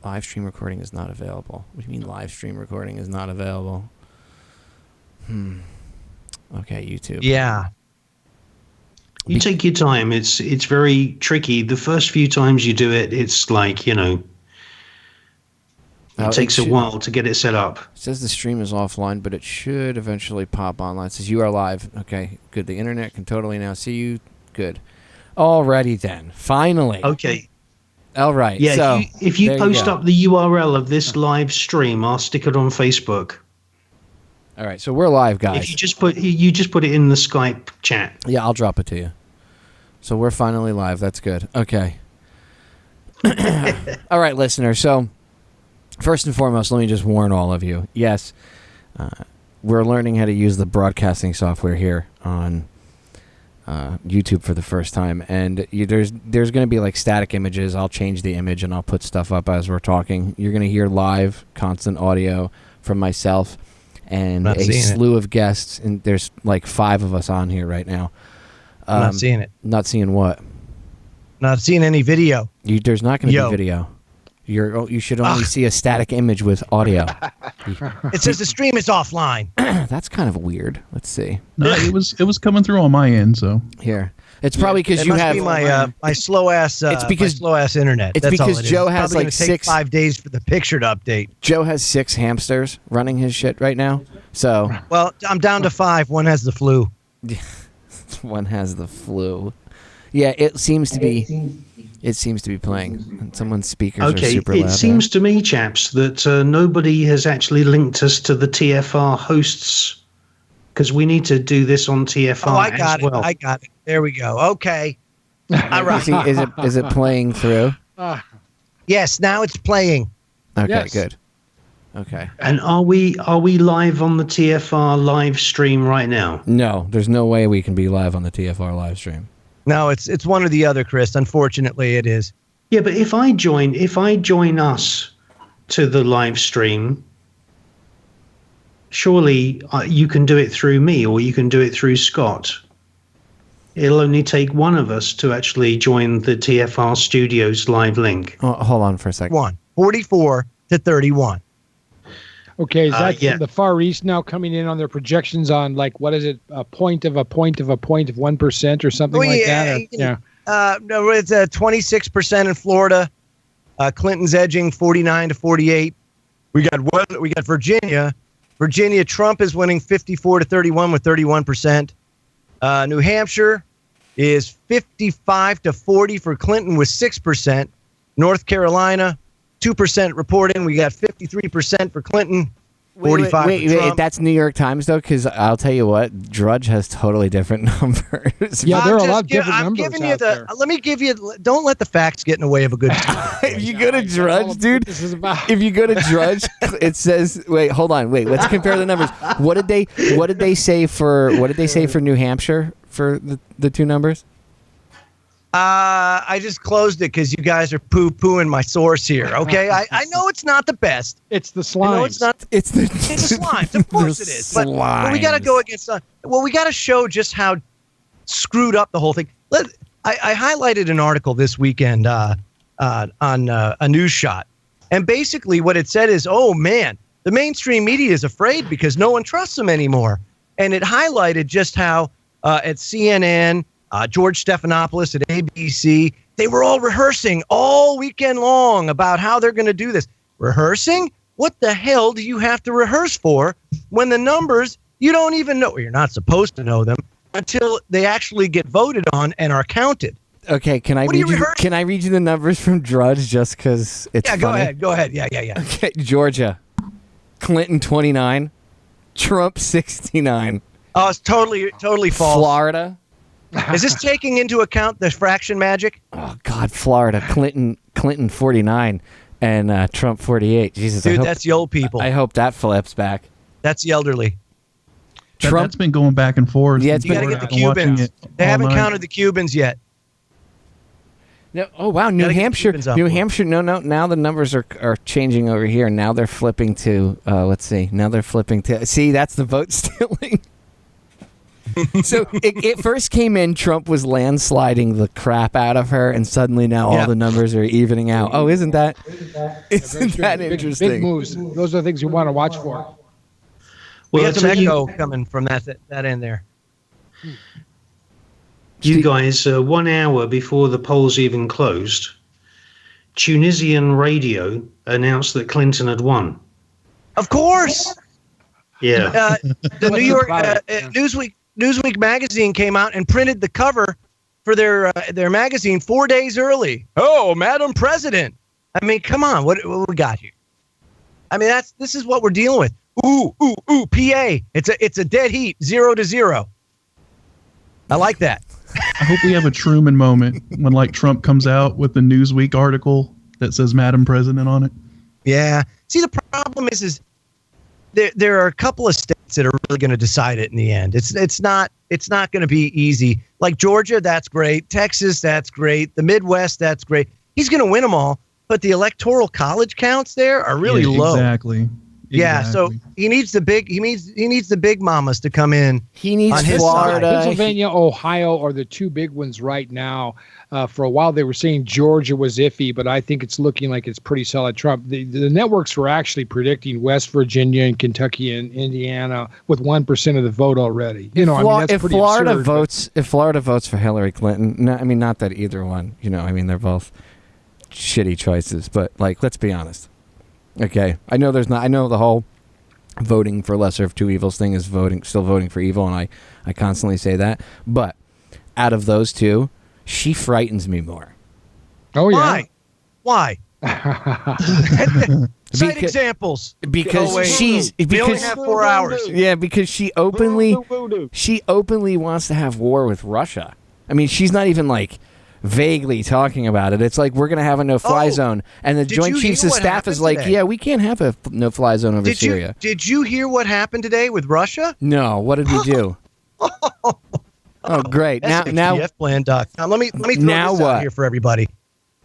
Live stream recording is not available. What do you mean live stream recording is not available? Okay, YouTube. Yeah. You take your time. It's very tricky. The first few times you do it, it's like, it takes a while to get it set up. It says the stream is offline, but it should eventually pop online. It says you are live. Okay, good. The internet can totally now see you. Good. Alrighty then. Finally. Okay. All right. Yeah, so if you post up the URL of this live stream, I'll stick it on Facebook. All right, so we're live, guys. If you just put it in the Skype chat. Yeah, I'll drop it to you. So we're finally live. That's good. Okay. All right, listeners. So first and foremost, let me just warn all of you. Yes, we're learning how to use the broadcasting software here on YouTube for the first time, and there's going to be like static images. I'll change the image and I'll put stuff up as we're talking. You're going to hear live, constant audio from myself and a slew of guests, and there's like 5 of us on here right now. Not seeing it. Not seeing what? Not seeing any video. There's not going to be video. You should only see a static image with audio. It says the stream is offline. That's kind of weird. Let's see. No, it was coming through on my end. So here, it's probably because you have my slow ass. It's because slow ass internet. It's That's because all it Joe is. has Probably like gonna take 6 5 days for the picture to update. Joe has 6 hamsters running his shit right now. So I'm down to 5. One has the flu. One has the flu. Yeah, it seems to be. It seems to be playing. And someone's speakers are super loud. It seems to me, chaps, that nobody has actually linked us to the TFR hosts, because we need to do this on TFR. Oh, I got as well. I got it. There we go. Okay. All right. Is it playing through? Yes, now it's playing. Okay, Yes. good. Okay. And are we live on the TFR live stream right now? No, there's no way we can be live on the TFR live stream. No, it's one or the other, Chris. Unfortunately, it is. Yeah, but if I join us to the live stream, surely you can do it through me, or you can do it through Scott. It'll only take one of us to actually join the TFR Studios live link. Oh, hold on for a second. 44 to 31. Okay, is that yeah. the Far East now coming in on their projections on, like, what is it, a point of 1% or something like that? Or, No, it's 26% in Florida. Clinton's edging 49 to 48. We got Virginia. Virginia, Trump is winning 54 to 31 with 31%. New Hampshire is 55 to 40 for Clinton with 6%. North Carolina, 2% reporting. We got 53% for Clinton, 45 for Trump. That's New York Times, though, because I'll tell you what, Drudge has totally different numbers. Yeah, there are a lot of different numbers giving you out there. Let me give you. Don't let the facts get in the way of a good time. If you go to Drudge, dude, This is about. if you go to Drudge, it says, wait, hold on, wait, let's compare the numbers. What did they say for New Hampshire for the 2 numbers? I just closed it because you guys are poo-pooing my source here. Okay, I know it's not the best. It's the slime. No, it's not. It's the Slimes. Of course it is. But we got to go against. We got to show just how screwed up the whole thing. I highlighted an article this weekend on a news shot, and basically what it said is, oh man, the mainstream media is afraid because no one trusts them anymore, and it highlighted just how at CNN. George Stephanopoulos at ABC, they were all rehearsing all weekend long about how they're going to do this. Rehearsing? What the hell do you have to rehearse for when the numbers, you don't even know? You're not supposed to know them until they actually get voted on and are counted. Okay, can I read you the numbers from Drudge just because it's funny? Go ahead. Yeah. Okay, Georgia, Clinton 29, Trump 69. Oh, it's totally false. Florida. Is this taking into account the fraction magic? Oh God, Florida, Clinton 49 and Trump 48. Jesus, dude, that's the old people. I hope that flips back. That's the elderly. That's been going back and forth. Yeah, you got to get the Cubans. They haven't counted the Cubans yet. No, oh wow, New Hampshire. No. Now the numbers are changing over here. Now they're flipping to. Let's see. Now they're flipping to. See, that's the vote stealing. So it first came in, Trump was landsliding the crap out of her, and suddenly now all the numbers are evening out. Oh, isn't that interesting? Big moves. Those are the things you want to watch for. We got some echo coming from that end there. You guys, 1 hour before the polls even closed, Tunisian radio announced that Clinton had won. Of course. Yeah. The New York Newsweek magazine came out and printed the cover for their magazine 4 days early. Oh, Madam President. I mean, come on. What we got here? I mean, this is what we're dealing with. Ooh, PA. It's a dead heat, 0-0. I like that. I hope we have a Truman moment when like Trump comes out with the Newsweek article that says Madam President on it. Yeah. See, the problem is there are a couple of states that are really going to decide it in the end. It's not going to be easy. Like Georgia, that's great. Texas, that's great. The Midwest, that's great. He's going to win them all, but the electoral college counts there are really low. Exactly. Yeah, so he needs the big mamas to come in. He needs Florida, Pennsylvania, Ohio are the two big ones right now. For a while they were saying Georgia was iffy, but I think it's looking like it's pretty solid Trump. The networks were actually predicting West Virginia and Kentucky and Indiana with 1% of the vote already. That's if pretty Florida absurd, if Florida votes for Hillary Clinton, not that either one. They're both shitty choices, but like, let's be honest. Okay, I know the whole voting for lesser of two evils thing is still voting for evil, and I constantly say that. But out of those two, she frightens me more. Oh yeah. Why? Cite examples. Because we only have 4 hours. Yeah, because she openly wants to have war with Russia. I mean, she's not even like vaguely talking about it. It's like, we're going to have a no-fly zone. And the Joint Chiefs of Staff is like, today? yeah, we can't have a no-fly zone over Syria. Did you hear what happened today with Russia? No. What did we do? Oh, great. Now TFPlan.com. Let me throw this out here for everybody.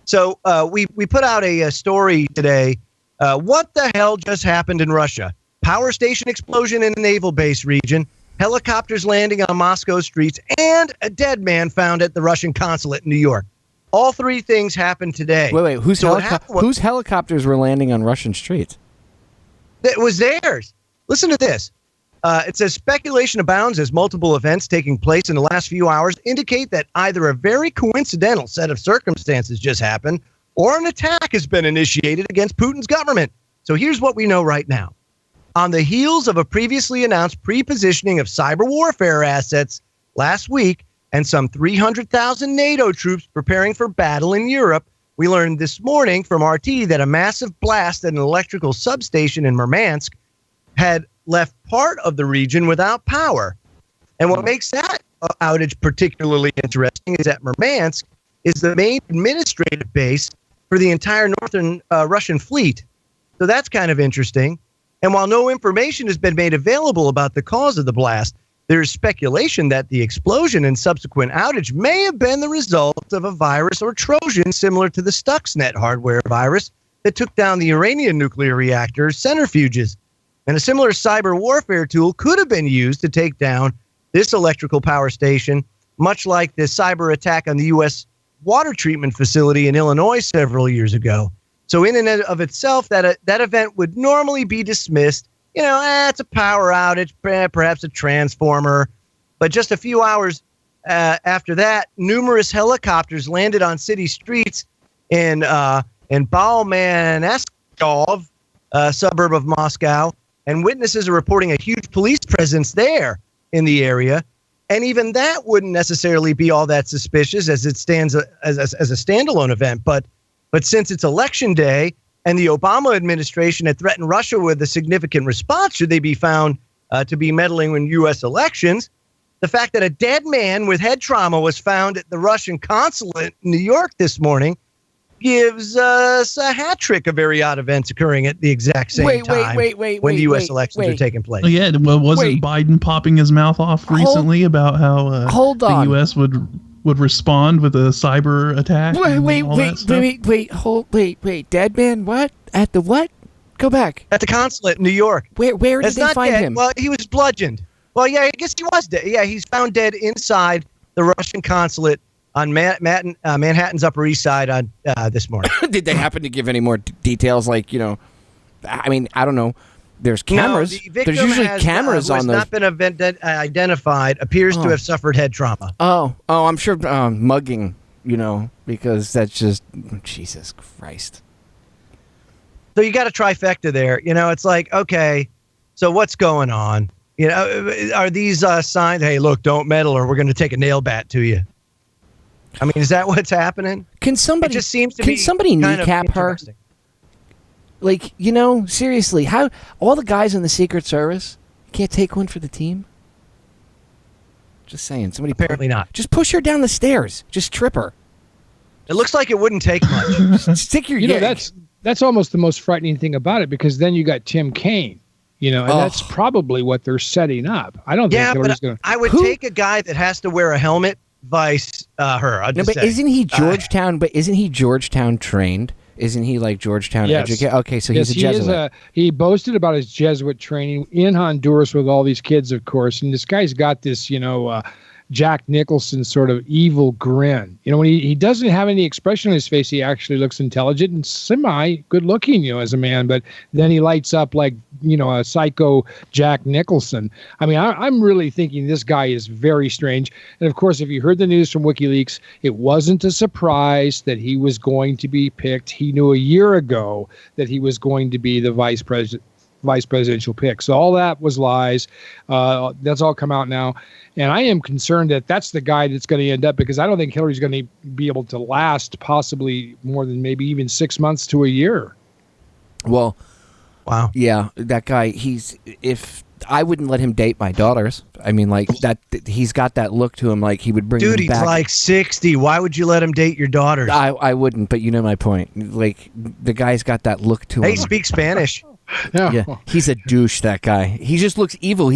So we put out a story today. What the hell just happened in Russia? Power station explosion in a naval base region. Helicopters landing on Moscow streets, and a dead man found at the Russian consulate in New York. All three things happened today. Wait, whose helicopters were landing on Russian streets? It was theirs. Listen to this. It says speculation abounds as multiple events taking place in the last few hours indicate that either a very coincidental set of circumstances just happened or an attack has been initiated against Putin's government. So here's what we know right now. On the heels of a previously announced pre-positioning of cyber warfare assets last week and some 300,000 NATO troops preparing for battle in Europe, we learned this morning from RT that a massive blast at an electrical substation in Murmansk had left part of the region without power. And what makes that outage particularly interesting is that Murmansk is the main administrative base for the entire northern Russian fleet. So that's kind of interesting. And while no information has been made available about the cause of the blast, there is speculation that the explosion and subsequent outage may have been the result of a virus or Trojan similar to the Stuxnet hardware virus that took down the Iranian nuclear reactor's centrifuges. And a similar cyber warfare tool could have been used to take down this electrical power station, much like the cyber attack on the U.S. water treatment facility in Illinois several years ago. So in and of itself, that event would normally be dismissed. It's a power outage, perhaps a transformer. But just a few hours after that, numerous helicopters landed on city streets in Balmaneskov, suburb of Moscow, and witnesses are reporting a huge police presence there in the area. And even that wouldn't necessarily be all that suspicious as it stands as a standalone event. But since it's election day and the Obama administration had threatened Russia with a significant response should they be found to be meddling in U.S. elections, the fact that a dead man with head trauma was found at the Russian consulate in New York this morning gives us a hat trick of very odd events occurring at the exact same time when the U.S. elections are taking place. Yeah, well, wasn't Biden popping his mouth off recently about how the U.S. would respond with a cyber attack? Wait. Dead man, what? At the what? Go back. At the consulate in New York. Where did they find him? Well, he was bludgeoned. Well, yeah, I guess he was dead. Yeah, he's found dead inside the Russian consulate on Manhattan's Upper East Side on this morning. Did they happen to give any more details? Like, I mean, I don't know. There's cameras. No, the victim There's usually cameras who has on those. not been identified. Appears to have suffered head trauma. Oh, I'm sure mugging. Because that's just Jesus Christ. So you got a trifecta there. It's like, okay, so what's going on? Are these signs? Hey, look, don't meddle, or we're going to take a nail bat to you. I mean, is that what's happening? Can somebody? It just seems to can be somebody kind kneecap of her? Like, seriously, how all the guys in the Secret Service can't take one for the team? Just saying. Somebody apparently not. Just push her down the stairs. Just trip her. It looks like it wouldn't take much. Just stick your. That's almost the most frightening thing about it, because then you got Tim Kaine. And that's probably what they're setting up. I don't think Hillary's going to. I would take a guy that has to wear a helmet, vice her. Isn't he Georgetown? But isn't he Georgetown trained? Isn't he like Georgetown educated? Okay, so he's a Jesuit. He boasted about his Jesuit training in Honduras with all these kids, of course. And this guy's got this, Jack Nicholson sort of evil grin. When he doesn't have any expression on his face, he actually looks intelligent and semi good looking, as a man. But then he lights up like, a psycho Jack Nicholson. I mean, I'm really thinking this guy is very strange. And of course, if you heard the news from WikiLeaks, it wasn't a surprise that he was going to be picked. He knew a year ago that he was going to be the vice presidential pick. So all that was lies. That's all come out now. And I am concerned that that's the guy that's going to end up, because I don't think Hillary's going to be able to last possibly more than maybe even 6 months to a year. Well, wow. Yeah, that guy, I wouldn't let him date my daughters. I mean, like that, he's got that look to him, like he would bring them back. Dude, he's like 60. Why would you let him date your daughters? I wouldn't, but you know my point. Like, the guy's got that look to him. He speaks Spanish. Yeah, he's a douche, that guy. He just looks evil.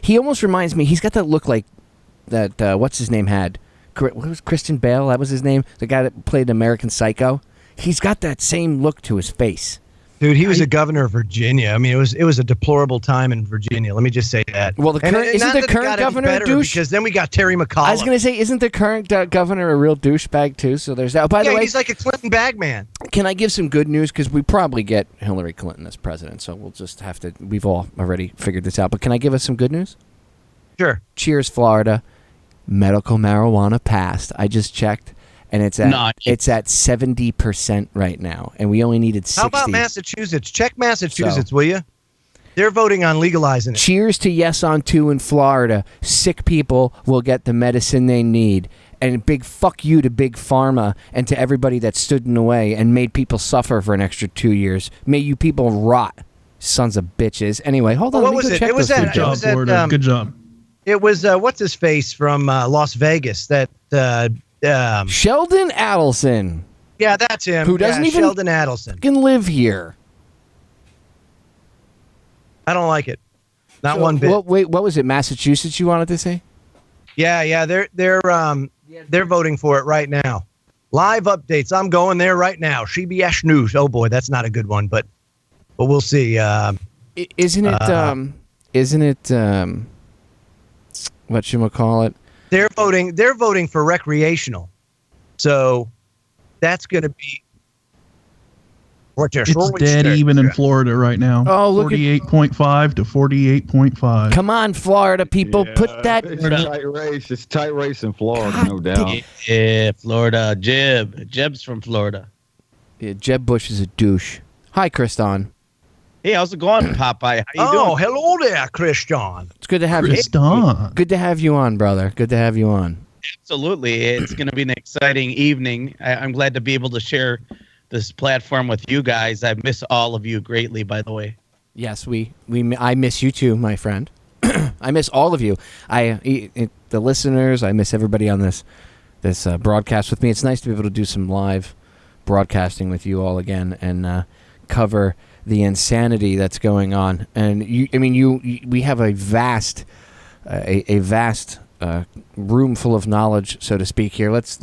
He almost reminds me, he's got that look like that, what's his name had? What was Christian Bale? That was his name? The guy that played American Psycho? He's got that same look to his face. Dude, he was a governor of Virginia. I mean, it was a deplorable time in Virginia. Let me just say that. Well, isn't the current governor a douche? Because then we got Terry McAuliffe. I was going to say, isn't the current governor a real douchebag too? So there's that. By the way, he's like a Clinton bagman. Can I give some good news? Because we probably get Hillary Clinton as president, so we'll just have to. We've all already figured this out. But can I give us some good news? Sure. Cheers, Florida. Medical marijuana passed. I just checked. And it's at 70% right now, and we only needed 60. How about Massachusetts? Check Massachusetts, will you? They're voting on legalizing it. Cheers to yes on 2 in Florida. Sick people will get the medicine they need. And big fuck you to Big Pharma and to everybody that stood in the way and made people suffer for an extra 2 years. May you people rot, sons of bitches. Anyway, hold on. What was it? It was that. Good job. It was what's his face from Las Vegas that. Sheldon Adelson. Yeah, that's him. Who doesn't even Sheldon Adelson can live here. I don't like it. Not one bit. Wait, what was it? Massachusetts you wanted to say? Yeah, they're voting for it right now. Live updates. I'm going there right now. CBS News. Oh boy, that's not a good one, but we'll see. Isn't it whatchamacallit? They're voting for recreational. So that's going to be it's dead even in Florida right now. Oh, look 48.5 to 48.5. Come on, Florida people, put that. It's a tight race. It's a tight race in Florida, no doubt. Yeah, Florida. Jeb's from Florida. Yeah, Jeb Bush is a douche. Hi, Kriston. Hey, how's it going, Popeye? How you doing? Oh, hello there, Kriston. It's good to have you. Good to have you on, brother. Good to have you on. Absolutely. It's going to be an exciting evening. I'm glad to be able to share this platform with you guys. I miss all of you greatly, by the way. Yes, I miss you too, my friend. I miss all of you. The listeners. I miss everybody on this broadcast with me. It's nice to be able to do some live broadcasting with you all again and cover the insanity that's going on. And we have a vast room full of knowledge, so to speak. Here, let's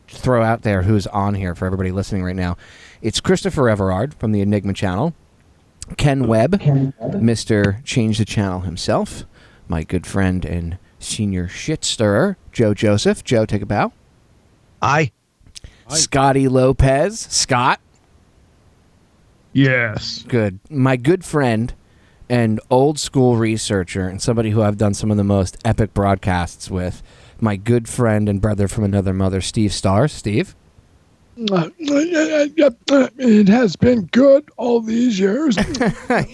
throw out there who's on here for everybody listening right now. It's Christopher Everard from the Enigma channel, Ken Webb, Mr. Change the Channel himself, my good friend and senior shit stirrer, Joe Joseph. Joe, take a bow. Aye. Scotty Lopez. Scott. Yes. Good. My good friend and old school researcher and somebody who I've done some of the most epic broadcasts with, my good friend and brother from another mother, Steve Starr. Steve? It has been good all these years.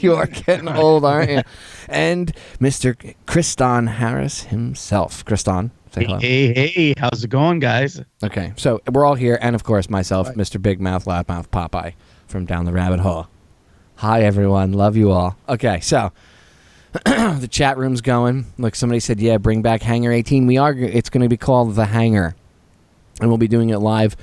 You are getting old, aren't you? And Mr. Kriston Harris himself. Kriston, say hello. Hey, how's it going, guys? Okay, so we're all here, and of course myself, Mr. Big Mouth, Loudmouth Popeye from Down the Rabbit Hole. Hi, everyone. Love you all. Okay, so the chat room's going. Like somebody said, yeah, bring back Hangar 18. It's going to be called The Hangar, and we'll be doing it live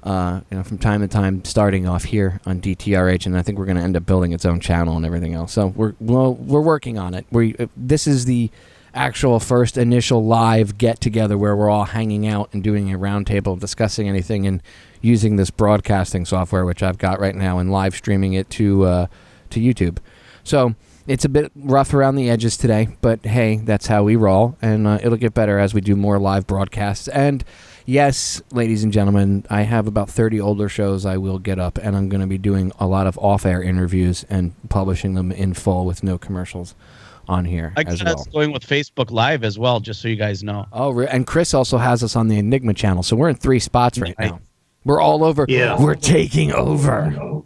from time to time, starting off here on DTRH, and I think we're going to end up building its own channel and everything else. So we're working on it. This is the actual first initial live get-together where we're all hanging out and doing a roundtable, discussing anything, and using this broadcasting software, which I've got right now, and live streaming it to YouTube. So it's a bit rough around the edges today, but hey, that's how we roll, and it'll get better as we do more live broadcasts. And yes, ladies and gentlemen, I have about 30 older shows I will get up, and I'm going to be doing a lot of off-air interviews and publishing them in full with no commercials on here as well. That's going with Facebook Live as well, just so you guys know. Oh, and Chris also has us on the Enigma channel, so we're in 3 spots right now. We're all over. Yeah. We're taking over.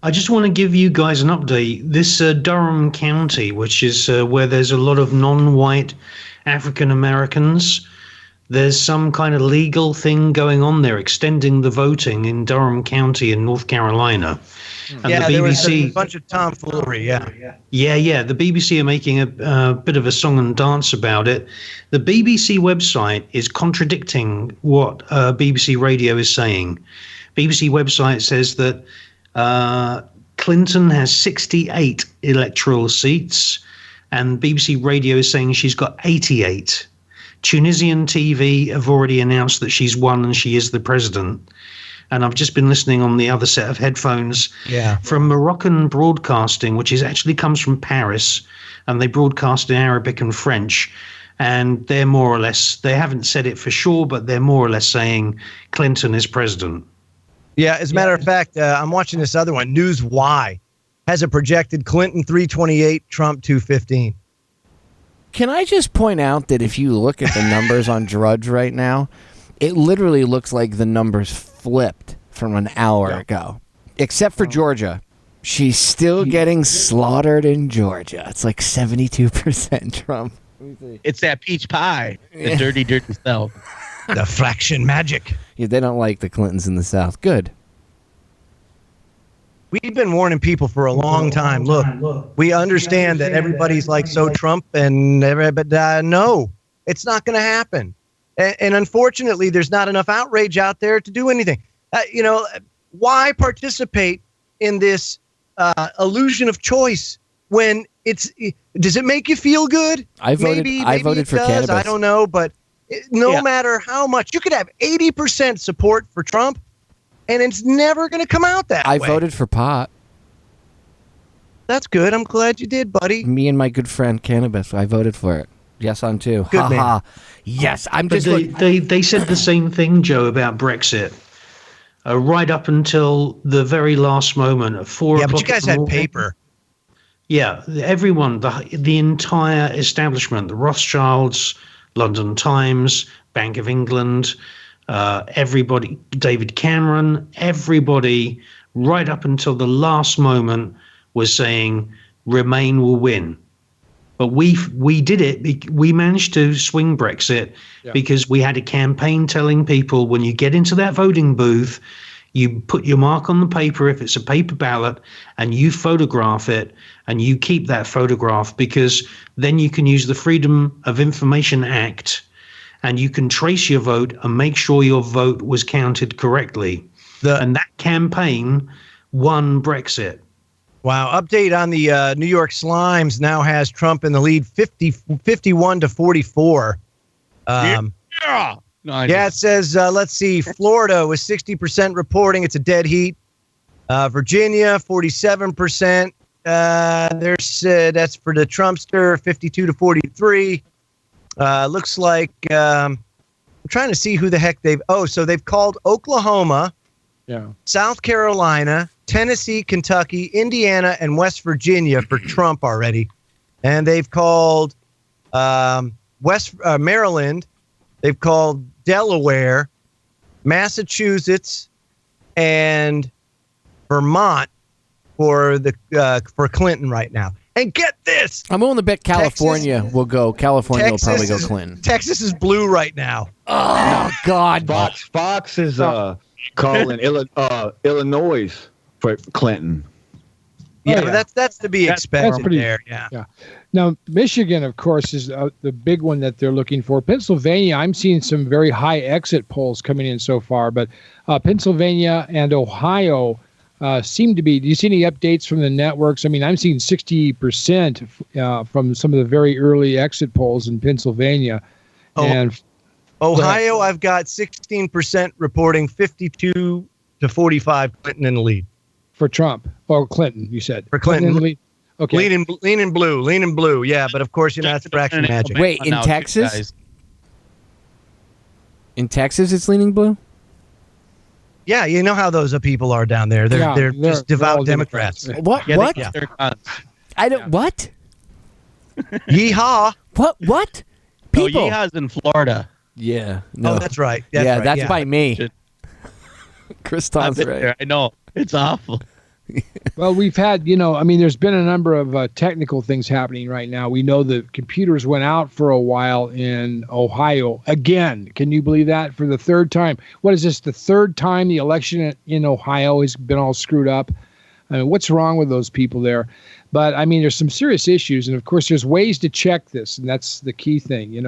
I just want to give you guys an update. This Durham County, which is where there's a lot of non-white African Americans, there's some kind of legal thing going on there, extending the voting in Durham County in North Carolina. And yeah, the BBC, there was a bunch of tomfoolery, Yeah. The BBC are making a bit of a song and dance about it. The BBC website is contradicting what BBC Radio is saying. BBC website says that Clinton has 68 electoral seats, and BBC Radio is saying she's got 88. Tunisian TV have already announced that she's won and she is the president. And I've just been listening on the other set of headphones from Moroccan broadcasting, which actually comes from Paris, and they broadcast in Arabic and French. And they're more or less, they haven't said it for sure, but they're more or less saying Clinton is president. Yeah, as a matter of fact, I'm watching this other one. News Y has a projected Clinton 328, Trump 215. Can I just point out that if you look at the numbers on Drudge right now, it literally looks like the numbers flipped from an hour ago. Except for Georgia. She's still getting slaughtered in Georgia. It's like 72% Trump. It's that peach pie. The dirty, dirty South. The fraction magic. Yeah, they don't like the Clintons in the South. Good. We've been warning people for a long time. Look, we understand that everybody's like so Trump and everybody, but no, it's not going to happen. And unfortunately, there's not enough outrage out there to do anything. Why participate in this illusion of choice when does it make you feel good? I voted for cannabis. I don't know, but no matter how much, you could have 80% support for Trump, and it's never going to come out that way. I voted for pot. That's good. I'm glad you did, buddy. Me and my good friend Cannabis, I voted for it. Yes, on 2. Good man. Yes, I'm but just. They said the same thing, Joe, about Brexit. Right up until the very last moment at 4 o'clock. Yeah, but you guys had paper. Yeah, everyone, the entire establishment, the Rothschilds, London Times, Bank of England, everybody, David Cameron, everybody, right up until the last moment was saying Remain will win. But we did it. We managed to swing Brexit because we had a campaign telling people when you get into that voting booth, you put your mark on the paper if it's a paper ballot, and you photograph it, and you keep that photograph, because then you can use the Freedom of Information Act, and you can trace your vote and make sure your vote was counted correctly. And that campaign won Brexit. Wow. Update on the New York Slimes now has Trump in the lead 51 to 44. It says, let's see, Florida was 60% reporting it's a dead heat. Virginia, 47%. That's for the Trumpster, 52 to 43. Looks like I'm trying to see who the heck so they've called Oklahoma, South Carolina, Tennessee, Kentucky, Indiana, and West Virginia for Trump already. And they've called Maryland. They've called Delaware, Massachusetts, and Vermont for Clinton right now. And get this. I'm willing to bet California will go. California will probably go Clinton. Texas is blue right now. Oh, God. Fox is calling Illinois for Clinton. Yeah, but that's to be expected there. Yeah. Now, Michigan, of course, is the big one that they're looking for. Pennsylvania, I'm seeing some very high exit polls coming in so far, but Pennsylvania and Ohio seem to be. Do you see any updates from the networks? I mean, I'm seeing 60% from some of the very early exit polls in Pennsylvania. And Ohio, I've got 16% reporting 52 to 45 Clinton in the lead. For Trump or Clinton, you said. For Clinton. Okay. Leaning blue. Yeah, but of course, that's fraction magic. Wait, in Texas? In Texas, it's leaning blue? Yeah, you know how those people are down there. They're just devout Democrats. What? What? I don't. What? Yeehaw! What? People. Oh, yeehaw's in Florida. Yeah. No. Oh, that's right. That's by me. Chris Tom's right. I know. It's awful. Well, we've had, there's been a number of technical things happening right now. We know the computers went out for a while in Ohio. Again, can you believe that? For the third time. What is this? The third time the election in Ohio has been all screwed up? I mean, what's wrong with those people there? But, there's some serious issues. And, of course, there's ways to check this. And that's the key thing.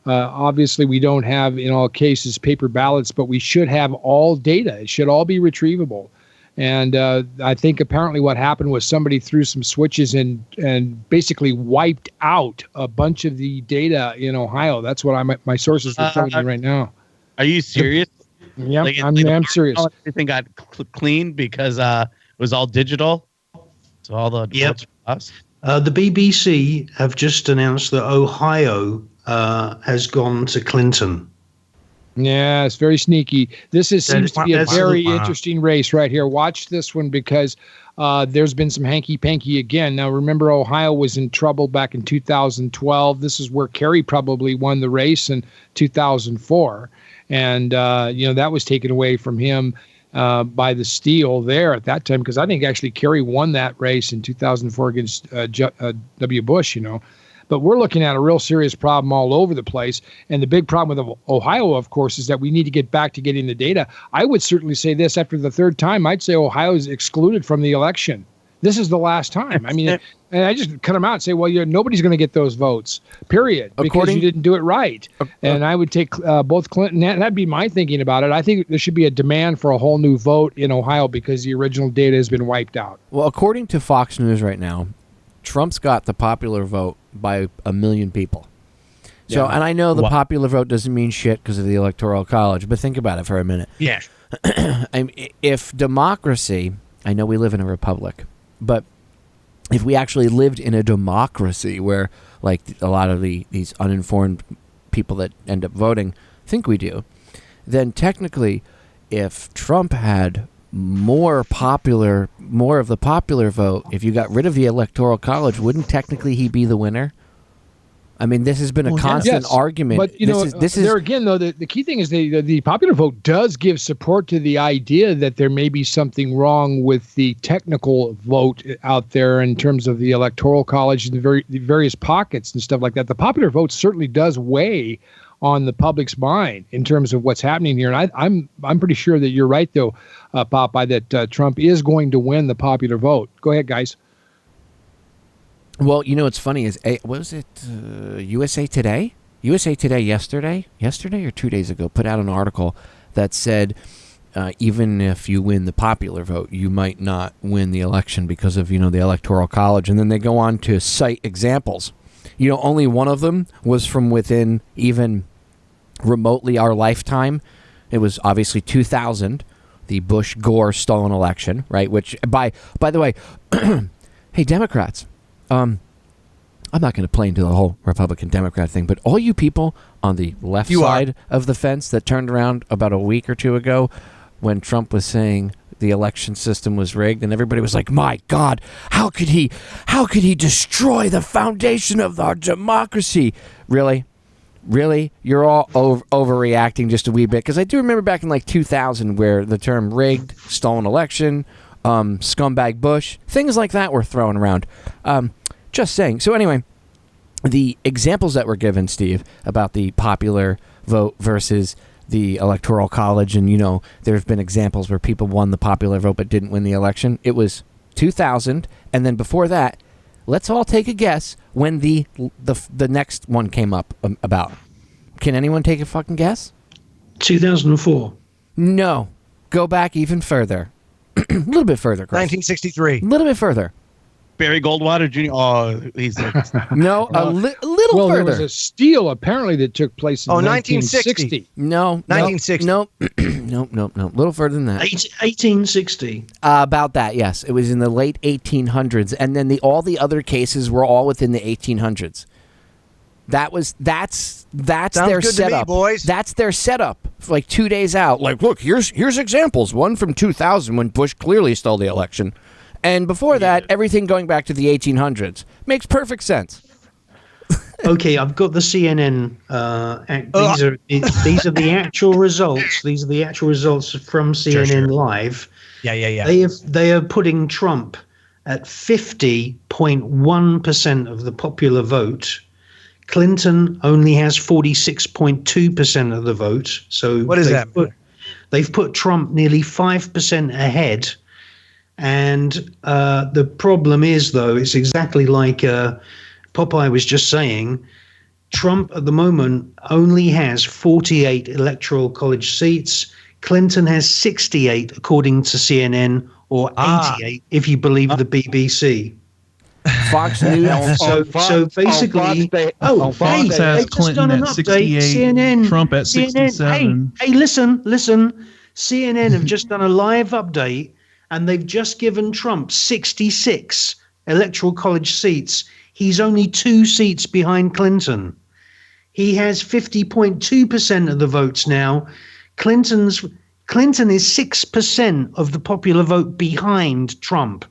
Obviously, we don't have, in all cases, paper ballots, but we should have all data. It should all be retrievable. And I think apparently what happened was somebody threw some switches and basically wiped out a bunch of the data in Ohio. That's what my sources are telling me right now. Are you serious? Yeah, I'm serious. Everything got cleaned because it was all digital. So all the votes for us. The BBC have just announced that Ohio has gone to Clinton. Yeah, it's very sneaky. This seems to be a very interesting race right here. Watch this one because there's been some hanky-panky again. Now, remember, Ohio was in trouble back in 2012. This is where Kerry probably won the race in 2004. And, that was taken away from him by the steal there at that time because I think actually Kerry won that race in 2004 against W. Bush, But we're looking at a real serious problem all over the place. And the big problem with Ohio, of course, is that we need to get back to getting the data. I would certainly say this after the third time. I'd say Ohio is excluded from the election. This is the last time. And I just cut them out and say, well, nobody's going to get those votes, period, because you didn't do it right. And I would take both Clinton and that'd be my thinking about it. I think there should be a demand for a whole new vote in Ohio because the original data has been wiped out. Well, according to Fox News right now, Trump's got the popular vote by 1 million people. So, and I know the popular vote doesn't mean shit because of the Electoral College, but think about it for a minute. Yeah. If democracy, I know we live in a republic, but if we actually lived in a democracy where, like, a lot of these uninformed people that end up voting think we do, then technically, if Trump had more of the popular vote, if you got rid of the Electoral College, wouldn't technically he be the winner? I mean, this has been a constant argument. But, this is there again, though, the key thing is the popular vote does give support to the idea that there may be something wrong with the technical vote out there in terms of the Electoral College and the various pockets and stuff like that. The popular vote certainly does weigh on the public's mind in terms of what's happening here. And I'm pretty sure that you're right, though, Popeye, that Trump is going to win the popular vote. Go ahead, guys. Well, what's funny is, what was it, USA Today? USA Today yesterday or 2 days ago put out an article that said even if you win the popular vote, you might not win the election because of, the Electoral College. And then they go on to cite examples. Only one of them was from within even remotely our lifetime. It was obviously 2000, the Bush-Gore stolen election, right? Which, by the way, Hey, Democrats. I'm not going to play into the whole Republican-Democrat thing, but all you people on the left side of the fence that turned around about a week or two ago when Trump was saying the election system was rigged, and everybody was like, my God, how could he destroy the foundation of our democracy? Really? You're all overreacting just a wee bit, because I do remember back in like 2000 where the term rigged, stolen election, scumbag Bush, things like that were thrown around. Just saying. So anyway, the examples that were given, Steve, about the popular vote versus the electoral college, and there have been examples where people won the popular vote but didn't win the election. It was 2000, and then before that, let's all take a guess when the next one came up about. Can anyone take a fucking guess? 2004. No. Go back even further. A little bit further, Chris. 1963. A little bit further. Barry Goldwater Jr. Oh, he's no, a little well, further. There was a steal apparently that took place in 1960. No, 1960. No, no. A little further than that. 1860. About that, yes. It was in the late 1800s, and then all the other cases were all within the 1800s. That's their good setup, to me, boys. That's their setup. Like 2 days out. Like, look, here's examples. One from 2000 when Bush clearly stole the election. And before that, everything going back to the 1800s. Makes perfect sense. Okay, I've got the CNN. These are the actual results. These are the actual results from CNN Live. Yeah. They are putting Trump at 50.1% of the popular vote. Clinton only has 46.2% of the vote. So what is that? They've put Trump nearly 5% ahead. And the problem is, though, it's exactly like Popeye was just saying. Trump at the moment only has 48 electoral college seats. Clinton has 68, according to CNN, or 88 if you believe the BBC. Fox News. So basically, Fox has Clinton at 68, CNN, Trump at 67. Hey, listen. CNN have just done a live update. And they've just given Trump 66 electoral college seats. He's only 2 seats behind Clinton. He has 50.2% of the votes now. Clinton is 6% of the popular vote behind Trump.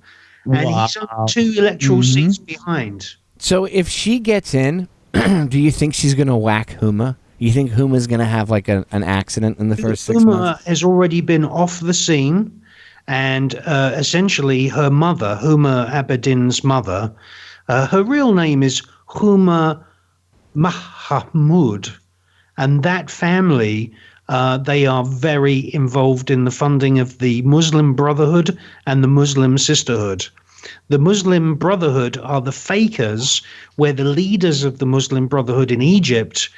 And he's only 2 electoral seats behind. So if she gets in, do you think she's going to whack Huma? You think Huma's going to have like an accident in the first 6 months? Huma has already been off the scene. And essentially her mother, Huma Abedin's mother, her real name is Huma Mahmoud. And that family, they are very involved in the funding of the Muslim Brotherhood and the Muslim Sisterhood. The Muslim Brotherhood are the fakers, where the leaders of the Muslim Brotherhood in Egypt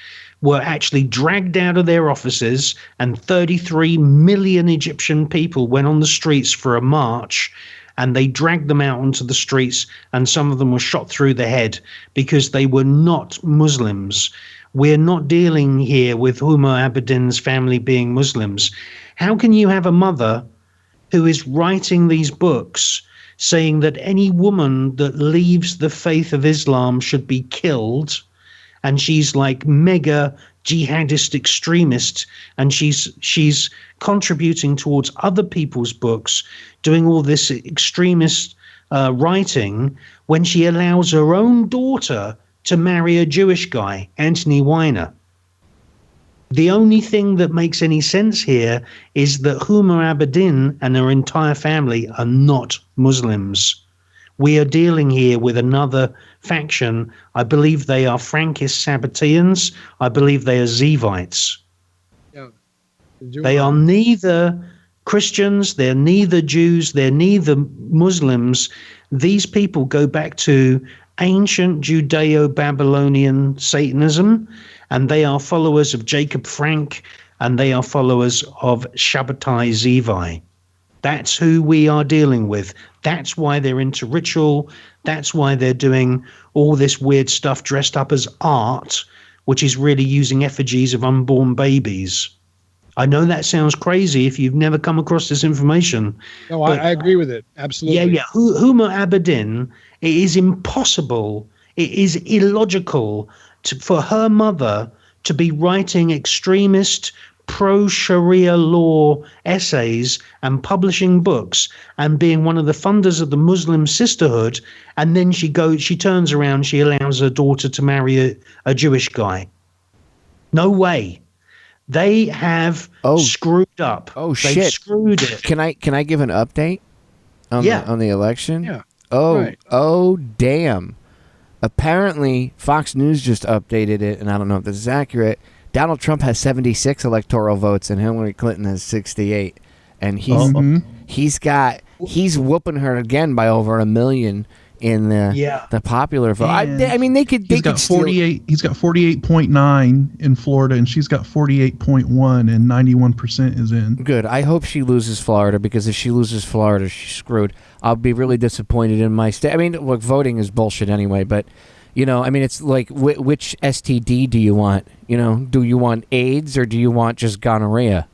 were actually dragged out of their offices, and 33 million Egyptian people went on the streets for a march, and they dragged them out onto the streets, and some of them were shot through the head because they were not Muslims. We're not dealing here with Huma Abedin's family being Muslims. How can you have a mother who is writing these books saying that any woman that leaves the faith of Islam should be killed? And she's like mega jihadist extremist, and she's contributing towards other people's books, doing all this extremist writing, when she allows her own daughter to marry a Jewish guy, Anthony Weiner. The only thing that makes any sense here is that Huma Abedin and her entire family are not Muslims. We are dealing here with another faction. I believe they are Frankist Sabbateans. I believe they are Zevites. Yeah. They are neither Christians. They're neither Jews. They're neither Muslims. These people go back to ancient Judeo-Babylonian Satanism, and they are followers of Jacob Frank, and they are followers of Shabbatai Zevi. That's who we are dealing with. That's why they're into ritual. That's why they're doing all this weird stuff dressed up as art, which is really using effigies of unborn babies. I know that sounds crazy if you've never come across this information. No, I agree with it. Absolutely. Yeah. Huma Abedin, it is impossible, it is illogical for her mother to be writing extremist pro-Sharia law essays and publishing books and being one of the funders of the Muslim Sisterhood, and then she turns around, she allows her daughter to marry a Jewish guy. No way. They have screwed up. Oh, They've shit. Screwed it. Can I give an update on the election? Yeah. Oh, damn. Apparently, Fox News just updated it, and I don't know if this is accurate. Donald Trump has 76 electoral votes, and Hillary Clinton has 68. And he's whooping her again by over 1 million in the popular vote. I mean, they could. He's got 48. He's got 48.9 in Florida, and she's got 48.1, and 91% is in. Good. I hope she loses Florida, because if she loses Florida, she's screwed. I'll be really disappointed in my state. I mean, look, voting is bullshit anyway, but. I mean, it's like, which STD do you want? Do you want AIDS or do you want just gonorrhea?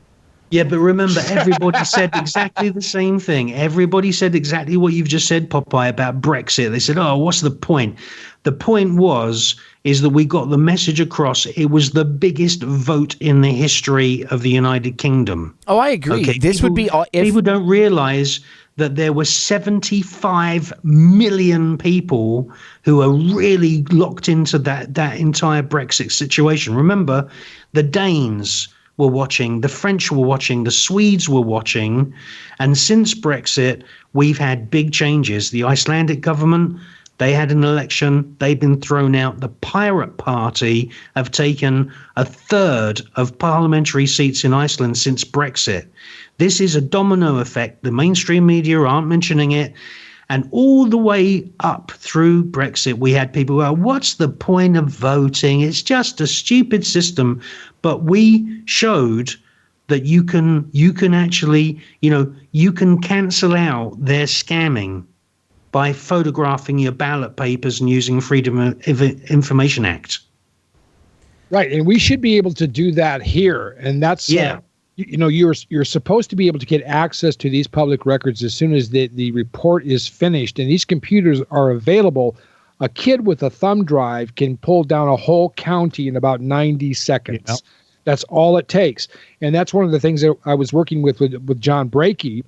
Yeah, but remember, everybody said exactly the same thing. Everybody said exactly what you've just said, Popeye, about Brexit. They said, oh, what's the point? The point is that we got the message across. It was the biggest vote in the history of the United Kingdom. Oh, I agree. Okay, People don't realize that there were 75 million people who are really locked into that entire Brexit situation. Remember, the Danes were watching, the French were watching, the Swedes were watching. And since Brexit, we've had big changes. The Icelandic government, they had an election. They've been thrown out. The Pirate Party have taken a third of parliamentary seats in Iceland since Brexit. This is a domino effect. The mainstream media aren't mentioning it. And all the way up through Brexit, we had people go, what's the point of voting? It's just a stupid system. But we showed that you can actually, you can cancel out their scamming by photographing your ballot papers and using Freedom of Information Act. Right. And we should be able to do that here. And that's, you're supposed to be able to get access to these public records as soon as the report is finished. And these computers are available. A kid with a thumb drive can pull down a whole county in about 90 seconds. Yep. That's all it takes. And that's one of the things that I was working with John Breaky,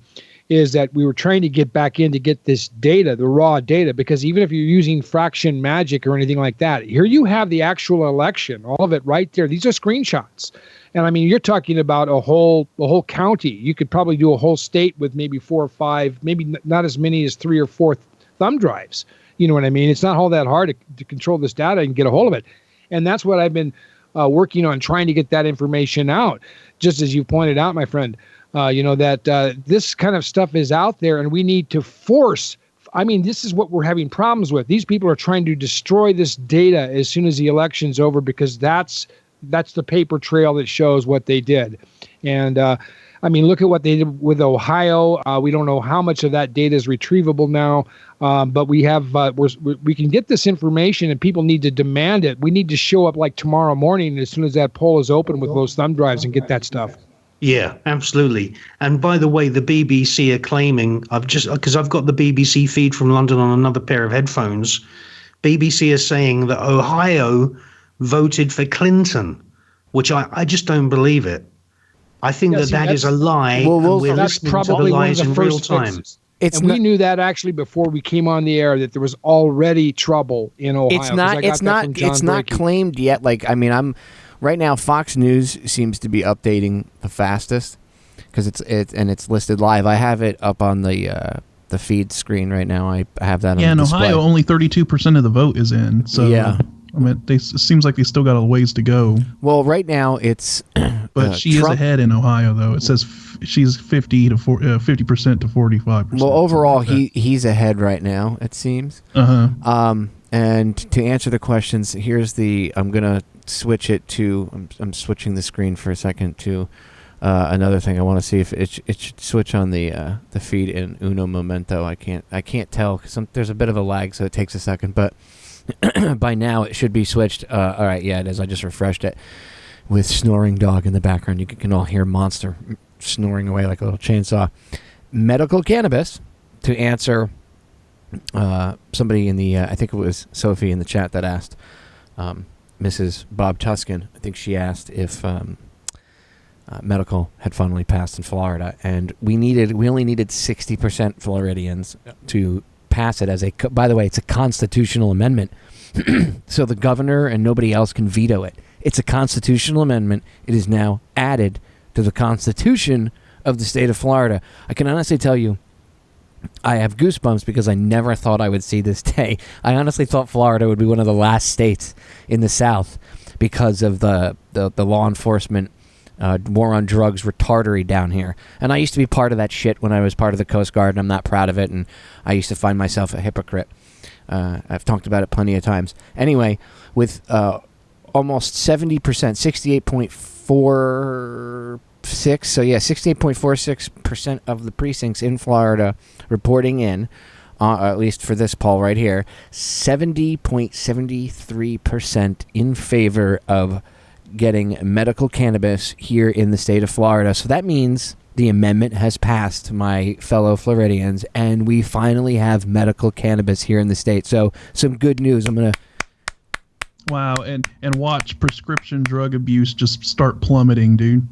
is that we were trying to get back in to get this data, the raw data, because even if you're using fraction magic or anything like that, here you have the actual election, all of it right there. These are screenshots. And I mean, you're talking about a whole county. You could probably do a whole state with maybe 4 or 5, maybe not as many as 3 or 4 thumb drives. You know what I mean? It's not all that hard to control this data and get a hold of it. And that's what I've been working on, trying to get that information out. Just as you pointed out, my friend, that this kind of stuff is out there, and we need to force. I mean, this is what we're having problems with. These people are trying to destroy this data as soon as the election's over, because that's the paper trail that shows what they did. And I mean, look at what they did with Ohio. We don't know how much of that data is retrievable now, but we have we can get this information, and people need to demand it. We need to show up like tomorrow morning as soon as that poll is open with those thumb drives and get that stuff. Yeah, absolutely. And by the way, the BBC are claiming, because I've got the BBC feed from London on another pair of headphones. BBC are saying that Ohio voted for Clinton, which I just don't believe it. I think that is a lie. Well, we're listening to the lies in real time. We knew that actually before we came on the air, that there was already trouble in Ohio. It's not claimed yet. Like, I mean, right now, Fox News seems to be updating the fastest, because it's listed live. I have it up on the feed screen right now. I have that on the display. In Ohio, only 32% of the vote is in. So yeah. I mean, it seems like they still got a ways to go. Well, right now it's. But she is ahead in Ohio, though. It says she's 50% to 45%. Well, overall, he's ahead right now. It seems. And to answer the questions, I'm gonna switch it to. I'm switching the screen for a second to another thing. I want to see if it should switch on the feed in uno momento. I can't tell because there's a bit of a lag, so it takes a second, but. By now it should be switched. All right, yeah, it is. I just refreshed it. with snoring dog in the background. You can all hear Monster snoring away like a little chainsaw. Medical cannabis, to answer somebody in the, I think it was Sophie in the chat that asked, Mrs. Bob Tuscan, I think she asked if medical had finally passed in Florida, and we only needed 60% Floridians to pass it as by the way, it's a constitutional amendment. So the governor and nobody else can veto it. It's a constitutional amendment. It is now added to the Constitution of the state of Florida. I can honestly tell you, I have goosebumps because I never thought I would see this day. I honestly thought Florida would be one of the last states in the South because of the law enforcement war on drugs retardery down here. And I used to be part of that shit when I was part of the Coast Guard, and I'm not proud of it, and I used to find myself a hypocrite. I've talked about it plenty of times. Anyway, with almost 70%, 68.46, so yeah, 68.46% of the precincts in Florida reporting in, at least for this poll right here, 70.73% in favor of getting medical cannabis here in the state of Florida. So that means the amendment has passed, my fellow Floridians, and we finally have medical cannabis here in the state. So some good news. I'm going to... Wow, and watch prescription drug abuse just start plummeting, dude.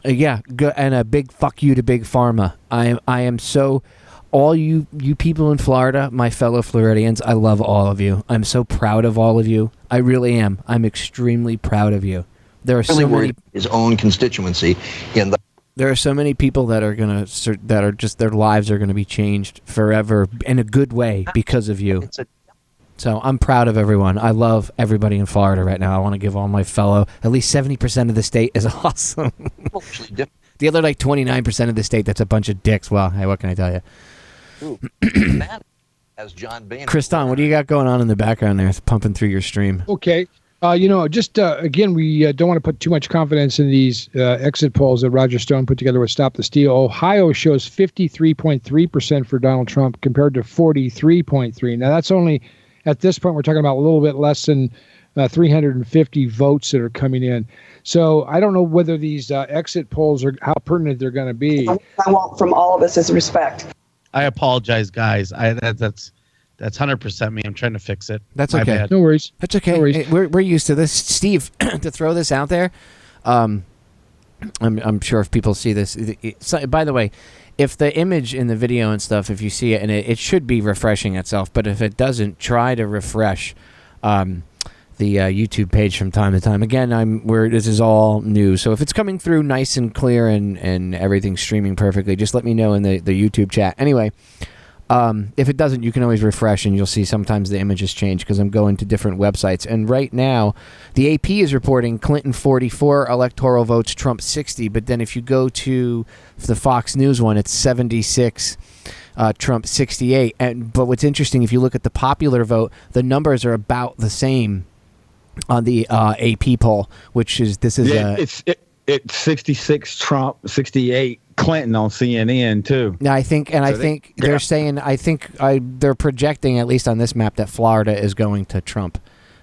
Yeah, and a big fuck you to Big Pharma. I am so... All you people in Florida, my fellow Floridians, I love all of you. I'm so proud of all of you. I really am. I'm extremely proud of you. There are so many... His own constituency in the... There are so many people that are just their lives are gonna be changed forever in a good way because of you. So I'm proud of everyone. I love everybody in Florida right now. I want to give all my fellow, at least 70% of the state is awesome. The other 29% of the state, that's a bunch of dicks. Well, hey, what can I tell you? As John Boehner. Kristan, what do you got going on in the background there? It's pumping through your stream. Okay. Again, we don't want to put too much confidence in these exit polls that Roger Stone put together with Stop the Steal. Ohio shows 53.3% for Donald Trump compared to 43.3%. Now, that's only, at this point, we're talking about a little bit less than 350 votes that are coming in. So I don't know whether these exit polls are how pertinent they're going to be. I want from all of us is respect. I apologize, guys. That's 100% me. I'm trying to fix it. That's okay. No worries. That's okay. No worries. Hey, we're used to this, Steve. To throw this out there, I'm sure if people see this. By the way, if the image in the video and stuff, if you see it, and it should be refreshing itself, but if it doesn't, try to refresh the YouTube page from time to time. Again, this is all new, so if it's coming through nice and clear and everything's streaming perfectly, just let me know in the YouTube chat. Anyway, if it doesn't, you can always refresh, and you'll see sometimes the images change because I'm going to different websites. And right now, the AP is reporting Clinton 44 electoral votes, Trump 60. But then if you go to the Fox News one, it's 76. Trump 68. But what's interesting, if you look at the popular vote, the numbers are about the same on the AP poll, it's 66 Trump, 68 Clinton on CNN too. I think they're saying they're projecting, at least on this map, that Florida is going to Trump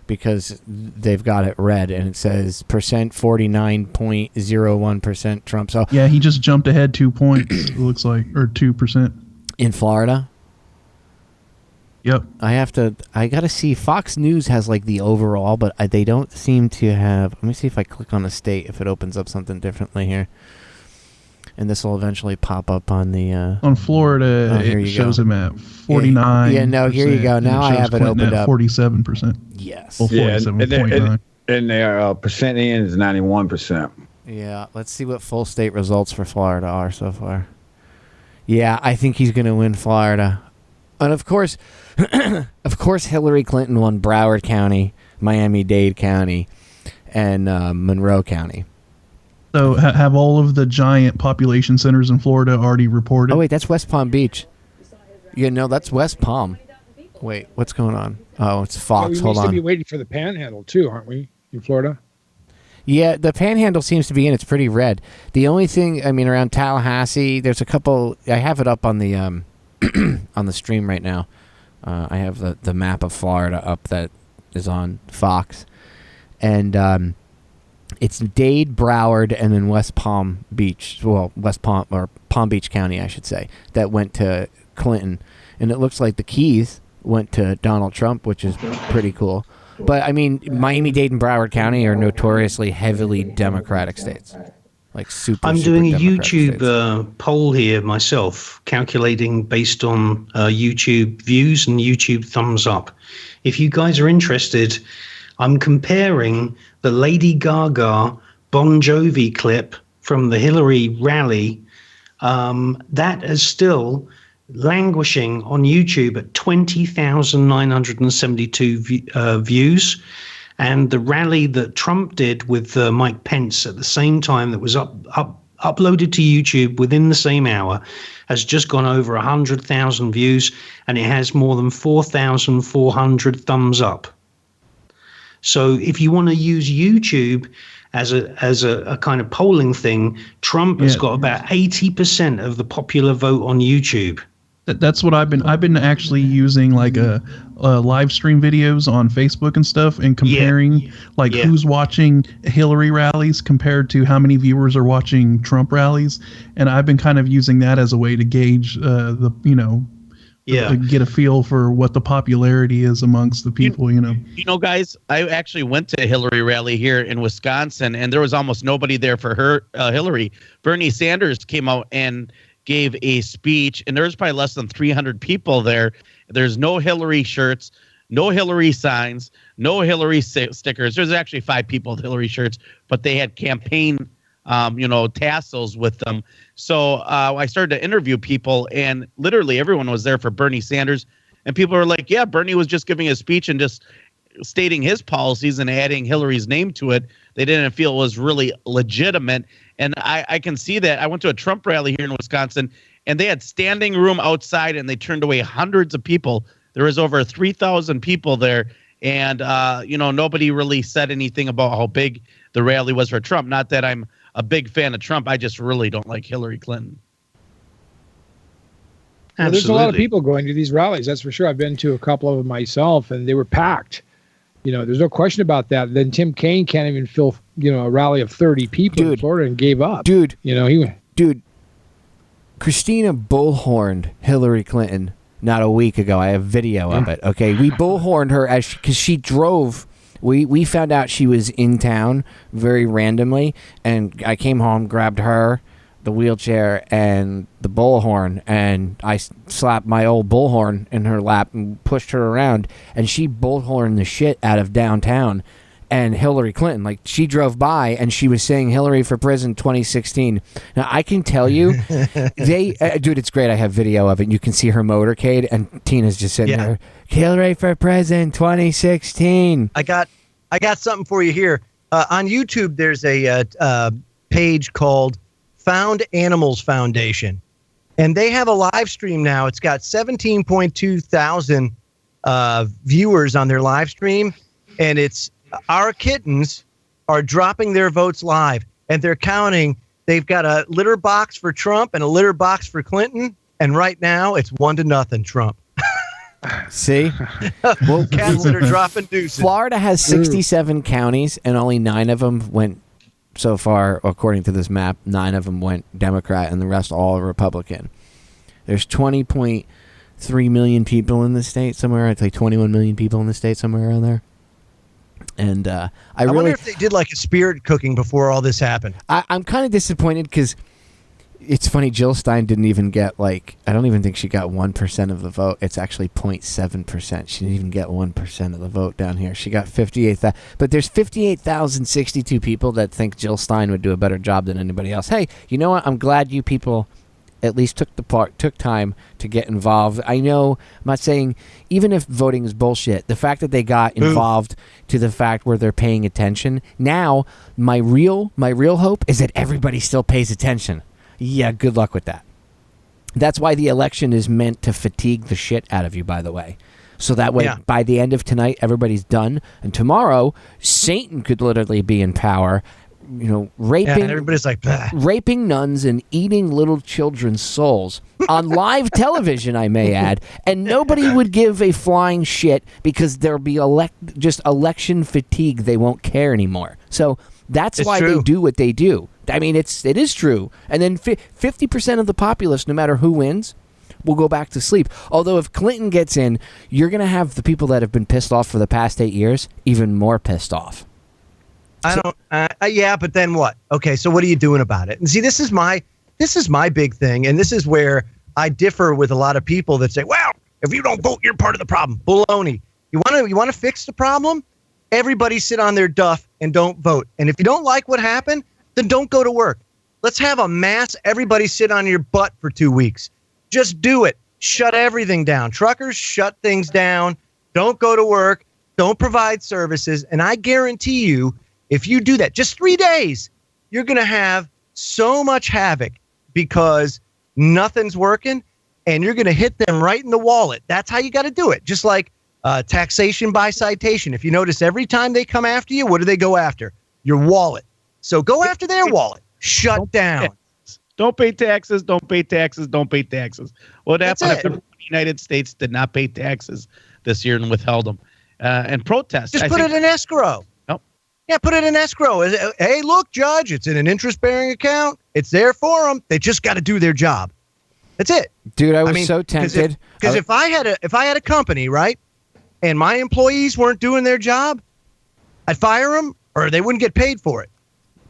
because they've got it red and it says 49.01% Trump. So yeah, he just jumped ahead 2 points. It looks like, or 2% in Florida. Yep. I gotta see. Fox News has the overall, but they don't seem to have. Let me see if I click on the state, if it opens up something differently here. And this will eventually pop up on the... on Florida, it shows him at 49%. Yeah, no, here you go. Now I have it opened up. 47%. Yes. Well, 47.9. And their percent in is 91%. Yeah, let's see what full state results for Florida are so far. Yeah, I think he's going to win Florida. And of course, Hillary Clinton won Broward County, Miami-Dade County, and Monroe County. So have all of the giant population centers in Florida already reported? Oh, wait, that's West Palm Beach. Yeah, no, that's West Palm. Wait, what's going on? Oh, it's Fox. Hold on. We seem to be waiting for the Panhandle, too, aren't we, in Florida? Yeah, the Panhandle seems to be in. It's pretty red. The only thing, around Tallahassee, there's a couple. I have it up on the on the stream right now. I have the map of Florida up that is on Fox, and It's Dade, Broward, and then West Palm Beach. Well, West Palm or Palm Beach County, I should say, that went to Clinton, and it looks like the Keys went to Donald Trump, which is pretty cool. But I mean, Miami-Dade and Broward County are notoriously heavily Democratic states. Like super. I'm super doing a Democratic YouTube poll here myself, calculating based on YouTube views and YouTube thumbs up. If you guys are interested, I'm comparing the Lady Gaga Bon Jovi clip from the Hillary rally. That is still languishing on YouTube at 20,972 views. And the rally that Trump did with Mike Pence at the same time, that was uploaded to YouTube within the same hour, has just gone over 100,000 views, and it has more than 4,400 thumbs up. So if you want to use YouTube as a kind of polling thing, Trump has got about 80% of the popular vote on YouTube. That's what I've been actually using, like live stream videos on Facebook and stuff, and comparing who's watching Hillary rallies compared to how many viewers are watching Trump rallies, and I've been kind of using that as a way to gauge get a feel for what the popularity is amongst the people. Guys, I actually went to a Hillary rally here in Wisconsin, and there was almost nobody there for her Hillary. Bernie Sanders came out and gave a speech, and there's probably less than 300 people there. There's no Hillary shirts, no Hillary signs, no Hillary stickers. There's actually 5 people with Hillary shirts, but they had campaign, tassels with them. So I started to interview people, and literally everyone was there for Bernie Sanders. And people were like, yeah, Bernie was just giving a speech and just stating his policies and adding Hillary's name to it. They didn't feel it was really legitimate. And I can see that. I went to a Trump rally here in Wisconsin, and they had standing room outside, and they turned away hundreds of people. There was over 3,000 people there. And, nobody really said anything about how big the rally was for Trump. Not that I'm a big fan of Trump. I just really don't like Hillary Clinton. Well, there's a lot of people going to these rallies. That's for sure. I've been to a couple of them myself, and they were packed. There's no question about that. Then Tim Kaine can't even fill, a rally of 30 people in Florida, and gave up. Dude, Christina bullhorned Hillary Clinton not a week ago. I have video of it. Okay, we bullhorned her because she drove. We found out she was in town very randomly, and I came home, grabbed her, the wheelchair, and the bullhorn, and I slapped my old bullhorn in her lap and pushed her around, and she bullhorned the shit out of downtown. And Hillary Clinton, like, she drove by and she was saying Hillary for president 2016. Now, I can tell you, dude, it's great. I have video of it. You can see her motorcade, and Tina's just sitting there. Hillary for president 2016. I got something for you here. On YouTube, there's a page called Found Animals Foundation, and they have a live stream now. It's got 17.2 thousand viewers on their live stream, and it's our kittens are dropping their votes live, and they're counting. They've got a litter box for Trump and a litter box for Clinton, and right now it's 1-0 Trump. See? Well, cats that are dropping deuces. Florida has 67 counties, and only 9 of them went, so far, according to this map, 9 of them went Democrat, and the rest all Republican. There's 20.3 million people in the state somewhere. It's like 21 million people in the state, somewhere around there. And I wonder if they did like a spirit cooking before all this happened. I'm kind of disappointed because it's funny. Jill Stein didn't even get I don't even think she got 1% of the vote. It's actually 0.7%. She didn't even get 1% of the vote down here. She got 58,000. But there's 58,062 people that think Jill Stein would do a better job than anybody else. Hey, you know what? I'm glad you people at least took time to get involved. I know, I'm not saying, even if voting is bullshit, the fact that they got involved to the fact where they're paying attention. Now, my real hope is that everybody still pays attention. Yeah, good luck with that. That's why the election is meant to fatigue the shit out of you, by the way. So that way, by the end of tonight, everybody's done. And tomorrow, Satan could literally be in power, raping, everybody's like, bah. Raping nuns and eating little children's souls on live television, I may add, and nobody would give a flying shit because there'll be just election fatigue. They won't care anymore. So That's It's why true. they do what they do. I mean, it is true. And then 50% of the populace, no matter who wins, will go back to sleep. Although if Clinton gets in, you're going to have the people that have been pissed off for the past 8 years even more pissed off. Yeah, but then what? Okay, so what are you doing about it? And see, this is my big thing, and this is where I differ with a lot of people that say, well, if you don't vote, you're part of the problem. Baloney. You want to fix the problem? Everybody sit on their duff and don't vote. And if you don't like what happened, then don't go to work. Let's have a mass everybody sit on your butt for 2 weeks. Just do it. Shut everything down. Truckers, shut things down. Don't go to work. Don't provide services. And I guarantee you, if you do that, just 3 days, you're going to have so much havoc because nothing's working and you're going to hit them right in the wallet. That's how you got to do it. Just like taxation by citation. If you notice, every time they come after you, what do they go after? Your wallet. So go after their wallet. Shut down. Don't pay taxes. Don't pay taxes. Don't pay taxes. What happened if the United States did not pay taxes this year and withheld them and protest? Just put it in escrow. Yeah, put it in escrow. Hey, look, Judge, it's in an interest-bearing account. It's there for them. They just got to do their job. That's it, dude. I mean, so tempted. Because if I had a company, right, and my employees weren't doing their job, I'd fire them, or they wouldn't get paid for it,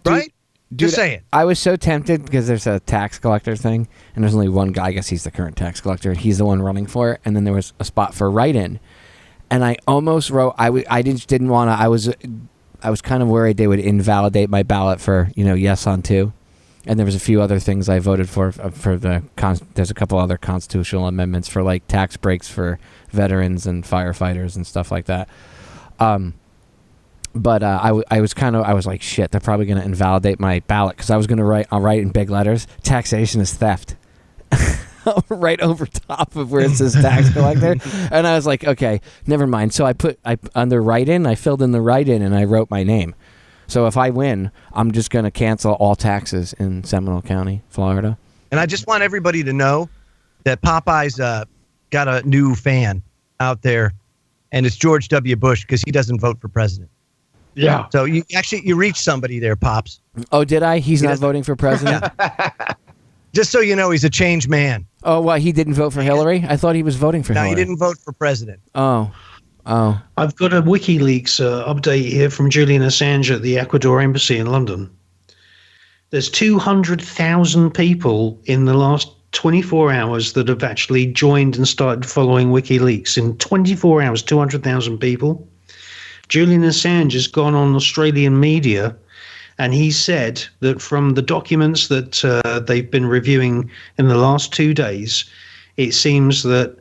right? Dude, just saying. I was so tempted because there's a tax collector thing, and there's only one guy. I guess he's the current tax collector. He's the one running for it, and then there was a spot for write-in, and I almost wrote. I didn't want to. I was kind of worried they would invalidate my ballot for, yes on 2. And there was a few other things I voted for there's a couple other constitutional amendments for like tax breaks for veterans and firefighters and stuff like that. But I was like, shit, they're probably going to invalidate my ballot because I was going to write in big letters, taxation is theft. Right over top of where it says tax collector. And I was like, okay, never mind. So I under write-in, I filled in the write-in and I wrote my name. So if I win, I'm just going to cancel all taxes in Seminole County, Florida. And I just want everybody to know that Popeye's got a new fan out there, and it's George W. Bush because he doesn't vote for president. Yeah. So you reached somebody there, Pops. Oh, did I? He not voting for president? Just so you know, he's a changed man. Oh, well, he didn't vote for Hillary? I thought he was voting for Hillary. No, he didn't vote for president. Oh. I've got a WikiLeaks update here from Julian Assange at the Ecuador Embassy in London. There's 200,000 people in the last 24 hours that have actually joined and started following WikiLeaks. In 24 hours, 200,000 people. Julian Assange has gone on Australian media and he said that from the documents that they've been reviewing in the last 2 days, it seems that,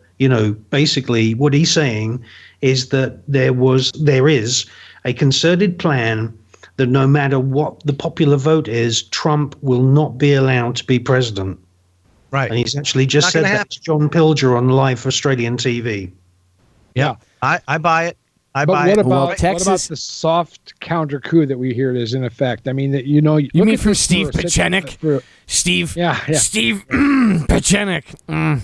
basically what he's saying is that there is a concerted plan that no matter what the popular vote is, Trump will not be allowed to be president. Right. And he's actually just said that to John Pilger on live Australian TV. Yeah. I buy it. What about the soft counter coup that we hear is in effect? I mean, that you mean from Steve Pieczenik? Steve. Yeah. Steve Pieczenik.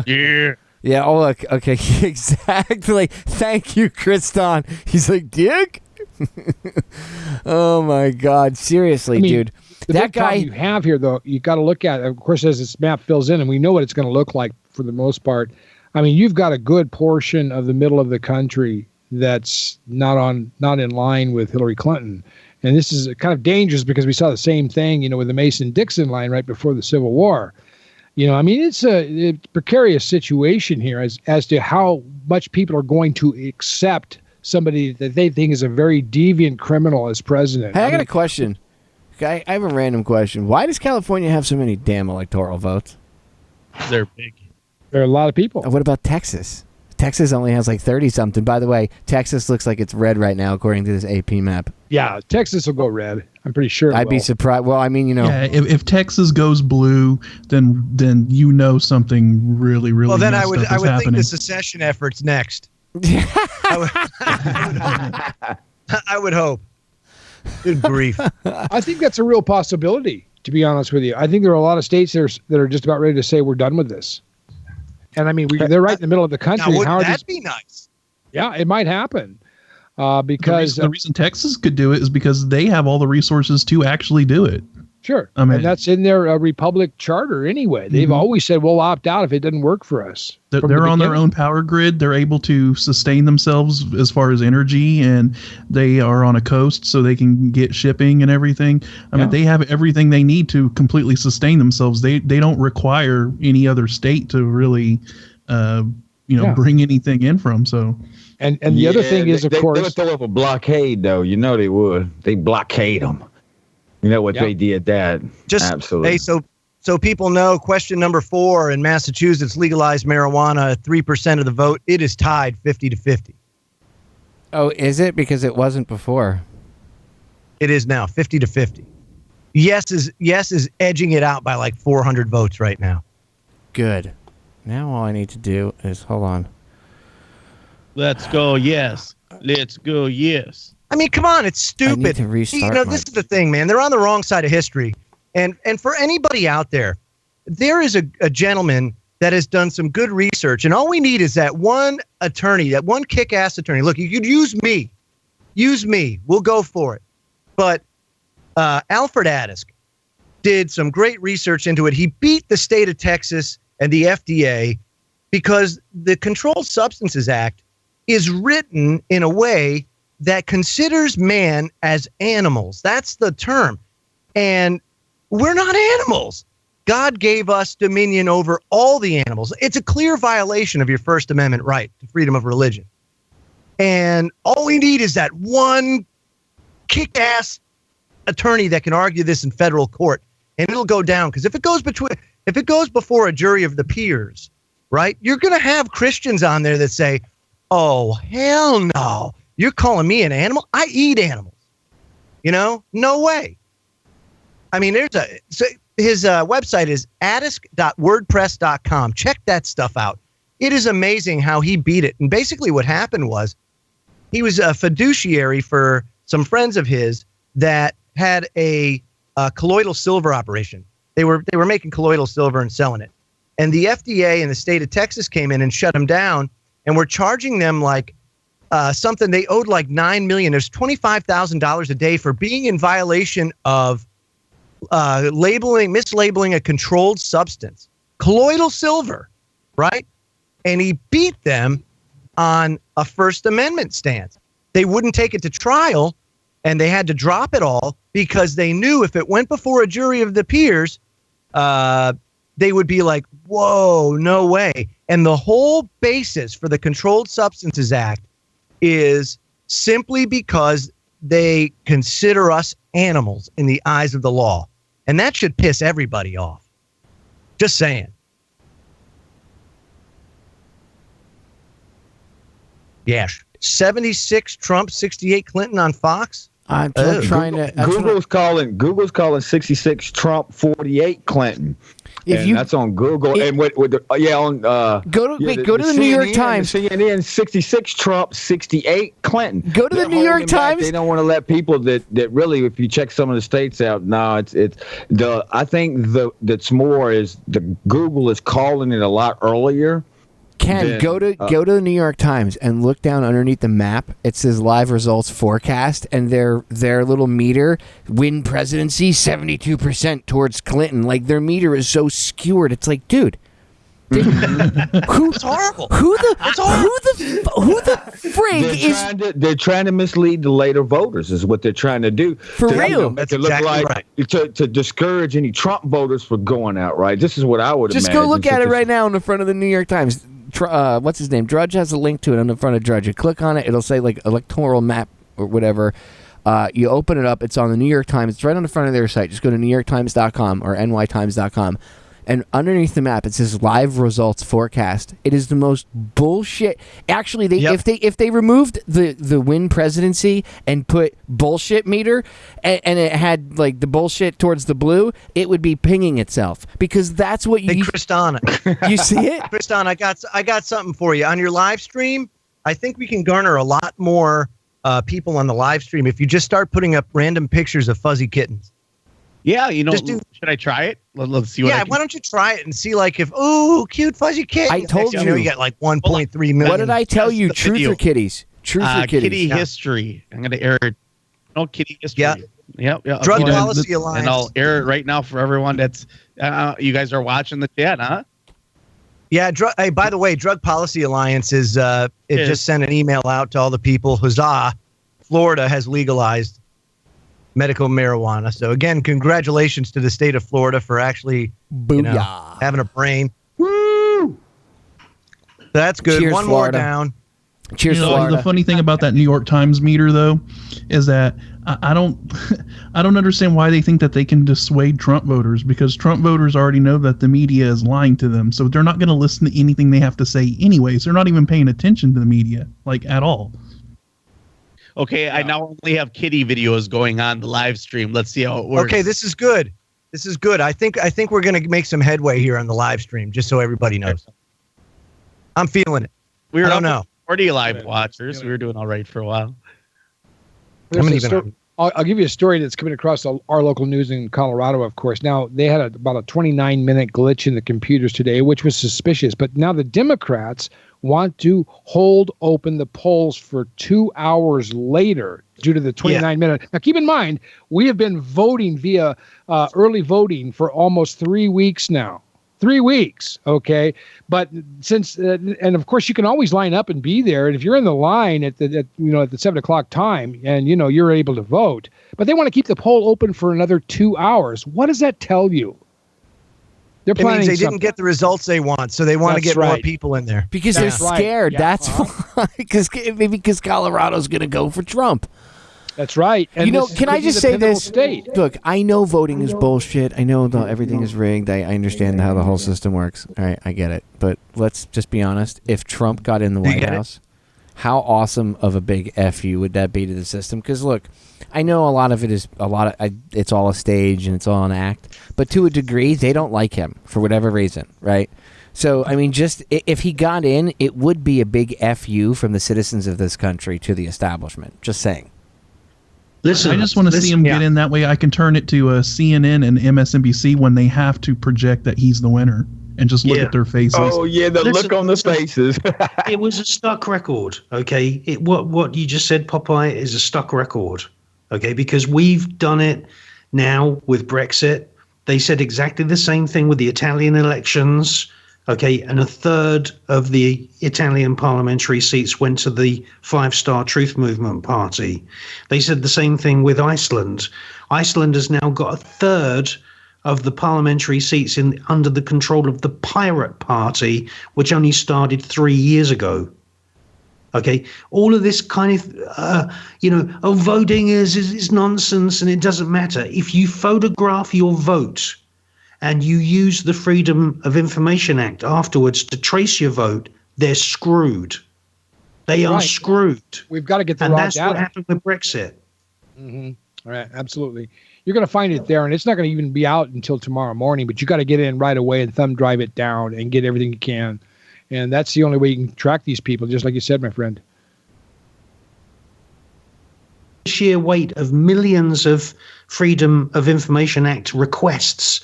Yeah. Yeah. Oh, look. Okay. Exactly. Thank you, Kriston. He's like, Dick. Oh my God! Seriously, dude. That guy you have here, though, you got to look at. Of course, as this map fills in, and we know what it's going to look like for the most part. I mean, you've got a good portion of the middle of the country that's not in line with Hillary Clinton. And this is kind of dangerous because we saw the same thing, with the Mason-Dixon line right before the Civil War. I mean, it's a precarious situation here as to how much people are going to accept somebody that they think is a very deviant criminal as president. Hey, I got a question. Okay, I have a random question. Why does California have so many damn electoral votes? They're big. There are a lot of people. What about Texas? Texas only has like 30-something. By the way, Texas looks like it's red right now, according to this AP map. Yeah, Texas will go red. I'm pretty sure. I'd be surprised. Well, I mean, Yeah, if Texas goes blue, then something really, really. Well, then I messed would up is happening. think the secession effort's next. I would hope. Good grief. I think that's a real possibility, to be honest with you. I think there are a lot of states that are just about ready to say we're done with this. And I mean, they're right in the middle of the country. Now, wouldn't that be nice? Yeah, it might happen. because the reason Texas could do it is because they have all the resources to actually do it. Sure. I mean, and that's in their Republic charter anyway. They've always said, we'll opt out if it doesn't work for us. They're on their own power grid. They're able to sustain themselves as far as energy, and they are on a coast so they can get shipping and everything. I mean, they have everything they need to completely sustain themselves. They don't require any other state to really, bring anything in from. So. And the other thing is, of course, they would throw up a blockade, though. You know they would. They blockade them. You know what they did that. Absolutely. Hey, so people know, question number 4 in Massachusetts, legalized marijuana, 3% of the vote. It is tied 50-50. Oh, is it? Because it wasn't before. It is now 50-50. Yes is edging it out by like 400 votes right now. Good. Now all I need to do is, hold on. Let's go, yes. Let's go, yes. I mean, come on, it's stupid. I need to restart this is the thing, man. They're on the wrong side of history. And for anybody out there, there is a gentleman that has done some good research, and all we need is that one attorney, that one kick-ass attorney. Look, you could use me. Use me. We'll go for it. But Alfred Adisk did some great research into it. He beat the state of Texas and the FDA because the Controlled Substances Act is written in a way that considers man as animals. That's the term. And we're not animals. God gave us dominion over all the animals. It's a clear violation of your First Amendment right to freedom of religion. And all we need is that one kick-ass attorney that can argue this in federal court, and it'll go down. Because if it goes before a jury of the peers, right, you're going to have Christians on there that say, oh, hell no. You're calling me an animal? I eat animals. No way. I mean, his website is adisk.wordpress.com. Check that stuff out. It is amazing how he beat it. And basically what happened was he was a fiduciary for some friends of his that had a colloidal silver operation. They were making colloidal silver and selling it. And the FDA in the state of Texas came in and shut them down, and were charging them like something they owed like $9 million. There's $25,000 a day for being in violation of mislabeling a controlled substance, colloidal silver, right? And he beat them on a First Amendment stance. They wouldn't take it to trial, and they had to drop it all because they knew if it went before a jury of the peers, they would be like, whoa, no way. And the whole basis for the Controlled Substances Act is simply because they consider us animals in the eyes of the law. And that should piss everybody off. Just saying. Yeah. 76 Trump, 68 Clinton on Fox. I'm trying to. Google's calling 66 Trump, 48 Clinton. That's on Google. Go to the New York Times. CNN 66 Trump, 68 Clinton. Go to the New York Times. They don't want to let people that really, if you check some of the states out, I think that's more is the Google is calling it a lot earlier. Ken, go to the New York Times and look down underneath the map. It says live results forecast, and their little meter, win presidency 72% towards Clinton. Like, their meter is so skewered. It's like, dude, it's horrible. Who the frig they're trying to mislead the later voters is what they're trying to do. For real. That's exactly right. To discourage any Trump voters from going out, right? This is what I would imagine. Just go look at it right now in the front of the New York Times. What's his name? Drudge has a link to it on the front of Drudge. You click on it, it'll say like electoral map or whatever. You open it up, it's on the New York Times. It's right on the front of their site. Just go to newyorktimes.com or nytimes.com. And underneath the map, it says live results forecast. It is the most bullshit. Actually, if they removed the win presidency and put bullshit meter, and it had like the bullshit towards the blue, it would be pinging itself because that's what you. Hey, Kristan, you see it? Kristan, I got something for you on your live stream. I think we can garner a lot more people on the live stream if you just start putting up random pictures of fuzzy kittens. Yeah, should I try it? Let's see what why don't you try it and see like if, cute fuzzy kitten. I told you. You got like 1.3 million. What did I tell you? Truth or kitties? Truth or Kitty history. I'm going to air it. No kitty history. Yeah. Yep. Drug Policy Alliance. And I'll air it right now for everyone that's you guys are watching the chat, huh? Yeah. Hey, by the way, Drug Policy Alliance is just sent an email out to all the people. Huzzah! Florida has legalized medical marijuana. So again, congratulations to the state of Florida for actually having a brain. Woo! That's good. Cheers, One Florida. more down. Cheers, Florida. The funny thing about that New York Times meter, though, is that I don't understand why they think that they can dissuade Trump voters, because Trump voters already know that the media is lying to them, so they're not going to listen to anything they have to say anyways. They're not even paying attention to the media, like, at all. Okay, I now only have kitty videos going on the live stream. Let's see how it works. Okay, this is good. I think we're going to make some headway here on the live stream, just so everybody knows. I'm feeling it. I don't know. 40 live watchers. We were doing all right for a while. I'll give you a story that's coming across our local news in Colorado, of course. Now, they had about a 29-minute glitch in the computers today, which was suspicious. But now the Democrats want to hold open the polls for 2 hours later due to the 29-minute. Now, keep in mind, we have been voting via early voting for almost 3 weeks now. 3 weeks, okay? But since, and of course, you can always line up and be there. And if you're in the line at the 7 o'clock time and, you're able to vote, but they want to keep the poll open for another 2 hours. What does that tell you? They're planning. It means they didn't get the results they want, so they want to get more people in there. Because they're scared. Yeah. That's why. Because Colorado's going to go for Trump. That's right. And can I just say this? Look, I know voting is bullshit. I know everything is rigged. I understand how the whole system works. All right, I get it. But let's just be honest. If Trump got in the White House, how awesome of a big FU would that be to the system? Because look, I know a lot of it is it's all a stage and it's all an act. But to a degree, they don't like him for whatever reason, right? So, I mean, just if he got in, it would be a big FU from the citizens of this country to the establishment. Just saying. Listen, I just want to see him get in. That way I can turn it to CNN and MSNBC when they have to project that he's the winner and just look at their faces. Oh, yeah, the look on the faces. It was a stuck record, okay? What you just said, Popeye, is a stuck record, okay? Because we've done it now with Brexit. They said exactly the same thing with the Italian elections. Okay, and a third of the Italian parliamentary seats went to the Five-Star Truth Movement party. They said the same thing with Iceland. Iceland has now got a third of the parliamentary seats under the control of the Pirate Party, which only started 3 years ago. Okay, all of this kind of, voting is nonsense and it doesn't matter. If you photograph your vote and you use the Freedom of Information Act afterwards to trace your vote, they're screwed. They are screwed. We've got to get the raw data. And that's what happened with Brexit. Mm-hmm. All right, absolutely. You're going to find it there, and it's not going to even be out until tomorrow morning, but you got to get in right away and thumb drive it down and get everything you can. And that's the only way you can track these people, just like you said, my friend. Sheer weight of millions of Freedom of Information Act requests.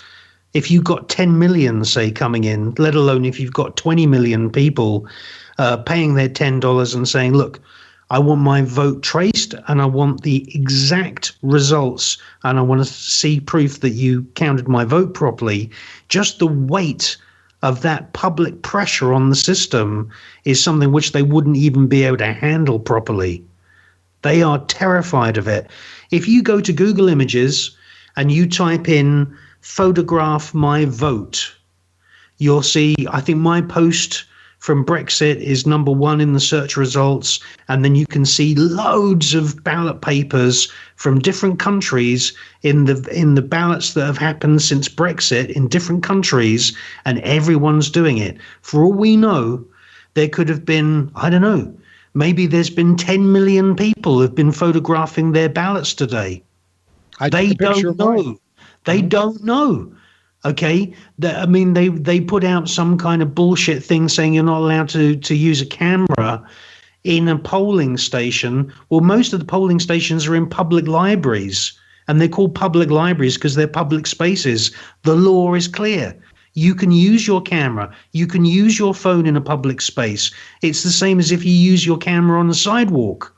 If you've got 10 million, say, coming in, let alone if you've got 20 million people paying their $10 and saying, look, I want my vote traced and I want the exact results and I want to see proof that you counted my vote properly. Just the weight of that public pressure on the system is something which they wouldn't even be able to handle properly. They are terrified of it. If you go to Google Images and you type in photograph my vote, you'll see, I think my post from Brexit is #1 in the search results, and then you can see loads of ballot papers from different countries in the ballots that have happened since Brexit in different countries, and everyone's doing it. For all we know, there could have been, I don't know, maybe there's been 10 million people who've been photographing their ballots today. They don't know. They don't know. Okay, they put out some kind of bullshit thing saying you're not allowed to use a camera in a polling station. Well, most of the polling stations are in public libraries, and they're called public libraries because they're public spaces. The law is clear. You can use your camera. You can use your phone in a public space. It's the same as if you use your camera on the sidewalk.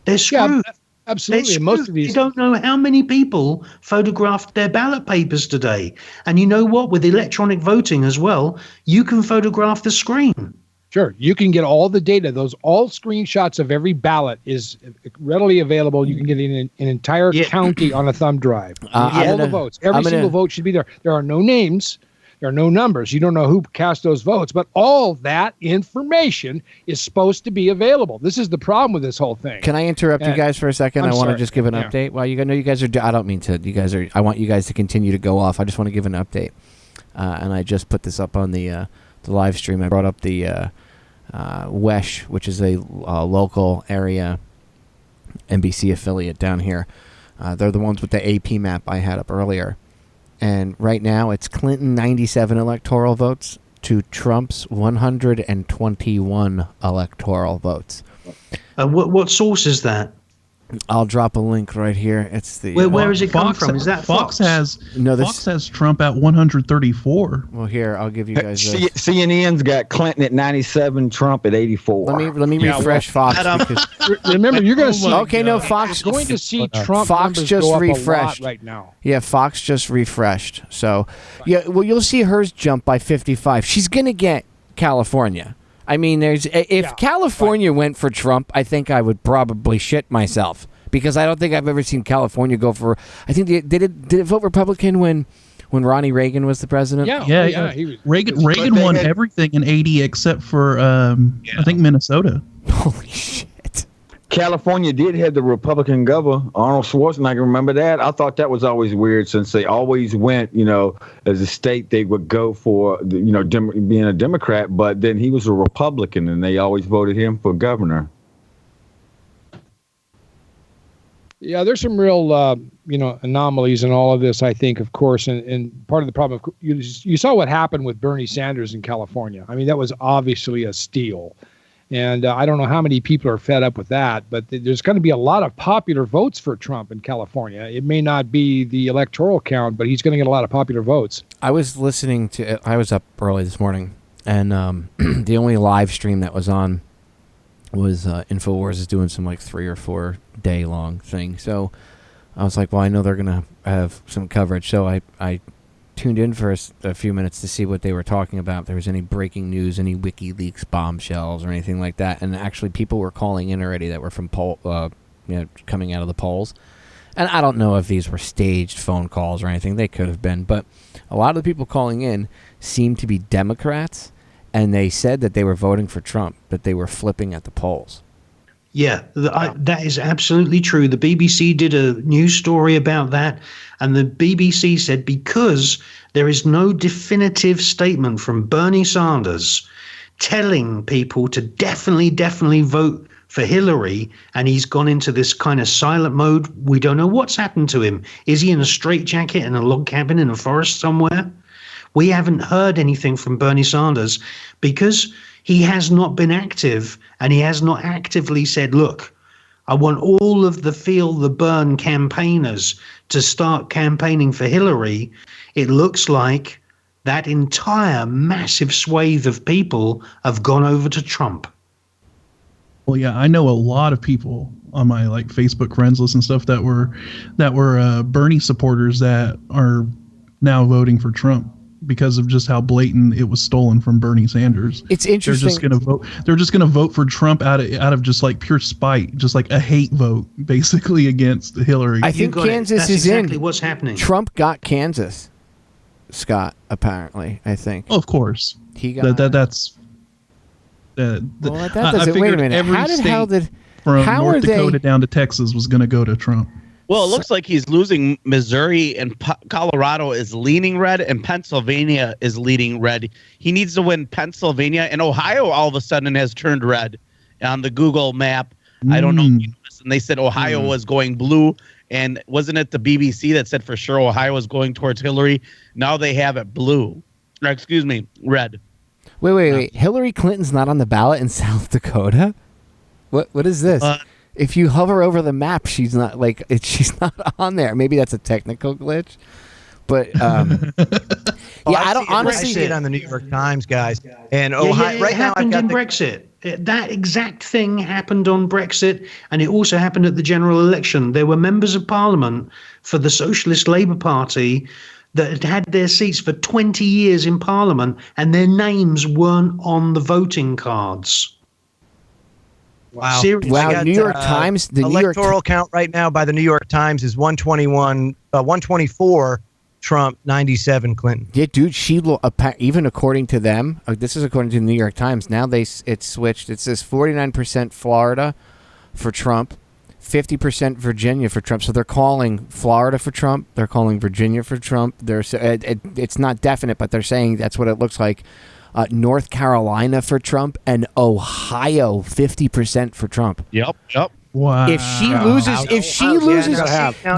They're screwed. Yeah, absolutely. Most of these, you don't know how many people photographed their ballot papers today. And you know what? With electronic voting as well, you can photograph the screen. Sure, you can get all the data. All screenshots of every ballot is readily available. You can get an entire county on a thumb drive. All the votes. Every single vote should be there. There are no names. There are no numbers. You don't know who cast those votes, but all that information is supposed to be available. This is the problem with this whole thing. Can I interrupt you guys for a second? I want to just give an update. Well, you guys are. I don't mean to. You guys are. I want you guys to continue to go off. I just want to give an update, and I just put this up on the live stream. I brought up the WESH, which is a local area NBC affiliate down here. They're the ones with the AP map I had up earlier. And right now it's Clinton 97 electoral votes to Trump's 121 electoral votes. What source is that? I'll drop a link right here. It's the where does it come from? Is that Fox? Fox has Trump at 134. Well, here I'll give you guys. CNN's got Clinton at 97, Trump at 84. Let me refresh Fox. Because remember, you're going to see. Fox is going to see Trump. Fox just go up refreshed a lot right now. Yeah, Fox just refreshed. So you'll see hers jump by 55. She's going to get California. I mean, if California went for Trump, I think I would probably shit myself because I don't think I've ever seen California go for. I think did it vote Republican when Ronnie Reagan was the president? Yeah. He was, Reagan won everything in '80 except for I think Minnesota. Holy shit! California did have the Republican governor, Arnold Schwarzenegger. Remember that? I thought that was always weird since they always went, as a state, they would go for, being a Democrat, but then he was a Republican and they always voted him for governor. Yeah, there's some real, anomalies in all of this, I think, of course. And part of the problem, you saw what happened with Bernie Sanders in California. I mean, that was obviously a steal. And I don't know how many people are fed up with that, but there's going to be a lot of popular votes for Trump in California. It may not be the electoral count, but he's going to get a lot of popular votes. I was up early this morning, and the only live stream that was on was InfoWars is doing some 3 or 4 day long thing. So I was like, well, I know they're going to have some coverage. So I tuned in for a few minutes to see what they were talking about. If there was any breaking news, any WikiLeaks bombshells or anything like that. And actually people were calling in already that were from coming out of the polls. And I don't know if these were staged phone calls or anything. They could have been. But a lot of the people calling in seemed to be Democrats. And they said that they were voting for Trump, but they were flipping at the polls. Yeah, that is absolutely true. The BBC did a news story about that, and the BBC said because there is no definitive statement from Bernie Sanders telling people to definitely vote for Hillary, and he's gone into this kind of silent mode. We don't know what's happened to him. Is he in a straitjacket in a log cabin in a forest somewhere? We haven't heard anything from Bernie Sanders because he has not been active, and he has not actively said, look, I want all of the Feel the Burn campaigners to start campaigning for Hillary. It looks like that entire massive swathe of people have gone over to Trump. Well, yeah, I know a lot of people on my Facebook friends list and stuff that were Bernie supporters that are now voting for Trump, because of just how blatant it was stolen from Bernie Sanders. It's interesting. They're just gonna vote for Trump out of just pure spite, just a hate vote, basically against Hillary. I think Kansas is exactly what's happening. Trump got Kansas, Scott. Apparently, I think. Oh, of course, he got that's. That doesn't. Wait a minute. How did North Dakota down to Texas was going to go to Trump? Well, it looks like he's losing. Missouri and Colorado is leaning red, and Pennsylvania is leading red. He needs to win Pennsylvania, and Ohio all of a sudden has turned red on the Google map. I don't know. And they said Ohio was going blue, and wasn't it the BBC that said for sure Ohio was going towards Hillary? Now they have it blue. Or, excuse me, red. Wait. Hillary Clinton's not on the ballot in South Dakota? What is this? If you hover over the map, she's not she's not on there. Maybe that's a technical glitch. But I don't honestly see it on the New York Times, guys. And it happened in Brexit. That exact thing happened on Brexit, and it also happened at the general election. There were members of Parliament for the Socialist Labour Party that had had their seats for 20 years in Parliament, and their names weren't on the voting cards. Wow. Seriously. Wow, New York Times, the electoral count right now by the New York Times is 124 Trump, 97 Clinton. Yeah, dude, even according to them, this is according to the New York Times. Now it's switched. It says 49% Florida for Trump, 50% Virginia for Trump. So they're calling Florida for Trump. They're calling Virginia for Trump. It's not definite, but they're saying that's what it looks like. North Carolina for Trump, and Ohio 50% for Trump. Yep. Wow. If she loses,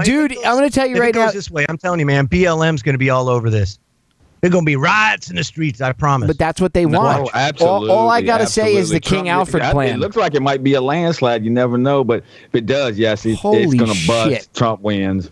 dude, I'm going to tell you right now. This way, I'm telling you, man, BLM's going to be all over this. They're going to be riots in the streets, I promise. But that's what they want. Oh, absolutely. All I got to say is the King Alfred plan. It looks like it might be a landslide. You never know. But if it does, yes, it's going to bust. Trump wins.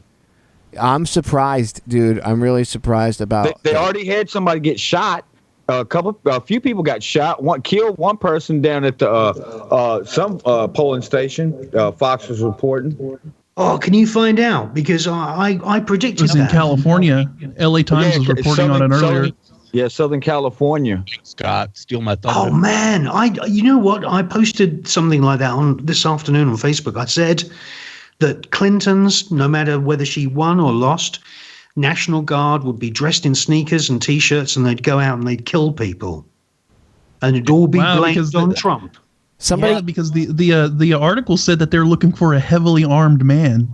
I'm surprised, dude. I'm really surprised about. They already had somebody get shot. A few people got shot. Killed one person down at the some polling station. Fox was reporting. Oh, can you find out? Because I predicted it was in California. LA Times was reporting on it earlier. Southern California. Scott, steal my thunder. Oh man, you know what? I posted something like that on this afternoon on Facebook. I said that Clinton's, no matter whether she won or lost, National Guard would be dressed in sneakers and T-shirts, and they'd go out and they'd kill people, and it'd all be blamed on Trump. Because the article said that they're looking for a heavily armed man.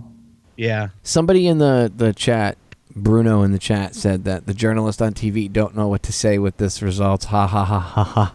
Yeah. Somebody in the chat, Bruno in the chat, said that the journalists on TV don't know what to say with this results. Ha ha ha ha ha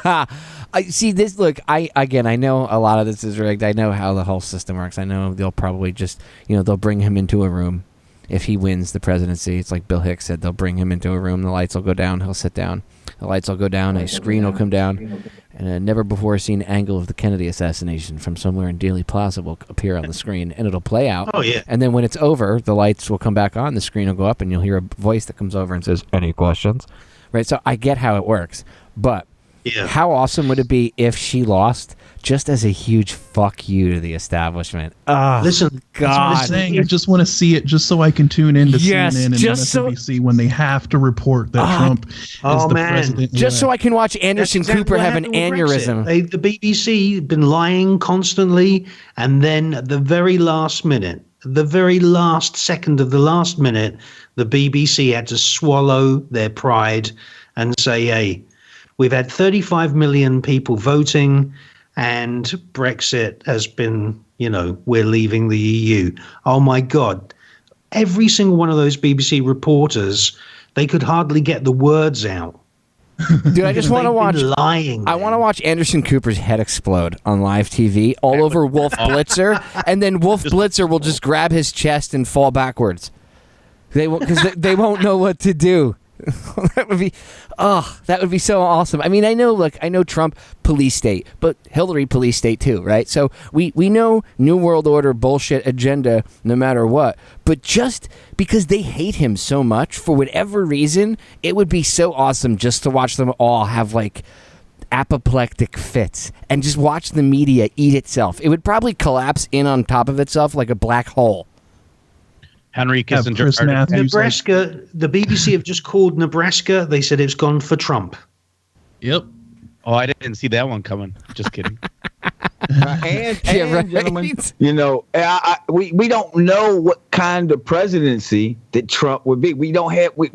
ha. I see this. Look, I know a lot of this is rigged. I know how the whole system works. I know they'll probably just, they'll bring him into a room if he wins the presidency. It's like Bill Hicks said. They'll bring him into a room. The lights will go down. He'll sit down. The lights will go down. A screen will come down, and a never before seen angle of the Kennedy assassination from somewhere in Dealey Plaza will appear on the screen, and it'll play out. Oh yeah. And then when it's over, the lights will come back on. The screen will go up, and you'll hear a voice that comes over and says, "Any questions?" Right. So I get how it works, but. Yeah. How awesome would it be if she lost, just as a huge fuck you to the establishment? Listen, God, I'm saying. I just want to see it just so I can tune in to CNN and MSNBC when they have to report that Trump is the president. Just so I can watch Anderson Cooper have an aneurysm. The BBC been lying constantly, and then at the very last minute, the very last second of the last minute, the BBC had to swallow their pride and say, "Hey, we've had 35 million people voting, and Brexit has been, we're leaving the EU." Oh my God. Every single one of those BBC reporters, they could hardly get the words out. Dude, I just want to watch lying. I want to watch Anderson Cooper's head explode on live TV all over Wolf Blitzer, and then Wolf Blitzer will just grab his chest and fall backwards. They won't, because they won't know what to do. that would be so awesome. I mean, I know Trump police state, but Hillary police state too, right? So we know New World Order bullshit agenda no matter what, but just because they hate him so much for whatever reason, it would be so awesome just to watch them all have like apoplectic fits and just watch the media eat itself. It would probably collapse in on top of itself like a black hole. Henry Kissinger. Nebraska, the BBC have just called Nebraska. They said it's gone for Trump. Yep. Oh, I didn't see that one coming. Just kidding. Gentlemen, we don't know what kind of presidency that Trump would be. We don't have we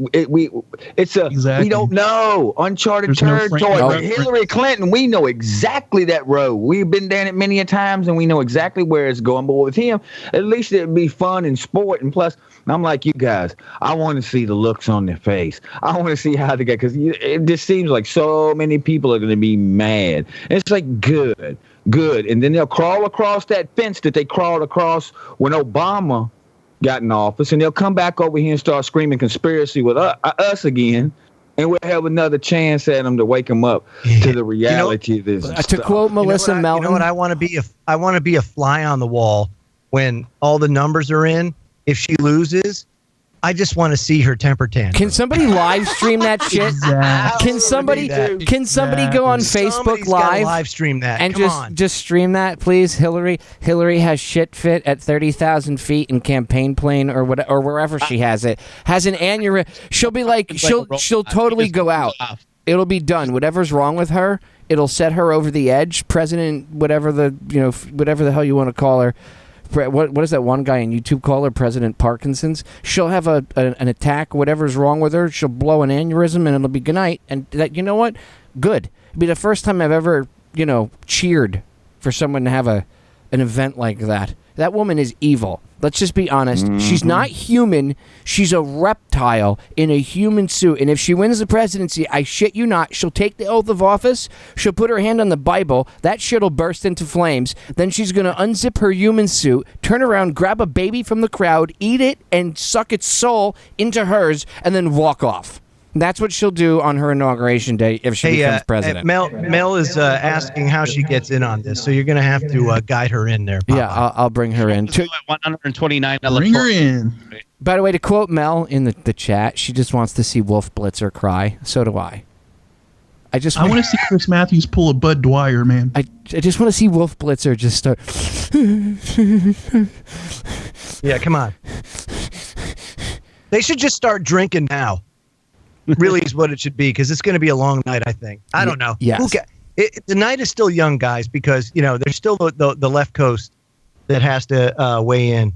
don't know uncharted territory. Hillary Clinton, we know exactly that road. We've been down it many a times, and we know exactly where it's going. But with him, at least it'd be fun and sport. And plus, I'm like you guys. I want to see the looks on their face. I want to see how they get, because it just seems like so many people are going to be mad. And it's like good. And then they'll crawl across that fence that they crawled across when Obama got in office, and they'll come back over here and start screaming conspiracy with us again, and we'll have another chance at them to wake them up to the reality of this. To quote Melissa Melton, I want to be a fly on the wall when all the numbers are in, if she loses, I just want to see her temper tantrum. Can somebody live stream that shit? Exactly. Can somebody go on Facebook Somebody's Live gotta live stream that and Come on. just stream that, please? Hillary has shit fit at 30,000 feet in Campaign Plane or wherever she has it. Has an aneurysm. She'll be like she'll totally go out. It'll be done. Whatever's wrong with her, it'll set her over the edge. President, whatever the hell you want to call her. What does that one guy on YouTube call her? President Parkinson's. She'll have an attack. Whatever's wrong with her, she'll blow an aneurysm, and it'll be good night. And that, you know what? Good. It'll be the first time I've ever cheered for someone to have an event like that. That woman is evil. Let's just be honest. Mm-hmm. She's not human. She's a reptile in a human suit. And if she wins the presidency, I shit you not, she'll take the oath of office. She'll put her hand on the Bible. That shit'll burst into flames. Then she's going to unzip her human suit, turn around, grab a baby from the crowd, eat it, and suck its soul into hers, and then walk off. That's what she'll do on her inauguration day if she becomes president. Mel is asking how she gets in on this, so you're going to have to guide her in there. Papa. Yeah, I'll bring her in. 129 Bring her in. By the way, to quote Mel in the chat, she just wants to see Wolf Blitzer cry. So do I. I want to see Chris Matthews pull a Bud Dwyer, man. I just want to see Wolf Blitzer just start. Yeah, come on. They should just start drinking now. Really is what it should be, because it's going to be a long night, I think. I don't know. Yes. The night is still young, guys, because there's still the left coast that has to weigh in,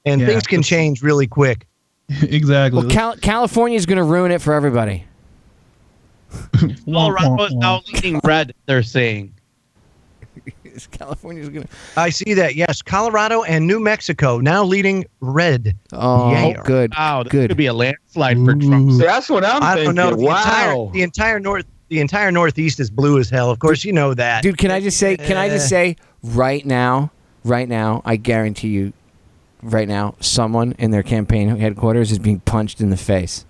and things can change really quick. Exactly. Well, California is going to ruin it for everybody. Colorado is now leading red, they're saying. California's going to... I see that, yes. Colorado and New Mexico now leading red. Oh, yeah. Good. Wow, this good. could be a landslide for Trump. See, that's what I'm thinking. I don't know. Wow. The entire Northeast is blue as hell. Of course, you know that. Dude, can I just say right now, I guarantee you, right now, someone in their campaign headquarters is being punched in the face.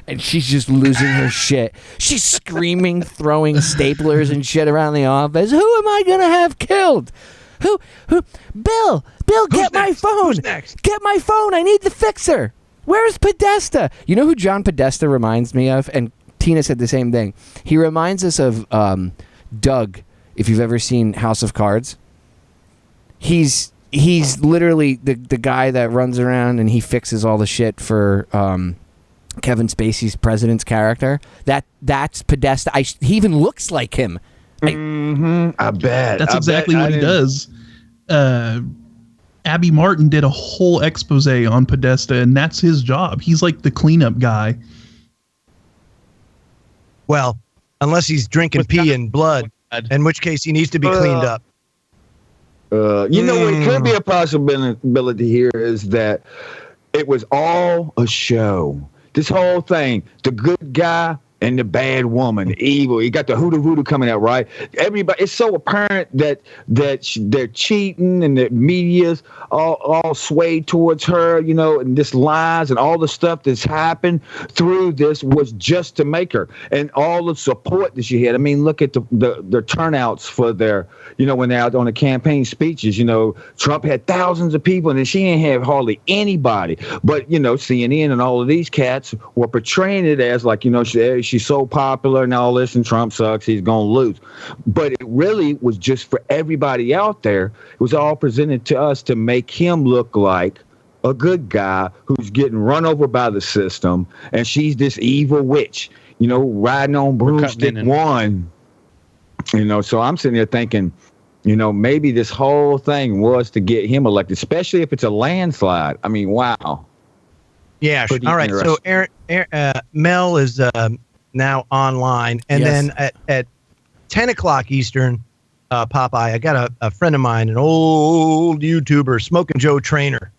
And she's just losing her shit. She's screaming, throwing staplers and shit around the office. Who am I going to have killed? Who? Bill, get my phone. Who's next? Get my phone. I need the fixer. Where's Podesta? You know who John Podesta reminds me of? And Tina said the same thing. He reminds us of Doug, if you've ever seen House of Cards. He's literally the guy that runs around and he fixes all the shit for... Kevin Spacey's president's character. That's Podesta. He even looks like him. I bet. That's exactly what he does. Abby Martin did a whole expose on Podesta, and that's his job. He's like the cleanup guy. Well, unless he's drinking pee and blood, in which case he needs to be cleaned up. What could be a possibility here is that it was all a show. This whole thing, the good guy and the bad woman, the evil. You got the hoodoo coming out, right? Everybody, it's so apparent that they're cheating, and the media's all swayed towards her, and this lies and all the stuff that's happened through this was just to make her, and all the support that she had. I mean, look at the turnouts for their, when they're out on the campaign speeches. Trump had thousands of people, and then she didn't have hardly anybody. But CNN and all of these cats were portraying it as like, she's so popular and all this, and Trump sucks, he's going to lose. But it really was just for everybody out there. It was all presented to us to make him look like a good guy who's getting run over by the system, and she's this evil witch, riding on broomstick one. So I'm sitting there thinking, maybe this whole thing was to get him elected, especially if it's a landslide. I mean, wow. Yeah. All right. So Mel is now online, and then at 10 o'clock Eastern, Popeye, I got a friend of mine, an old YouTuber, Smoking Joe Trainer,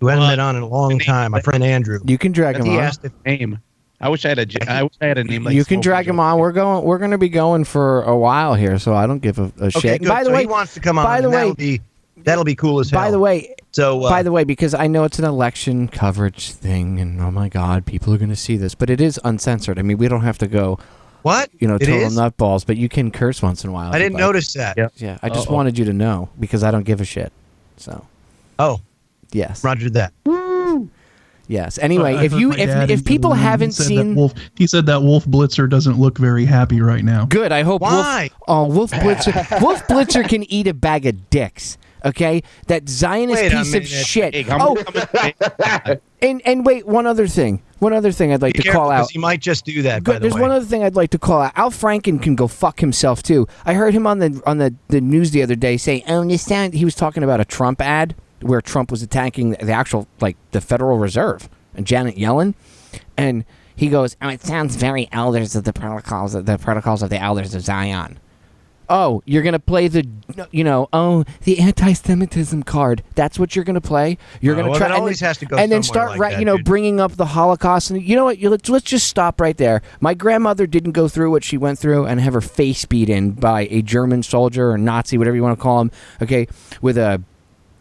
who hasn't been on in a long time. My friend Andrew. You can drag him on. He asked if name. I wish I had a name like. You can drag him on. We're going to be going for a while here, so I don't give a shit. Good. By the way, he wants to come on. By the way, that'll be cool as hell. By the way, because I know it's an election coverage thing, and oh my God, people are going to see this, but it is uncensored. I mean, we don't have to go. What? Total nutballs, but you can curse once in a while. I didn't notice that. Yeah, I just wanted you to know because I don't give a shit. So. Oh. Yes. Roger that. Woo! Yes. Anyway, if people haven't seen, he said that Wolf Blitzer doesn't look very happy right now. Good. I hope. Why? Wolf Blitzer. Wolf Blitzer can eat a bag of dicks. Okay, that Zionist piece of shit. And wait, one other thing I'd like to call out. He might just do that. Good. There's one other thing I'd like to call out. Al Franken can go fuck himself too. I heard him on the news the other day say, "Oh, understand." He was talking about a Trump ad where Trump was attacking the actual the Federal Reserve and Janet Yellen, and he goes, "Oh, it sounds very elders of the protocols of the elders of Zion." Oh, you're going to play the anti-Semitism card. That's what you're going to play? You're going to try always has to go and then start bringing up the Holocaust. And you know what? Let's just stop right there. My grandmother didn't go through what she went through and have her face beat in by a German soldier or Nazi, whatever you want to call him, okay, with a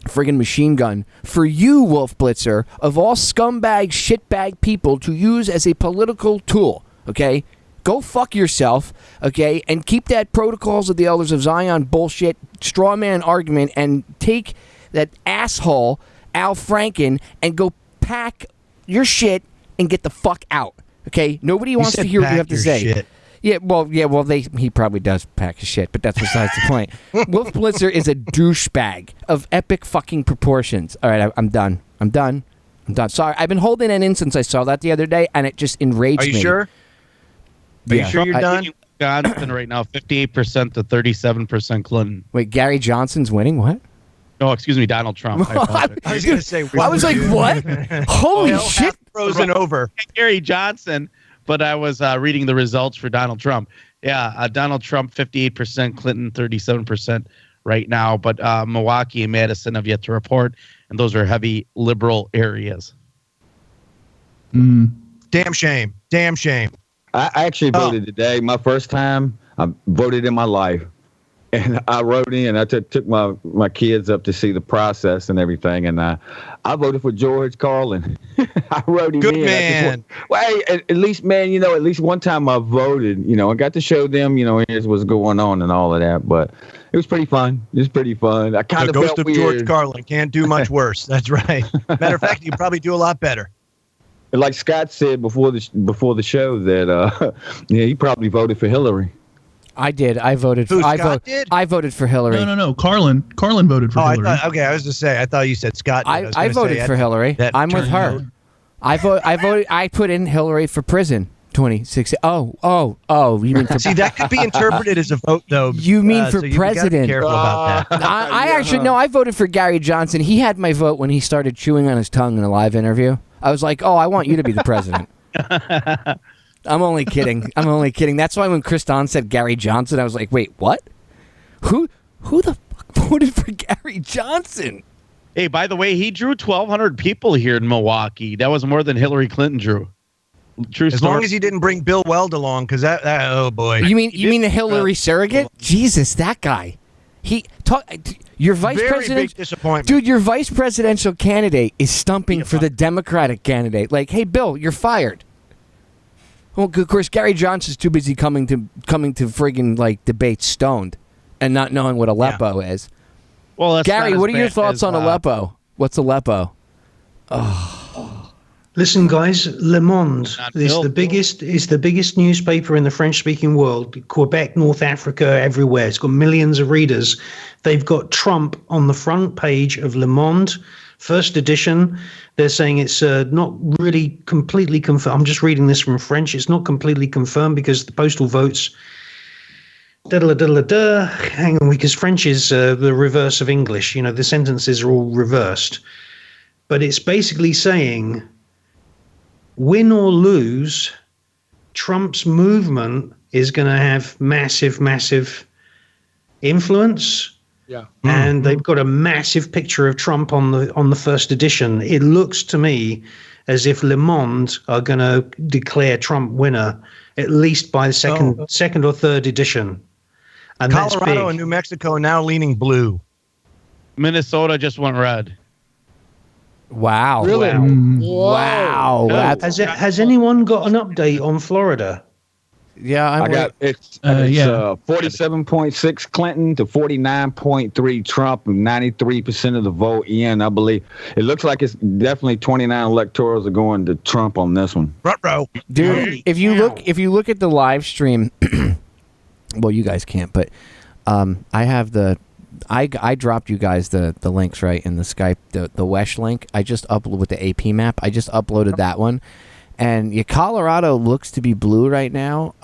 friggin' machine gun. For you, Wolf Blitzer, of all scumbag, shitbag people to use as a political tool, okay? Go fuck yourself, okay, and keep that protocols of the elders of Zion bullshit straw man argument and take that asshole Al Franken and go pack your shit and get the fuck out, okay? Nobody wants to hear what you have to say. Shit. Yeah, he probably does pack his shit, but that's besides the point. Wolf Blitzer is a douchebag of epic fucking proportions. All right, I'm done. Sorry, I've been holding it in since I saw that the other day, and it just enraged me. Are you sure? Are you sure you're done? Wisconsin right now, 58% to 37% Clinton. Wait, Gary Johnson's winning? What? No, excuse me, Donald Trump. I was going to say. I was like, what? Holy shit! Frozen over. Gary Johnson, but I was reading the results for Donald Trump. Yeah, Donald Trump 58%, Clinton 37% right now. But Milwaukee and Madison have yet to report, and those are heavy liberal areas. Damn shame. I actually voted today. My first time I voted in my life. And I wrote in. I took my kids up to see the process and everything. And I voted for George Carlin. I wrote him Good in. man. At least, man, at least one time I voted. I got to show them, here's what's going on and all of that. But it was pretty fun. I kind of felt weird. George Carlin can't do much worse. That's right. Matter of fact, you probably do a lot better. Like Scott said before the show that he probably voted for Hillary. I did. I voted for. I voted for Hillary. No. Carlin voted for Hillary. I was to say. I thought you said Scott. I voted for Hillary. I'm with her. I voted. I put in Hillary for prison. 2016. Oh. You mean for? See, that could be interpreted as a vote, though. You mean for president? Be careful about that. I actually no. I voted for Gary Johnson. He had my vote when he started chewing on his tongue in a live interview. I was like, I want you to be the president. I'm only kidding. That's why when Chris Don said Gary Johnson, I was like, wait, what? Who the fuck voted for Gary Johnson? Hey, by the way, he drew 1,200 people here in Milwaukee. That was more than Hillary Clinton drew. True as story. Long as he didn't bring Bill Weld along, because that oh boy. You mean the Hillary surrogate? Jesus, that guy. Your vice president, big disappointment. Dude, your vice presidential candidate is stumping for the Democratic candidate. Like, hey, Bill, you're fired. Well, of course, Gary Johnson's too busy coming to friggin' debates stoned and not knowing what Aleppo is. Well, Gary, what are your thoughts on Aleppo? What's Aleppo? Listen, guys, Le Monde is the biggest newspaper in the French-speaking world. Quebec, North Africa, everywhere. It's got millions of readers. They've got Trump on the front page of Le Monde, first edition. They're saying it's not really completely confirmed. I'm just reading this from French. It's not completely confirmed because the postal votes. Hang on, because French is the reverse of English. The sentences are all reversed. But it's basically saying, win or lose, Trump's movement is going to have massive, massive influence. Yeah. And they've got a massive picture of Trump on the first edition. It looks to me as if Le Monde are going to declare Trump winner, at least by the second or third edition. And Colorado and New Mexico are now leaning blue. Minnesota just went red. Wow. Really? Wow. Has anyone got an update on Florida? Yeah, I got it's 47.6 Clinton to 49.3 Trump, and 93% of the vote in. I believe it looks like it's definitely 29 electorals are going to Trump on this one. Ruh-roh. Dude, if you look at the live stream, well, you guys can't, but I have I dropped you guys the links right in the Skype, the Wesh link. I just uploaded with the AP map. I just uploaded that one. And Colorado looks to be blue right now.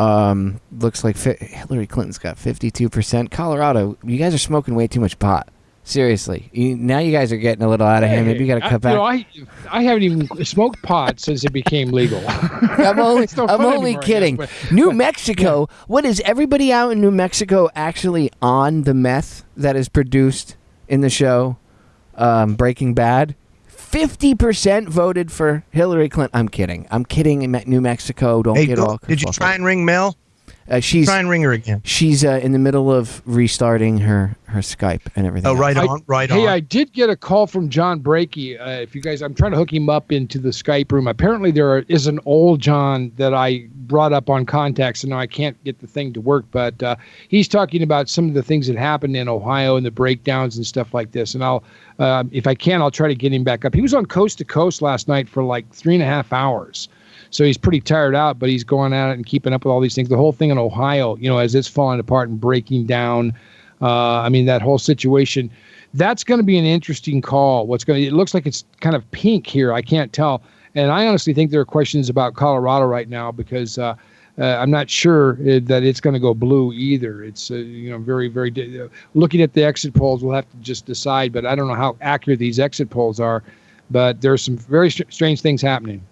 Looks like Hillary Clinton's got 52%. Colorado, you guys are smoking way too much pot. Seriously. Now you guys are getting a little out of hand. Maybe you got to cut back. I haven't even smoked pot since it became legal. I'm only kidding. New Mexico, what is everybody out in New Mexico actually on the meth that is produced in the show Breaking Bad? 50% voted for Hillary Clinton. I'm kidding. In New Mexico. Don't get all. Did you try and ring Mel? Try and ring her again. She's in the middle of restarting her Skype and everything. Oh, right on. Hey, I did get a call from John Breaky. If you guys, I'm trying to hook him up into the Skype room. Apparently, there is an old John that I brought up on contacts, and now I can't get the thing to work. But he's talking about some of the things that happened in Ohio and the breakdowns and stuff like this. And I'll, if I can, I'll try to get him back up. He was on Coast to Coast last night for like 3.5 hours. So he's pretty tired out, but he's going at it and keeping up with all these things. The whole thing in Ohio, as it's falling apart and breaking down. That whole situation, that's going to be an interesting call. It looks like it's kind of pink here. I can't tell. And I honestly think there are questions about Colorado right now because I'm not sure that it's going to go blue either. It's, very, very, looking at the exit polls, we'll have to just decide, but I don't know how accurate these exit polls are, but there's some very strange things happening.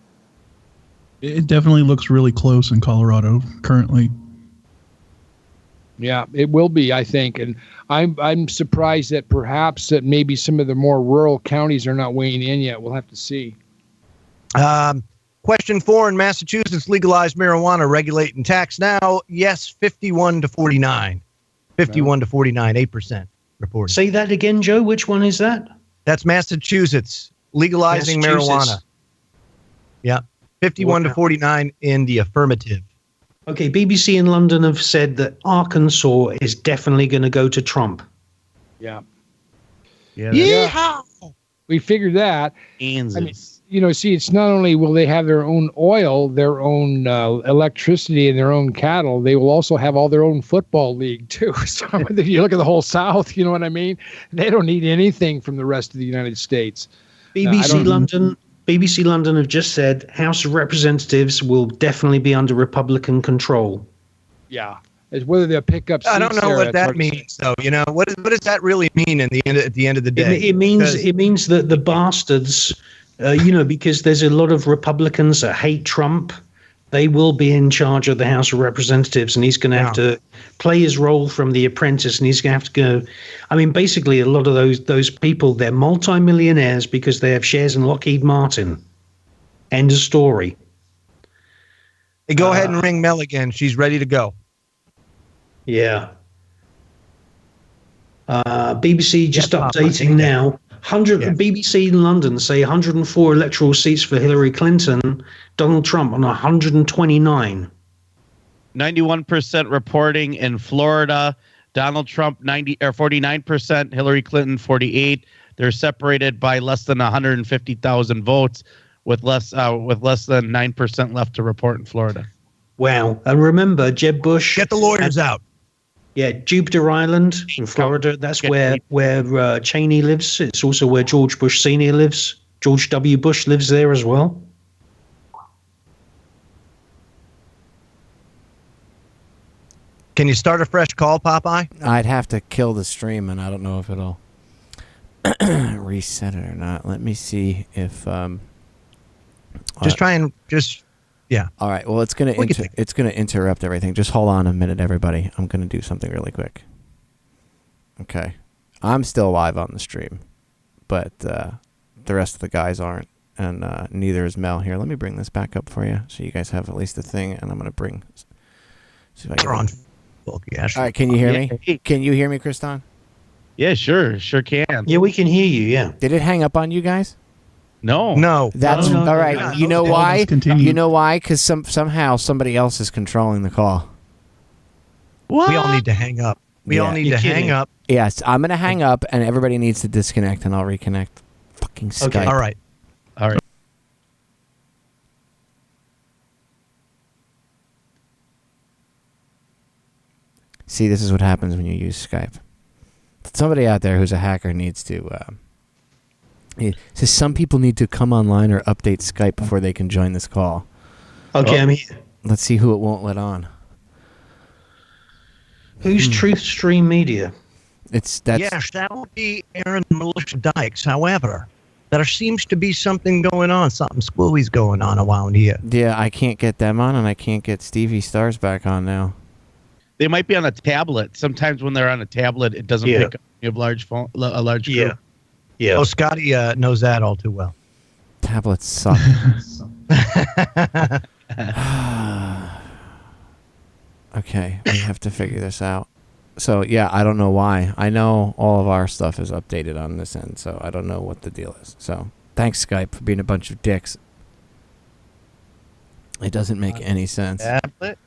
It definitely looks really close in Colorado currently. Yeah, it will be, I think. And I'm surprised that perhaps that maybe some of the more rural counties are not weighing in yet. We'll have to see. Question 4, in Massachusetts, legalize marijuana, regulate and tax now. Yes, 51 to 49. 51 to 49, 8% reported. Say that again, Joe. Which one is that? That's Massachusetts, legalizing marijuana. Yeah. 51 to 49 in the affirmative. Okay, BBC in London have said that Arkansas is definitely going to go to Trump. Yeah. Yeehaw! We figured that. Kansas. See, it's not only will they have their own oil, their own electricity, and their own cattle, they will also have all their own football league, too. So if you look at the whole South, you know what I mean? They don't need anything from the rest of the United States. BBC London have just said House of Representatives will definitely be under Republican control. Yeah, it's whether they'll pick up. I don't know what that means, though. What does that really mean at the end of the day? It means that the bastards, because there's a lot of Republicans that hate Trump, they will be in charge of the House of Representatives, and he's going to have to play his role from The Apprentice, and he's going to have to go. I mean, basically, a lot of those people, they're multimillionaires because they have shares in Lockheed Martin. End of story. Hey, go ahead and ring Mel again. She's ready to go. Yeah. BBC just updating now. BBC in London say 104 electoral seats for Hillary Clinton, Donald Trump on 129. 91% reporting in Florida. Donald Trump 49%, Hillary Clinton 48%. They're separated by less than 150,000 votes, with less than 9% left to report in Florida. Wow! And remember, Jeb Bush. Get the lawyers out. Yeah, Jupiter Island in Florida. That's where Cheney lives. It's also where George Bush Sr. lives. George W. Bush lives there as well. Can you start a fresh call, Popeye? I'd have to kill the stream, and I don't know if it'll reset it or not. Let me see if. Yeah. All right. Well, it's gonna interrupt everything. Just hold on a minute, everybody. I'm gonna do something really quick. Okay. I'm still live on the stream, but the rest of the guys aren't, and neither is Mel here. Let me bring this back up for you, so you guys have at least a thing. And I'm gonna bring. See if I can. All right. Can you hear me? Can you hear me, Kriston? Yeah, sure can. Yeah, we can hear you. Yeah. Did it hang up on you guys? No. That's No, all right. no. You know Let's why? continue. You know why? Because somehow somebody else is controlling the call. We all need to hang up. We all Yeah. need You're to hang kidding. up. Yes, I'm gonna hang up, and everybody needs to disconnect, and I'll reconnect. Fucking Skype. Okay. All right. See, this is what happens when you use Skype. Somebody out there who's a hacker needs to. It says some people need to come online or update Skype before they can join this call. Okay, I'm here. Let's see who it won't let on. Who's Truth Stream Media? That's Yes, that would be Aaron and Melissa Dykes. However, there seems to be something going on, something screwy's going on around here. Yeah, I can't get them on, and I can't get Stevie Stars back on now. They might be on a tablet. Sometimes when they're on a tablet, it doesn't pick up. You have a large phone, a large group. Yeah. Oh, Scotty knows that all too well. Tablets suck. Okay, we have to figure this out. So, yeah, I don't know why. I know all of our stuff is updated on this end, so I don't know what the deal is. So, thanks, Skype, for being a bunch of dicks. It doesn't make any sense. Tablet?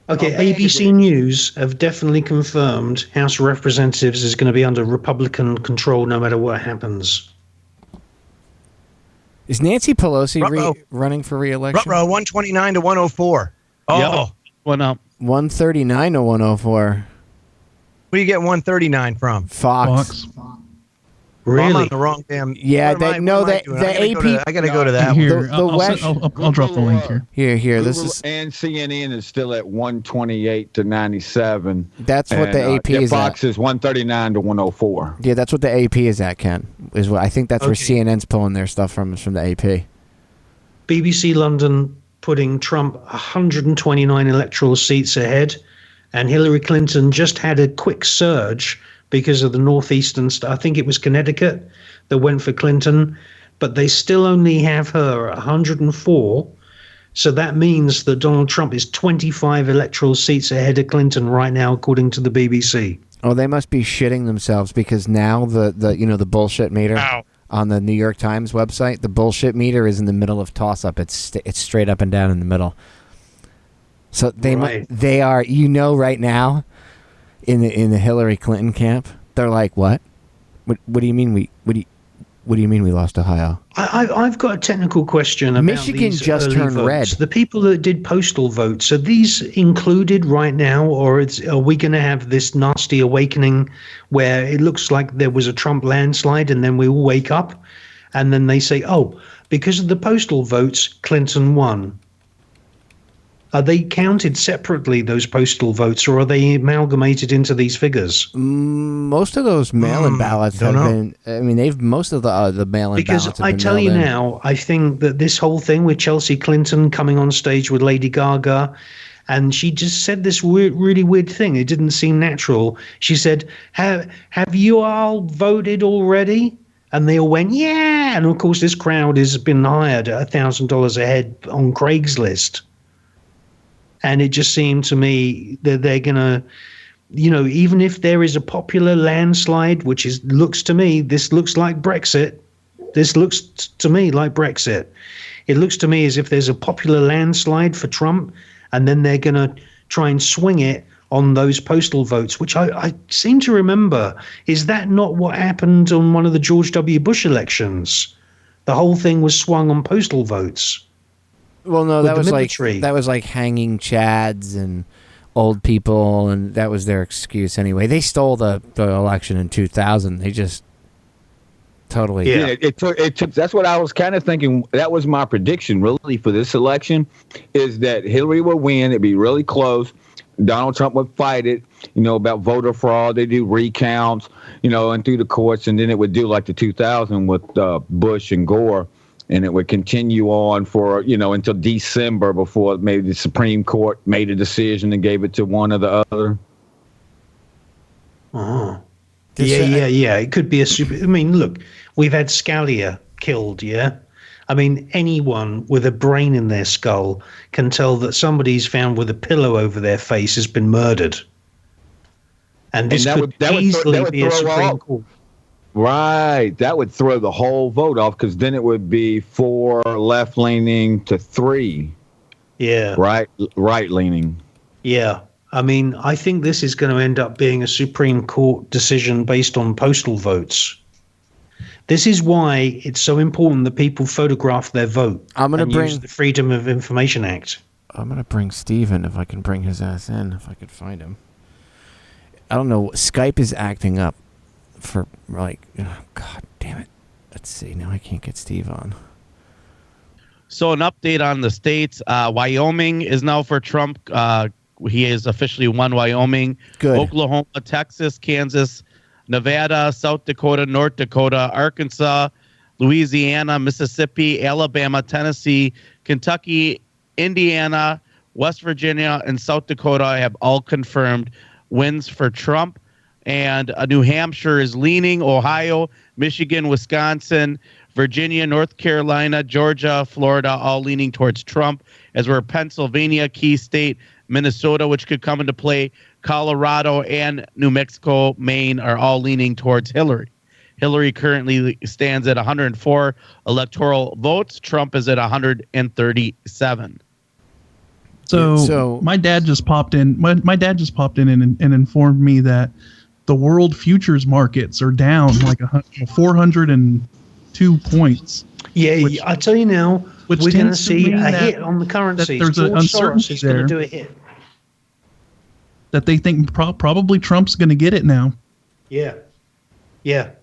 Okay, ABC News have definitely confirmed House of Representatives is going to be under Republican control no matter what happens. Is Nancy Pelosi running for re-election? 129 to 104. Oh, Yep. One up. 139 to 104. Where do you get 139 from? Fox. Really? I'm on the wrong damn. Yeah, what am I- no, what am I the doing? I gotta go AP. to- I got to go to that one. Here, The I'll, West- I'll drop the link here. Here. This Google is and CNN is still at 128 to 97. that's what the AP is Fox at. is 139 to 104. Yeah, that's what the AP is at, Ken. Is what I think that's where Okay. CNN's pulling their stuff from, is from the AP. BBC London putting Trump 129 electoral seats ahead, and Hillary Clinton just had a quick surge because of the northeastern I think it was Connecticut that went for Clinton, but they still only have her at 104. So that means that Donald Trump is 25 electoral seats ahead of Clinton right now, according to the BBC. Oh, they must be shitting themselves, because now the the bullshit meter on the New York Times website, the bullshit meter is in the middle of toss-up. It's straight up and down in the middle. So they are right now in the Hillary Clinton camp. They're like, what? What do you mean what do you mean we lost Ohio? I've got a technical question about Michigan these just early turned votes. red. The people that did postal votes, are these included right now, or are we going to have this nasty awakening where it looks like there was a Trump landslide and then we all wake up and then they say, oh, because of the postal votes, Clinton won? Are they counted separately, those postal votes, or are they amalgamated into these figures? Most of those mail-in ballots have been. I mean, most of the mail-in because ballots have I been tell you mailed in. now, I think that this whole thing with Chelsea Clinton coming on stage with Lady Gaga, and she just said this really weird thing. It didn't seem natural. She said, have you all voted already? And they all went, yeah. And of course, this crowd has been hired at $1,000 a head on Craigslist. And it just seemed to me that they're going to, even if there is a popular landslide, looks to me, this looks like Brexit. This looks to me like Brexit. It looks to me as if there's a popular landslide for Trump, and then they're going to try and swing it on those postal votes, which I seem to remember. Is that not what happened on one of the George W. Bush elections? The whole thing was swung on postal votes. Well, no, with that the was military. that was like hanging Chads and old people, and that was their excuse anyway. They stole the election in 2000. They just totally. Yeah, it took. That's what I was kind of thinking. That was my prediction, really, for this election, is that Hillary would win. It'd be really close. Donald Trump would fight it, about voter fraud. They do recounts, and through the courts, and then it would do like the 2000 with Bush and Gore. And it would continue on for, until December before maybe the Supreme Court made a decision and gave it to one or the other. Oh. Yeah. It could be a super. I mean, look, we've had Scalia killed, yeah? I mean, anyone with a brain in their skull can tell that somebody's found with a pillow over their face has been murdered. And this could easily be a Supreme Court. Right. That would throw the whole vote off because then it would be 4 left leaning to 3 right leaning. Yeah. I mean, I think this is going to end up being a Supreme Court decision based on postal votes. This is why it's so important that people photograph their vote. I'm going to bring use the Freedom of Information Act. I'm going to bring Steven if I can bring his ass in, if I could find him. I don't know. Skype is acting up for like, oh, God damn it. Let's see. Now I can't get Steve on. So an update on the states. Wyoming is now for Trump. He has officially won Wyoming. Good. Oklahoma, Texas, Kansas, Nevada, South Dakota, North Dakota, Arkansas, Louisiana, Mississippi, Alabama, Tennessee, Kentucky, Indiana, West Virginia, and South Dakota have all confirmed wins for Trump. And New Hampshire is leaning. Ohio, Michigan, Wisconsin, Virginia, North Carolina, Georgia, Florida, all leaning towards Trump, as we're Pennsylvania, key state, Minnesota, which could come into play, Colorado, and New Mexico, Maine are all leaning towards Hillary. Hillary currently stands at 104 electoral votes. Trump is at 137. So my dad just popped in. My dad just popped in and informed me that the world futures markets are down like 402 points. Yeah, I tell you now, which we're going to see a hit on the currency. There's an uncertainty there. Going to do a hit. That they think probably Trump's going to get it now. Yeah, good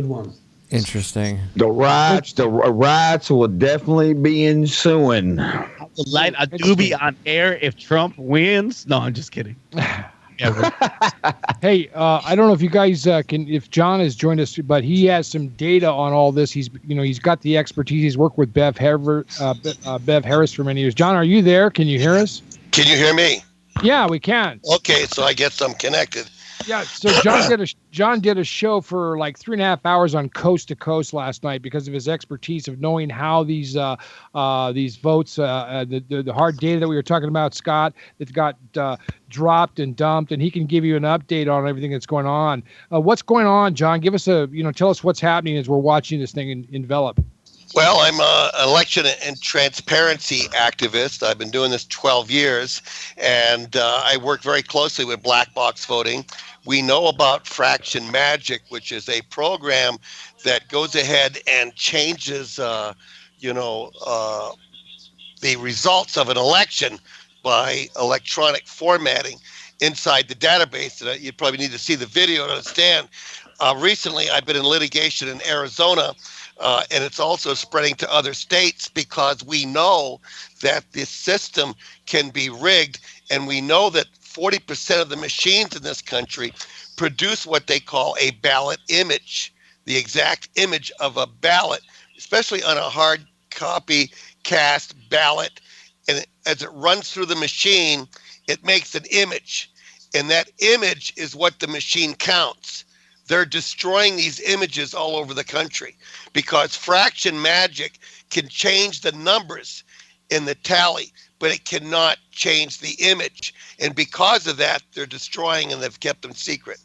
one. Interesting. The riots will definitely be ensuing. I would light a doobie on air if Trump wins. No, I'm just kidding. Hey, I don't know if you guys if John has joined us, but he has some data on all this. He's got the expertise. He's worked with Bev Harris for many years. John, are you there? Can you hear us? Can you hear me? Yeah, we can. Okay, so I guess I'm connected. Yeah, so John did a show for like 3.5 hours on Coast to Coast last night because of his expertise of knowing how these votes, the hard data that we were talking about, Scott, that got dropped and dumped, and he can give you an update on everything that's going on. What's going on, John? Give us tell us what's happening as we're watching this thing envelop. Well, I'm an election and transparency activist. I've been doing this 12 years, and I work very closely with black box voting. We know about Fraction Magic, which is a program that goes ahead and changes, the results of an election by electronic formatting inside the database. And you probably need to see the video to understand. Recently, I've been in litigation in Arizona. And it's also spreading to other states because we know that this system can be rigged, and we know that 40% of the machines in this country produce what they call a ballot image, the exact image of a ballot, especially on a hard copy cast ballot. And as it runs through the machine, it makes an image, and that image is what the machine counts. They're destroying these images all over the country because Fraction Magic can change the numbers in the tally, but it cannot change the image. And because of that, they're destroying, and they've kept them secret.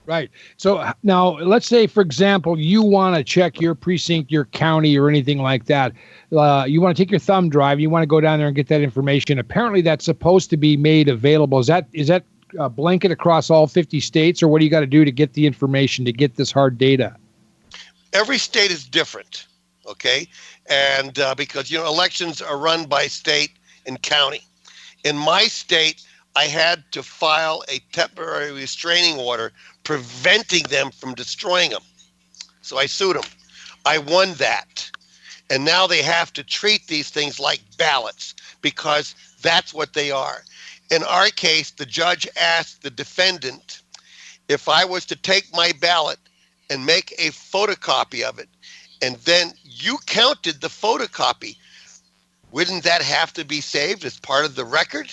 Right. So now let's say, for example, you want to check your precinct, your county, or anything like that. You want to take your thumb drive. You want to go down there and get that information. Apparently, that's supposed to be made available. Is that blanket across all 50 states, or what do you got to do to get the information, to get this hard data? Every state is different, okay? And because, elections are run by state and county. In my state, I had to file a temporary restraining order preventing them from destroying them. So I sued them. I won that. And now they have to treat these things like ballots because that's what they are. In our case, the judge asked the defendant if I was to take my ballot and make a photocopy of it, and then you counted the photocopy, wouldn't that have to be saved as part of the record?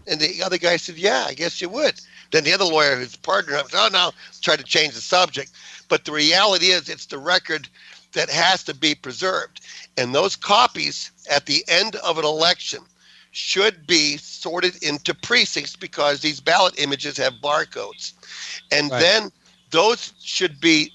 And the other guy said, yeah, I guess you would. Then the other lawyer, who's a partner, tried to change the subject. But the reality is it's the record that has to be preserved. And those copies at the end of an election should be sorted into precincts because these ballot images have barcodes. And then those should be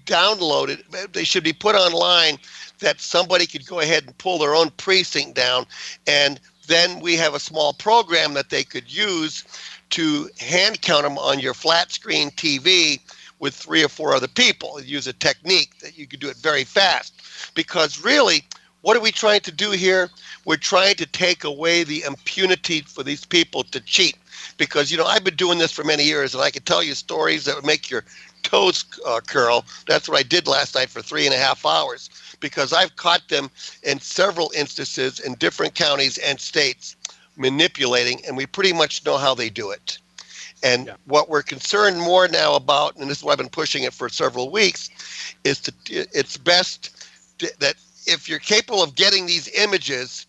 downloaded. They should be put online that somebody could go ahead and pull their own precinct down. And then we have a small program that they could use to hand count them on your flat screen TV with 3 or 4 other people. Use a technique that you could do it very fast. Because really, what are we trying to do here? We're trying to take away the impunity for these people to cheat. Because, I've been doing this for many years, and I could tell you stories that would make your toes curl. That's what I did last night for 3.5 hours, because I've caught them in several instances in different counties and states manipulating, and we pretty much know how they do it. And what we're concerned more now about, and this is why I've been pushing it for several weeks, is it's best that if you're capable of getting these images,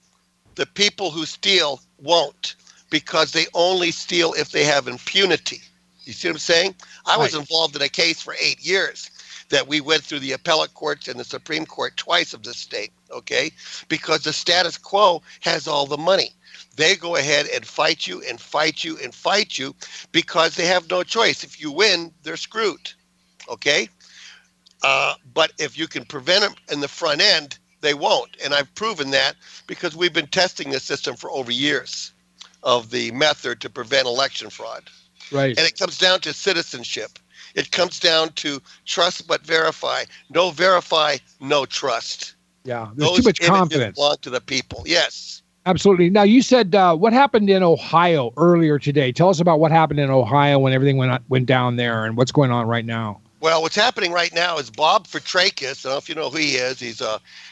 the people who steal won't, because they only steal if they have impunity. You see what I'm saying? I was involved in a case for 8 years that we went through the appellate courts and the Supreme Court twice of this state, okay? Because the status quo has all the money. They go ahead and fight you and fight you and fight you because they have no choice. If you win, they're screwed, okay? But if you can prevent them in the front end, they won't. And I've proven that because we've been testing the system for over years of the method to prevent election fraud. Right. And it comes down to citizenship. It comes down to trust but verify. No verify, no trust. Yeah, there's too much confidence. Belong to the people. Yes. Absolutely. Now, you said what happened in Ohio earlier today. Tell us about what happened in Ohio when everything went down there and what's going on right now. Well, what's happening right now is Bob Fitrakis. I don't know if you know who he is. He's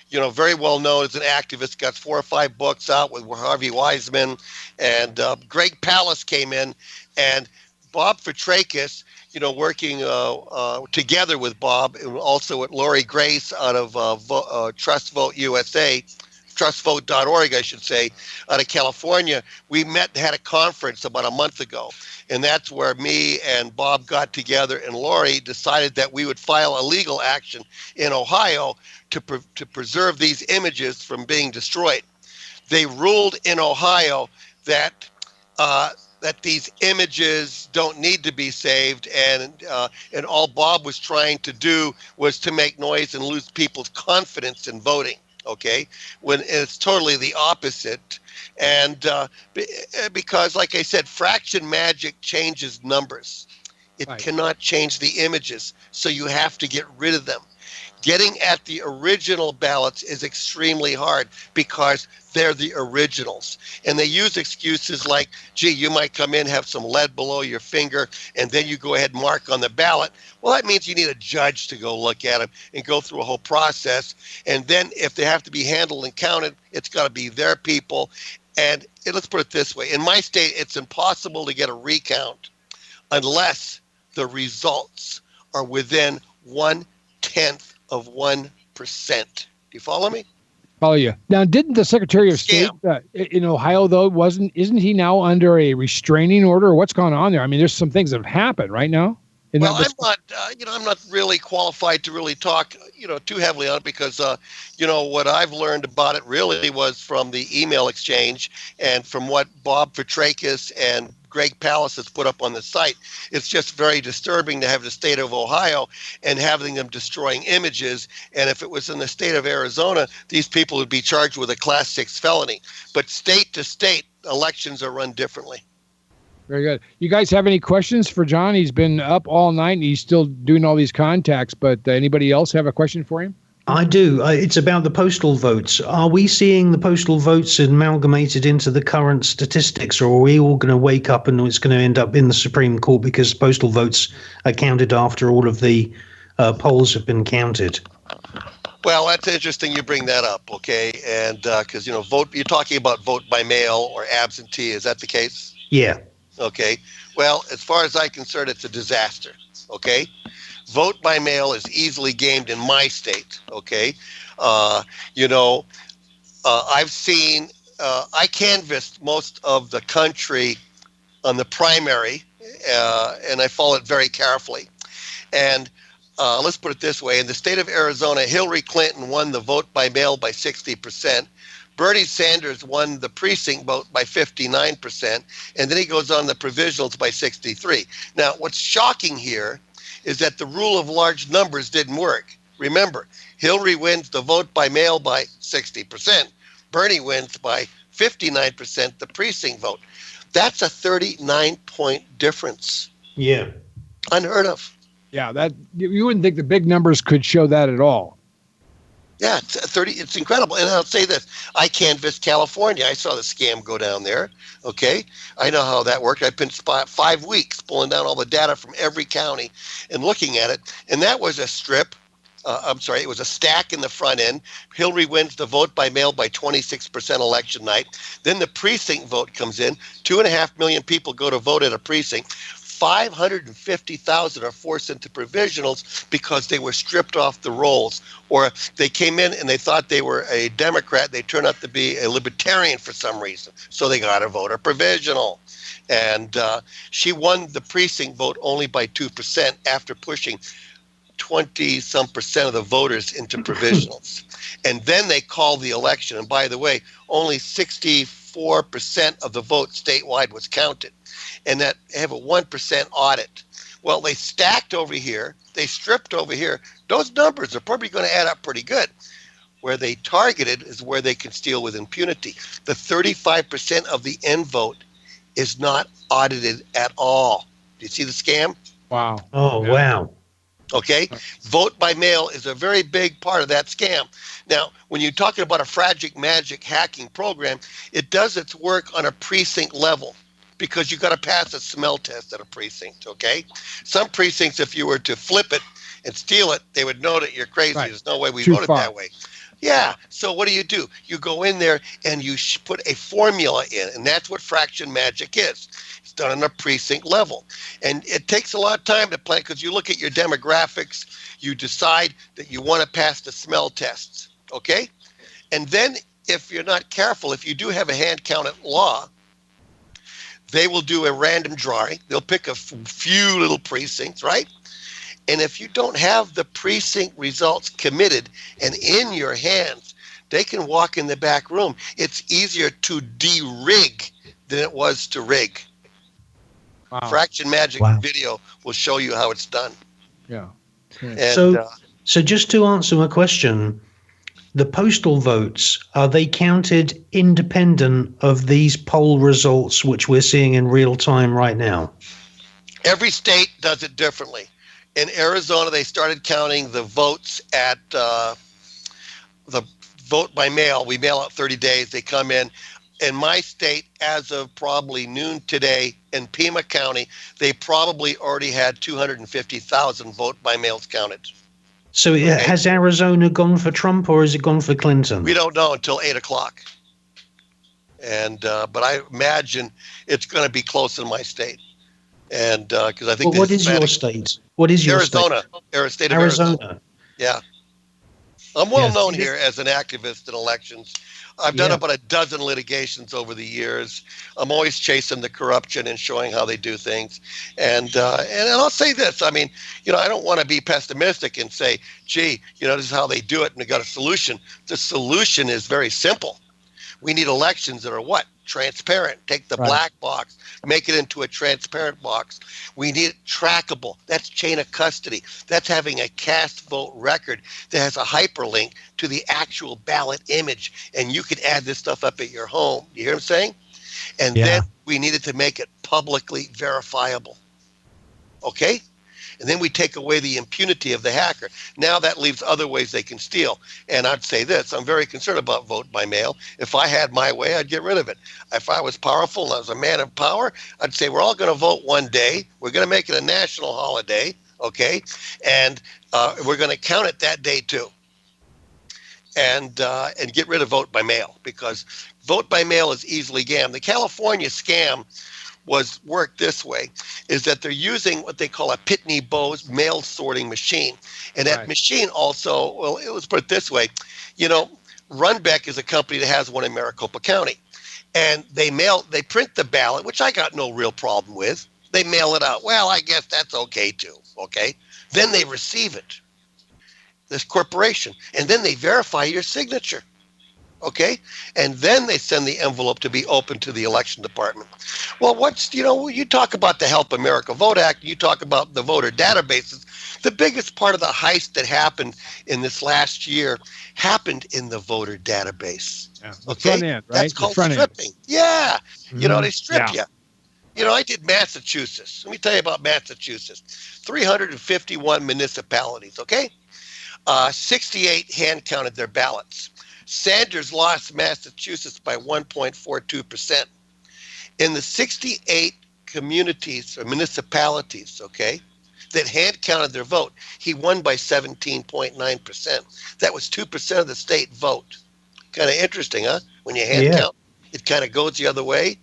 very well known as an activist. Got 4 or 5 books out with Harvey Wiseman, and Greg Palast came in, and Bob Fitrakis, working together with Bob, and also with Lori Grace out of Trust Vote USA, trustvote.org, I should say, out of California. We met and had a conference about a month ago. And that's where me and Bob got together, and Lori decided that we would file a legal action in Ohio to preserve these images from being destroyed. They ruled in Ohio that these images don't need to be saved, and all Bob was trying to do was to make noise and lose people's confidence in voting. Okay, when it's totally the opposite. And because, like I said, fraction magic changes numbers. It cannot change the images, so you have to get rid of them. Getting at the original ballots is extremely hard because they're the originals. And they use excuses like, gee, you might come in, have some lead below your finger, and then you go ahead and mark on the ballot. Well, that means you need a judge to go look at them and go through a whole process. And then if they have to be handled and counted, it's got to be their people. And let's put it this way. In my state, it's impossible to get a recount unless the results are within 0.1%. Do you follow me? Follow you. Now, didn't the Secretary of State in Ohio, though, isn't he now under a restraining order? What's going on there? I mean, there's some things that have happened right now. Well, I'm not really qualified to really talk, too heavily on it because, what I've learned about it really was from the email exchange and from what Bob Fitrakis and Greg Palast has put up on the site. It's just very disturbing to have the state of Ohio and having them destroying images. And if it was in the state of Arizona, these people would be charged with a Class 6 felony. But state to state, elections are run differently. Very good. You guys have any questions for John? He's been up all night and he's still doing all these contacts, but anybody else have a question for him? I do. It's about the postal votes. Are we seeing the postal votes amalgamated into the current statistics, or are we all going to wake up and it's going to end up in the Supreme Court because postal votes are counted after all of the polls have been counted? Well, that's interesting you bring that up, okay? And because, you're talking about vote by mail or absentee. Is that the case? Yeah. Okay. Well, as far as I'm concerned, it's a disaster. Okay. Vote by mail is easily gamed in my state. Okay. I've seen, I canvassed most of the country on the primary, and I follow it very carefully. And let's put it this way. In the state of Arizona, Hillary Clinton won the vote by mail by 60%. Bernie Sanders won the precinct vote by 59%, and then he goes on the provisionals by 63%. Now, what's shocking here is that the rule of large numbers didn't work. Remember, Hillary wins the vote by mail by 60%. Bernie wins by 59% the precinct vote. That's a 39-point difference. Yeah. Unheard of. Yeah, that you wouldn't think the big numbers could show that at all. Yeah, it's incredible. And I'll say this. I canvassed California. I saw the scam go down there. Okay. I know how that worked. I've been 5 weeks pulling down all the data from every county and looking at it. And that was a strip. It was a stack in the front end. Hillary wins the vote by mail by 26% election night. Then the precinct vote comes in. 2.5 million people go to vote at a precinct. 550,000 are forced into provisionals because they were stripped off the rolls, or they came in and they thought they were a Democrat. They turned out to be a libertarian for some reason, so they got to vote a provisional. And she won the precinct vote only by 2% after pushing 20-some% of the voters into provisionals. And then they called the election. And by the way, only 64% of the vote statewide was counted. And that have a 1% audit. Well, they stacked over here. They stripped over here. Those numbers are probably going to add up pretty good. Where they targeted is where they can steal with impunity. The 35% of the end vote is not audited at all. Do you see the scam? Wow. Oh, yeah. Wow. Okay? Vote by mail is a very big part of that scam. Now, when you're talking about a Fragic Magic hacking program, it does its work on a precinct level, because you got to pass a smell test at a precinct, okay? Some precincts, if you were to flip it and steal it, they would know that you're crazy. Right. There's no way we voted that way. Yeah, so what do? You go in there and you put a formula in, and that's what fraction magic is. It's done on a precinct level. And it takes a lot of time to plan, because you look at your demographics, you decide that you want to pass the smell tests, okay? And then if you're not careful, if you do have a hand-counted law, they will do a random drawing. They'll pick a few little precincts, right? And if you don't have the precinct results committed and in your hands, they can walk in the back room. It's easier to de-rig than it was to rig. Wow. Fraction Magic video will show you how it's done. Yeah. And, so just to answer my question, the postal votes, are they counted independent of these poll results, which we're seeing in real time right now? Every state does it differently. In Arizona, they started counting the votes at the vote by mail. We mail out 30 days. They come in. In my state, as of probably noon today, in Pima County, they probably already had 250,000 vote by mails counted. So has Arizona gone for Trump, or has it gone for Clinton? We don't know until 8 o'clock. And but I imagine it's going to be close in my state. And because I think what is your state? What is your Arizona? State? Arizona. Yeah. I'm well known here as an activist in elections. I've done about a dozen litigations over the years. I'm always chasing the corruption and showing how they do things. And I'll say this. I mean, I don't want to be pessimistic and say, gee, this is how they do it and they got a solution. The solution is very simple. We need elections that are what? Transparent. Take the black box, make it into a transparent box. We need it trackable. That's chain of custody. That's having a cast vote record that has a hyperlink to the actual ballot image. And you can add this stuff up at your home. You hear what I'm saying? And then we needed to make it publicly verifiable. Okay? And then we take away the impunity of the hacker. Now that leaves other ways they can steal. And I'd say this, I'm very concerned about vote by mail. If I had my way, I'd get rid of it. If I was powerful and I was a man of power, I'd say we're all going to vote one day. We're going to make it a national holiday, okay? And we're going to count it that day too. And get rid of vote by mail, because vote by mail is easily scammed. The California scam worked this way, is that they're using what they call a Pitney Bowes mail sorting machine. And that machine also, well, it was put this way, Runbeck is a company that has one in Maricopa County. And they print the ballot, which I got no real problem with. They mail it out. Well, I guess that's okay too, okay? Then they receive it, this corporation, and then they verify your signature. okay? And then they send the envelope to be open to the election department. Well, you talk about the Help America Vote Act, you talk about the voter databases. The biggest part of the heist that happened in this last year happened in the voter database. Yeah, the okay? front end, right? That's called stripping. End. Yeah. They strip you. I did Massachusetts. Let me tell you about Massachusetts. 351 municipalities, okay? 68 hand counted their ballots. Sanders lost Massachusetts by 1.42%. In the 68 communities or municipalities, okay, that hand counted their vote, he won by 17.9%. That was 2% of the state vote. Kind of interesting, huh? When you hand count, it kind of goes the other way.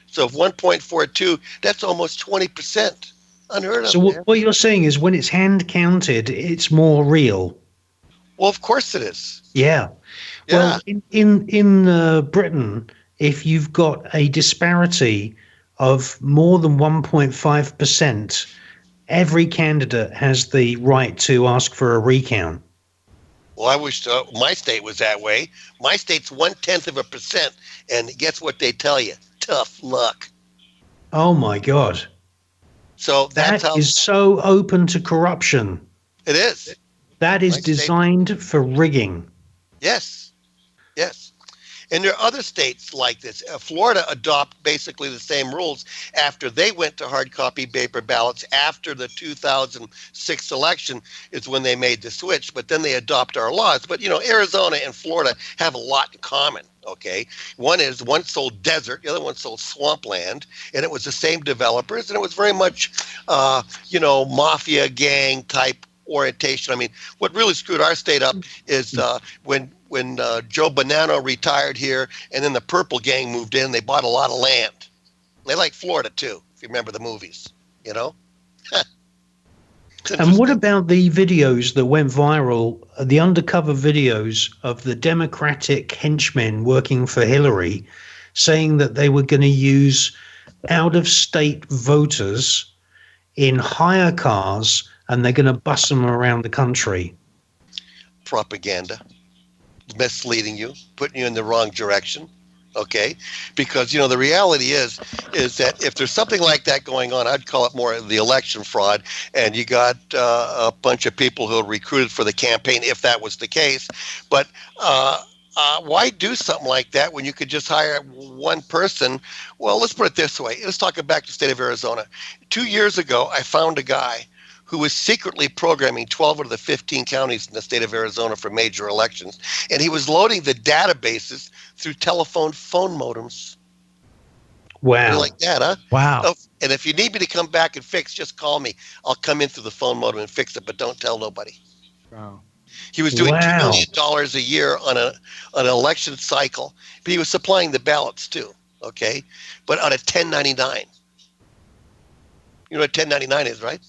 So if 1.42, that's almost 20%. Unheard of. So what you're saying is when it's hand counted, it's more real. Well, of course it is. Yeah. Well, in Britain, if you've got a disparity of more than 1.5%, every candidate has the right to ask for a recount. Well, I wish my state was that way. My state's 0.1%, and guess what they tell you? Tough luck. Oh my God! So that is so open to corruption. It is. That is designed for rigging. Yes. And there are other states like this. Florida adopt basically the same rules after they went to hard copy paper ballots. After the 2006 election is when they made the switch, but then they adopt our laws. But, Arizona and Florida have a lot in common, okay? One sold desert, the other one sold swampland, and it was the same developers, and it was very much, mafia gang type orientation. I mean, what really screwed our state up is when Joe Bonanno retired here, and then the Purple Gang moved in, they bought a lot of land. They like Florida too, if you remember the movies, And what about the videos that went viral, the undercover videos of the Democratic henchmen working for Hillary, saying that they were going to use out-of-state voters in hire cars and they're going to bus them around the country? Propaganda. Misleading you, putting you in the wrong direction, okay? Because, the reality is that if there's something like that going on, I'd call it more the election fraud, and you got a bunch of people who are recruited for the campaign, if that was the case. But why do something like that when you could just hire one person? Well, let's put it this way. Let's talk back to the state of Arizona. 2 years ago, I found a guy who was secretly programming 12 out of the 15 counties in the state of Arizona for major elections. And he was loading the databases through phone modems. Wow. You like that, huh? Wow. And if you need me to come back and fix, just call me. I'll come in through the phone modem and fix it, but don't tell nobody. Wow. He was doing $2 million a year on an election cycle, but he was supplying the ballots too, okay? But on a 1099. You know what 1099 is, right?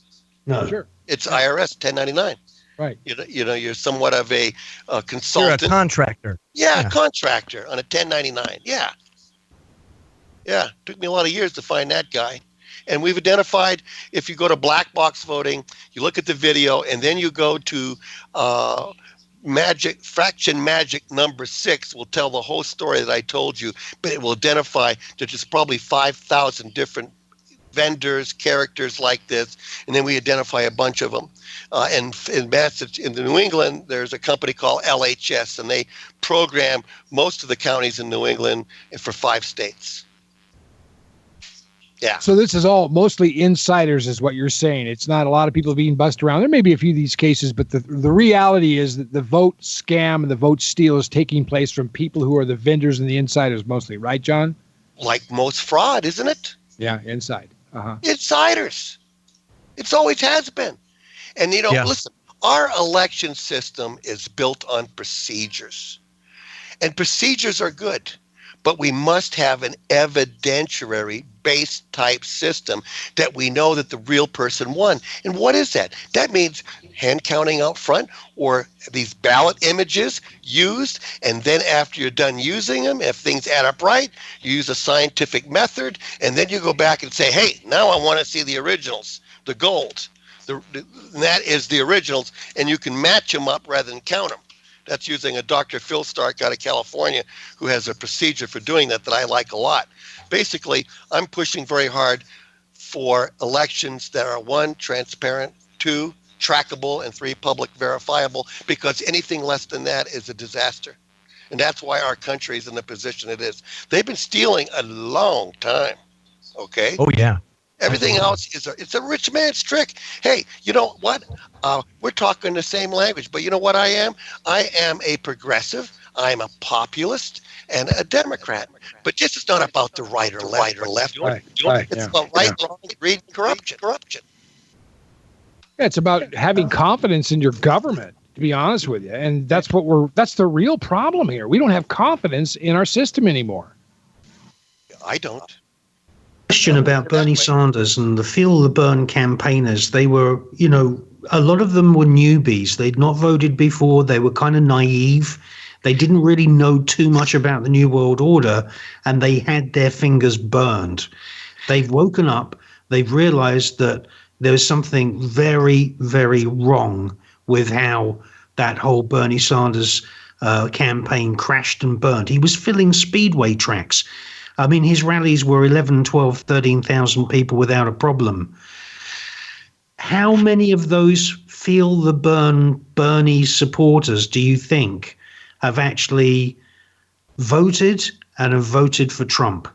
No. Sure. It's IRS 1099. Right. You're somewhat of a consultant. You're a contractor. Yeah, a contractor on a 1099. Yeah. Took me a lot of years to find that guy. And we've identified, if you go to black box voting, you look at the video, and then you go to fraction magic number 6 will tell the whole story that I told you, but it will identify that there's probably 5,000 different vendors, characters like this, and then we identify a bunch of them. And in New England, there's a company called LHS, and they program most of the counties in New England for 5 states. Yeah. So this is all mostly insiders, is what you're saying. It's not a lot of people being bussed around. There may be a few of these cases, but the reality is that the vote scam and the vote steal is taking place from people who are the vendors and the insiders mostly, right, John? Like most fraud, isn't it? Yeah, inside. Insiders. It's always has been. And, listen, our election system is built on procedures. And procedures are good, but we must have an evidentiary-based type system that we know that the real person won. And what is that? That means hand counting out front, or these ballot images used, and then after you're done using them, if things add up right, you use a scientific method, and then you go back and say, hey, now I want to see the originals, the gold. That is the originals, and you can match them up rather than count them. That's using a Dr. Phil Stark out of California, who has a procedure for doing that I like a lot. Basically, I'm pushing very hard for elections that are 1, transparent, 2, trackable, and 3, public verifiable, because anything less than that is a disaster. And that's why our country is in the position it is. They've been stealing a long time. Okay? Oh, yeah. Everything else it's a rich man's trick. Hey, you know what? We're talking the same language, but you know what I am? I am a progressive. I'm a populist and a Democrat. But this is not about the right or left. It's about right, wrong, greed, corruption. Yeah, it's about having confidence in your government, to be honest with you. And that's the real problem here. We don't have confidence in our system anymore. I don't. Question about Bernie Sanders and the Feel the Burn campaigners. They were, a lot of them were newbies. They'd not voted before. They were kind of naive. They didn't really know too much about the New World Order, and they had their fingers burned. They've woken up. They've realized that there's something very, very wrong with how that whole Bernie Sanders campaign crashed and burned. He was filling speedway tracks. I mean, his rallies were 11, 12, 13,000 people without a problem. How many of those Feel the Burn Bernie supporters do you think have actually voted and have voted for Trump?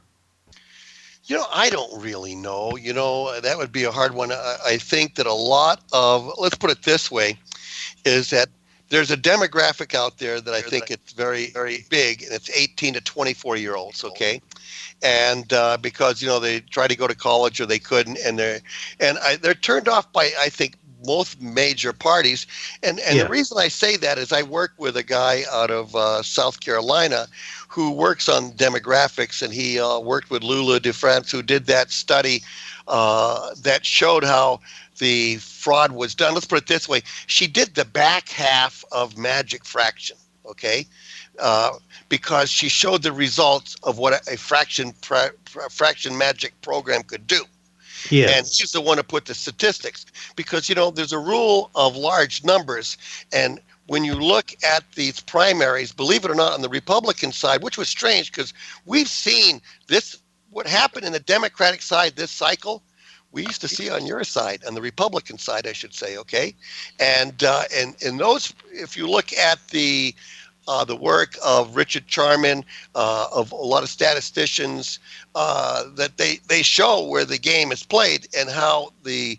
I don't really know. That would be a hard one. I think that a lot of, let's put it this way, is that there's a demographic out there that I think it's very, very big, and it's 18 to 24-year-olds, okay? And because, they try to go to college or they couldn't, and they're turned off by, I think, most major parties. And the reason I say that is I work with a guy out of South Carolina who works on demographics, and he worked with Lula DeFrance, who did that study that showed how the fraud was done. Let's put it this way. She did the back half of magic fraction, okay? Because she showed the results of what a fraction magic program could do. Yeah. And she's the one who put the statistics, because, there's a rule of large numbers. And when you look at these primaries, believe it or not, on the Republican side, which was strange because we've seen this, what happened in the Democratic side this cycle, we used to see on your side, on the Republican side, I should say, okay? And those, if you look at the work of Richard Charman, of a lot of statisticians, that they show where the game is played and how the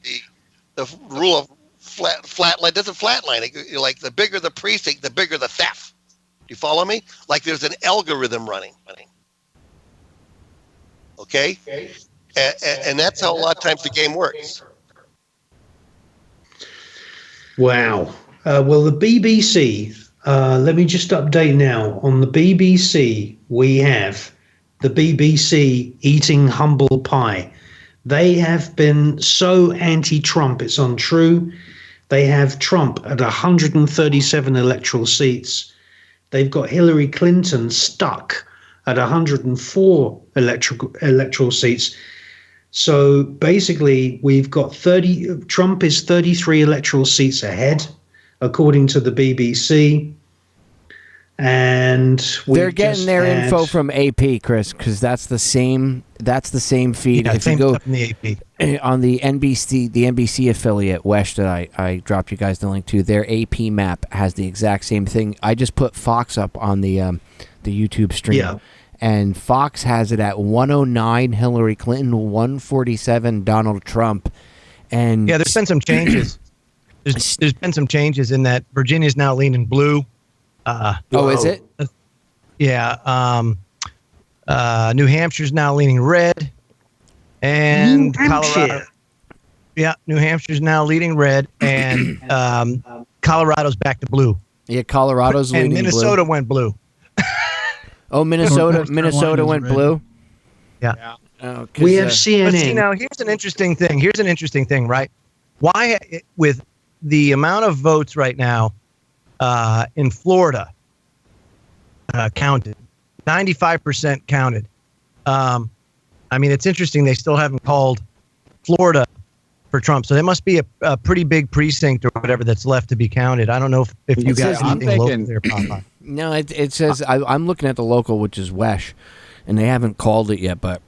rule of flatline doesn't flatline. Like the bigger the precinct, the bigger the theft. Do you follow me? Like there's an algorithm running. Okay? And that's how a lot of times the game works. Wow. Well, the BBC, let me just update now. On the BBC, we have the BBC eating humble pie. They have been so anti-Trump, it's untrue. They have Trump at 137 electoral seats. They've got Hillary Clinton stuck at 104 electoral seats. So basically, we've got Trump is 33 electoral seats ahead, according to the BBC. And they're getting their info from AP, Chris, because that's the same feed. Yeah, if same you go stuff in the AP. On the NBC affiliate Wesh that I dropped you guys the link to, their AP map has the exact same thing. I just put Fox up on the YouTube stream. Yeah. And Fox has it at 109 Hillary Clinton, 147 Donald Trump. And yeah, there's been some changes. There's been some changes in that Virginia's now leaning blue. Is it? Yeah. New Hampshire's now leaning red. And Colorado. Yeah, New Hampshire's now leading red. And Colorado's back to blue. Yeah, Colorado's leading blue. And Minnesota went blue. Oh, Minnesota went blue? Yeah. Oh, we have CNN. But see, now here's an interesting thing, right? Why, with the amount of votes right now in Florida counted, 95% counted. I mean, it's interesting they still haven't called Florida for Trump. So there must be a pretty big precinct or whatever that's left to be counted. I don't know if you got anything local there, Papa. No, it says I'm looking at the local, which is Wesh, and they haven't called it yet, but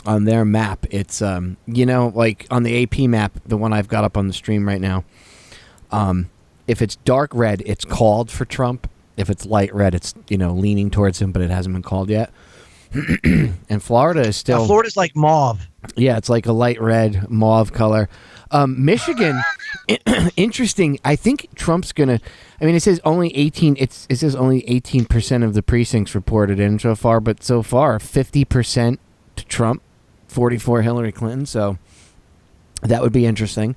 on their map, it's like on the AP map, the one I've got up on the stream right now. If it's dark red, it's called for Trump. If it's light red, it's leaning towards him, but it hasn't been called yet. And Florida is still. Florida's like mauve. Yeah, it's like a light red mauve color. Michigan, interesting. I think Trump's gonna. I mean, it says only 18. It says only 18% of the precincts reported in so far, but so far 50% to Trump, 44 Hillary Clinton. So that would be interesting.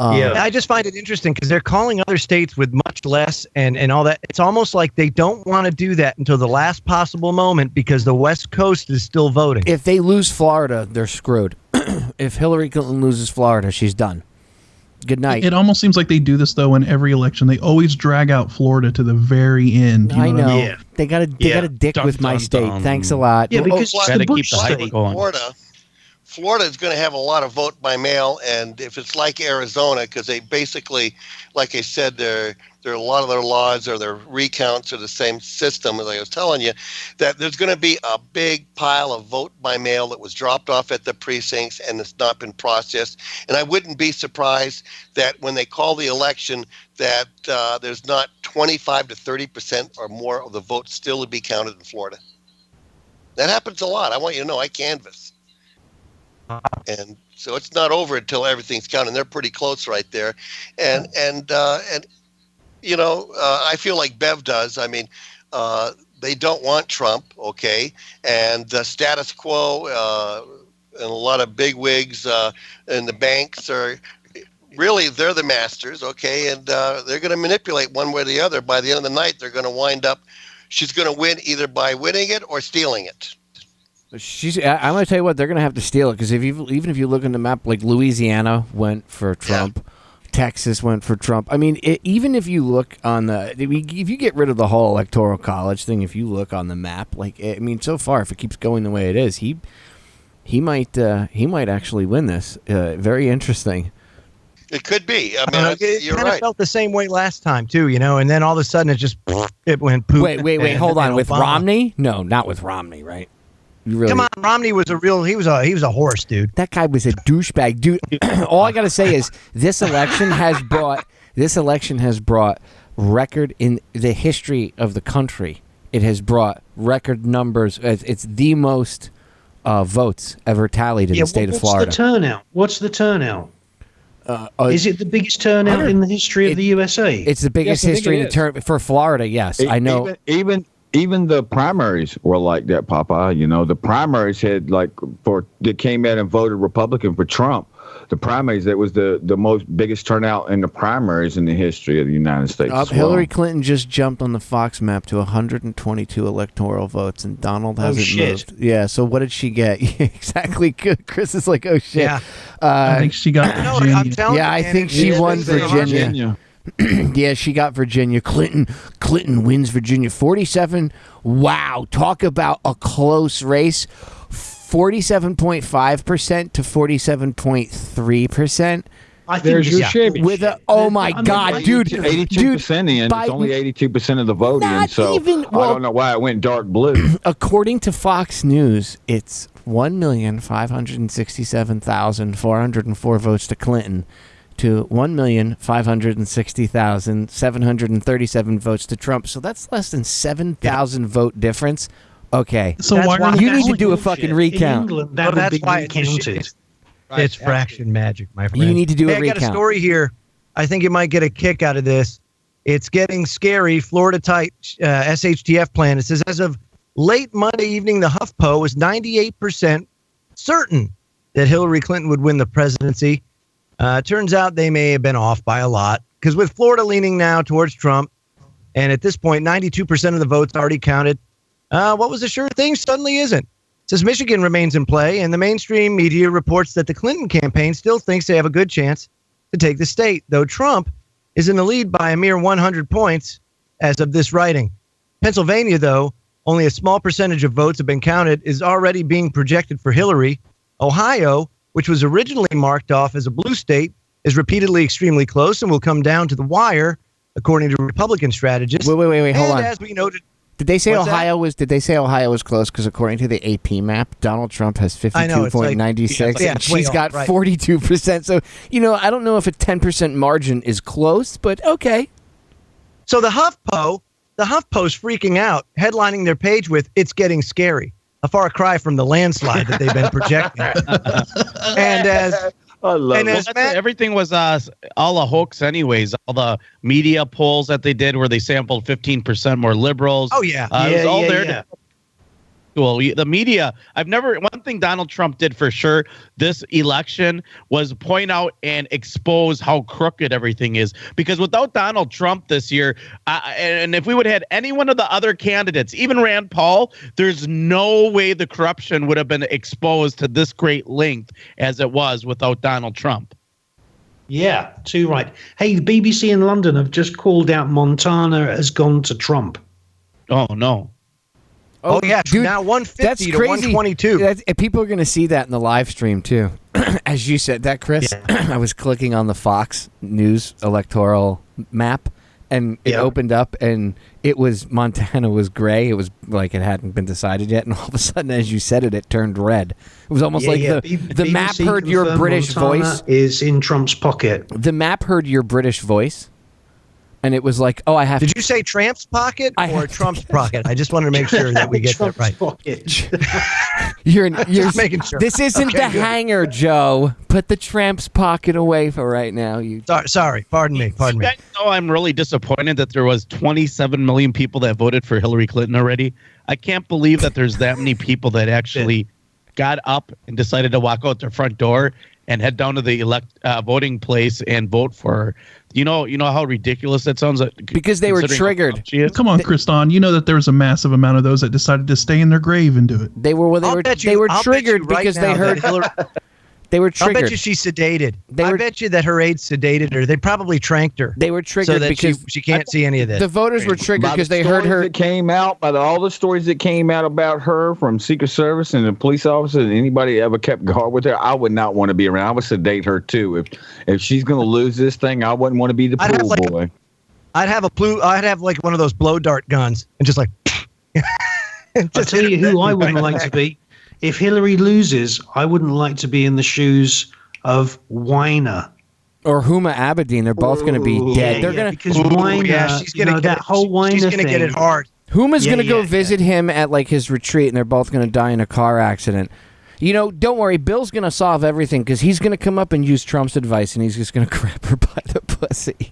I just find it interesting because they're calling other states with much less and all that. It's almost like they don't want to do that until the last possible moment because the West Coast is still voting. If they lose Florida, they're screwed. If Hillary Clinton loses Florida, she's done. Good night. It almost seems like they do this though in every election. They always drag out Florida to the very end. I know. Yeah. They got a dick with my state. Thanks a lot. Yeah, because got to keep the hype going. Florida is going to have a lot of vote by mail, and if it's like Arizona, because they basically, like I said, there are a lot of their laws or their recounts are the same system as I was telling you, that there's going to be a big pile of vote by mail that was dropped off at the precincts and it's not been processed. And I wouldn't be surprised that when they call the election that there's not 25 to 30% or more of the votes still to be counted in Florida. That happens a lot. I want you to know I canvass. And so it's not over until everything's counted. And they're pretty close right there. And I feel like Bev does. I mean, they don't want Trump, okay? And the status quo and a lot of bigwigs and the banks are really, they're the masters, okay? And they're going to manipulate one way or the other. By the end of the night, they're going to wind up, she's going to win either by winning it or stealing it. I'm going to tell you what, they're going to have to steal it because even if you look in the map, like Louisiana went for Trump, Texas went for Trump. I mean, even if you look on if you get rid of the whole electoral college thing, if you look on the map, so far, if it keeps going the way it is, he might actually win this. Very interesting. It could be. I mean, it kind of felt the same way last time too, and then all of a sudden it went poof. Wait, hold on. With Romney? No, not with Romney, right? Really, come on, Romney was he was a horse, dude. That guy was a douchebag, dude. All I gotta say is this election has brought record in the history of the country. It has brought record numbers. It's the most votes ever tallied in the state of Florida. What's the turnout? Is it the biggest turnout in the history of the USA? It's the biggest history for Florida. Yes, I know. Even the primaries were like that, Papa. The primaries had they came out and voted Republican for Trump. The primaries, that was the most biggest turnout in the primaries in the history of the United States. Hillary Clinton just jumped on the Fox map to 122 electoral votes, and Donald hasn't moved. Yeah, so what did she get? Exactly. Chris is like, oh shit. Yeah. I think she got Virginia. I think she won Virginia. Yeah, she got Virginia. Clinton wins Virginia 47. Wow, talk about a close race. 47.5% to 47.3%. I think there's your shaving. With oh my God, dude! 82% in. It's only 82% of the voting. So I don't know why it went dark blue. According to Fox News, it's 1,567,404 votes to Clinton, to 1,560,737 votes to Trump. So that's less than 7,000 vote difference. Okay. So why you need to do a fucking recount. In England, that's why it's recounted. It's fraction magic, my friend. You need to do a recount. I got a story here. I think you might get a kick out of this. It's getting scary. Florida tight SHTF plan. It says as of late Monday evening, the HuffPo was 98% certain that Hillary Clinton would win the presidency. Turns out they may have been off by a lot because with Florida leaning now towards Trump, and at this point, 92% of the votes already counted. What was a sure thing suddenly isn't. It says Michigan remains in play, and the mainstream media reports that the Clinton campaign still thinks they have a good chance to take the state, though Trump is in the lead by a mere 100 points as of this writing. Pennsylvania, though, only a small percentage of votes have been counted, is already being projected for Hillary. Ohio, which was originally marked off as a blue state, is repeatedly extremely close and will come down to the wire, according to Republican strategists. Wait, hold on. As we noted, did they say Ohio was close? Because according to the AP map, Donald Trump has 52.96, and she's got 42%. So I don't know if a 10% margin is close, but okay. So the HuffPo's freaking out, headlining their page with "It's getting scary," a far cry from the landslide that they've been projecting. And as everything was all a hoax anyways. All the media polls that they did where they sampled 15% more liberals. Oh, yeah. It was all there. Well, the media, one thing Donald Trump did for sure this election was point out and expose how crooked everything is. Because without Donald Trump this year, and if we would have had any one of the other candidates, even Rand Paul, there's no way the corruption would have been exposed to this great length as it was without Donald Trump. Yeah, too right. Hey, the BBC in London have just called out Montana has gone to Trump. Oh, no. Oh yeah, dude, now 150 that's to crazy. 122. People are going to see that in the live stream too. As you said that, Chris, I was clicking on the Fox News electoral map, and it opened up, and it was Montana was gray. It was like it hadn't been decided yet, and all of a sudden, as you said it, it turned red. It was almost like the map heard your British Montana voice. Is in Trump's pocket. The map heard your British voice. And it was like, oh, I have. Did you say Trump's pocket or Trump's pocket? I just wanted to make sure that we get that right. You're just making sure. This isn't the hangar, Joe. Put the Trump's pocket away for right now. Sorry. Pardon me. I'm really disappointed that there was 27 million people that voted for Hillary Clinton already. I can't believe that there's that many people that actually got up and decided to walk out their front door and head down to the voting place and vote for her. You know how ridiculous that sounds? Because they were triggered. Come on, Kriston. You know that there was a massive amount of those that decided to stay in their grave and do it. They were triggered because they heard Hillary. They were triggered. I bet you she's sedated. I bet you that her aides sedated her. They probably tranked her. They were triggered so that because she can't see any of this. The voters were triggered because they heard her. All the stories that came out about her from Secret Service and the police officers and anybody ever kept guard with her, I would not want to be around. I would sedate her too. If she's going to lose this thing, I wouldn't want to be the pool boy. I'd have like one of those blow dart guns and just like. I'll tell you who I wouldn't like to be. If Hillary loses, I wouldn't like to be in the shoes of Weiner or Huma Abedin. They're both going to be dead. They're going to because Weiner. She's going to that whole Weiner She's going to get it hard. Huma's going to go visit him at like his retreat, and they're both going to die in a car accident. Don't worry. Bill's going to solve everything because he's going to come up and use Trump's advice, and he's just going to grab her by the pussy.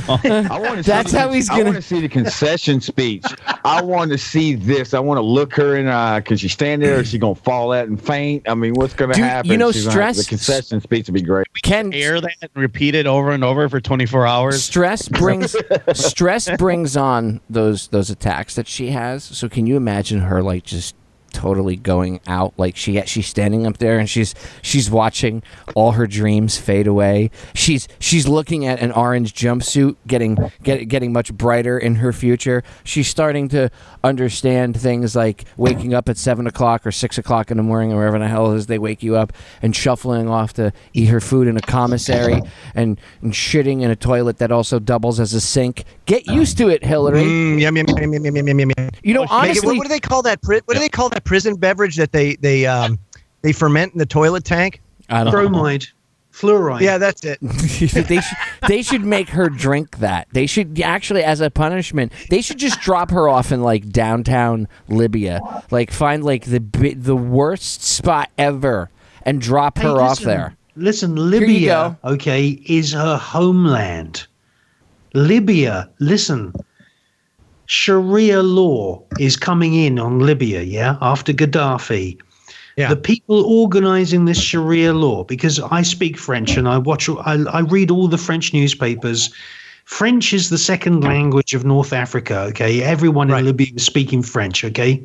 That's how he's going to. I want to see the concession speech. I want to see this. I want to look her in the eye. Can she stand there or is she going to fall out and faint? I mean, what's going to happen? The concession speech would be great. We can air that and repeat it over and over for 24 hours. Stress brings on those attacks that she has. So can you imagine her like just totally going out, like she's standing up there and she's watching all her dreams fade away. She's looking at an orange jumpsuit getting much brighter in her future. She's starting to understand things like waking up at 7 o'clock or 6 o'clock in the morning or wherever the hell it is they wake you up, and shuffling off to eat her food in a commissary and shitting in a toilet that also doubles as a sink. Get used to it, Hillary. Yum. Honestly, what do they call that? What do they call that prison beverage that they ferment in the toilet tank? I don't know. Fluoride. Yeah, that's it. They should make her drink that. They should actually, as a punishment, they should just drop her off in like downtown Libya, like find like the worst spot ever and drop her off there. Listen, Libya, okay, is her homeland. Libya, listen. Sharia law is coming in on Libya, after Gaddafi. Yeah. The people organizing this Sharia law, because I speak French and I read all the French newspapers. French is the second language of North Africa, okay? Everyone in Libya is speaking French, okay?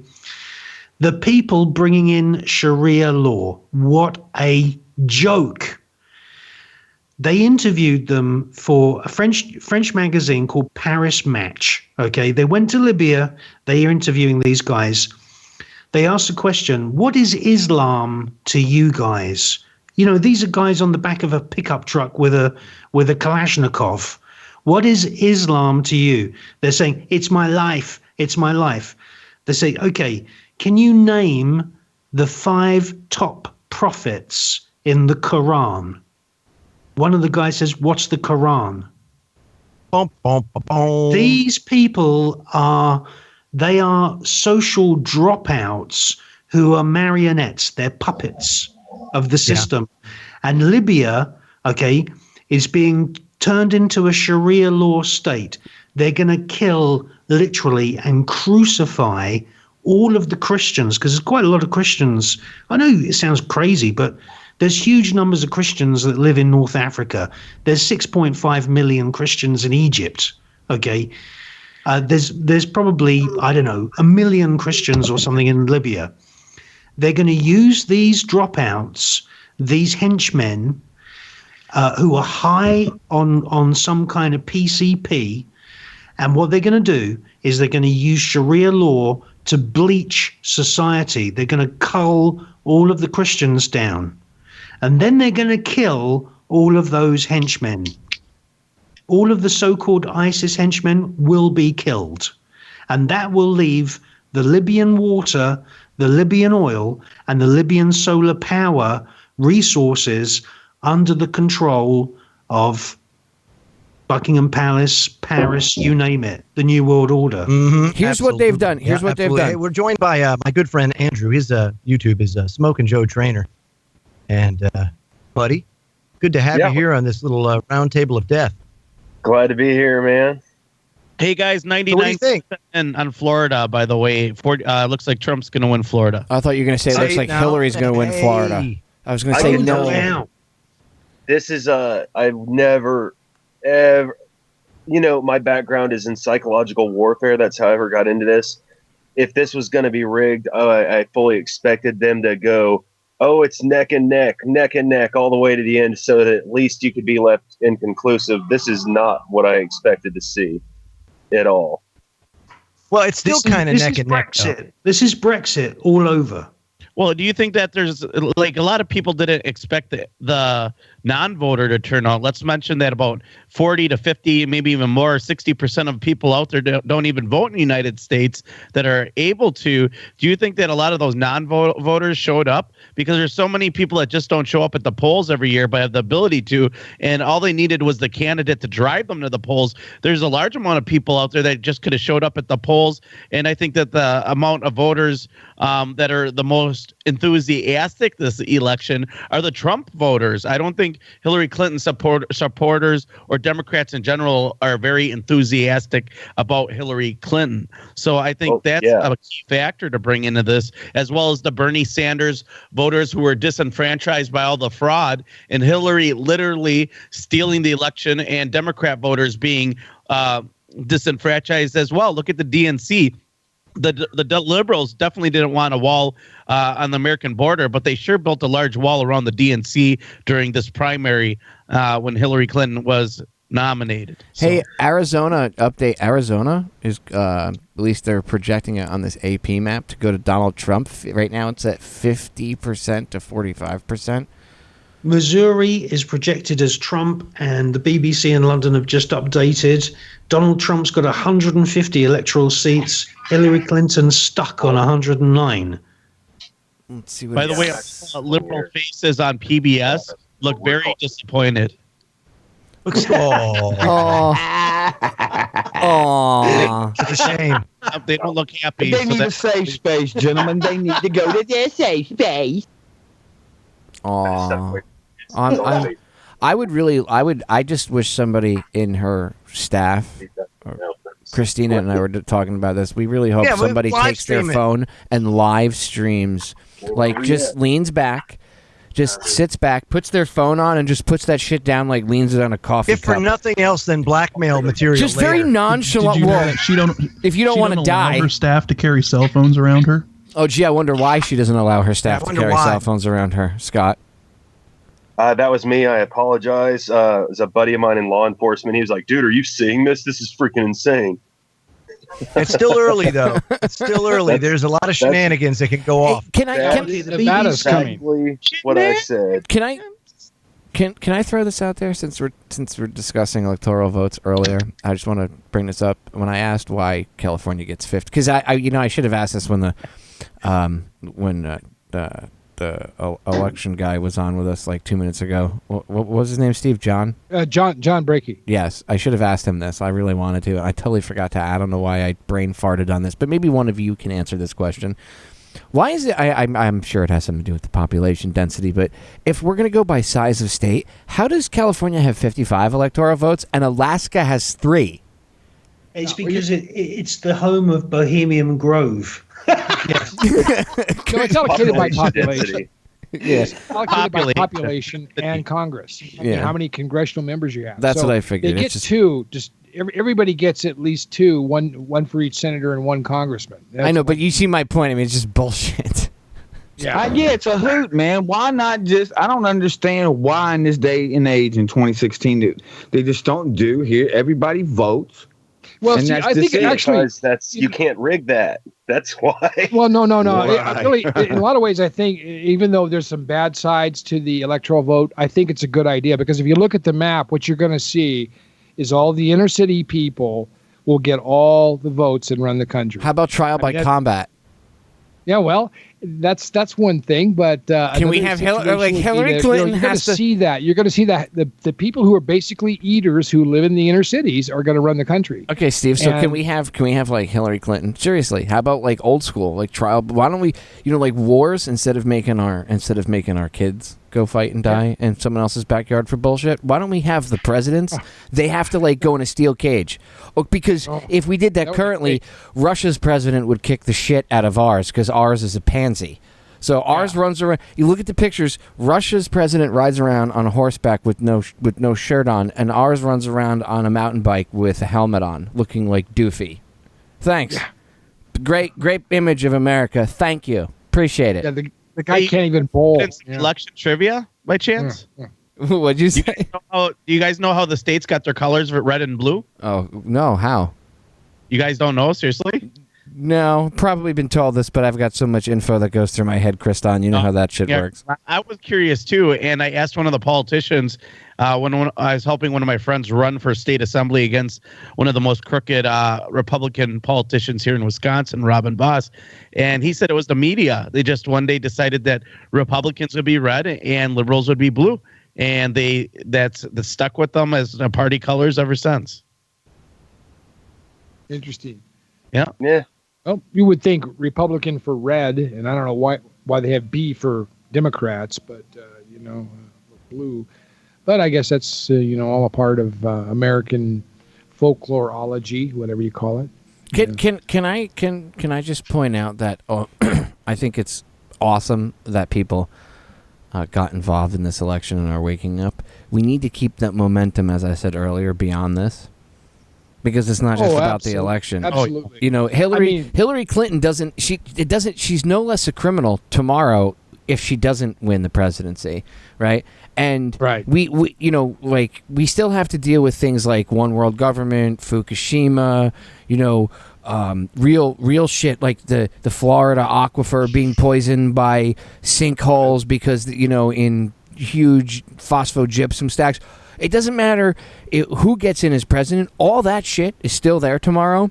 The people bringing in Sharia law, what a joke. They interviewed them for a French magazine called Paris Match. Okay, they went to Libya. They are interviewing these guys. They asked the question, what is Islam to you guys? You know, these are guys on the back of a pickup truck with a Kalashnikov. What is Islam to you? They're saying, it's my life. It's my life. They say, okay, can you name the 5 top prophets in the Quran? One of the guys says, what's the Quran? These people are social dropouts who are marionettes. They're puppets of the system. Yeah. And Libya, okay, is being turned into a Sharia law state. They're going to kill literally and crucify all of the Christians, because there's quite a lot of Christians. I know it sounds crazy, but there's huge numbers of Christians that live in North Africa. There's 6.5 million Christians in Egypt, okay? There's probably, I don't know, 1 million Christians or something in Libya. They're going to use these dropouts, these henchmen who are high on some kind of PCP, and what they're going to do is they're going to use Sharia law to bleach society. They're going to cull all of the Christians down, and then they're going to kill all of those henchmen. All of the so-called ISIS henchmen will be killed, and that will leave the Libyan water, the Libyan oil, and the Libyan solar power resources under the control of Buckingham Palace, Paris, you name it, the New World Order. Mm-hmm. Here's what they've done. Here's what they've done. Hey, we're joined by my good friend Andrew. His YouTube is Smoking Joe Trainer. And, buddy, good to have you here on this little round table of death. Glad to be here, man. Hey, guys, 99% on Florida, by the way. Looks like Trump's going to win Florida. I thought you were going to say it looks like Hillary's going to win Florida. I was going to say no. This is, I've never, ever, you know, my background is in psychological warfare. That's how I ever got into this. If this was going to be rigged, I fully expected them to go, oh, it's neck and neck all the way to the end so that at least you could be left inconclusive. This is not what I expected to see at all. Well, it's still kind of neck and neck. This is Brexit all over. Well, do you think that there's like a lot of people didn't expect the non-voter to turn out? Let's mention that about 40 to 50, maybe even more, 60% of people out there don't even vote in the United States that are able to. Do you think that a lot of those non-voters showed up? Because there's so many people that just don't show up at the polls every year, but have the ability to, and all they needed was the candidate to drive them to the polls. There's a large amount of people out there that just could have showed up at the polls, and I think that the amount of voters that are the most enthusiastic this election are the Trump voters. I don't think Hillary Clinton supporters or Democrats in general are very enthusiastic about Hillary Clinton. So I think that's a key factor to bring into this, as well as the Bernie Sanders voters who were disenfranchised by all the fraud, and Hillary literally stealing the election, and Democrat voters being disenfranchised as well. Look at the DNC. The liberals definitely didn't want a wall on the American border, but they sure built a large wall around the DNC during this primary when Hillary Clinton was nominated. So. Hey, Arizona update. Arizona is at least they're projecting it on this AP map to go to Donald Trump. Right now it's at 50% to 45%. Missouri is projected as Trump, and the BBC in London have just updated. Donald Trump's got 150 electoral seats. Hillary Clinton's stuck on 109. Let's see what By the way, liberal faces on PBS look very disappointed. It's a shame. They don't look happy. They need a safe space, gentlemen. They need to go to their safe space. I just wish somebody in her staff, Christina and I were talking about this. We really hope somebody takes their phone and live streams, just leans back, just sits back, puts their phone on, and just puts that shit down, like leans it on a coffee cup. If for nothing else than blackmail material. Just later. Very nonchalant. If you don't want to die, her staff to carry cell phones around her. Oh, gee, I wonder why she doesn't allow her staff to carry cell phones around her. Scott. That was me. I apologize. It was a buddy of mine in law enforcement. He was like, dude, are you seeing this? This is freaking insane. It's still early, though. It's still early. There's a lot of shenanigans that can go off. Nevada's coming. What I said. Can I throw this out there since we're discussing electoral votes earlier? I just want to bring this up. When I asked why California gets 50, because I should have asked this when the election guy was on with us like 2 minutes ago. What was his name? Steve? John Breaky. Yes, I should have asked him this. I really wanted to. I totally forgot to. I don't know why I brain farted on this, but maybe one of you can answer this question. Why is it? I'm sure it has something to do with the population density, but if we're going to go by size of state, how does California have 55 electoral votes and Alaska has 3? It's because it's the home of Bohemian Grove. Yes. So it's allocated by population. Yes, allocated by population and Congress. How many congressional members you have. That's what I figured. They get two. Just everybody gets at least two. One for each senator and one congressman. I know, but you see my point. I mean, it's just bullshit. Yeah, it's a hoot, man. Why not just? I don't understand why in this day and age in 2016 they just don't do here. Everybody votes. Well, see, I think it actually you can't rig that. That's why. Well, no. Really, in a lot of ways, I think even though there's some bad sides to the electoral vote, I think it's a good idea because if you look at the map, what you're going to see is all the inner city people will get all the votes and run the country. How about trial by combat? Yeah, well, that's one thing, but can we have Hillary Clinton has to see that? You're going to see that the people who are basically eaters who live in the inner cities are going to run the country. Okay, Steve. So can we have like Hillary Clinton? Seriously, how about like old school, like trial? Why don't we, like wars instead of making our kids go fight and die in someone else's backyard for bullshit? Why don't we have the presidents? They have to like go in a steel cage. Because if we did that currently, Russia's president would kick the shit out of ours because ours is a pansy. So ours runs around. You look at the pictures. Russia's president rides around on a horseback with no shirt on, and ours runs around on a mountain bike with a helmet on, looking like doofy. Thanks. Yeah. Great image of America. Thank you. Appreciate it. Yeah, the guy can't even bowl. Election trivia, by chance? Yeah. What'd you say? Do you guys know how the states got their colors, red and blue? Oh, no. How? You guys don't know? Seriously? No, probably been told this, but I've got so much info that goes through my head, Kriston. You know how that shit works. I was curious, too, and I asked one of the politicians when I was helping one of my friends run for state assembly against one of the most crooked Republican politicians here in Wisconsin, Robin Voss, and he said it was the media. They just one day decided that Republicans would be red and liberals would be blue, and that's stuck with them as party colors ever since. Interesting. Yeah. Well, you would think Republican for red, and I don't know why they have B for Democrats, but blue. But I guess that's all a part of American folkloreology, whatever you call it. Can I just point out that I think it's awesome that people got involved in this election and are waking up. We need to keep that momentum, as I said earlier, beyond this. Because it's not just about the election. Absolutely. Hillary Clinton she's no less a criminal tomorrow if she doesn't win the presidency, right? And we still have to deal with things like one world government, Fukushima, real shit like the Florida aquifer being poisoned by sinkholes because in huge phosphogypsum stacks. It doesn't matter who gets in as president. All that shit is still there tomorrow.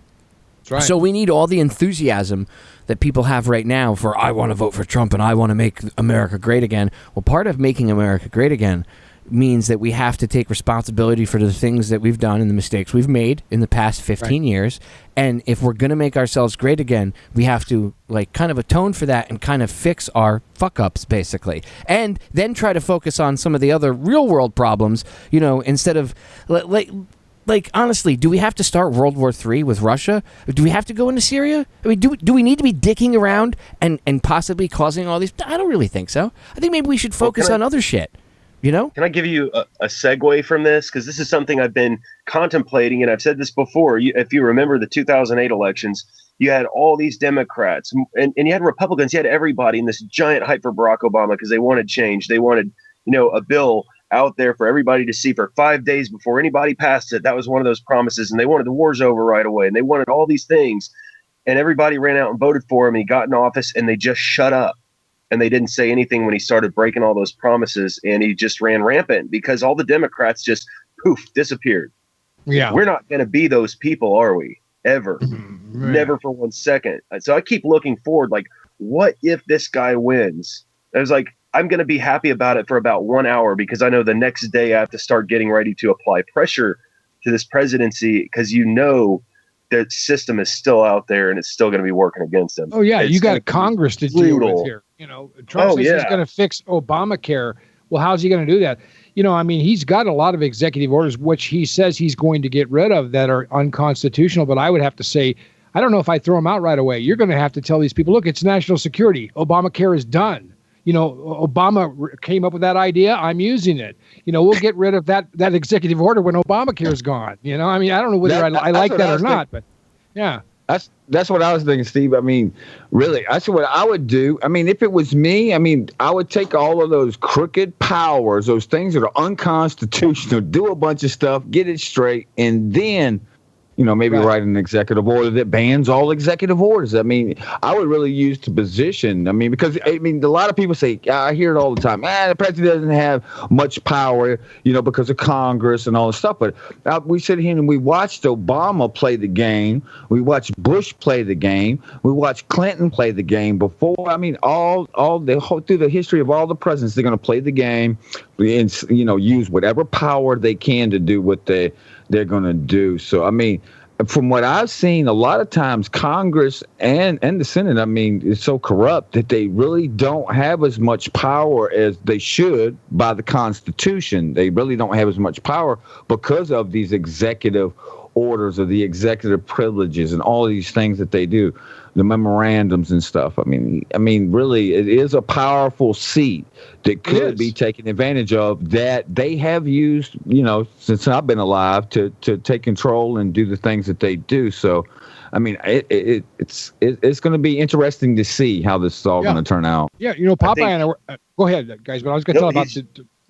That's right. So we need all the enthusiasm that people have right now for I want to vote for Trump and I want to make America great again. Well, part of making America great again means that we have to take responsibility for the things that we've done and the mistakes we've made in the past 15 years. And if we're going to make ourselves great again, we have to kind of atone for that and kind of fix our fuck-ups, basically. And then try to focus on some of the other real-world problems, instead of... honestly, do we have to start World War III with Russia? Do we have to go into Syria? I mean, do we need to be dicking around and possibly causing all these... I don't really think so. I think maybe we should focus on other shit. Can I give you a segue from this? Because this is something I've been contemplating, and I've said this before. If you remember the 2008 elections, you had all these Democrats, and you had Republicans. You had everybody in this giant hype for Barack Obama because they wanted change. They wanted, a bill out there for everybody to see for 5 days before anybody passed it. That was one of those promises, and they wanted the wars over right away, and they wanted all these things, and everybody ran out and voted for him, and he got in office, and they just shut up, and they didn't say anything when he started breaking all those promises, and he just ran rampant because all the Democrats just poof disappeared. Yeah, we're not going to be those people, are we? Ever? Never for 1 second. So I keep looking forward, like, what if this guy wins? I was like, I'm going to be happy about it for about 1 hour because I know the next day I have to start getting ready to apply pressure to this presidency because the system is still out there and it's still going to be working against him. Oh yeah, it's you got Congress to deal with here. Trump says he's going to fix Obamacare. Well, how's he going to do that? He's got a lot of executive orders which he says he's going to get rid of that are unconstitutional. But I would have to say, I don't know if I throw them out right away. You're going to have to tell these people, look, it's national security. Obamacare is done. Obama came up with that idea. I'm using it. We'll get rid of that executive order when Obamacare is gone. I don't know whether I like that or not, but yeah. That's what I was thinking, Steve. Really, that's what I would do. If it was me, I would take all of those crooked powers, those things that are unconstitutional, do a bunch of stuff, get it straight, and then maybe write an executive order that bans all executive orders. I would really use the position. Because a lot of people say, I hear it all the time. The president doesn't have much power, because of Congress and all this stuff. But we sit here and we watched Obama play the game. We watched Bush play the game. We watched Clinton play the game before. Through the history of all the presidents, they're going to play the game and use whatever power they can to do what they're going to do. So, from what I've seen, a lot of times Congress and the Senate, is so corrupt that they really don't have as much power as they should by the Constitution. They really don't have as much power because of these executive orders or the executive privileges and all of these things that they do, the memorandums and stuff. Really, it is a powerful seat that could be taken advantage of that they have used, since I've been alive to take control and do the things that they do. So, it's going to be interesting to see how this is all going to turn out. Yeah, Popeye and I go ahead, guys, but I was going to tell about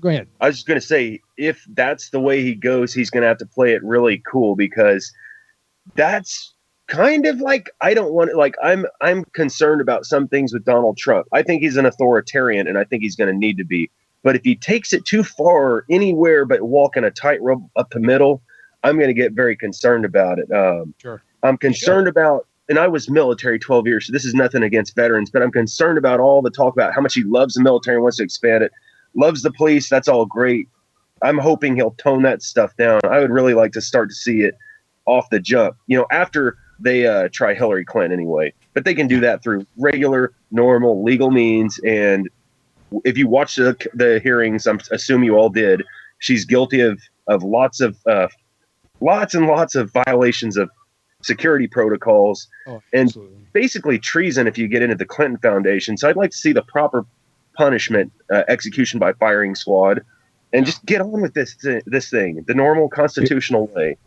go ahead. I was just going to say, if that's the way he goes, he's going to have to play it really cool because that's kind of like, I don't want to, like, I'm concerned about some things with Donald Trump. I think he's an authoritarian and I think he's going to need to be. But if he takes it too far anywhere but walking a tightrope up the middle, I'm going to get very concerned about it. Sure. I'm concerned about, and I was military 12 years, so this is nothing against veterans, but I'm concerned about all the talk about how much he loves the military and wants to expand it. Loves the police. That's all great. I'm hoping he'll tone that stuff down. I would really like to start to see it off the jump, after they try Hillary Clinton anyway. But they can do that through regular, normal, legal means. And if you watch the hearings, I assume you all did, she's guilty of lots and lots of violations of security protocols and basically treason if you get into the Clinton Foundation. So I'd like to see the proper punishment, execution by firing squad, and just get on with this thing the normal constitutional way.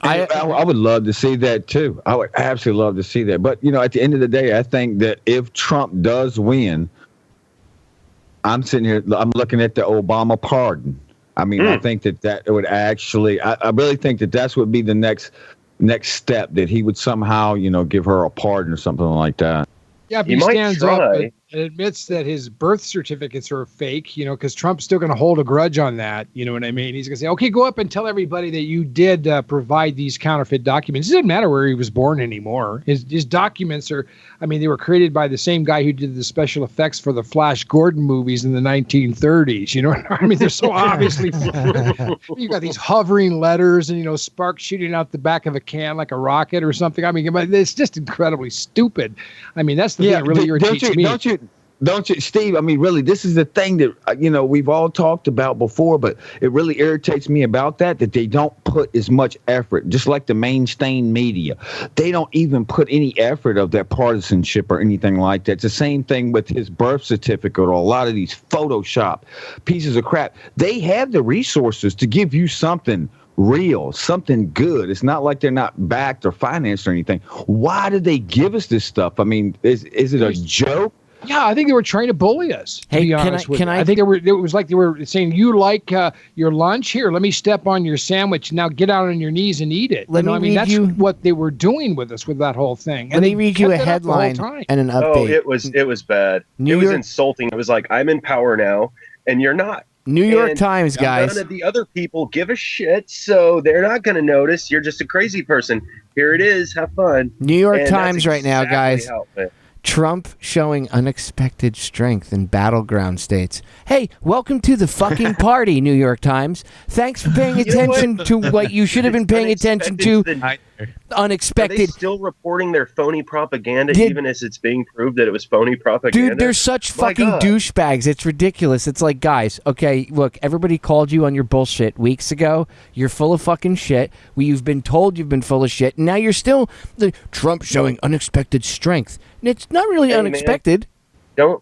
I would love to see that too. I would absolutely love to see that. But at the end of the day, I think that if Trump does win, I'm sitting here, I'm looking at the Obama pardon. I think that would actually, I really think that that's would be the next step, that he would somehow, give her a pardon or something like that. Yeah, if he stands up and admits that his birth certificates are fake, because Trump's still going to hold a grudge on that. You know what I mean? He's going to say, okay, go up and tell everybody that you did provide these counterfeit documents. It doesn't matter where he was born anymore. His documents are, they were created by the same guy who did the special effects for the Flash Gordon movies in the 1930s. You know what I mean? They're so obviously, you got these hovering letters and, sparks shooting out the back of a can like a rocket or something. It's just incredibly stupid. That's the thing that really irritates me. Don't you, Steve? Really, this is the thing that, we've all talked about before, but it really irritates me about that they don't put as much effort, just like the mainstream media. They don't even put any effort of their partisanship or anything like that. It's the same thing with his birth certificate or a lot of these Photoshop pieces of crap. They have the resources to give you something real, something good. It's not like they're not backed or financed or anything. Why do they give us this stuff? Is it a joke? Yeah, I think they were trying to bully us. To be honest with you. I think it was like they were saying, "You like your lunch? Here, let me step on your sandwich. Now get out on your knees and eat it." That's what they were doing with us with that whole thing. Let me read you a headline and an update. Oh, it was bad. It was insulting. It was like, I'm in power now, and you're not. New York Times, guys. None of the other people give a shit, so they're not going to notice. You're just a crazy person. Here it is. Have fun. New York Times right now, guys. Trump showing unexpected strength in battleground states. Hey, welcome to the fucking party, New York Times. Thanks for paying attention to what you should have been paying attention to. Unexpected. Are they still reporting their phony propaganda, even as it's being proved that it was phony propaganda? Dude, they're such fucking douchebags. It's ridiculous. It's like, guys, okay, look, everybody called you on your bullshit weeks ago. You're full of fucking shit. You've been told you've been full of shit. And now you're still Trump showing unexpected strength. And it's not really unexpected. Man,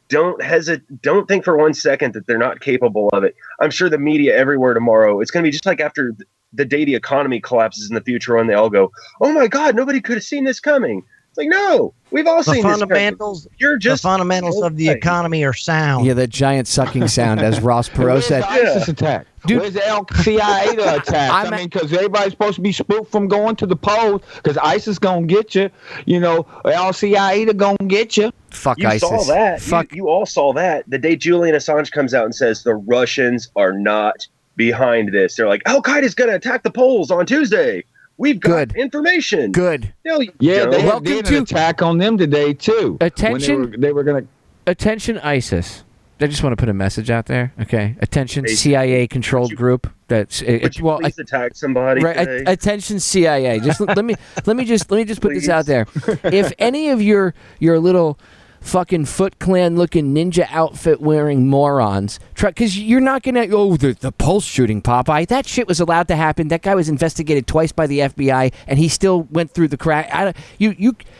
don't hesitate. Don't think for 1 second that they're not capable of it. I'm sure the media everywhere tomorrow, it's going to be just like after the day the economy collapses in the future when they all go, "Oh my God, nobody could have seen this coming." It's like, no, we've all seen fundamentals. The fundamentals of the economy are sound. Yeah, the giant sucking sound, as Ross Perot said. ISIS attack? Dude, where's the Al-Qaeda attack? I mean, because everybody's supposed to be spooked from going to the polls because ISIS gonna get you. You know, Al-Qaeda gonna get you. Fuck you ISIS. You saw that. You all saw that. The day Julian Assange comes out and says the Russians are not behind this. They're like, Al-Qaeda's going to attack the polls on Tuesday. We've got information. Good. They did an attack on them today, too. Attention. They were going to... Attention, ISIS. I just want to put a message out there, okay? Attention, CIA-controlled group. That's please attack somebody. Right. Attention, CIA. Just let me just put this out there. If any of your little fucking Foot Clan looking ninja outfit wearing morons, because you're not gonna the pulse shooting, Popeye, that shit was allowed to happen. That guy was investigated twice by the FBI and he still went through the crack. A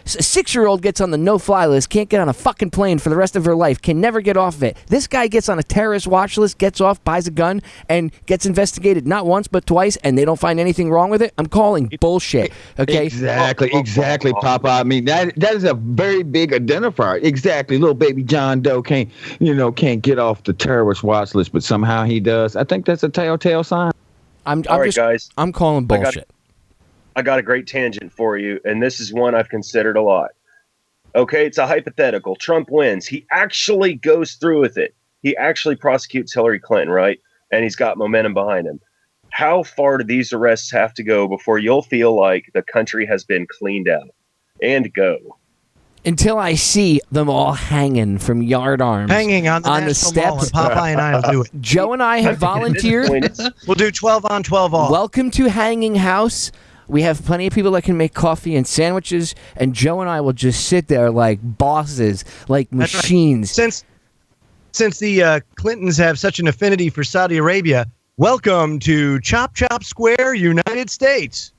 6-year-old gets on the no-fly list, can't get on a fucking plane for the rest of her life, can never get off of it. This guy gets on a terrorist watch list, gets off, buys a gun, and gets investigated not once but twice, and they don't find anything wrong with it. I'm calling bullshit. Okay, exactly, Popeye. I mean, that is a very big identifier. Exactly, little baby John Doe can't get off the terrorist watch list, but somehow he does. I think that's a telltale sign. All right, guys. I'm calling bullshit. I got a great tangent for you, and this is one I've considered a lot. Okay, it's a hypothetical. Trump wins. He actually goes through with it. He actually prosecutes Hillary Clinton, right? And he's got momentum behind him. How far do these arrests have to go before you'll feel like the country has been cleaned out? And go. Until I see them all hanging from yard arms. Hanging on the steps. Popeye and I will do it. Joe and I have volunteered. We'll do 12 on, 12 off. Welcome to Hanging House. We have plenty of people that can make coffee and sandwiches, and Joe and I will just sit there like bosses, like machines. Right. Since the Clintons have such an affinity for Saudi Arabia, welcome to Chop Chop Square, United States.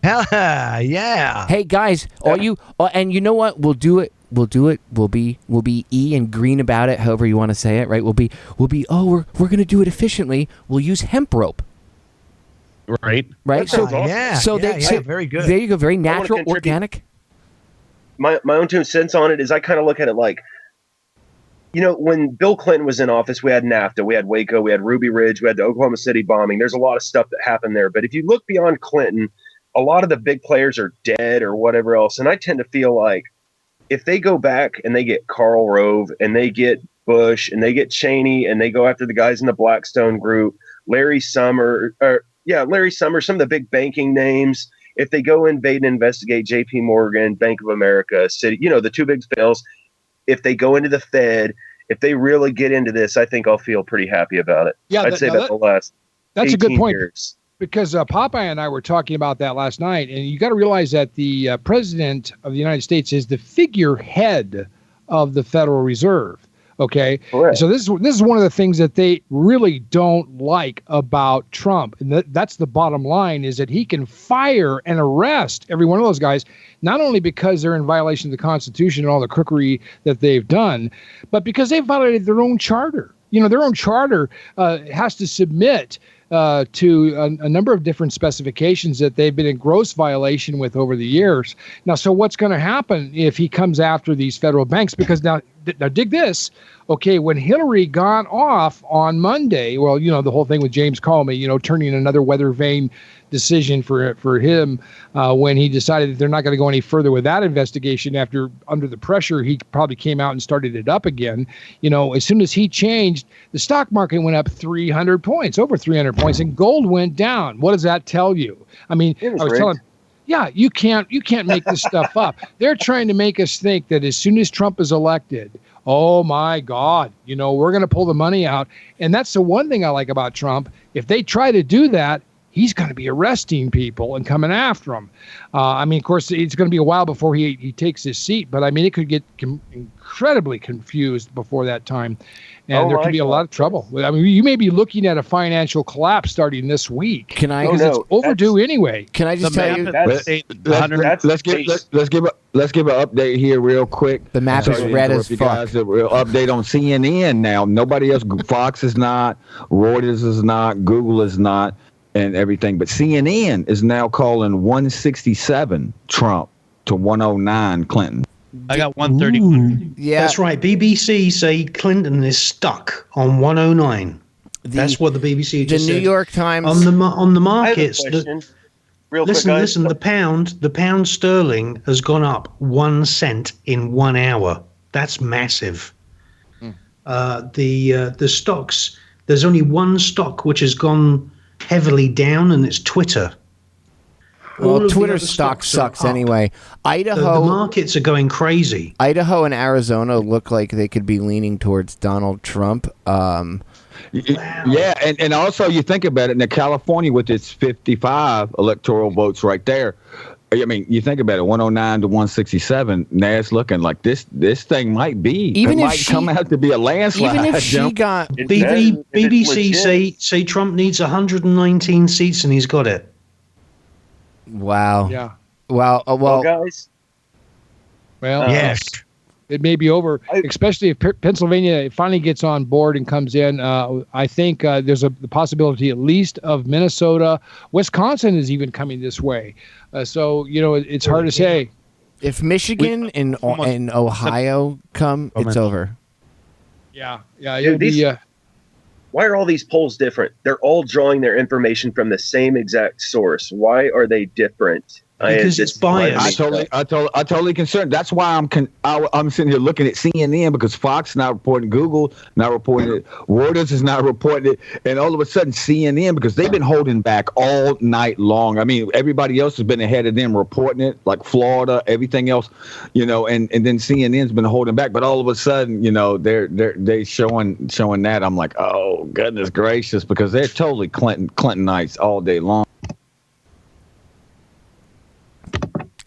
Yeah. Hey guys, and you know what? We'll do it. We'll be E and green about it, however you want to say it, right? We're going to do it efficiently. We'll use hemp rope. Right. So very good. There you go. Very natural, organic. My own 2 cents on it is I kind of look at it like, when Bill Clinton was in office, we had NAFTA, we had Waco, we had Ruby Ridge, we had the Oklahoma City bombing. There's a lot of stuff that happened there. But if you look beyond Clinton, a lot of the big players are dead or whatever else. And I tend to feel like if they go back and they get Karl Rove and they get Bush and they get Cheney and they go after the guys in the Blackstone group, Larry Summer, some of the big banking names, if they go invade and investigate JP Morgan, Bank of America, Citi, the 2 big fails, if they go into the Fed, if they really get into this, I think I'll feel pretty happy about it. Yeah, I'd say that's the last That's a good point. Years. Because Popeye and I were talking about that last night, and you got to realize that the president of the United States is the figurehead of the Federal Reserve. Okay, correct. So this is one of the things that they really don't like about Trump, and that's the bottom line: is that he can fire and arrest every one of those guys, not only because they're in violation of the Constitution and all the crookery that they've done, but because they violated their own charter. Their own charter has to submit to a number of different specifications that they've been in gross violation with over the years. Now, so what's going to happen if he comes after these federal banks? Because now dig this. Okay, when Hillary got off on Monday, well, the whole thing with James Comey, turning another weather vane decision for him when he decided that they're not going to go any further with that investigation after under the pressure he probably came out and started it up again. As soon as he changed, the stock market went up 300 points, over 300 points, and gold went down. What does that tell you? I mean, I was telling, yeah, you can't make this stuff up. They're trying to make us think that as soon as Trump is elected, oh my God, we're going to pull the money out. And that's the one thing I like about Trump. If they try to do that, he's going to be arresting people and coming after them. Of course, it's going to be a while before he takes his seat, but it could get incredibly confused before that time. And there could be a lot of trouble. You may be looking at a financial collapse starting this week. Because it's overdue anyway. Can I just tell you? Let's give an update here real quick. The map is red as fuck. Guys, a real update on CNN now. Nobody else. Fox is not. Reuters is not. Google is not. And everything, but CNN is now calling 167 Trump to 109 Clinton. I got 131. Yeah, that's right. BBC say Clinton is stuck on 109. That's what the BBC just said. The New York Times on the markets. Real listen, quick, listen. The pound sterling has gone up 1 cent in 1 hour. That's massive. The stocks. There's only one stock which has gone heavily down, and it's Twitter. Well, Twitter's stock sucks anyway. Idaho, the markets are going crazy. Idaho and Arizona look like they could be leaning towards Donald Trump. Yeah, and also you think about it. Now, California with its 55 electoral votes right there. You think about it, 109 to 167. Now it's looking like this thing might be. Even it if might come out to be a landslide. Even if she got BBC say Trump needs 119 seats and he's got it. Wow. Yeah. Wow. Well, guys. Well, yes. It may be over, especially if Pennsylvania finally gets on board and comes in. I think there's the possibility at least of Minnesota. Wisconsin is even coming this way. So, it's hard to say. If Michigan and Ohio come, it's over. Yeah. Yeah. Why are all these polls different? They're all drawing their information from the same exact source. Why are they different? Because it's biased. I totally concerned. That's why I'm sitting here looking at CNN because Fox not reporting, Google not reporting it, Reuters is not reporting it, and all of a sudden CNN, because they've been holding back all night long. Everybody else has been ahead of them reporting it, like Florida, everything else, and then CNN's been holding back. But all of a sudden, they're showing that. I'm like, oh goodness gracious, because they're totally Clintonites all day long.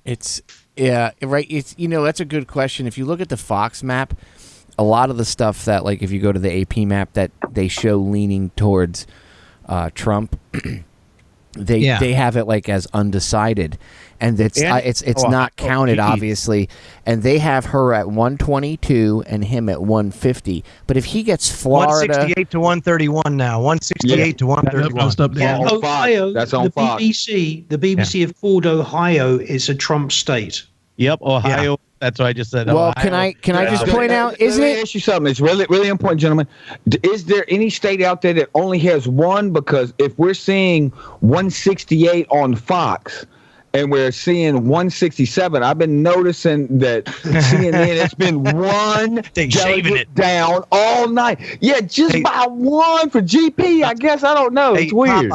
It's right. It's that's a good question. If you look at the Fox map, a lot of the stuff that if you go to the AP map that they show leaning towards Trump, they have it as undecided, and it's not counted obviously, and they have her at 122 and him at 150. But if he gets Florida, 168 to 131 now, 168 to 131. Ohio, that's on Fox. The BBC have called Ohio is a Trump state. Yep, Ohio. Yeah. That's what I just said. Well, Ohio. can I just point out? Let me ask you something. It's really, really important, gentlemen. Is there any state out there that only has one? Because if we're seeing 168 on Fox and we're seeing 167, I've been noticing that CNN has been one delegate down all night. Yeah, just by one for GP. I guess I don't know. It's weird.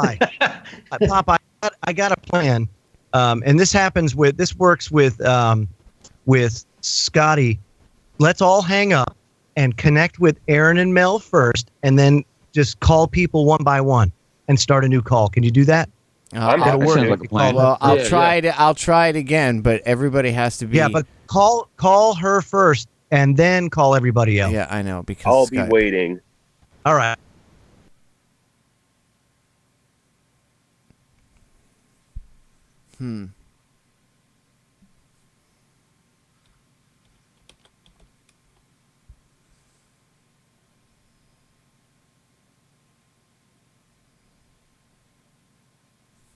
Popeye, I got a plan, and this works with Scotty. Let's all hang up and connect with Aaron and Mel first, and then just call people one by one and start a new call. Can you do that? That'll work. Like a plan. Well, I'll try it. I'll try it again, but everybody has to be. Yeah, but call her first and then call everybody else. Yeah, I know because I'll be waiting. All right.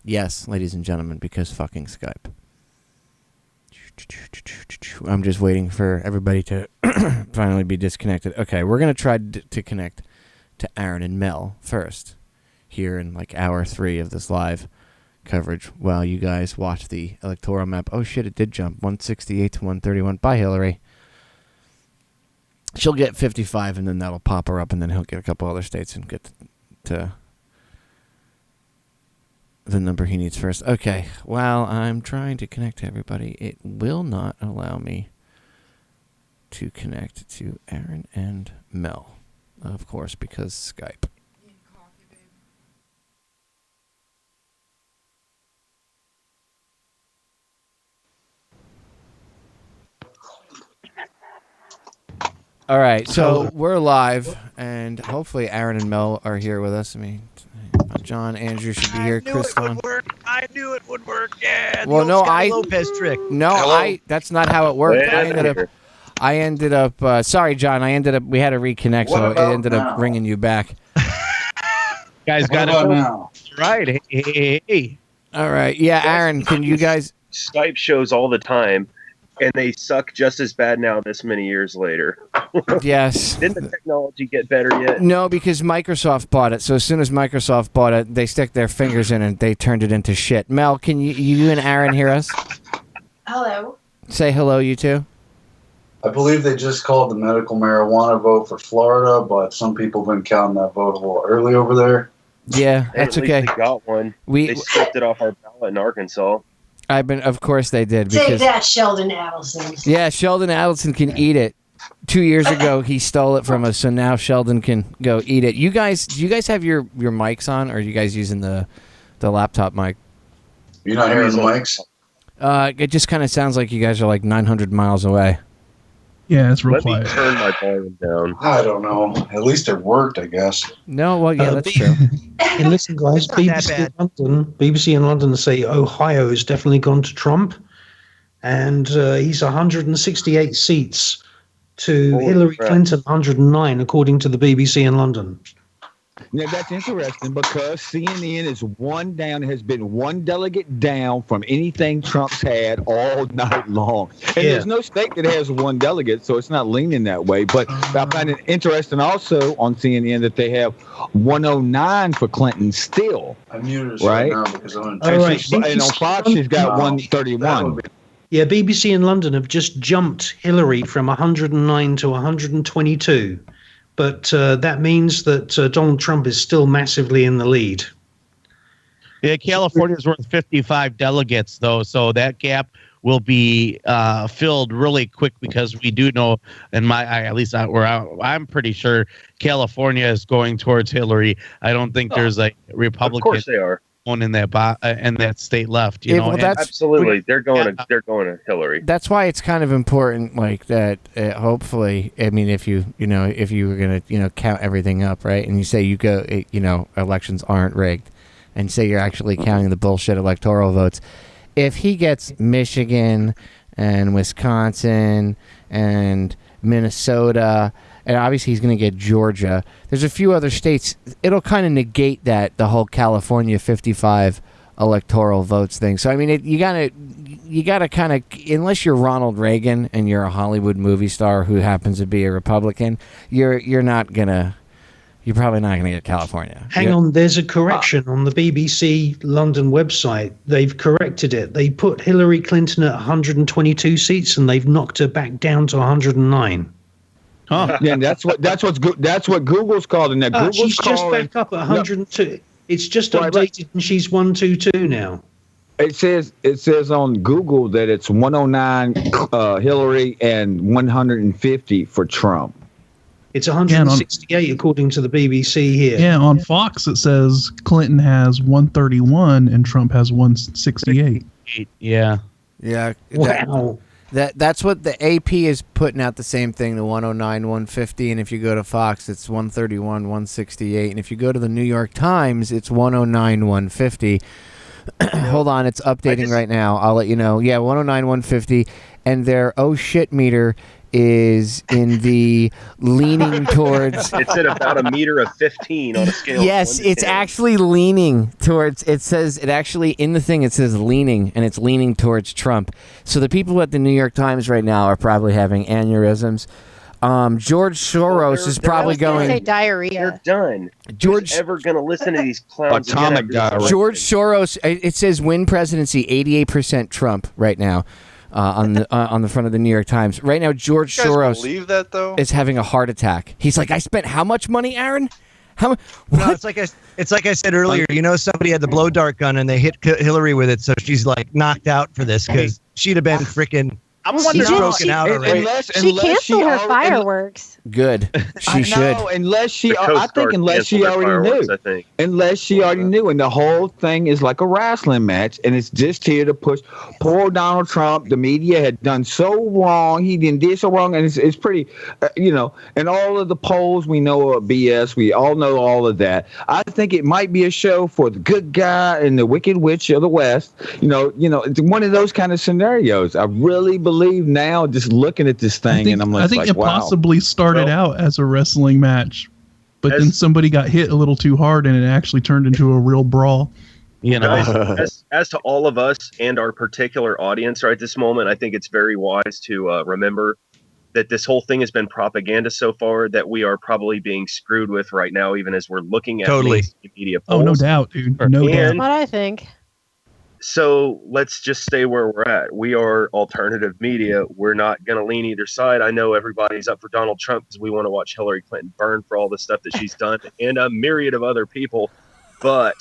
Yes, ladies and gentlemen, because fucking Skype. I'm just waiting for everybody to finally be disconnected. Okay, we're going to try to connect to Aaron and Mel first here in like hour 3 of this live coverage while you guys watch the electoral map. Oh shit, it did jump 168 to 131. Bye, Hillary. She'll get 55 and then that'll pop her up and then he'll get a couple other states and get to the number he needs first. Okay, while I'm trying to connect to everybody, it will not allow me to connect to Aaron and Mel, of course, because Skype. All right, so we're live, and hopefully Aaron and Mel are here with us. I mean, John, Andrew should be here. Chris, I knew it would work. Yeah. Well, no, Scott Lopez trick. No, that's not how it worked. I ended up. Sorry, John. We had to reconnect, so it ended up ringing you back. Guys got it now. Right. Hey. All right. Yeah, Aaron, can you guys? Skype shows all the time, and they suck just as bad now this many years later. Yes. Didn't the technology get better yet? No, because Microsoft bought it. So as soon as Microsoft bought it, they stick their fingers in it and they turned it into shit. Mel, can you and Aaron hear us? Hello. Say hello, you two. I believe they just called the medical marijuana vote for Florida, but some people have been counting that vote a little early over there. Yeah, that's okay. They got one. They stripped it off our ballot in Arkansas. Of course they did. Take that, Sheldon Adelson. Yeah, Sheldon Adelson can eat it. 2 years ago, he stole it from us, so now Sheldon can go eat it. Do you guys have your mics on, or are you guys using the laptop mic? You're not hearing the mics? It just kind of sounds like you guys are like 900 miles away. Yeah, it's real quiet. Let me turn my volume down. I don't know. At least it worked, I guess. No, well, yeah, that's true. Hey, listen, guys, BBC in London say Ohio has definitely gone to Trump, and he's 168 seats to Hillary Clinton 109, according to the BBC in London. Yeah, that's interesting because CNN is has been one delegate down from anything Trump's had all night long. And there's no state that has one delegate, so it's not leaning that way. But I find it interesting also on CNN that they have 109 for Clinton still. I muted it right now because I'm and on Fox, she's got 131. Yeah, BBC in London have just jumped Hillary from 109 to 122. But that means that Donald Trump is still massively in the lead. Yeah, California is worth 55 delegates, though, so that gap will be filled really quick because we do know, I'm pretty sure California is going towards Hillary. I don't think there's a Republican. Of course they are. One in that state left, you know. Well, absolutely, they're going to Hillary. That's why it's kind of important, like that. Hopefully, I mean, if you were gonna count everything up, right, and you say elections aren't rigged, and say you're actually counting the bullshit electoral votes, if he gets Michigan and Wisconsin and Minnesota. And obviously he's going to get Georgia. There's a few other states. It'll kind of negate the whole California 55 electoral votes thing. So I mean, you gotta kind of, unless you're Ronald Reagan and you're a Hollywood movie star who happens to be a Republican, you're probably not gonna get California. Hang on, there's a correction on the BBC London website. They've corrected it. They put Hillary Clinton at 122 seats and they've knocked her back down to 109. Huh. Yeah, that's what Google's calling that. Google's she's just back up at 102. No. It's just updated, and she's 122 now. It says on Google that it's 109 Hillary and 150 for Trump. It's 168 according to the BBC here. Yeah, on Fox it says Clinton has 131 and Trump has 168. Yeah. Yeah. Wow. That's what the AP is putting out, the same thing, the 109, 150, and if you go to Fox, it's 131, 168, and if you go to the New York Times, it's 109, 150. Hold on, it's updating right now. I'll let you know. Yeah, 109, 150, and their oh shit meter is in the leaning towards. It's at about 1.15 on a scale. Yes, it's 10. actually leaning towards. It says it actually in the thing. It says leaning, and it's leaning towards Trump. So the people at the New York Times right now are probably having aneurysms. George Soros is probably going. Say diarrhea. They're done. George Who's ever going to listen to these clowns? Atomic diarrhea. George Soros. It says win presidency 88% Trump right now. On the front of the New York Times right now, George Soros believe that though is having a heart attack. He's like, I spent how much money, Aaron? What? No, it's like I said earlier. You know, somebody had the blow dart gun and they hit Hillary with it, so she's like knocked out for this because she'd have been freaking. I'm wondering stroking out already. She canceled her fireworks. Good. She should. Unless she, The Coast I think, Guard unless she canceled their already fireworks, knew. I think. Unless she already knew, and the whole thing is like a wrestling match, and it's just here to push poor Donald Trump. The media had done so wrong. He did so wrong, and it's pretty, and all of the polls we know are BS. We all know all of that. I think it might be a show for the good guy and the wicked witch of the West. It's one of those kind of scenarios. I really believe now, just looking at this thing, and I'm like, I think it wow. possibly started out as a wrestling match, but then somebody got hit a little too hard, and it actually turned into a real brawl. Guys, as to all of us and our particular audience right this moment, I think it's very wise to remember that this whole thing has been propaganda so far that we are probably being screwed with right now, even as we're looking at mainstream media polls. Oh, no doubt, dude. No doubt. What I think. So let's just stay where we're at. We are alternative media. We're not going to lean either side. I know everybody's up for Donald Trump because we want to watch Hillary Clinton burn for all the stuff that she's done and a myriad of other people. But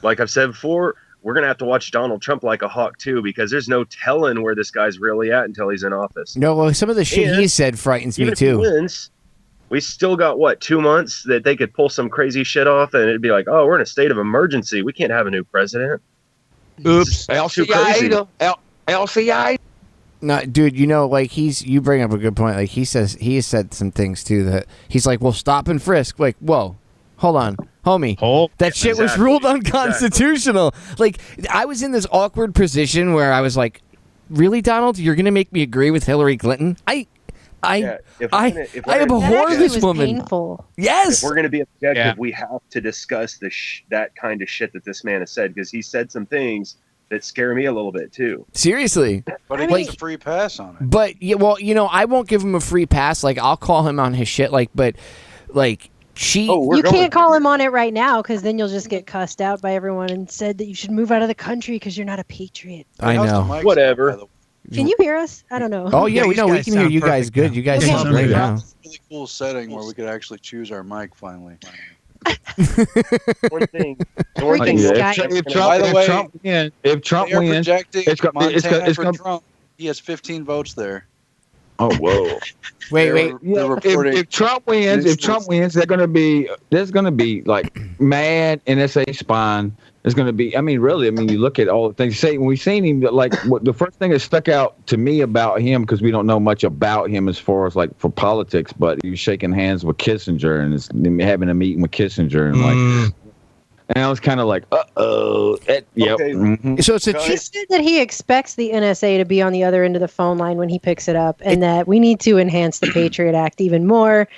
like I've said before, we're going to have to watch Donald Trump like a hawk too, because there's no telling where this guy's really at until he's in office. No, well, some of the shit he said frightens me too. If he wins, we still got 2 months that they could pull some crazy shit off, and it'd be like, oh, we're in a state of emergency. We can't have a new president. Oops. LCI. No, dude, you bring up a good point. Like he has said some things too that he's like, well, stop and frisk. Like, whoa, hold on, homie. That shit was ruled unconstitutional. Like, I was in this awkward position where I was like, really, Donald, you're gonna make me agree with Hillary Clinton? I abhor this woman. Painful. Yes. If we're going to be objective, we have to discuss that kind of shit that this man has said, because he said some things that scare me a little bit too. Seriously. But he gets a free pass on it. But yeah, well, I won't give him a free pass. Like, I'll call him on his shit. Like, but like you can't call him on it right now, because then you'll just get cussed out by everyone and said that you should move out of the country because you're not a patriot. I know. Whatever. Can you hear us? I don't know. Oh yeah, we can hear you guys good. You guys sound great now. It's a really cool setting where we could actually choose our mic finally. One thing. If Trump wins, it's going Trump. He has 15 votes there. Oh whoa! Wait. If Trump wins, there's gonna be like mad NSA spying. There's gonna be. You look at all the things. Say when we've seen him, like the first thing that stuck out to me about him, because we don't know much about him as far as like for politics, but he was shaking hands with Kissinger and having a meeting with Kissinger and like. And I was kind of like, uh-oh. Yep. Okay. Mm-hmm. So it's he said that he expects the NSA to be on the other end of the phone line when he picks it up, and that we need to enhance the Patriot Act even more.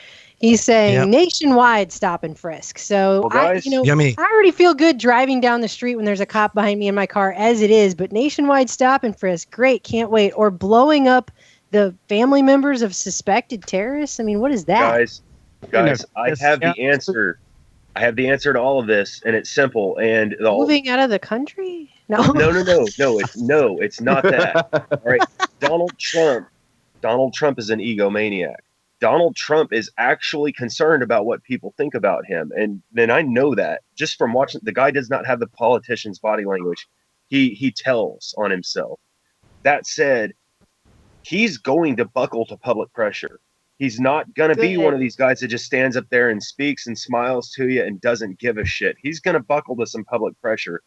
He's saying nationwide stop and frisk. So, guys, I already feel good driving down the street when there's a cop behind me in my car as it is, but nationwide stop and frisk, great, can't wait. Or blowing up the family members of suspected terrorists. I mean, what is that? Guys, I have the answer. I have the answer to all of this, and it's simple. And moving out of the country? No, it's not that. All right, Donald Trump is an egomaniac. Donald Trump is actually concerned about what people think about him, and then I know that just from watching. The guy does not have the politician's body language. He tells on himself. That said, he's going to buckle to public pressure. He's not going to be one of these guys that just stands up there and speaks and smiles to you and doesn't give a shit. He's going to buckle to some public pressure.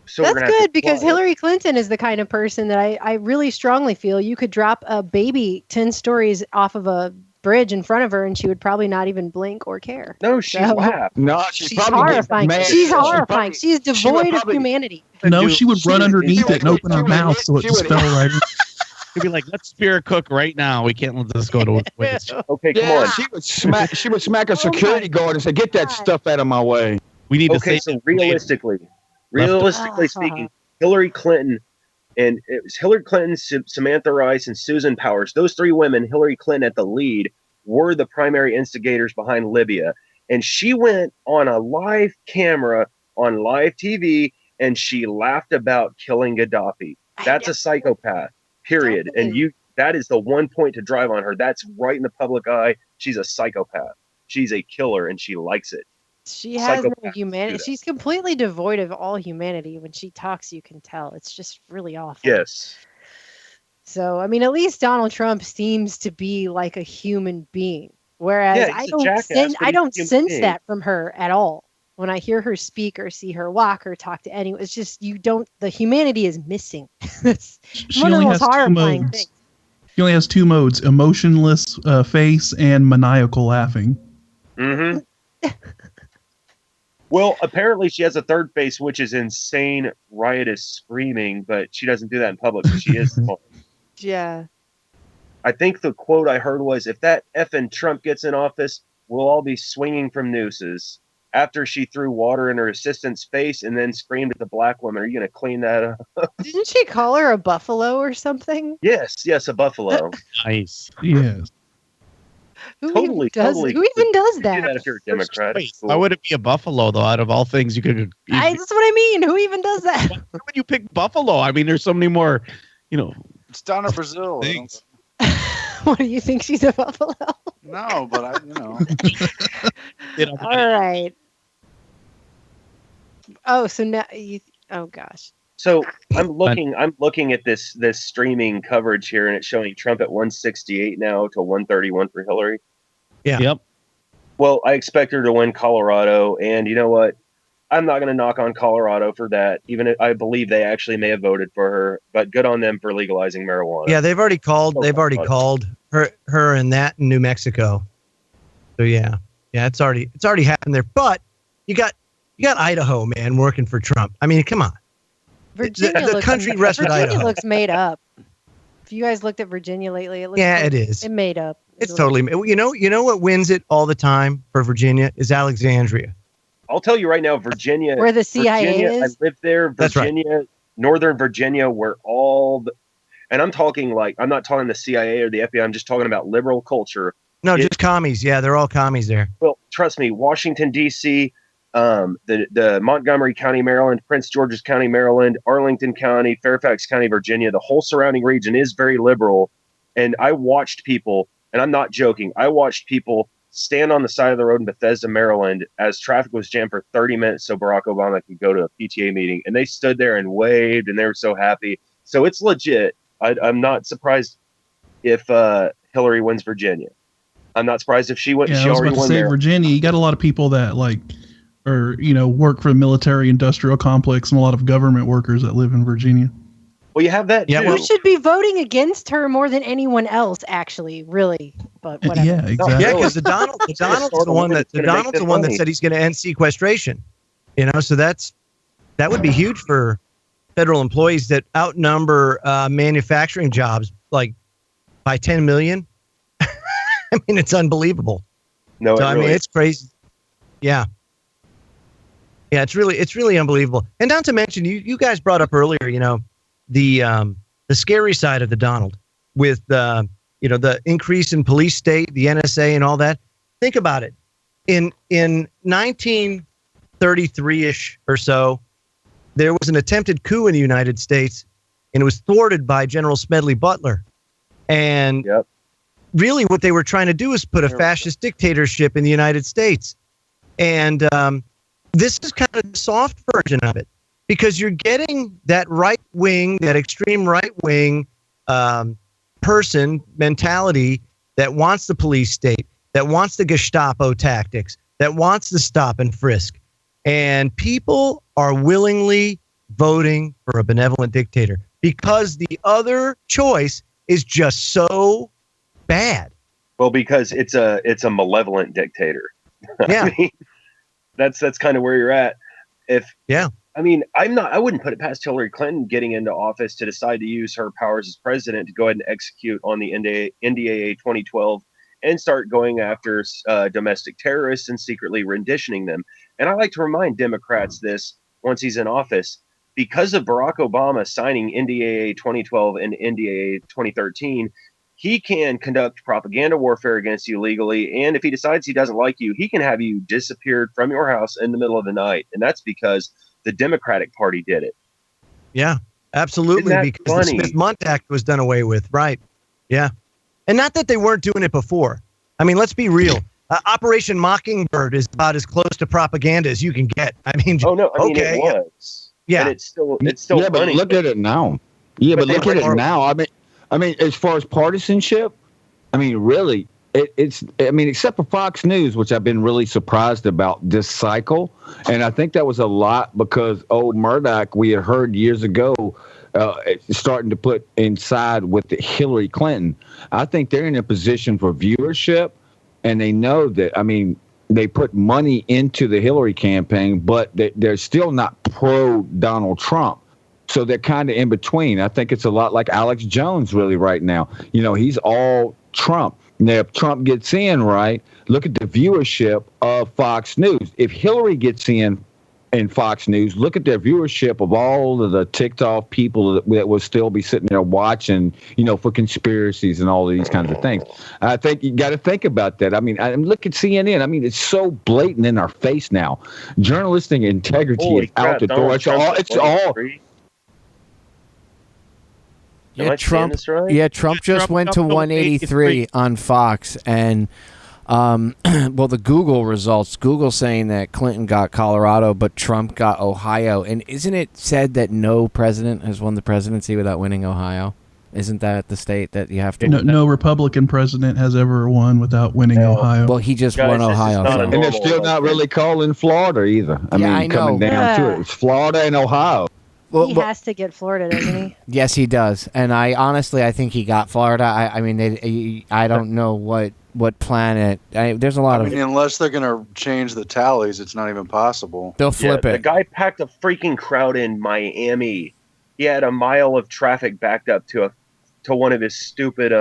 So that's good, because Hillary Clinton is the kind of person that I really strongly feel you could drop a baby 10 stories off of a bridge in front of her and she would probably not even blink or care. No, she's laughed. No, she's horrifying. She's horrifying. She's devoid of humanity. No, she would run underneath it and open her mouth so it just fell right in. He'd be like, let's spear a cook right now. We can't let this go to waste. Okay, come on. She would smack a security guard and say, "Get that stuff out of my way." We need to Okay, say so realistically speaking, Hillary Clinton and it was Hillary Clinton, Samantha Rice, and Susan Powers. Those three women, Hillary Clinton at the lead, were the primary instigators behind Libya. And she went on a live camera on live TV and she laughed about killing Gaddafi. That's a psychopath, period. And that is the one point to drive on her. That's right in the public eye. She's a psychopath. She's a killer and she likes it. She has no humanity. She's completely devoid of all humanity. When she talks, you can tell. It's just really awful. Yes. So, I mean, at least Donald Trump seems to be like a human being. Whereas I don't sense that from her at all. When I hear her speak or see her walk or talk to anyone, it's just the humanity is missing. That's one of the most horrifying things. She only has two modes: emotionless face and maniacal laughing. Mm-hmm. Well, apparently she has a third face, which is insane, riotous screaming, but she doesn't do that in public because she is small. Yeah. I think the quote I heard was, if that effing Trump gets in office, we'll all be swinging from nooses. After she threw water in her assistant's face and then screamed at the black woman, are you going to clean that up? Didn't she call her a buffalo or something? Yes, a buffalo. Nice. Yes. Who even does that? Do that if you're a Democrat. Why would it be a buffalo, though? Out of all things you could... That's what I mean. Who even does that? Why would you pick buffalo? I mean, there's so many more, It's down in Brazil. What, do you think she's a buffalo? No, but All right. Oh, so now oh gosh. So I'm looking at this streaming coverage here, and it's showing Trump at 168 now to 131 for Hillary. Yeah. Yep. Well, I expect her to win Colorado, and you know what? I'm not going to knock on Colorado for that, even if I believe they actually may have voted for her. But good on them for legalizing marijuana. Yeah, they've already called. They've already called her and that in New Mexico. So yeah, it's already happened there. But you got Idaho, man, working for Trump. I mean, come on. Virginia Idaho. looks made up. If you guys looked at Virginia lately, it looks it is. It made up. It's totally. You know what wins it all the time for Virginia is Alexandria. I'll tell you right now, Virginia, where the CIA is. I lived there. Virginia, that's right. Northern Virginia, where and I'm talking I'm not talking the CIA or the FBI. I'm just talking about liberal culture. No, just commies. Yeah, they're all commies there. Well, trust me, Washington D.C., the Montgomery County, Maryland, Prince George's County, Maryland, Arlington County, Fairfax County, Virginia, the whole surrounding region is very liberal. And I watched people, and I'm not joking, I watched people stand on the side of the road in Bethesda, Maryland, as traffic was jammed for 30 minutes so Barack Obama could go to a PTA meeting. And they stood there and waved, and they were so happy. So it's legit. I'm not surprised if Hillary wins Virginia. I'm not surprised if she went. Yeah, she I was already about to won say there. Virginia. You got a lot of people that work for the military-industrial complex, and a lot of government workers that live in Virginia. Well, you have that. Yeah, too. We should be voting against her more than anyone else, actually. Really, but whatever. Yeah, exactly. Yeah, because the Donald's the one that said he's going to end sequestration. So that would be huge for federal employees that outnumber manufacturing jobs like by 10 million. I mean, it's unbelievable. No, I mean, it's crazy. Yeah. Yeah, it's really unbelievable. And not to mention, you guys brought up earlier, the scary side of the Donald with the increase in police state, the NSA, and all that. Think about it. In 1933-ish or so, there was an attempted coup in the United States, and it was thwarted by General Smedley Butler. And really, what they were trying to do is put a fascist dictatorship in the United States. And this is kind of the soft version of it, because you're getting that right wing, that extreme right wing person mentality that wants the police state, that wants the Gestapo tactics, that wants to stop and frisk. And people are willingly voting for a benevolent dictator because the other choice is just so bad. Well, because it's a malevolent dictator. Yeah. I mean, that's kind of where you're at. I mean, I wouldn't put it past Hillary Clinton getting into office to decide to use her powers as president to go ahead and execute on the NDAA 2012 and start going after domestic terrorists and secretly renditioning them. And I like to remind Democrats this once he's in office, because of Barack Obama signing NDAA 2012 and NDAA 2013, he can conduct propaganda warfare against you legally. And if he decides he doesn't like you, he can have you disappeared from your house in the middle of the night. And that's because the Democratic Party did it. Yeah, absolutely. Because the Smith-Mundt Act was done away with. Right. Yeah. And not that they weren't doing it before. I mean, let's be real. Operation Mockingbird is about as close to propaganda as you can get. I mean, it was. Yeah. And it's still yeah, funny. But look at it now. Yeah, but look at it now. I mean, as far as partisanship, I mean, really, it's except for Fox News, which I've been really surprised about this cycle. And I think that was a lot because old Murdoch, we had heard years ago, starting to put inside with the Hillary Clinton. I think they're in a position for viewership, and they know that, I mean, they put money into the Hillary campaign, but they're still not pro Donald Trump. So they're kind of in between. I think it's a lot like Alex Jones really right now. You know, he's all Trump. Now, if Trump gets in, right, look at the viewership of Fox News. If Hillary gets in Fox News, look at their viewership of all of the TikTok people that will still be sitting there watching, you know, for conspiracies and all of these kinds of things. I think you got to think about that. I mean, look at CNN. I mean, it's so blatant in our face now. Journalistic integrity is out the door. It's all. Yeah, Trump just went to 183 on Fox, and well, the Google results. Google saying that Clinton got Colorado, but Trump got Ohio. And isn't it said that no president has won the presidency without winning Ohio? Isn't that the state that you have to? No Republican president has ever won without winning Ohio. Well, he just won Ohio, and they're still not really calling Florida either. I mean, coming down to it, it's Florida and Ohio. He has to get Florida, doesn't he? Yes, he does. And I think he got Florida. I mean, I don't know what planet. There's a lot of. Unless they're going to change the tallies, it's not even possible. They'll flip it. The guy packed a freaking crowd in Miami. He had a mile of traffic backed up to one of his stupid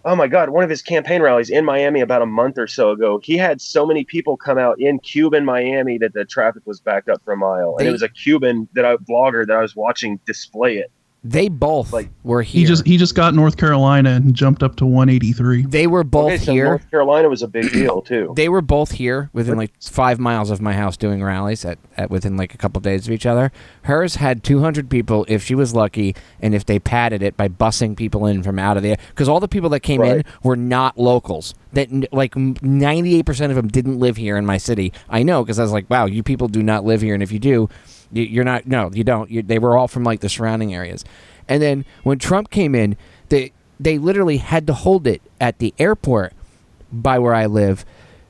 one of his campaign rallies in Miami about a month or so ago. He had so many people come out in Cuban Miami that the traffic was backed up for a mile. And it was a Cuban vlogger that I was watching display it. They both were here. He just got North Carolina and jumped up to 183. They were both here. North Carolina was a big deal too. They were both here within like 5 miles of my house doing rallies at within like a couple days of each other. Hers had 200 people if she was lucky, and if they padded it by busing people in from out of there, because all the people that came in were not locals. That like 98% of them didn't live here in my city. I know, because I was like, wow, you people do not live here, and if you do, you're not. No, you don't. They were all from like the surrounding areas. And then when Trump came in, they literally had to hold it at the airport by where I live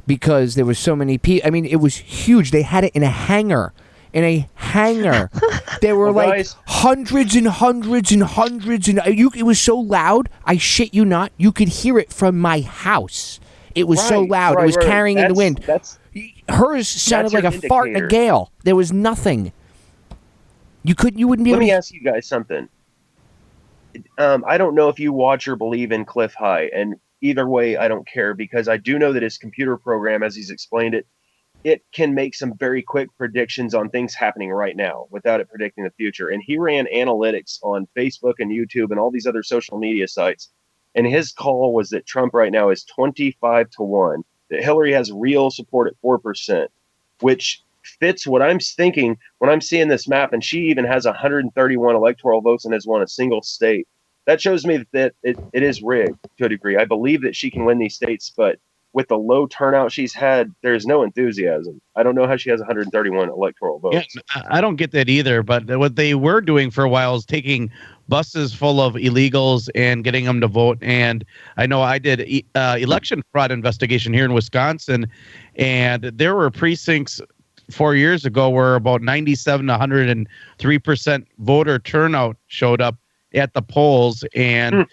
because there was so many people. I mean, it was huge. They had it in a hangar. There were hundreds and hundreds and hundreds, and it was so loud. I shit you not. You could hear it from my house. It was so loud. It was carrying in the wind. Hers sounded like a fart in a gale. There was nothing. You wouldn't be able to. Let me ask you guys something. I don't know if you watch or believe in Cliff High, and either way, I don't care, because I do know that his computer program, as he's explained it, it can make some very quick predictions on things happening right now without it predicting the future. And he ran analytics on Facebook and YouTube and all these other social media sites. And his call was that Trump right now is 25-1, that Hillary has real support at 4%, which fits what I'm thinking when I'm seeing this map. And she even has 131 electoral votes and has won a single state. That shows me that it is rigged to a degree. I believe that she can win these states, but with the low turnout she's had, there's no enthusiasm. I don't know how she has 131 electoral votes. Yeah, I don't get that either. But what they were doing for a while is taking buses full of illegals and getting them to vote. And I know I did election fraud investigation here in Wisconsin, and there were precincts 4 years ago where about 97 to 103% voter turnout showed up at the polls, and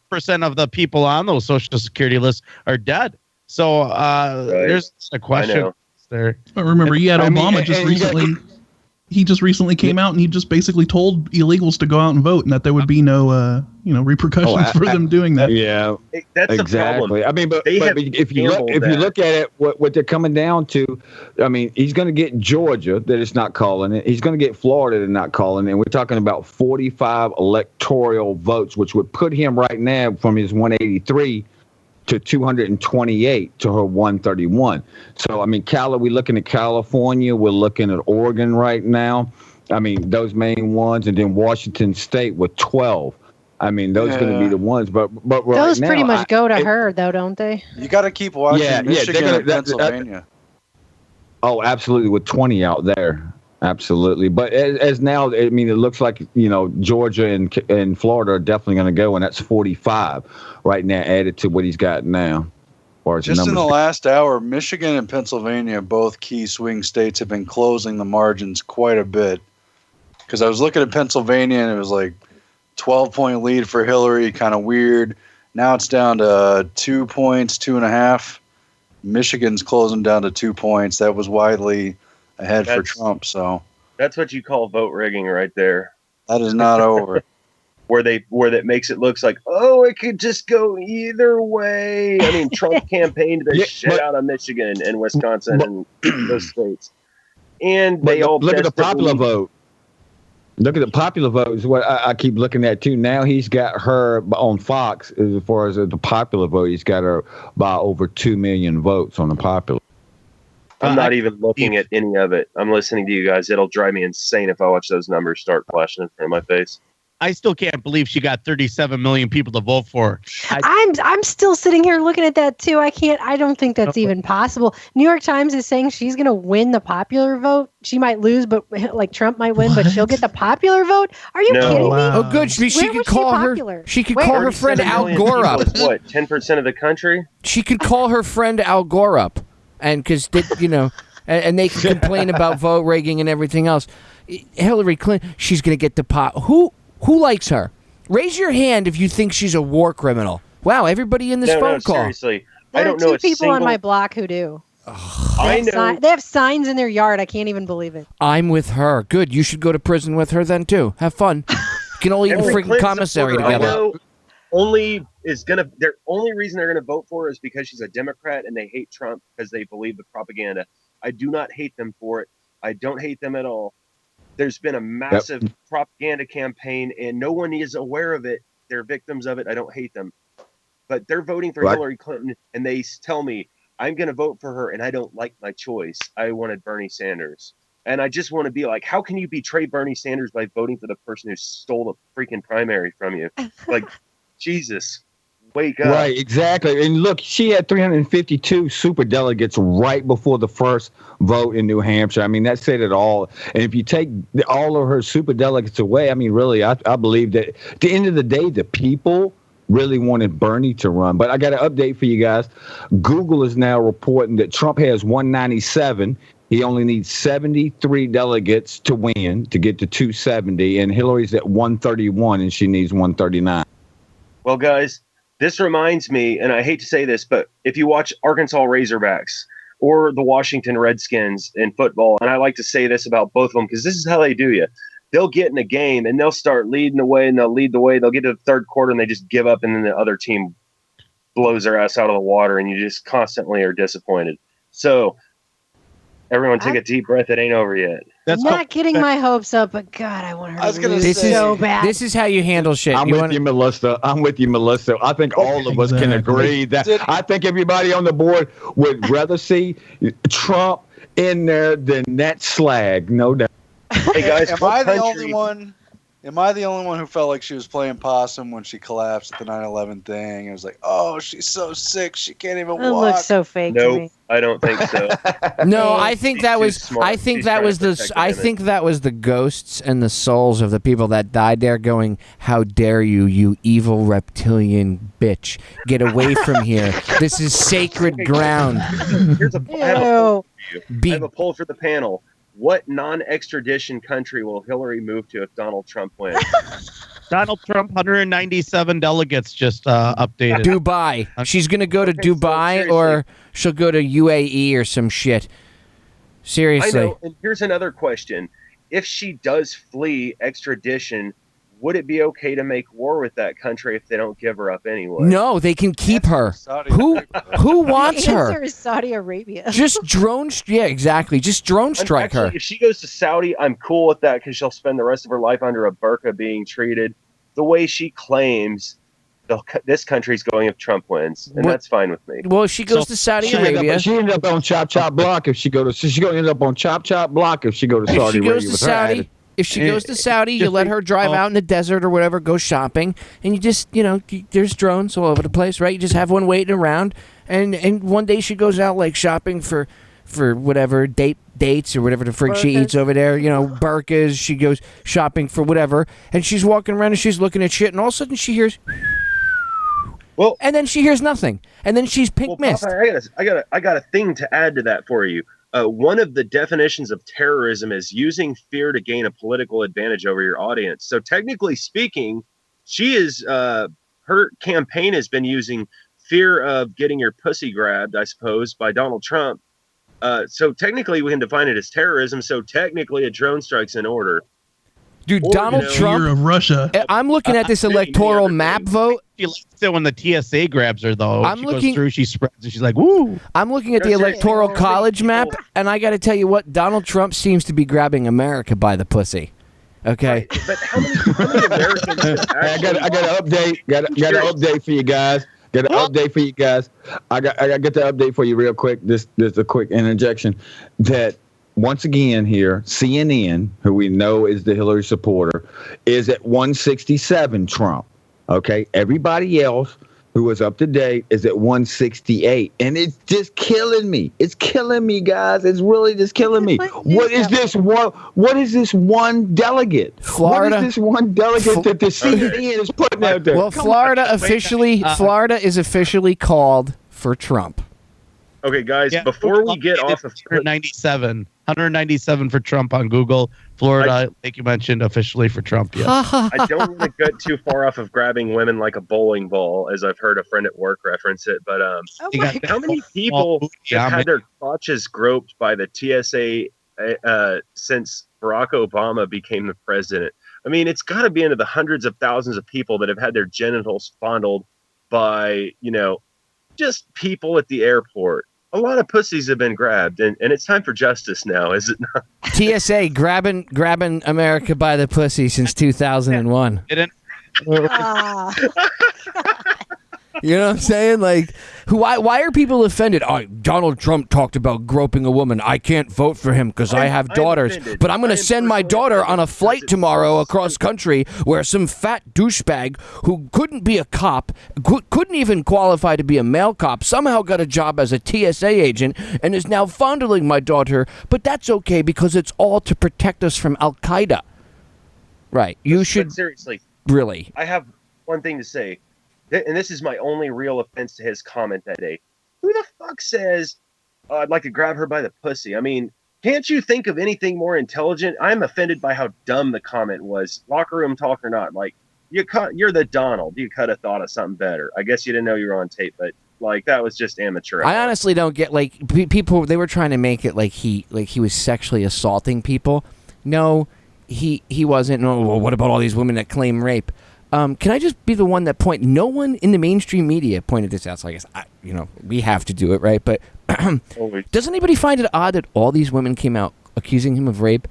percent of the people on those Social Security lists are dead. So there's a question: there. But remember, you had Obama just recently. He just recently came out and he just basically told illegals to go out and vote, and that there would be no, repercussions for them doing that. Yeah, that's exactly. the problem. I mean, but if you look at it, what they're coming down to, I mean, he's going to get Georgia that it's not calling it. He's going to get Florida that not calling it. And we're talking about 45 electoral votes, which would put him right now from his 183 to 228 to her 131. So, I mean, we're looking at California. We're looking at Oregon right now. I mean, those main ones. And then Washington State with 12. I mean, those are going to be the ones. But right those now, pretty much go to her, though, don't they? You got to keep watching Michigan and Pennsylvania. Oh, absolutely. With 20 out there. Absolutely. But as now, I mean, it looks like, Georgia and Florida are definitely going to go, and that's 45 right now added to what he's got now. Just in the last hour, Michigan and Pennsylvania, both key swing states, have been closing the margins quite a bit. Because I was looking at Pennsylvania, and it was like 12-point lead for Hillary, kind of weird. Now it's down to 2 points, 2.5. Michigan's closing down to 2 points. That was widely ahead for Trump. So that's what you call vote rigging right there. That is not over. Where that makes it looks like, it could just go either way. I mean, Trump campaigned the shit out of Michigan and Wisconsin and those states. And they all look at the popular vote. Look at the popular vote is what I keep looking at too. Now he's got her on Fox as far as the popular vote. He's got her by over 2 million votes on the popular. I'm not even looking at any of it. I'm listening to you guys. It'll drive me insane if I watch those numbers start flashing in front of my face. I still can't believe she got 37 million people to vote for. I'm still sitting here looking at that too. I don't think that's even possible. New York Times is saying she's going to win the popular vote. She might lose, but like Trump might win, but she'll get the popular vote. Are you kidding me? Oh, good. She could call her. She could call her friend Al Gore up. What? 10% of the country? She could call her friend Al Gore up, and because and they can complain about vote rigging and everything else. Hillary Clinton, she's going to get the pot. Who likes her? Raise your hand if you think she's a war criminal. Wow, everybody in this phone call. Seriously. There I don't are know two people on my block who do. They have signs in their yard. I can't even believe it. I'm with her. Good. You should go to prison with her then too. Have fun. You can all eat a freaking commissary together. The only reason they're gonna vote for her is because she's a Democrat and they hate Trump because they believe the propaganda. I do not hate them for it. I don't hate them at all. There's been a massive propaganda campaign and no one is aware of it. They're victims of it. I don't hate them. But they're voting for Hillary Clinton and they tell me I'm going to vote for her and I don't like my choice. I wanted Bernie Sanders. And I just want to be like, how can you betray Bernie Sanders by voting for the person who stole the freaking primary from you? Like, Jesus. Wake up. Right, exactly. And look, she had 352 super delegates right before the first vote in New Hampshire. I mean, that said it all. And if you take all of her super delegates away, I mean, really, I believe that at the end of the day, the people really wanted Bernie to run. But I got an update for you guys. Google is now reporting that Trump has 197. He only needs 73 delegates to win to get to 270. And Hillary's at 131 and she needs 139. Well, guys, this reminds me, and I hate to say this, but if you watch Arkansas Razorbacks or the Washington Redskins in football, and I like to say this about both of them because this is how they do you. They'll get in a game and they'll start leading the way and they'll lead the way. They'll get to the third quarter and they just give up and then the other team blows their ass out of the water and you just constantly are disappointed. So everyone take a deep breath. It ain't over yet. I'm not getting my hopes up, but God, I want her to lose so bad. This is how you handle shit. I'm with you, Melissa. I think all of us can agree that I think everybody on the board would rather see Trump in there than that slag, no doubt. Hey guys, am I the only one? Am I the only one who felt like she was playing possum when she collapsed at the 9/11 thing? It was like, oh, she's so sick, she can't even walk. It looks so fake to me. I don't think so. No, I think that was. I think that was the ghosts and the souls of the people that died there, going, "How dare you, you evil reptilian bitch! Get away from here! This is sacred ground." I have a poll for the panel. What non-extradition country will Hillary move to if Donald Trump wins? Donald Trump, 197 delegates just updated. Dubai. She's going to go to Dubai or she'll go to UAE or some shit. Seriously. I know. And here's another question: if she does flee extradition, would it be okay to make war with that country if they don't give her up anyway? No, they can keep her. Who wants The her? answer is Saudi Arabia. Just drone. Yeah, exactly. Just drone strike her. If she goes to Saudi, I'm cool with that because she'll spend the rest of her life under a burqa being treated the way she claims this country's going if Trump wins, and that's fine with me. Well, if she goes to Saudi Arabia, she ended up on chop block if she go to. She's going to end up on chop block if she go to Saudi Arabia. If she goes to Saudi, you let her drive out in the desert or whatever, go shopping, and you just, there's drones all over the place, right? You just have one waiting around, and one day she goes out like shopping for whatever dates or whatever the frig she eats over there, burkas. She goes shopping for whatever, and she's walking around and she's looking at shit, and all of a sudden she hears. And then she hears nothing, and then she's pink mist. Papa, I got a thing to add to that for you. One of the definitions of terrorism is using fear to gain a political advantage over your audience. So technically speaking, her campaign has been using fear of getting your pussy grabbed, I suppose, by Donald Trump. So technically we can define it as terrorism. So technically a drone strike's in order. Dude, Donald Trump. You're of Russia. I'm looking at this electoral map vote. She likes it when the TSA grabs her, though. I'm looking goes through, she spreads, and she's like, "Woo!" I'm looking at the electoral college map, and I got to tell you what, Donald Trump seems to be grabbing America by the pussy. Okay. Right. But how many Americans? I got an update. Got an update for you guys. I got to get the update for you real quick. This a quick interjection that. Once again here, CNN, who we know is the Hillary supporter, is at 167 Trump. Okay? Everybody else who is up to date is at 168. And it's just killing me. It's killing me, guys. It's really just killing me. What is this one delegate? Florida. What is this one delegate that the CNN is putting out there? Well, Florida is officially called for Trump. Okay, guys, before we get off of 197 for Trump on Google. Florida, like you mentioned, officially for Trump. Yes. I don't want to get too far off of grabbing women like a bowling ball, as I've heard a friend at work reference it. But how many people have had their crotches groped by the TSA since Barack Obama became the president? I mean, it's got to be into the hundreds of thousands of people that have had their genitals fondled by, just people at the airport. A lot of pussies have been grabbed, and it's time for justice now, is it not? TSA grabbing America by the pussy since 2001. You know what I'm saying? Like, why are people offended? Oh, Donald Trump talked about groping a woman. I can't vote for him because I have daughters. But I'm going to send my daughter on a flight tomorrow across country where some fat douchebag who couldn't be a cop, couldn't even qualify to be a male cop, somehow got a job as a TSA agent and is now fondling my daughter. But that's okay because it's all to protect us from Al Qaeda. Right. You should. But seriously. Really. I have one thing to say. And this is my only real offense to his comment that day. Who the fuck says, I'd like to grab her by the pussy? I mean, can't you think of anything more intelligent? I'm offended by how dumb the comment was. Locker room talk or not. Like, you're the Donald. You could have thought of something better. I guess you didn't know you were on tape, but like that was just amateur. I honestly don't get, like, people, they were trying to make it like he was sexually assaulting people. No, he wasn't. No, well, what about all these women that claim rape? Can I just be the one that no one in the mainstream media pointed this out, so I guess, we have to do it, right? But does anybody find it odd that all these women came out accusing him of rape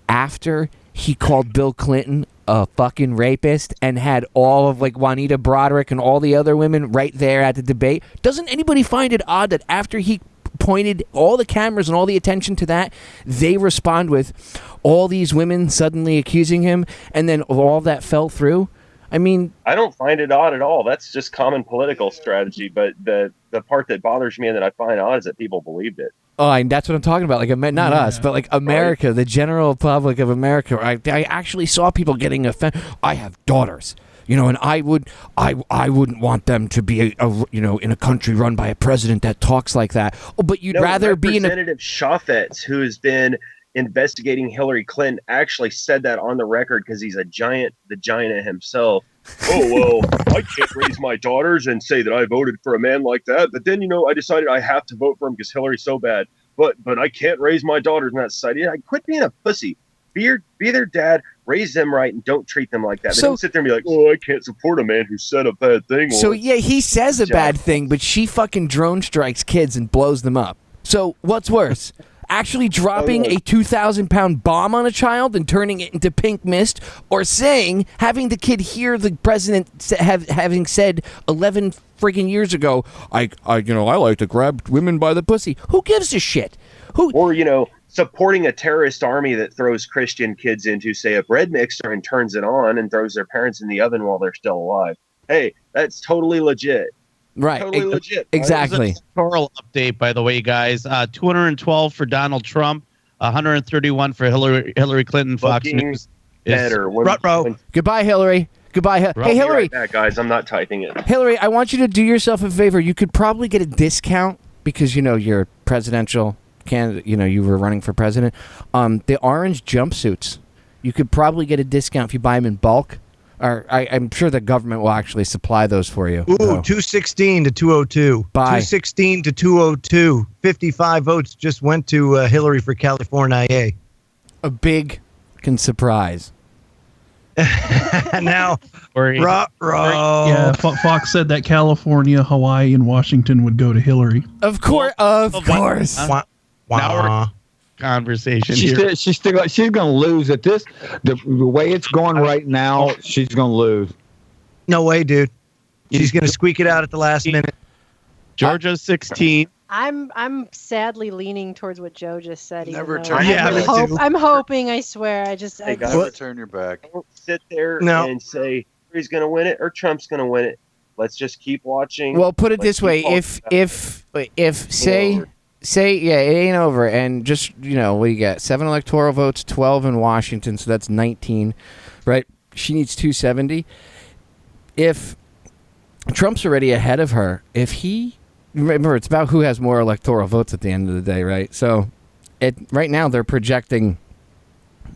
after he called Bill Clinton a fucking rapist and had all of, like, Juanita Broderick and all the other women right there at the debate? Doesn't anybody find it odd that after he pointed all the cameras and all the attention to that, they respond with all these women suddenly accusing him, and then all that fell through? I mean, I don't find it odd at all. That's just common political strategy. But the part that bothers me and that I find odd is that people believed it. Oh, and that's what I'm talking about. Like, not us, but like America, right? The general public of America. I actually saw people getting offended. I have daughters, and I wouldn't want them to be in a country run by a president that talks like that. Oh, but you'd rather be in Representative Chaffetz, who has been investigating Hillary Clinton, actually said that on the record because he's a giant vagina himself. Oh, well, I can't raise my daughters and say that I voted for a man like that. But then, I decided I have to vote for him because Hillary's so bad. but I can't raise my daughters in that society. Like, quit being a pussy. Be their dad, raise them right, and don't treat them like that. They don't sit there and be like, oh, I can't support a man who said a bad thing. So, yeah, he says a bad thing, but she fucking drone strikes kids and blows them up. So, what's worse? Actually dropping a 2,000-pound bomb on a child and turning it into pink mist, or having the kid hear the president having said 11 freaking years ago, I like to grab women by the pussy. Who gives a shit? Or, supporting a terrorist army that throws Christian kids into, say, a bread mixer and turns it on and throws their parents in the oven while they're still alive. Hey, that's totally legit. Right. Totally legit. Exactly. Electoral update, by the way, guys. 212 for Donald Trump, 131 for Hillary Clinton. Fox News is Goodbye, Hillary. Goodbye. Hey, Hillary. Right back, guys. I'm not typing it. Hillary, I want you to do yourself a favor. You could probably get a discount because, you're presidential candidate. You were running for president. The orange jumpsuits, you could probably get a discount if you buy them in bulk. Or I'm sure the government will actually supply those for you. Ooh, 216 to 202. 216 to 202. 55 votes just went to Hillary for California. A big surprise. Now, yeah, Fox said that California, Hawaii, and Washington would go to Hillary. Of course. Now we're conversation here. She's going to lose at this. The way it's going right now, she's going to lose. No way, dude. She's going to squeak it out at the last minute. Georgia 16. I'm sadly leaning towards what Joe just said. Never even turn though your back. I'm hoping. I swear. Never turn your back. Don't sit there and say he's going to win it or Trump's going to win it. Let's just keep watching. Well, put it this way: if say it ain't over, and just what do you get? 7 electoral votes, 12 in Washington, so that's 19, right? She needs 270. If Trump's already ahead of her, remember, it's about who has more electoral votes at the end of the day, right? So, right now they're projecting.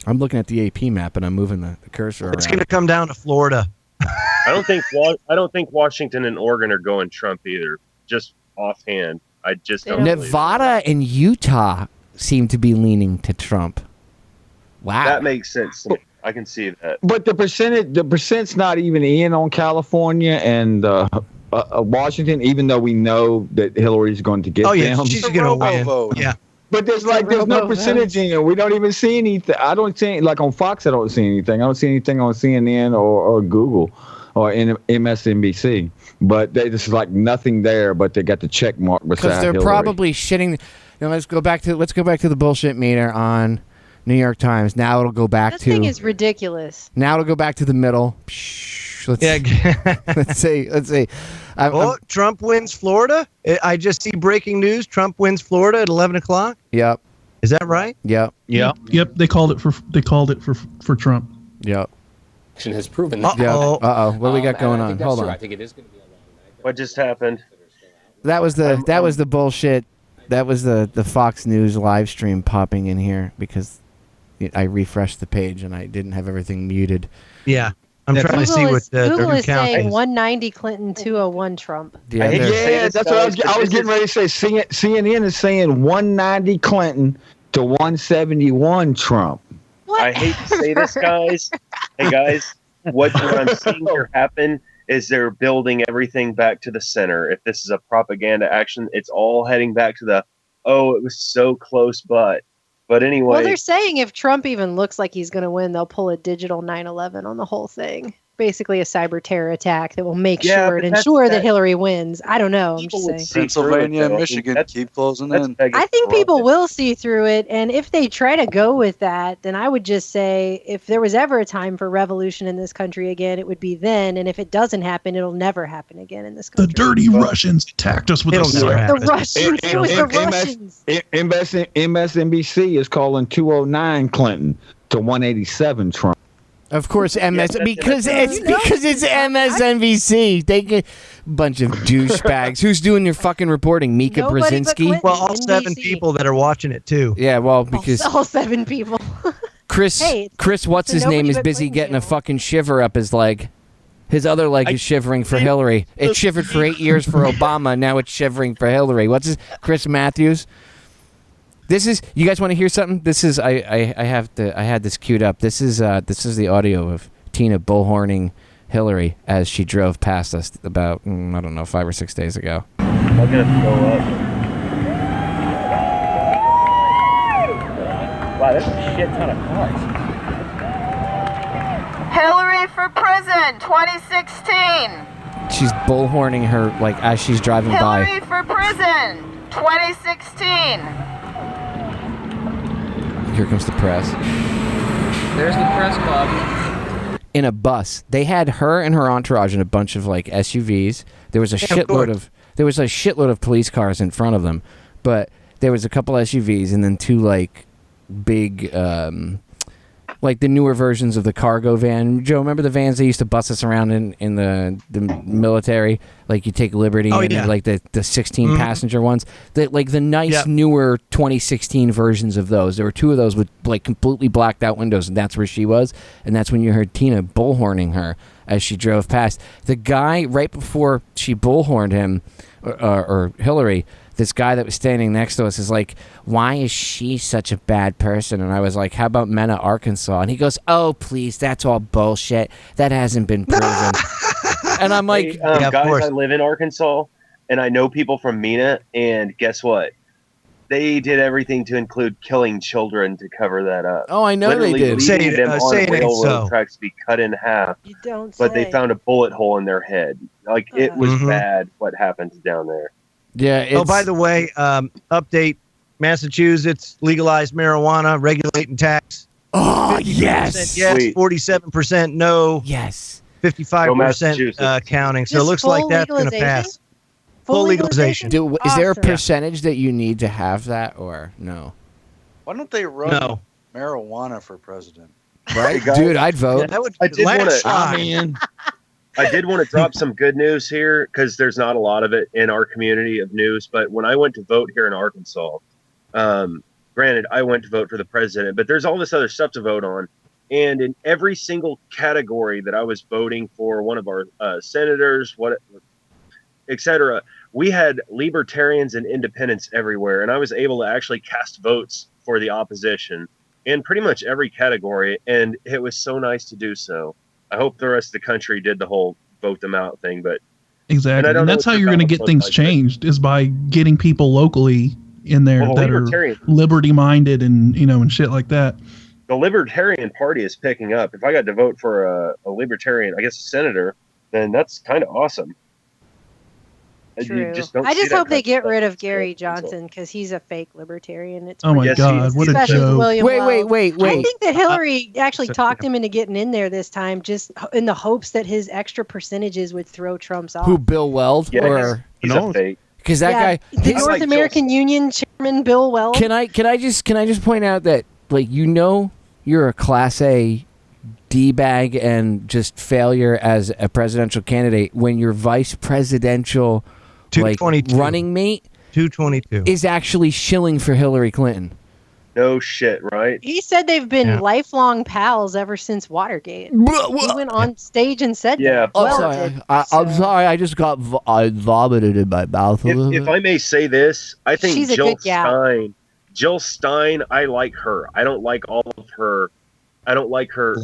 I'm looking at the AP map and I'm moving the cursor around. It's going to come down to Florida. I don't think Washington and Oregon are going Trump either. Just offhand, I just don't. Nevada and Utah seem to be leaning to Trump. Wow, that makes sense to me. I can see that. But the percent's not even in on California and Washington, even though we know that Hillary's going to get them. She's going to win. Vote. Yeah. But there's no percentage in it. We don't even see anything. I don't see, like on Fox, I don't see anything. I don't see anything on CNN or Google or MSNBC. But there's like nothing there, but they got the check mark beside because they're Hillary. Probably shitting. Let's go back to the bullshit meter on New York Times. Now it'll go back this thing is ridiculous. Now it'll go back to the middle. Let's see. Trump wins Florida. I just see breaking news. Trump wins Florida at 11 o'clock. Yep. Is that right? Yep. They called it for Trump. Yep. Has proven that. What do we got going on? Hold on. I think it is going to be a long night. What just happened? That was the bullshit. That was the Fox News live stream popping in here because I refreshed the page and I didn't have everything muted. Yeah. I'm trying to see what Google is count saying is. 190 Clinton, 201 Trump. Yeah, that's what I was getting ready to say. CNN is saying 190 Clinton to 171 Trump. What? I hate to say this, guys. Hey, guys, what I'm seeing here happen is they're building everything back to the center. If this is a propaganda action, it's all heading back to it was so close, but anyway. Well, they're saying if Trump even looks like he's going to win, they'll pull a digital 9/11 on the whole thing. Basically a cyber terror attack that will make sure and ensure that Hillary wins. I don't know. I'm just saying. Pennsylvania and Michigan keep closing in. I think people will see through it. And if they try to go with that, then I would just say if there was ever a time for revolution in this country again, it would be then. And if it doesn't happen, it'll never happen again in this country. The dirty Russians attacked us with the Russians. It was the Russians. MSNBC is calling 209 Clinton to 187 Trump. Of course, because it's MSNBC. They get bunch of douchebags. Who's doing your fucking reporting? Mika Brzezinski? Well, all 7 people that are watching it too. Yeah, well, because all 7 people. Chris, what's his name, is busy getting a fucking shiver up his leg. His other leg is shivering for Hillary. It shivered for 8 years for Obama. Now it's shivering for Hillary. Chris Matthews? This is. You guys want to hear something? This is. I had this queued up. This is the audio of Tina bullhorning Hillary as she drove past us about I don't know 5 or 6 days ago. I'm gonna go up. Wow, that's a shit ton of cars. Hillary for president 2016. She's bullhorning her like as she's driving by. Hillary for president 2016. Here comes the press. There's the press club. In a bus. They had her and her entourage in a bunch of like SUVs. There was a shitload of police cars in front of them, but there was a couple SUVs and then two like big like the newer versions of the cargo van. Joe, remember the vans they used to bus us around in the military? Like you take Liberty and like the 16 passenger ones. The nice newer 2016 versions of those. There were two of those with like completely blacked out windows, and that's where she was. And that's when you heard Tina bullhorning her as she drove past. The guy right before she bullhorned him, or Hillary, this guy that was standing next to us is like, why is she such a bad person? And I was like, how about Mena, Arkansas? And he goes, oh, please, that's all bullshit. That hasn't been proven. And I'm like, hey, guys, I live in Arkansas, and I know people from Mena, and guess what? They did everything to include killing children to cover that up. Oh, I know Literally they did. Leaving them on railroad tracks to be cut in half. You don't but say. they found a bullet hole in their head. Like, it was bad what happened down there. Yeah. Oh, by the way, update: Massachusetts legalized marijuana, regulate and tax. Oh, yes. Yes. Sweet. 47% no. Yes. 55% counting. So it looks like that's going to pass. Full legalization. Is there a percentage that you need to have that or no? Why don't they run marijuana for president? Right, dude, I'd vote. I did want to drop some good news here because there's not a lot of it in our community of news. But when I went to vote here in Arkansas, granted, I went to vote for the president, but there's all this other stuff to vote on. And in every single category that I was voting for, one of our senators, etc., we had libertarians and independents everywhere. And I was able to actually cast votes for the opposition in pretty much every category. And it was so nice to do so. I hope the rest of the country did the whole vote them out thing, but exactly, and that's how you're going to get things changed is by getting people locally in there that are liberty minded and and shit like that. The Libertarian Party is picking up. If I got to vote for a Libertarian, I guess a senator, then that's kind of awesome. True. I just hope they get rid of Gary Johnson because he's a fake libertarian. It's oh my God, what a joke! Wait! I think that Hillary actually talked him into getting in there this time, just in the hopes that his extra percentage would throw Trump's off. Who, Bill Weld? Yeah, or he's a fake. Because that guy, the North American Union Chairman Bill Weld. Can I just point out that you're a Class A D-bag and just failure as a presidential candidate when your vice presidential running mate 222 is actually shilling for Hillary Clinton. No shit, right? He said they've been lifelong pals ever since Watergate. He went on stage and said that. I'm sorry, I just got vomited in my mouth a little bit. If I may say this, I think She's a good gal. Jill Stein, I like her. I don't like all of her. I don't like her.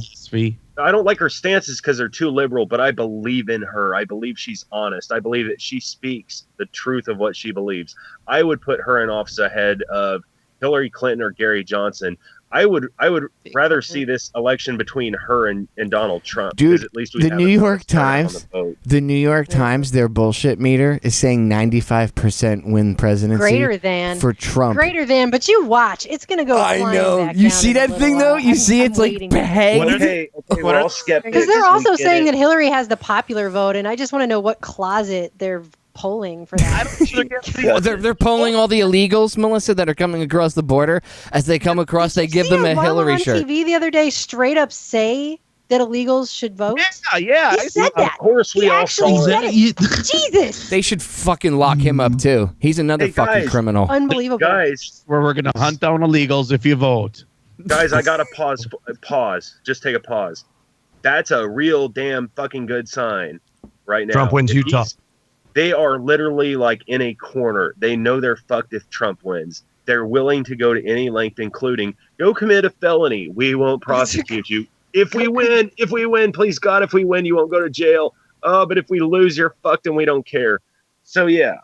I don't like her stances because they're too liberal, but I believe in her. I believe she's honest. I believe that she speaks the truth of what she believes. I would put her in office ahead of Hillary Clinton or Gary Johnson. I would rather see this election between her and Donald Trump. Dude, at least we the have New a York start on Times, the vote. the New York Times, their bullshit meter is saying 95% win presidency Greater than for Trump. Greater than, but you watch, it's gonna go. I flying know. back You down see in a that little thing though? while. You see, it's like pegged. Okay, we're all skeptics. Because they're also We get saying it. that Hillary has the popular vote, and I just want to know what closet they're polling for that. They're polling all the illegals, Melissa, that are coming across the border. As they come across, they give them a Obama Hillary on shirt. TV the other day straight up say that illegals should vote. Yeah. He said that. Of course, we He all actually saw said it. it. Jesus. They should fucking lock him up too. He's another fucking criminal. Unbelievable. Guys, Where we're gonna hunt down illegals if you vote. guys, I gotta pause. Just take a pause. That's a real damn fucking good sign right now. Trump wins Utah. They are literally like in a corner. They know they're fucked if Trump wins. they're willing to go to any length, including go commit a felony. We won't prosecute you. If we win, please God, if we win, you won't go to jail. But if we lose, you're fucked and we don't care. So yeah,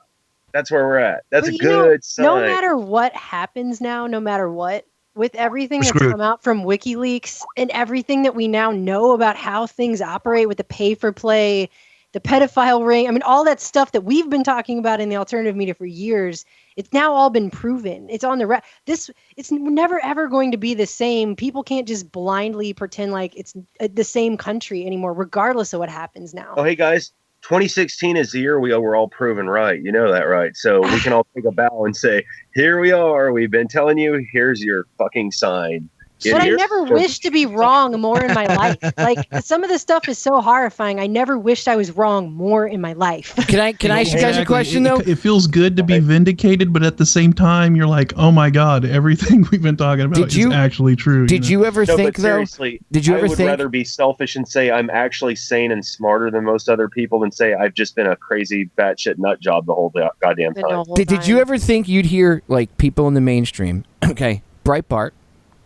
that's where we're at. That's a good sign. No matter what happens now, no matter what, with everything that's come out from WikiLeaks and everything that we now know about how things operate with the pay for play, the pedophile ring, I mean, all that stuff that we've been talking about in the alternative media for years, it's now all been proven. It's on the it's never ever going to be the same. People can't just blindly pretend like it's the same country anymore, regardless of what happens now. Oh, hey guys, 2016 is the year we were all proven right. You know that, right? So we can all take a bow and say, here we are. We've been telling you, here's your fucking sign. But I never wished to be wrong more in my life. Like, some of the stuff is so horrifying. I never wished I was wrong more in my life. Can I ask you guys a question, though? It feels good to be vindicated, but at the same time, you're like, oh my God, everything we've been talking about is actually true. Did you ever think, though? Seriously, I would rather be selfish and say I'm actually sane and smarter than most other people than say I've just been a crazy batshit nut job the whole goddamn time. Did you ever think you'd hear, like, people in the mainstream, okay, Breitbart,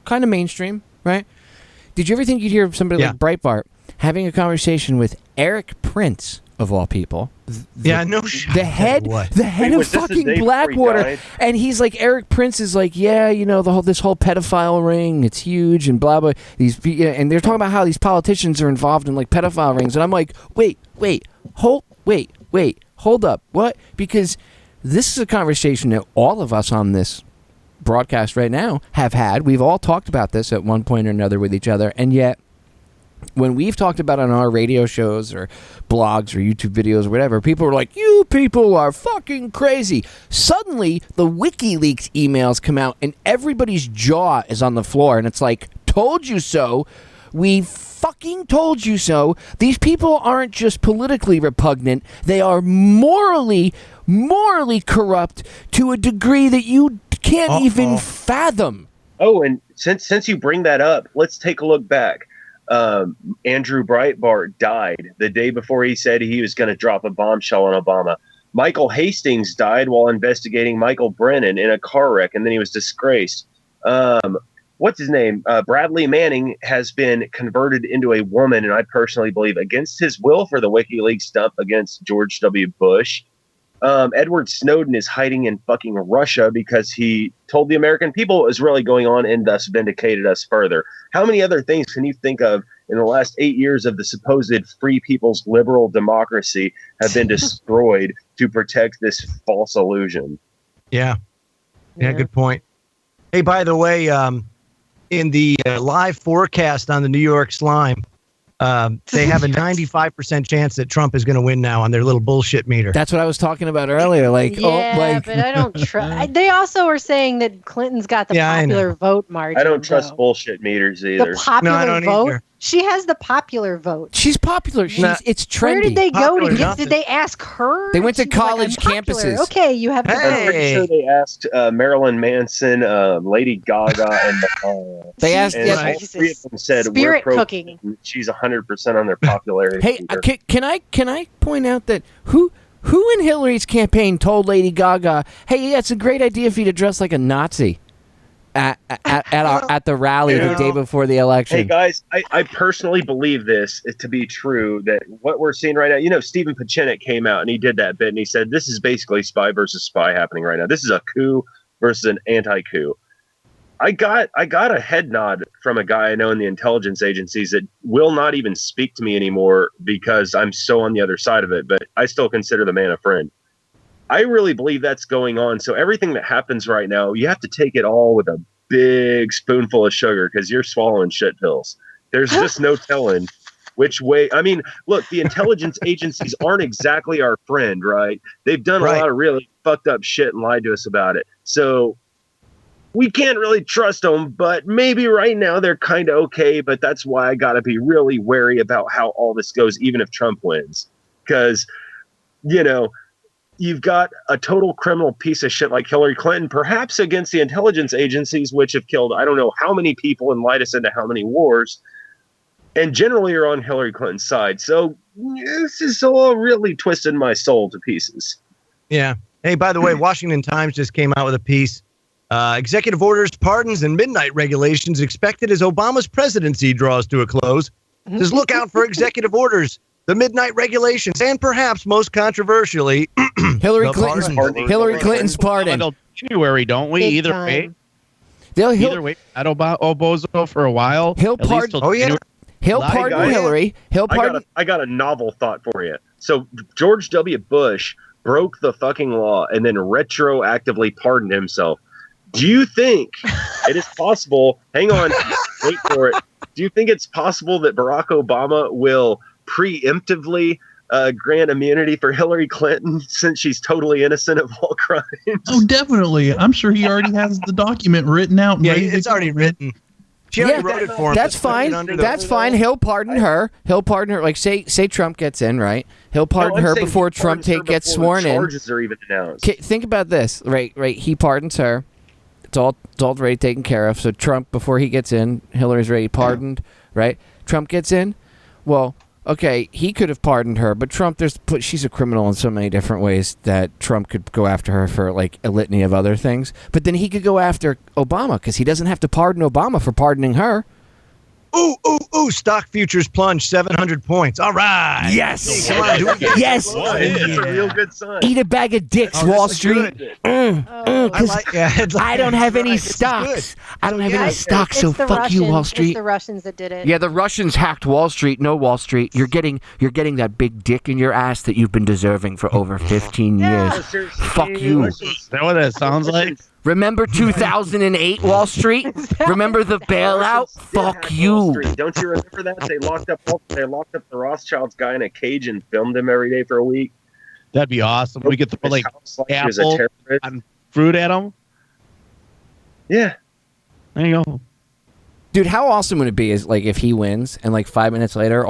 kind of mainstream, right? Did you ever think you'd hear somebody like Breitbart having a conversation with Eric Prince, of all people? The head of fucking Blackwater, and he's like, Eric Prince is like, yeah, you know, this whole pedophile ring, it's huge, and blah blah. And they're talking about how these politicians are involved in like pedophile rings, and I'm like, hold up, what? Because this is a conversation that all of us on this broadcast right now have had. We've all talked about this at one point or another with each other, and yet when we've talked about it on our radio shows or blogs or YouTube videos or whatever, people are like, you people are fucking crazy. Suddenly the WikiLeaks emails come out and everybody's jaw is on the floor, and it's like, told you so. We fucking told you so. These people aren't just politically repugnant, they are morally corrupt to a degree that you can't even fathom. Oh, and since you bring that up, let's take a look back. Andrew Breitbart died the day before he said he was going to drop a bombshell on Obama. Michael Hastings died while investigating Michael Brennan in a car wreck, and then he was disgraced. What's his name? Bradley Manning has been converted into a woman, and I personally believe against his will, for the WikiLeaks dump against George W. Bush. Edward Snowden is hiding in fucking Russia because he told the American people what was really going on and thus vindicated us further. How many other things can you think of in the last 8 years of the supposed free people's liberal democracy have been destroyed to protect this false illusion? Yeah, good point. Hey, by the way, in the live forecast on the New York Slime, they have a 95% chance that Trump is going to win now on their little bullshit meter. That's what I was talking about earlier. Like, but I don't trust. They also are saying that Clinton's got the popular vote margin. I don't trust bullshit meters either. The popular vote. Either. She has the popular vote. She's popular. It's trendy. Where did they go to get? Did they ask her? They went to college campuses. Okay, you have. I'm pretty sure they asked Marilyn Manson, Lady Gaga, and they asked. All three of them said Spirit cooking. She's 100% on their popularity. Hey, can I point out that who in Hillary's campaign told Lady Gaga, "Hey, yeah, it's a great idea for you to dress like a Nazi." At the rally the day before the election. Hey guys, I personally believe this to be true, that what we're seeing right now, Stephen Pachinik came out and he did that bit and he said this is basically spy versus spy happening right now. This is a coup versus an anti-coup. I got a head nod from a guy I know in the intelligence agencies that will not even speak to me anymore because I'm so on the other side of it, but I still consider the man a friend. I really believe that's going on. So everything that happens right now, you have to take it all with a big spoonful of sugar because you're swallowing shit pills. There's just no telling which way. I mean, look, the intelligence agencies aren't exactly our friend, right? They've done a lot of really fucked up shit and lied to us about it. So we can't really trust them, but maybe right now they're kind of okay. But that's why I got to be really wary about how all this goes, even if Trump wins. Because, you've got a total criminal piece of shit like Hillary Clinton, perhaps against the intelligence agencies, which have killed I don't know how many people and lied us into how many wars, and generally are on Hillary Clinton's side. So this is all really twisting my soul to pieces. Yeah. Hey, by the way, Washington Times just came out with a piece Executive orders, pardons, and midnight regulations expected as Obama's presidency draws to a close. Says look out for executive orders, the midnight regulations, and perhaps most controversially, Hillary Clinton's pardon. January, don't we? Big Either time. way. Either way, at Obozo for a while. He'll pardon. He'll pardon Hillary. He'll pardon. I got a novel thought for you. So George W. Bush broke the fucking law and then retroactively pardoned himself. Do you think it is possible? Hang on, wait for it. Do you think it's possible that Barack Obama will preemptively grant immunity for Hillary Clinton since she's totally innocent of all crimes? Oh, definitely. I'm sure he already has the document written out. And ready it's already written. She already wrote it for him. That's fine. That's fine. He'll pardon her. He'll pardon her. Like say Trump gets in, right? He'll pardon her before Trump gets sworn in. Charges are even announced. Think about this, right? He pardons her. It's all already taken care of. So Trump, before he gets in, Hillary's already pardoned, right? Trump gets in. Well, okay, he could have pardoned her, but Trump, she's a criminal in so many different ways that Trump could go after her for like a litany of other things. But then he could go after Obama because he doesn't have to pardon Obama for pardoning her. Ooh, stock futures plunge 700 points. All right. Yes. Come on, do it again. Yes. It's a real good sign. Eat a bag of dicks, Wall Street. I don't have any stocks. I don't have any stocks, so fuck you, Wall Street. It's the Russians that did it. Yeah, the Russians hacked Wall Street. No, Wall Street. You're getting that big dick in your ass that you've been deserving for over 15 years. Fuck you. Is that what that sounds like? Remember 2008 Wall Street? Remember the bailout? Fuck you. Don't you remember that? They locked up the Rothschilds guy in a cage and filmed him every day for a week. That'd be awesome. We could throw like apple and fruit at him. Yeah. There you go. Dude, how awesome would it be is like if he wins and like 5 minutes later,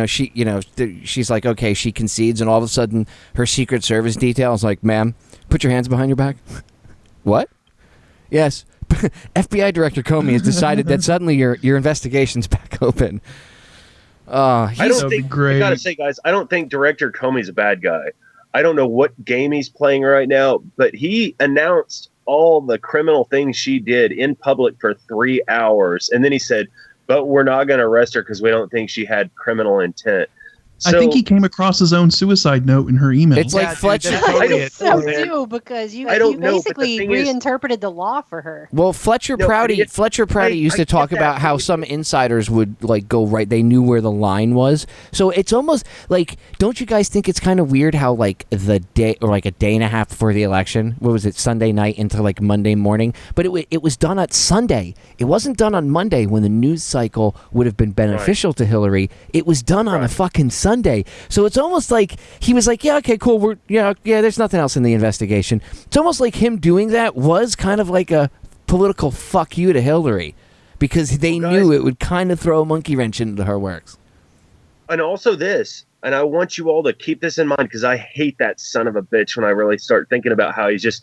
she's like, okay, she concedes, and all of a sudden her Secret Service detail is like, ma'am, put your hands behind your back. What? Yes. FBI Director Comey has decided that suddenly your investigation's back open. I gotta say, guys, I don't think Director Comey's a bad guy. I don't know what game he's playing right now, but he announced all the criminal things she did in public for 3 hours, and then he said, "But we're not going to arrest her because we don't think she had criminal intent." I think he came across his own suicide note in her email. It's like Fletcher. I think so too, because you basically reinterpreted the law for her. Well, Fletcher Prouty used to talk about how some insiders would like go right. They knew where the line was. So it's almost like, don't you guys think it's kind of weird how like the day or like a day and a half before the election, what was it, Sunday night into like Monday morning? But it was done on Sunday. It wasn't done on Monday when the news cycle would have been beneficial to Hillary. It was done on a fucking Sunday. So it's almost like he was like, yeah, okay, cool. There's nothing else in the investigation. It's almost like him doing that was kind of like a political fuck you to Hillary because they knew it would kind of throw a monkey wrench into her works. And also this, and I want you all to keep this in mind because I hate that son of a bitch when I really start thinking about how he's just,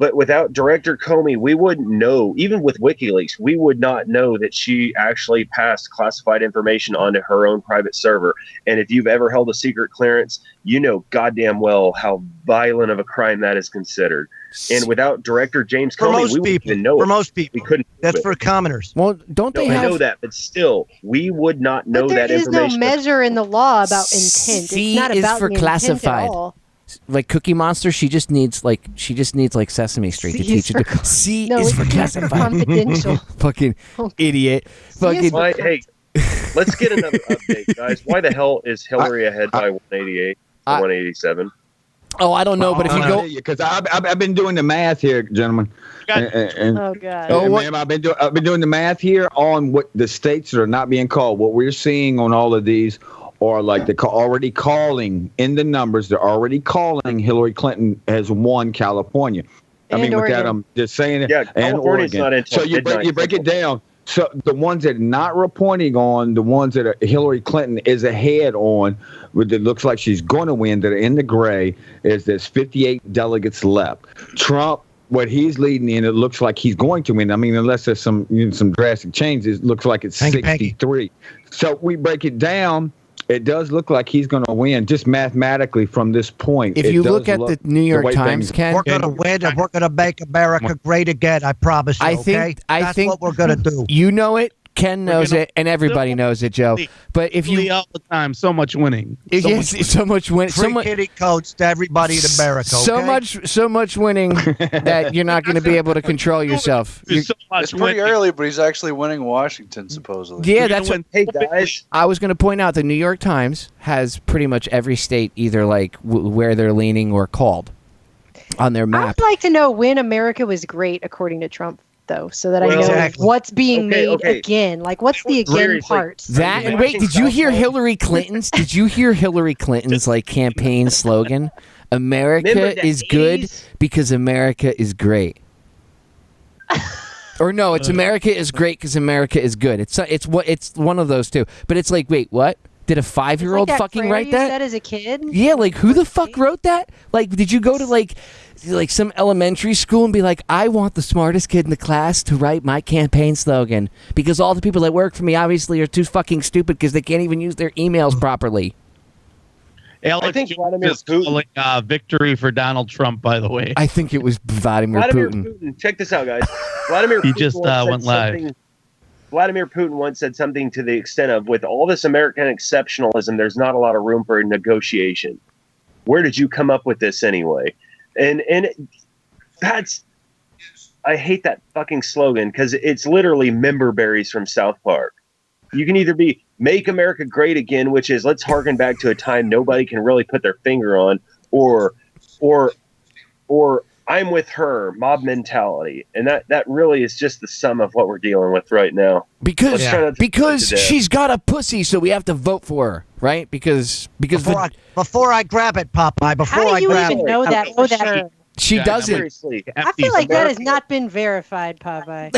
But without Director Comey, we wouldn't know, even with WikiLeaks, we would not know that she actually passed classified information onto her own private server. And if you've ever held a secret clearance, you know goddamn well how violent of a crime that is considered. And without Director James Comey, we wouldn't even know it. For most people. We couldn't. That's for commoners. Well, don't they have... I know that, but still, we would not know that information. There is no measure in the law about intent. C it's not is about for the classified. Intent at all. Like Cookie Monster, she just needs like Sesame Street to teach it. C is for classified. Confidential. Fucking idiot. Hey, let's get another update, guys. Why the hell is Hillary ahead by 188 to 187? Oh, I don't know, but if you go, because I've been doing the math here, gentlemen. Oh God. Ma'am, I've been doing the math here on what the states that are not being called. What we're seeing on all of these. Or like they're already calling in the numbers. They're already calling Hillary Clinton has won California. And Oregon. With that, I'm just saying it. Yeah, and California's Oregon. not until So you break it down. So the ones that are not reporting on, the ones that Hillary Clinton is ahead on, it looks like she's going to win, that are in the gray, is there's 58 delegates left. Trump, what he's leading in, it looks like he's going to win. I mean, unless there's some drastic changes, it looks like it's 63. So we break it down. It does look like he's going to win, just mathematically from this point. If you look at the New York Times, Ken, we're going to win and we're going to make America great again. I promise you. That's what we're going to do. You know it. Ken knows it, and everybody knows it, Joe. But if you all the time, so much winning, so much winning, free kitty coats to everybody in America. So much winning that you're not going to be able to control yourself. It's pretty early, but he's actually winning Washington supposedly. Yeah, that's what. Hey guys, I was going to point out the New York Times has pretty much every state either like where they're leaning or called on their map. I'd like to know when America was great according to Trump, though, so that I know what's being made again. Like, what's the again part? That and wait, did you hear Hillary Clinton's? Did you hear Hillary Clinton's like campaign slogan? America is good because America is great. Or no, it's America is great because America is good. It's one of those two. But it's like, wait, what? Did a 5-year-old like fucking prayer write you that? said as a kid? Yeah, like who the fuck wrote that? Like, did you go to like some elementary school and be like, I want the smartest kid in the class to write my campaign slogan because all the people that work for me obviously are too fucking stupid because they can't even use their emails properly. I think Vladimir Putin. Victory for Donald Trump, by the way. I think it was Vladimir Putin. Check this out, guys. Vladimir he Putin just went live. Vladimir Putin once said something to the extent of, with all this American exceptionalism, there's not a lot of room for negotiation. Where did you come up with this anyway? And that's, I hate that fucking slogan because it's literally member berries from South Park. You can either be make America great again, which is let's harken back to a time nobody can really put their finger on, or I'm with her, mob mentality. And that really is just the sum of what we're dealing with right now. Because she's got a pussy, so we have to vote for her, right? Because before I grab it, Popeye, How do you even know that? She doesn't. Seriously. I feel like that has not been verified, Popeye.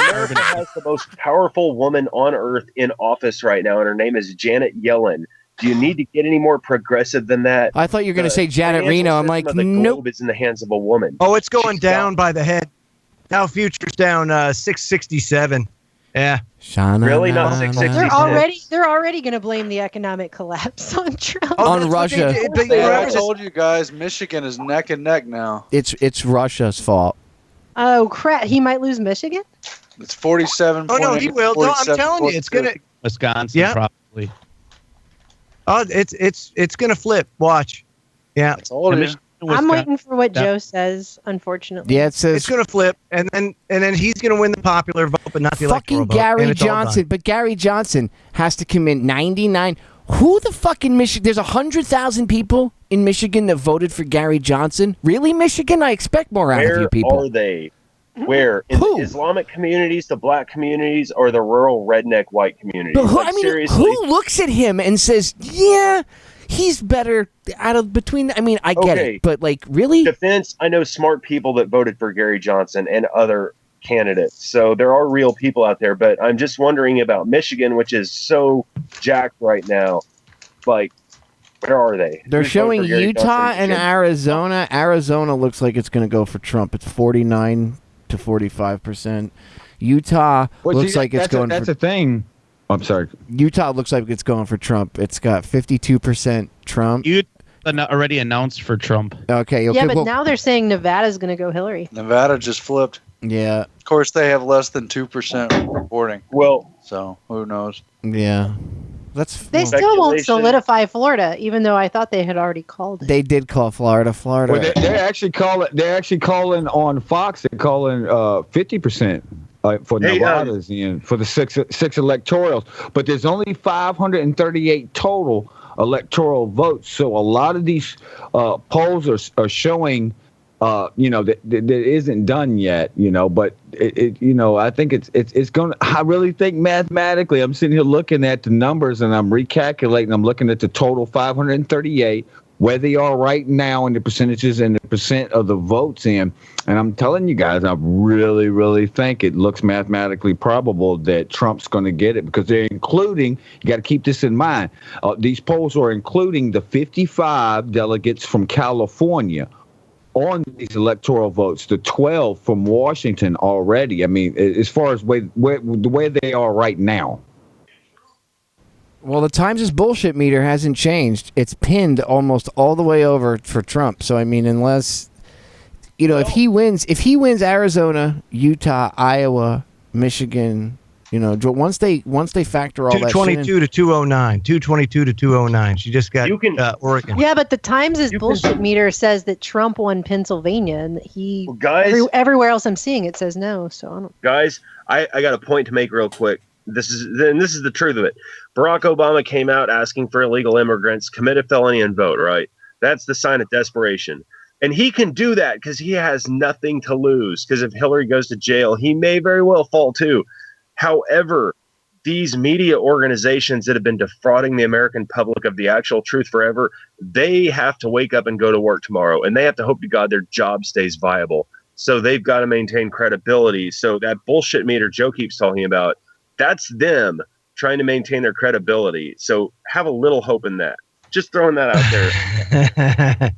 America has the most powerful woman on earth in office right now, and her name is Janet Yellen. Do you need to get any more progressive than that? I thought you were going to say Janet Reno. I'm like, nope. It's in the hands of a woman. Oh, it's going down by the head. Dow futures down 667. Yeah. Really? Not 666. They're already going to blame the economic collapse on Trump. On Russia. I told you guys, Michigan is neck and neck now. It's Russia's fault. Oh crap! He might lose Michigan. It's 47. Oh no, he will. No, I'm telling you, it's gonna. Wisconsin, probably. Oh, it's gonna flip. Watch. Yeah. I'm waiting for what Joe says. Unfortunately. Yeah, it says it's gonna flip, and then he's gonna win the popular vote, but not the electoral vote. Gary Johnson. But Gary Johnson has to come in 99. Who the fuck in Michigan? There's 100,000 people in Michigan that voted for Gary Johnson. Really, Michigan? I expect more out of you people. Where are they? Where? In the Islamic communities, the black communities, or the rural redneck white communities? But who looks at him and says, yeah, he's better out of between? I mean, I get it, but like, really? Defense, I know smart people that voted for Gary Johnson and other candidates. So there are real people out there, but I'm just wondering about Michigan, which is so jacked right now. Like, where are they? They're showing Utah and Arizona. Arizona looks like it's going to go for Trump. It's 49 to 45%. Utah looks like it's going. That's a thing. I'm sorry. Utah looks like it's going for Trump. It's got 52% Trump. Already announced for Trump. Okay. Yeah, but now they're saying Nevada's going to go Hillary. Nevada just flipped. Yeah. Of course, they have less than 2% reporting. Well, so who knows? Yeah. They still won't solidify Florida, even though I thought they had already called it. They did call Florida. Well, they're actually calling on Fox. They're calling 50% for Nevada's and for the six electorals. But there's only 538 total electoral votes. So a lot of these polls are showing. That isn't done yet, but I think it's going to, I really think mathematically, I'm sitting here looking at the numbers and I'm recalculating, I'm looking at the total 538, where they are right now in the percentages and the percent of the votes in. And I'm telling you guys, I really, really think it looks mathematically probable that Trump's going to get it because they're including, you got to keep this in mind, these polls are including the 55 delegates from California on these electoral votes, the 12 from Washington already. I mean, as far as the way they are right now. Well, the Times' bullshit meter hasn't changed. It's pinned almost all the way over for Trump. So I mean, unless if he wins Arizona, Utah, Iowa, Michigan, once they factor all that shit in, 222 to 209, 222 to 209. She just got Oregon. Yeah, but the Times' bullshit meter says that Trump won Pennsylvania, and that he everywhere else I'm seeing it says no. So I don't. Guys, I got a point to make real quick. This is the truth of it. Barack Obama came out asking for illegal immigrants commit a felony and vote. Right, that's the sign of desperation. And he can do that because he has nothing to lose. Because if Hillary goes to jail, he may very well fall too. However, these media organizations that have been defrauding the American public of the actual truth forever, they have to wake up and go to work tomorrow. And they have to hope to God their job stays viable. So they've got to maintain credibility. So that bullshit meter Joe keeps talking about, that's them trying to maintain their credibility. So have a little hope in that. Just throwing that out there.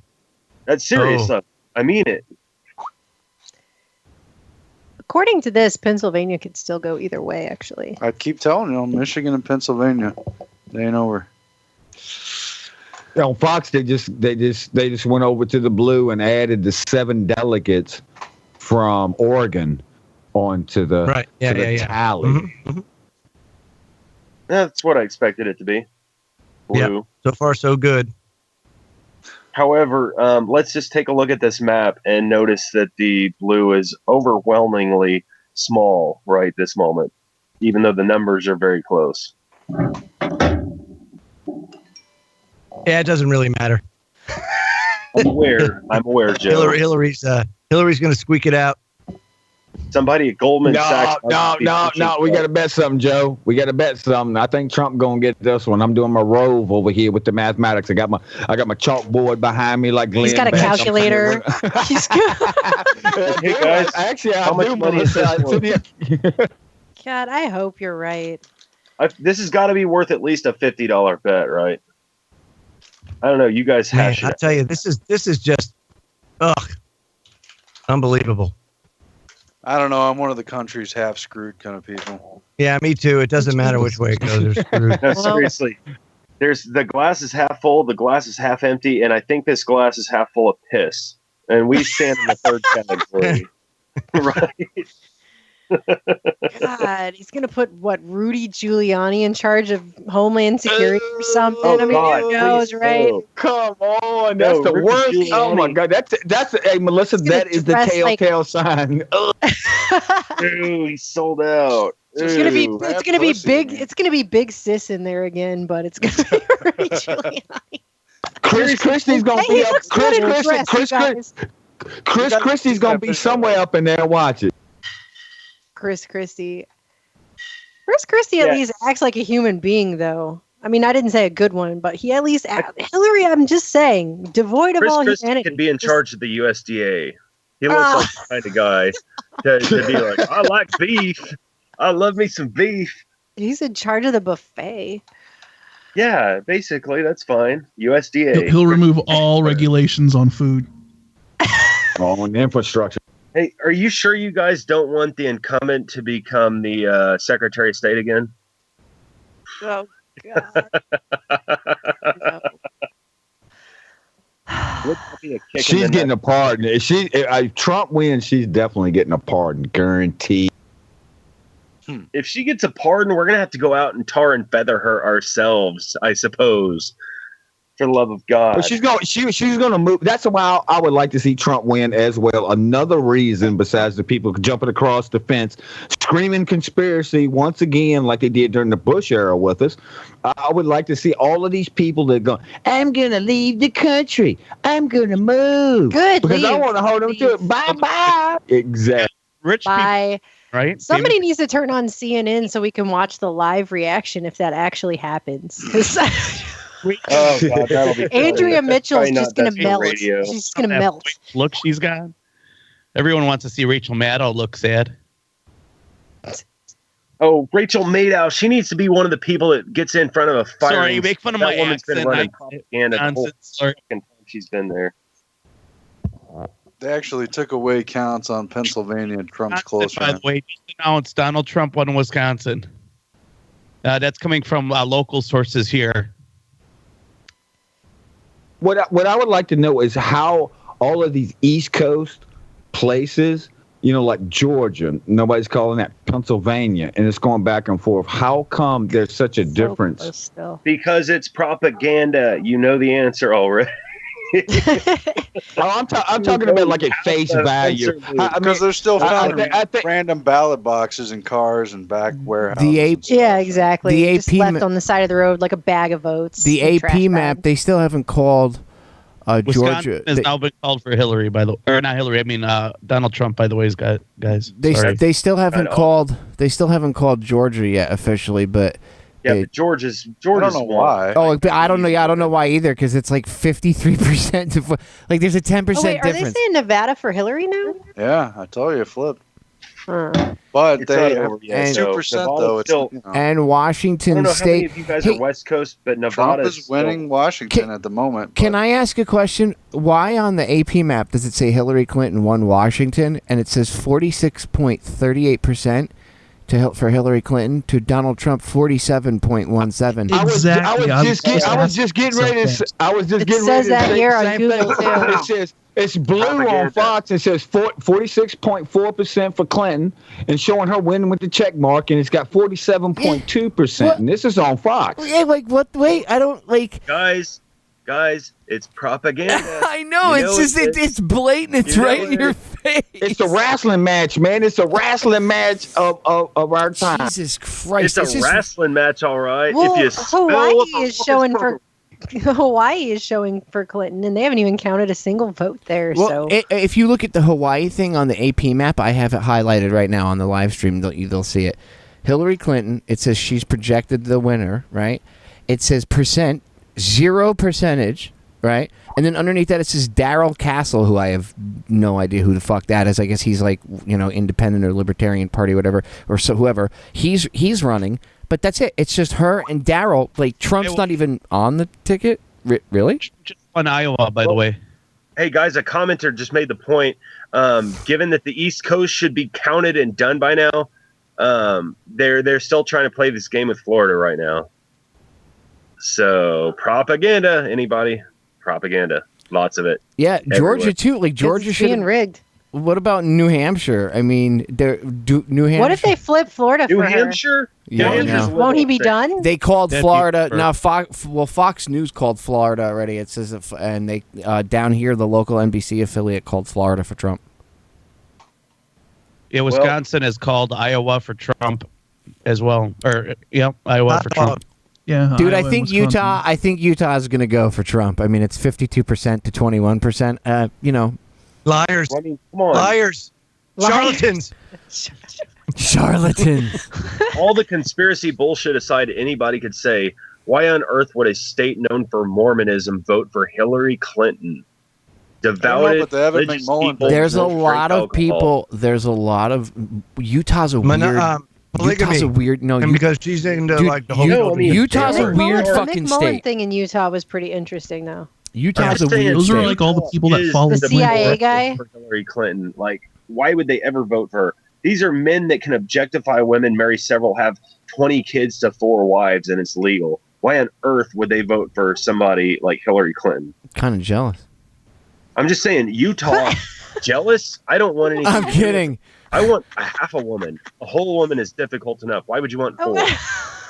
That's serious stuff. I mean it. According to this, Pennsylvania could still go either way, actually. I keep telling you, Michigan and Pennsylvania, they ain't over. On Fox, they just went over to the blue and added the 7 delegates from Oregon onto the tally. Mm-hmm. Mm-hmm. That's what I expected it to be. Blue. Yep. So far, so good. However, let's just take a look at this map and notice that the blue is overwhelmingly small right this moment, even though the numbers are very close. Yeah, it doesn't really matter. I'm aware, Joe. Hillary's going to squeak it out. Somebody at Goldman Sachs. No. We got to bet something, Joe. We got to bet something. I think Trump gonna get this one. I'm doing my rove over here with the mathematics. I got my chalkboard behind me like Glenn. He's got a calculator. He's Hey guys, actually, how much money is this one? God, I hope you're right. This has got to be worth at least a $50 bet, right? I don't know. You guys hash it. I tell you, this is just unbelievable. I don't know. I'm one of the country's half screwed kind of people. Yeah, me too. It doesn't matter which way it goes. They're screwed. No, seriously. There's the glass is half full, the glass is half empty, and I think this glass is half full of piss. And we stand in the third category. Right? God, he's gonna put Rudy Giuliani in charge of Homeland Security or something. Oh, I mean, God, who knows, please, right? no. Come on, that's the Rudy worst. Giuliani. Oh my God, that's hey Melissa, that is the telltale sign. Ooh, he sold out. It's gonna be big. It's gonna be big sis in there again, but it's gonna be Rudy Giuliani. Chris Christie's gonna be up. Chris Christie's gonna be somewhere up in there. Watch it. Chris Christie at least acts like a human being, though. I mean, I didn't say a good one, but he at least Hillary. I'm just saying, devoid of all Christie humanity. can be in charge of the USDA. He looks like the kind of guy to be like, I like beef. I love me some beef. He's in charge of the buffet. Yeah, basically, that's fine. USDA. He'll remove all regulations on food. On infrastructure. Hey, are you sure you guys don't want the incumbent to become the Secretary of State again? Oh, God. She's getting a pardon. If Trump wins, she's definitely getting a pardon, guaranteed. If she gets a pardon, we're gonna have to go out and tar and feather her ourselves, I suppose. For the love of God. But she's gonna move. That's why I would like to see Trump win as well. Another reason besides the people jumping across the fence, screaming conspiracy once again, like they did during the Bush era with us. I would like to see all of these people that go, I'm gonna leave the country. I'm gonna move. Good. Because I want to hold them to it. Bye. Exactly. Rich Bye. People, right? Somebody needs to turn on CNN so we can watch the live reaction if that actually happens. Oh God, that'll be Andrea funny. Mitchell's Probably just gonna not melt. radio. She's just gonna melt. Look, she's got. Everyone wants to see Rachel Maddow look sad. Oh, Rachel Maddow. She needs to be one of the people that gets in front of a fire. Sorry, you make fun of my woman's been accent. running propaganda the whole Sorry. fucking time she's been there. They actually took away counts on Pennsylvania. Trump's closer. By the way, just announced Donald Trump won Wisconsin. That's coming from local sources here. What I would like to know is how all of these East Coast places, like Georgia, nobody's calling that Pennsylvania, and it's going back and forth. How come there's such a difference? Because it's propaganda. You know the answer already. I'm talking about like at face value. Because they're still found random ballot boxes in cars and back warehouses. Yeah, exactly. The Just AP left on the side of the road like a bag of votes. The and AP trash map, bag. they still haven't called Wisconsin Georgia. has now been called for Hillary, or not Hillary. I mean Donald Trump. By the way, guys. Sorry. They still haven't called. They still haven't called Georgia yet officially, but. Yeah, but Georgia's I don't know why. Oh, but I don't know. Yeah, I don't know why either. Because it's like 53%. Like there's a 10% Oh, wait, are they difference. saying Nevada for Hillary now? Yeah, I told you, flip. Huh. But It's they not over yet, have so 2% Nevada's though. It's still- And I don't Washington know how many State. of you guys Hey, are West Coast, but Trump Nevada is winning Washington at the moment. Can I ask a question? Why on the AP map does it say Hillary Clinton won Washington and it says 46.38% for Hillary Clinton to Donald Trump 47.17? I was just getting ready to say the same thing. It says it's blue on Fox. It says 46.4% for Clinton and showing her winning with the check mark, and it's got 47.2%. And this is on Fox. Yeah, like what? Wait, I don't like. Guys, it's propaganda. I know, it's blatant. It's right in your face. It's a wrestling match, man. It's a wrestling match of our time. Jesus Christ! It's a wrestling match, all right. Well, if you Hawaii is showing for Clinton, and they haven't even counted a single vote there. Well, so if you look at the Hawaii thing on the AP map, I have it highlighted right now on the live stream. They'll see it. Hillary Clinton. It says she's projected the winner, right? It says percent, 0%, right? And then underneath that it says Darrell Castle, who I have no idea who the fuck that is. I guess he's like independent or libertarian party, whatever, or so whoever. He's running. But that's it. It's just her and Darrell. Like Trump's not even on the ticket. Really? Just on Iowa, by the way. Hey guys, a commenter just made the point. Given that the East Coast should be counted and done by now, they're still trying to play this game with Florida right now. So propaganda. Anybody? Propaganda. Lots of it. Yeah, everywhere. Georgia too. Like Georgia it's should being rigged. What about New Hampshire? I mean, New Hampshire. What if they flip Florida New for Hampshire? Yeah, New Hampshire's no. Won't he be done? They called That'd Florida. be Now, Fox News called Florida already. It says, and they down here, the local NBC affiliate called Florida for Trump. Yeah, Wisconsin is called Iowa for Trump as well. Iowa for Trump. Yeah, Dude, Iowa I think and Wisconsin. I think Utah is going to go for Trump. I mean, it's 52% to 21%. Liars. I mean, come on. Liars. Charlatans. Charlatans. All the conspiracy bullshit aside, anybody could say, why on earth would a state known for Mormonism vote for Hillary Clinton? Devoted religious people. There's a won't drink lot of alcohol. people. There's a lot of Utah's a weird. polygamy. Utah's a weird. No, and because she's into like the whole. Utah's a weird fucking Mick Mullen state. thing in Utah was pretty interesting, though. Utah's a weird Those state. are like all the people that follow The CIA guy. For Hillary Clinton, like, why would they ever vote for her? These are men that can objectify women, marry several, have 20 kids to 4 wives, and it's legal. Why on earth would they vote for somebody like Hillary Clinton? Kind of jealous. I'm just saying, Utah, jealous? I don't want any. I'm kidding. I want a half a woman. A whole woman is difficult enough. Why would you want 4?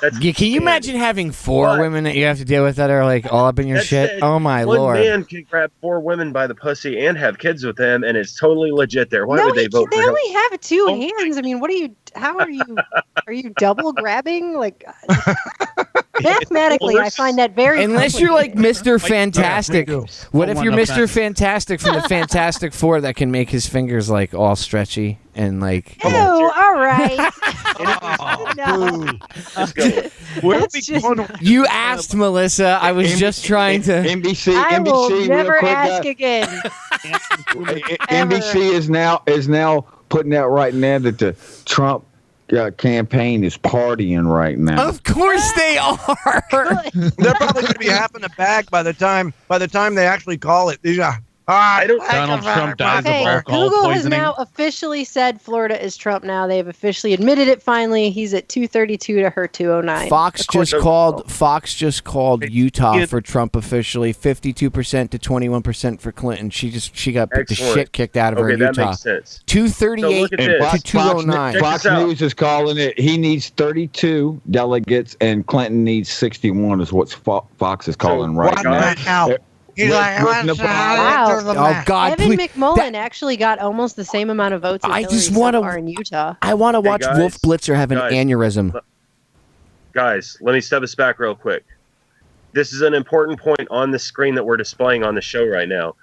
That's Yeah, can you imagine having 4 women that you have to deal with that are like all up in your That shit? said, Oh my one lord! man can grab 4 women by the pussy and have kids with them, and it's totally legit there. Why No, would they vote they for him? only have 2 hands. I mean, what are you? How are you? Are you double grabbing? Like mathematically, I find that very. Unless you're like Mr. Fantastic. me too. What if One you're up Mr. that. Fantastic from the Fantastic Four that can make his fingers like all stretchy and like? Ew, all right. Boo. Let's go. That's just, You asked, Melissa. I was just trying to. NBC, I will NBC, never real quick, ask again. NBC is now putting out right now that the Trump campaign is partying right now. Of course they are. They're probably going to be half in the bag by the time they actually call it. Yeah. I don't. Donald Trump dies of Okay, alcohol Google has poisoning. now officially said Florida is Trump now. They've officially admitted it finally. He's at 232 to her 209. Fox just called Utah for Trump officially, 52% to 21% for Clinton. She got the shit kicked out of her in Utah. That makes sense. 238 to 209. Fox News is calling it. He needs 32 delegates, and Clinton needs 61. Is what Fox is calling right now. Wow. Oh God! Evan McMullen actually got almost the same amount of votes as Hillary so far in Utah. I want to watch guys, Wolf Blitzer have an aneurysm. Guys, let me step us back real quick. This is an important point on the screen that we're displaying on the show right now.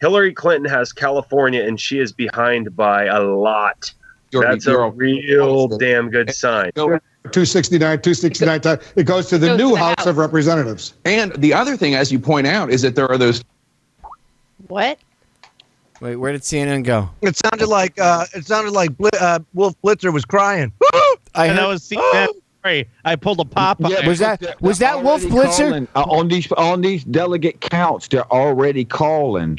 Hillary Clinton has California, and she is behind by a lot. That's a real damn good sign. 269. It goes to the new House of Representatives. And the other thing, as you point out, is that there are those. What? Wait, where did CNN go? It sounded like Wolf Blitzer was crying. And that was CNN. Sorry, I pulled a pop. Yeah, was that Wolf Blitzer? On these delegate counts, they're already calling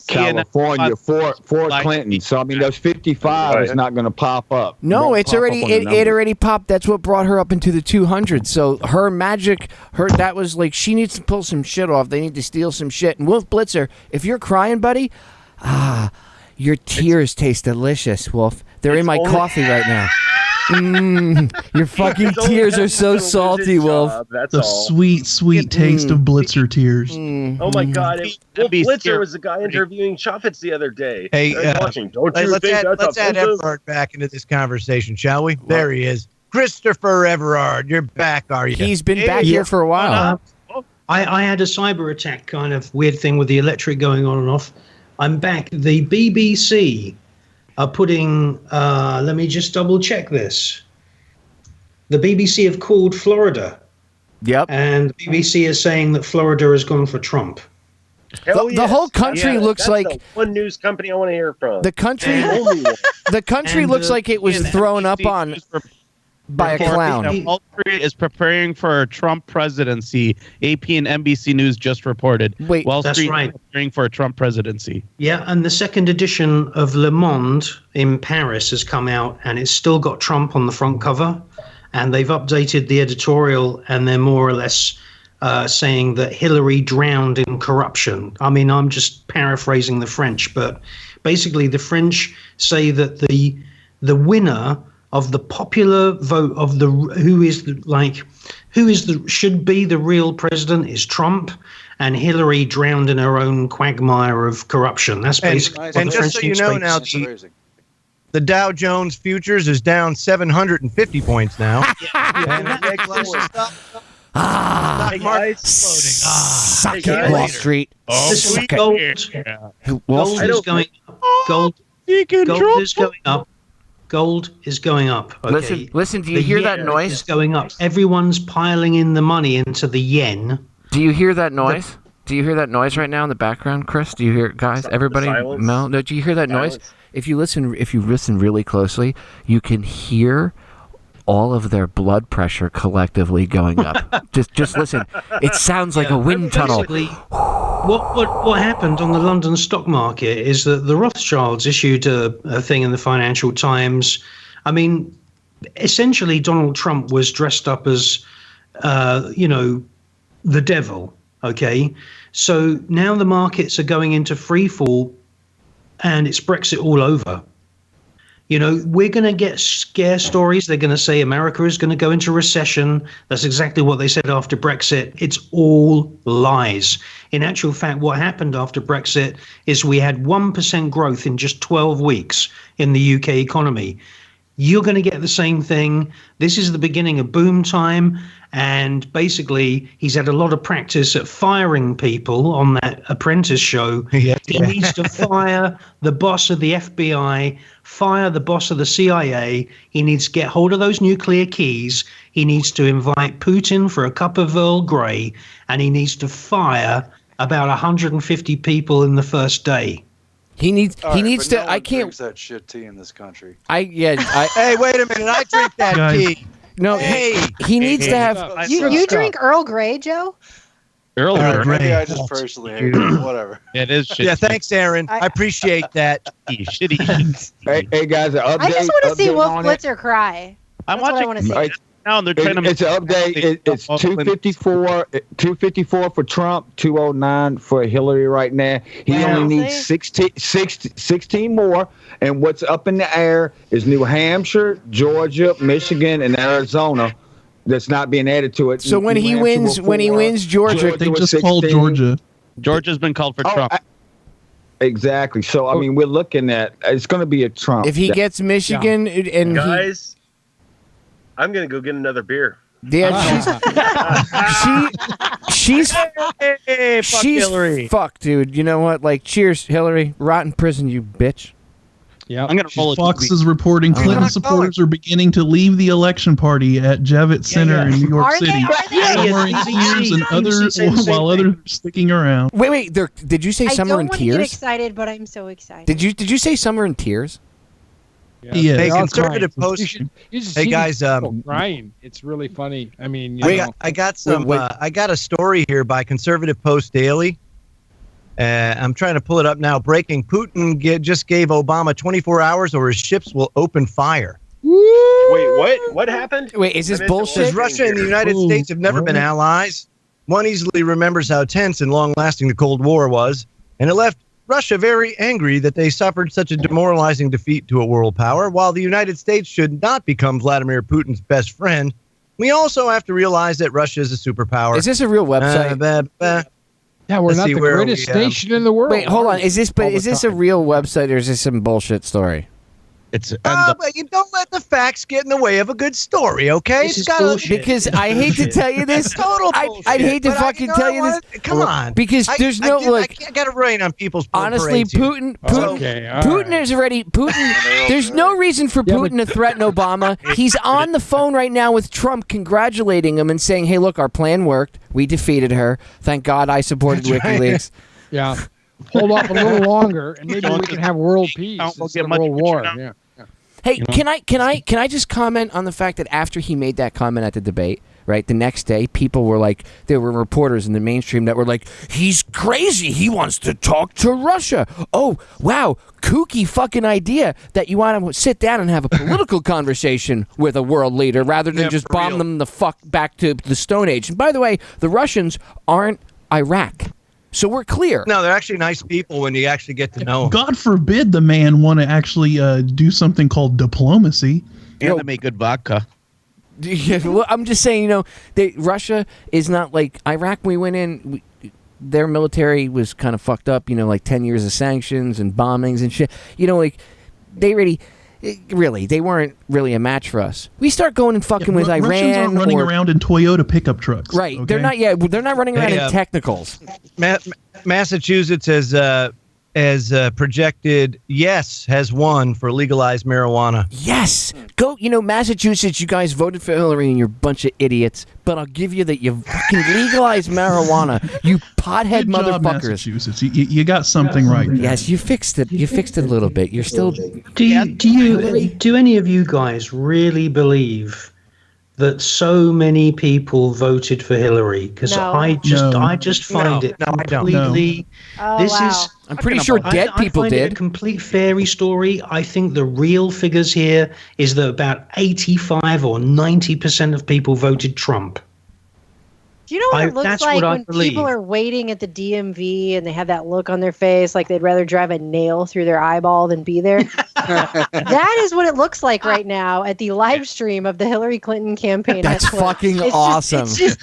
California for Clinton. So I mean, those 55 is not going to pop up. No, it's already it already popped. That's what brought her up into the 200s. So her magic, that was like she needs to pull some shit off. They need to steal some shit. And Wolf Blitzer, if you're crying, buddy, your tears taste delicious, Wolf. They're in my coffee right now. Your fucking tears are so salty, Wolf. The sweet, sweet taste of Blitzer tears. Oh my God! Wolf Blitzer was the guy interviewing Chaffetz the other day. Hey, let's add Everard back into this conversation, shall we? There he is, Christopher Everard. You're back, are you? He's been back here for a while. I had a cyber attack kind of weird thing with the electric going on and off. I'm back. The BBC are putting, let me just double check this. The BBC have called Florida. Yep. And the BBC is saying that Florida has gone for Trump. The whole country looks like the one news company I want to hear from. The country looks like it was thrown up on by a clown. Wall Street is preparing for a Trump presidency. AP and NBC News just reported. Wait, Wall that's Street right. is preparing for a Trump presidency. Yeah, and the second edition of Le Monde in Paris has come out, and it's still got Trump on the front cover. And they've updated the editorial, and they're more or less saying that Hillary drowned in corruption. I mean, I'm just paraphrasing the French, but basically the French say that the winner of the popular vote of should be the real president is Trump, and Hillary drowned in her own quagmire of corruption. That's basically what the just French so you know now, the Dow Jones futures is down 750 points now. Suck it, Wall Street. Gold is going up. Gold is going up. Gold is going up. Okay? Listen. Do you hear that noise? It's going up. Everyone's piling in the money into the yen. Do you hear that noise? Do you hear that noise right now in the background, Chris? Do you hear it, guys? Everybody, Mel? No. Do you hear that noise? If you listen really closely, you can hear all of their blood pressure collectively going up. just listen. It sounds like a wind tunnel. What happened on the London stock market is that the Rothschilds issued a thing in the Financial Times. I mean, essentially, Donald Trump was dressed up as, the devil. Okay, so now the markets are going into free fall, and it's Brexit all over. We're going to get scare stories. They're going to say America is going to go into recession. That's exactly what they said after Brexit. It's all lies. In actual fact, what happened after Brexit is we had 1% growth in just 12 weeks in the UK economy. You're going to get the same thing. This is the beginning of boom time. And basically, he's had a lot of practice at firing people on that Apprentice show. He needs to fire the boss of the FBI, fire the boss of the CIA. He needs to get hold of those nuclear keys. He needs to invite Putin for a cup of Earl Grey. And he needs to fire about 150 people in the first day. He needs to. No I can't. Drinks that shit tea in this country. Hey, wait a minute! I drink that tea. No, he needs to have. You drink Earl Grey, Joe? earlier. Maybe I just personally hate it. Whatever. It is shitty. Yeah, thanks, Aaron. I appreciate that. Shitty. Hey guys, an update. I just want to see update Wolf on it. Blitzer cry. I'm That's what I watching want to see. Right. now, and they're trying to. It's an update. It's 254 for Trump, 209 for Hillary right now. He only needs 16 more. And what's up in the air is New Hampshire, Georgia, Michigan, and Arizona. That's not being added to it. So when New he Hampshire wins Georgia, They was just 16. called Georgia. Georgia's been called for Trump. Exactly. So I mean, we're looking at it's going to be a Trump. if he gets Michigan and Guys, I'm gonna go get another beer. she's Hey, fuck she's Hillary. fucked, dude. You know what? Like, cheers, Hillary. Rot in prison, you bitch. Yeah, I'm gonna roll it. Fox is reporting Clinton supporters are beginning to leave the election party at Javits Center in New York Are City. they? Yeah, Some are in tears and others, while others are sticking around. Wait. Did you say I some don't are in want to get tears? excited, but I'm so excited. Did you say some are in tears? yeah. Yeah. Hey, They're all conservative crying. post. You should Hey, see guys, these people crying. It's really funny. I mean, you know. I got some. Wait. I got a story here by Conservative Post Daily. I'm trying to pull it up now. Breaking: Putin just gave Obama 24 hours, or his ships will open fire. Wait, what? What happened? Wait, is this I missed the whole bullshit? Says Russia and the here. United States have never been allies. One easily remembers how tense and long-lasting the Cold War was, and it left Russia very angry that they suffered such a demoralizing defeat to a world power. While the United States should not become Vladimir Putin's best friend, we also have to realize that Russia is a superpower. Is this a real website? Yeah, we're Let's not see the where greatest we, nation in the world. Wait, hold on. Is this All the a time. real website or is this some bullshit story? It's But you don't let the facts get in the way of a good story, okay? This is gotta bullshit. Because I hate to tell you this. total bullshit. I'd hate to But fucking tell you this. Come on. Because there's no like. I got to rain on people's Honestly, parades here. Putin is already Putin. There's no reason for Putin to threaten Obama. He's on the phone right now with Trump, congratulating him and saying, "Hey, look, our plan worked. We defeated her. Thank God I supported WikiLeaks." Yeah, hold off a little longer, and maybe we can have world peace instead of world war. Yeah. Hey, can I just comment on the fact that after he made that comment at the debate, right, the next day, people were like, there were reporters in the mainstream that were like, he's crazy. He wants to talk to Russia. Oh, wow, kooky fucking idea that you want to sit down and have a political conversation with a world leader rather than just bomb them the fuck back to the Stone Age. And by the way, the Russians aren't Iraq. So we're clear. No, they're actually nice people when you actually get to know them. God forbid the man want to actually do something called diplomacy. And they make good vodka. Yeah, well, I'm just saying, Russia is not like Iraq. We went in, their military was kind of fucked up, like 10 years of sanctions and bombings and shit. They weren't really a match for us. We start going and fucking with Iran. Russians are running around in Toyota pickup trucks. Right. Okay? They're not running around in technicals. Massachusetts has projected yes has won for legalized marijuana. Yes. Go, Massachusetts, you guys voted for Hillary and you're a bunch of idiots, but I'll give you that you fucking legalized marijuana, you pothead Good job, motherfuckers. Massachusetts. You got something right there. Yes, you fixed it. You fixed it a little bit. You're still... Do any of you guys really believe that so many people voted for Hillary? Because No. I just find it I don't. completely. Oh, This wow. is. I'm pretty sure dead people I find it did. a complete fairy story. I think the real figures here is that about 85 or 90% of people voted Trump. Do you know what it looks that's like what I when believe. people are waiting at the DMV and they have that look on their face like they'd rather drive a nail through their eyeball than be there? That is what it looks like right now at the live stream of the Hillary Clinton campaign. That's fucking It's awesome. It's just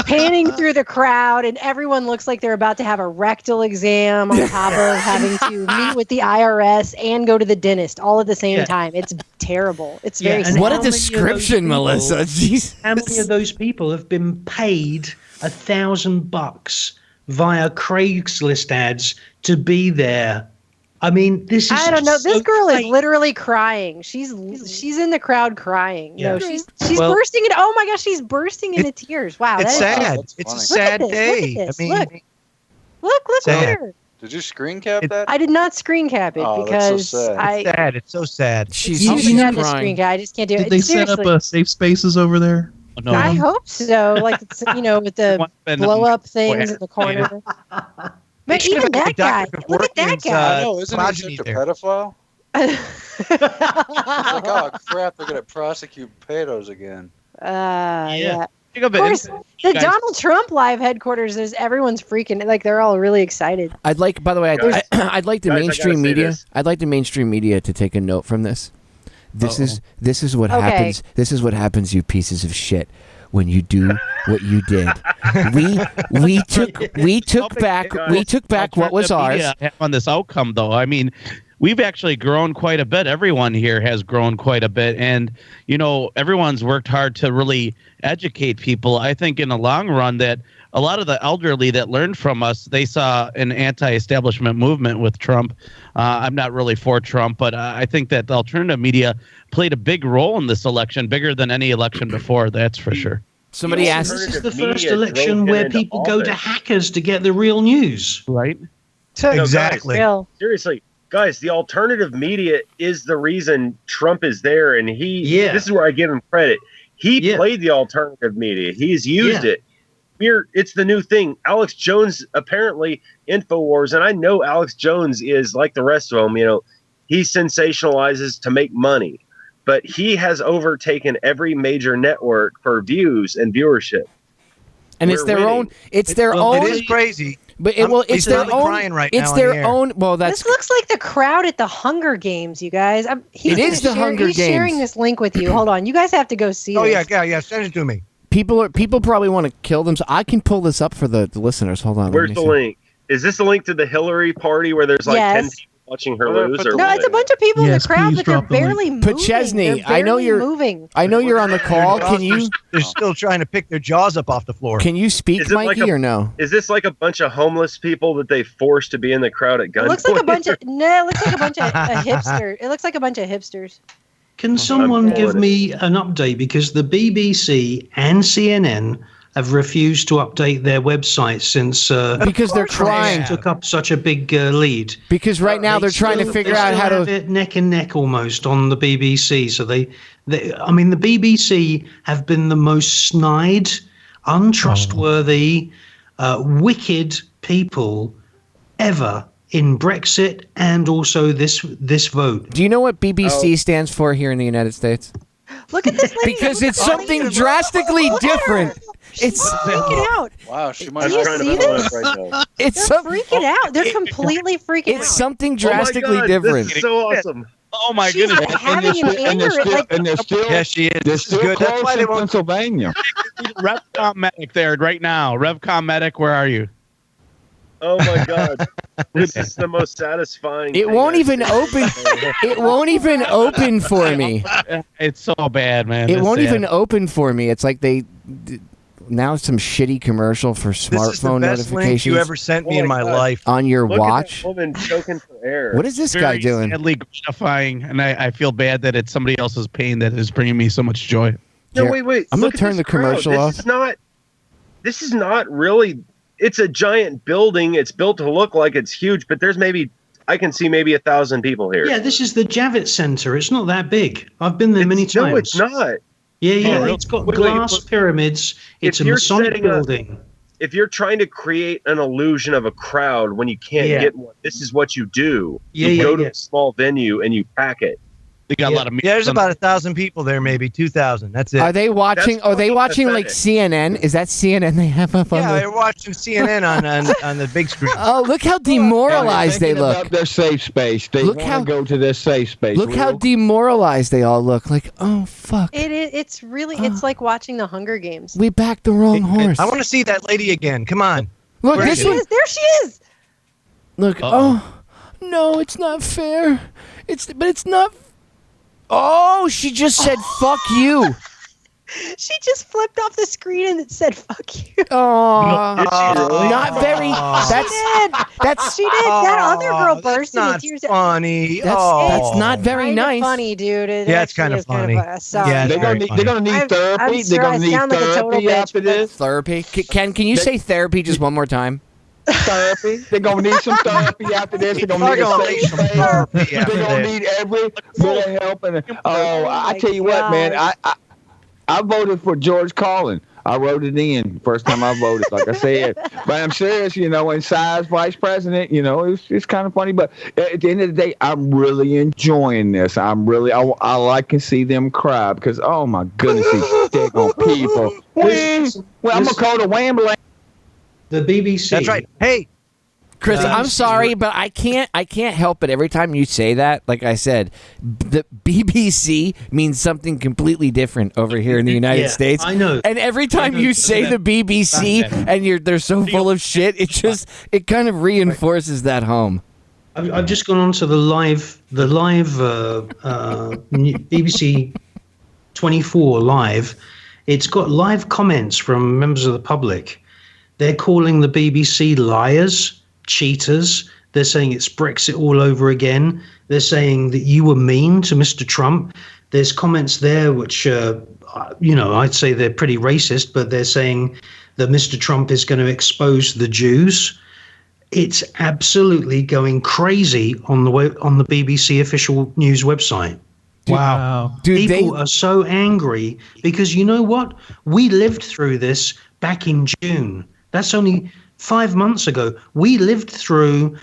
panning through the crowd, and everyone looks like they're about to have a rectal exam on top of having to meet with the IRS and go to the dentist all at the same time. It's terrible. It's very sad. What a how many of those description, people- Melissa. Jesus. How many of those people have been paid $1,000 via Craigslist ads to be there? I mean, this is. I don't know. This so girl is fake. literally crying. She's in the crowd crying. Yeah. She's Well- bursting into. Oh my gosh, she's bursting into tears. Wow, It's that is- sad. That's It's a funny. sad Look at this, day. look at this, I mean, look at sad. her. Did you screen cap that? I did not screen cap it Oh, that's so because sad. it's sad. It's so sad. She's you should have to crying. screen cap. I just can't do Did it. they set Seriously. up safe spaces over there? No. I hope so. Like, it's, with the blow up things in the corner. But even that guy, look at that guy. No, isn't he such a pedophile? It's like, oh crap, they're gonna prosecute pedos again. Yeah. Of course, the Donald Trump live headquarters is everyone's freaking, like, they're all really excited. I'd like, by the way, I'd like the mainstream media. I'd like the mainstream media to take a note from this. This is what happens. This is what happens, you pieces of shit, when you do what you did. We took back what was ours. On this outcome, though, I mean, we've actually grown quite a bit. Everyone here has grown quite a bit, and everyone's worked hard to really educate people. I think in the long run that a lot of the elderly that learned from us, they saw an anti-establishment movement with Trump. I'm not really for Trump, but I think that the alternative media played a big role in this election, bigger than any election before. That's for sure. Somebody asked, this is the first election where people go to hackers to get the real news. Right? Exactly. Guys, seriously, guys, the alternative media is the reason Trump is there, and this is where I give him credit. He played the alternative media. He's used it. It's the new thing. Alex Jones, apparently, InfoWars, and I know Alex Jones is like the rest of them. He sensationalizes to make money, but he has overtaken every major network for views and viewership. And it's their own. It's their own. It is crazy. But it's their own. Right it's their own. Well, this looks like the crowd at the Hunger Games, you guys. It is the Hunger Games. He's sharing this link with you. Hold on, you guys have to go see. Oh this. yeah. Send it to me. People probably want to kill them. So I can pull this up for the listeners. Hold on. Where's the link? Is this the link to the Hillary party where there's like 10 people watching her lose? No, it's a bunch of people in the crowd, but they're barely moving. Pachesney, I know you're moving. I know you're on the call. Can you? They're still trying to pick their jaws up off the floor. Can you speak, Mikey, or no? Is this like a bunch of homeless people that they forced to be in the crowd at gunpoint? It looks like a bunch of hipsters. It looks like a bunch of hipsters. Can someone give me an update? Because the BBC and CNN have refused to update their websites since because they're trying took up such a big lead. Because right now they're trying to figure out how to have it neck and neck almost on the BBC. So the BBC have been the most snide, untrustworthy, wicked people ever in Brexit and also this vote. Do you know what BBC stands for here in the United States? Look at this lady. Because it's something drastically different. It's freaking out. Wow, she might. Do you see this? They're freaking out. They're completely freaking out. It's something drastically different. This is so awesome. Oh my She's goodness! having an anger. And they're still. Yeah, she is. They're still good. That's close why they in won't. Pennsylvania. RevCom Medic there right now. RevCom Medic, where are you? Oh my God! This is the most satisfying. It won't even open. It won't even open for me. It's so bad, man. It It's won't sad. even open for me. It's like now some shitty commercial for This is the smartphone best link notifications you ever sent me in my life. on your Look watch. at that woman choking for air. What is this Very guy doing? sadly gratifying, and I feel bad that it's somebody else's pain that is bringing me so much joy. No, Here, wait. I'm gonna Look at turn this the commercial crowd. off. This is not really. It's a giant building. It's built to look like it's huge, but I can see maybe 1,000 people here. Yeah, this is the Javits Center. It's not that big. I've been there many times. No, it's not. Yeah. really? It's got Wait, glass pyramids. It's a you're Masonic setting up- building. If you're trying to create an illusion of a crowd when you can't get one, this is what you do. You go to a small venue and you pack it. They got a lot of. Yeah, there's about 1,000 people there, maybe 2,000. That's it. Are they watching? Are they watching like CNN? Is that CNN they have up on? Yeah, the... they're watching CNN on the big screen. Oh, look how demoralized they look. About their safe space. They want to go to their safe space. Look how demoralized they all look. Like, oh fuck. It's really. It's like watching the Hunger Games. We backed the wrong horse. I want to see that lady again. Come on. Look, There this she one. is. There she is. Look. Oh, no, it's not fair. But it's not. Oh, she just said "fuck you." She just flipped off the screen and it said "fuck you." Oh, really? not very. She did. That other girl burst into Not tears. funny. That's not very Kinda nice. funny, dude. Yeah, it's kind of funny. Sorry. Yeah, They're gonna need therapy. I'm They're sure gonna I need sound like a total therapy bitch, after but- this. Therapy. Can you say therapy just one more time? Therapy. They're gonna need some therapy after this. They're gonna need a safe some space. therapy They're after gonna this. need every bit of help. And I tell you what, man, I voted for George Carlin. I wrote it in first time I voted, like I said. But I'm serious, and Si's vice president, it's kind of funny. But at the end of the day, I'm really enjoying this. I like to see them cry because, oh my goodness, these daggone people. Well, I'm going to call the Wambling. The BBC. That's right. Hey, Chris, I'm sorry, but I can't help it. Every time you say that, like I said, the BBC means something completely different over here in the United States. I know. And every time you say the BBC and they're so full of shit, it kind of reinforces that home. I've just gone on to the live BBC 24 live. It's got live comments from members of the public. They're calling the BBC liars, cheaters. They're saying it's Brexit all over again. They're saying that you were mean to Mr. Trump. There's comments there which, I'd say they're pretty racist, but they're saying that Mr. Trump is going to expose the Jews. It's absolutely going crazy on the BBC official news website. Wow. Dude, people are so angry because you know what? We lived through this back in June. That's only 5 months ago. We lived through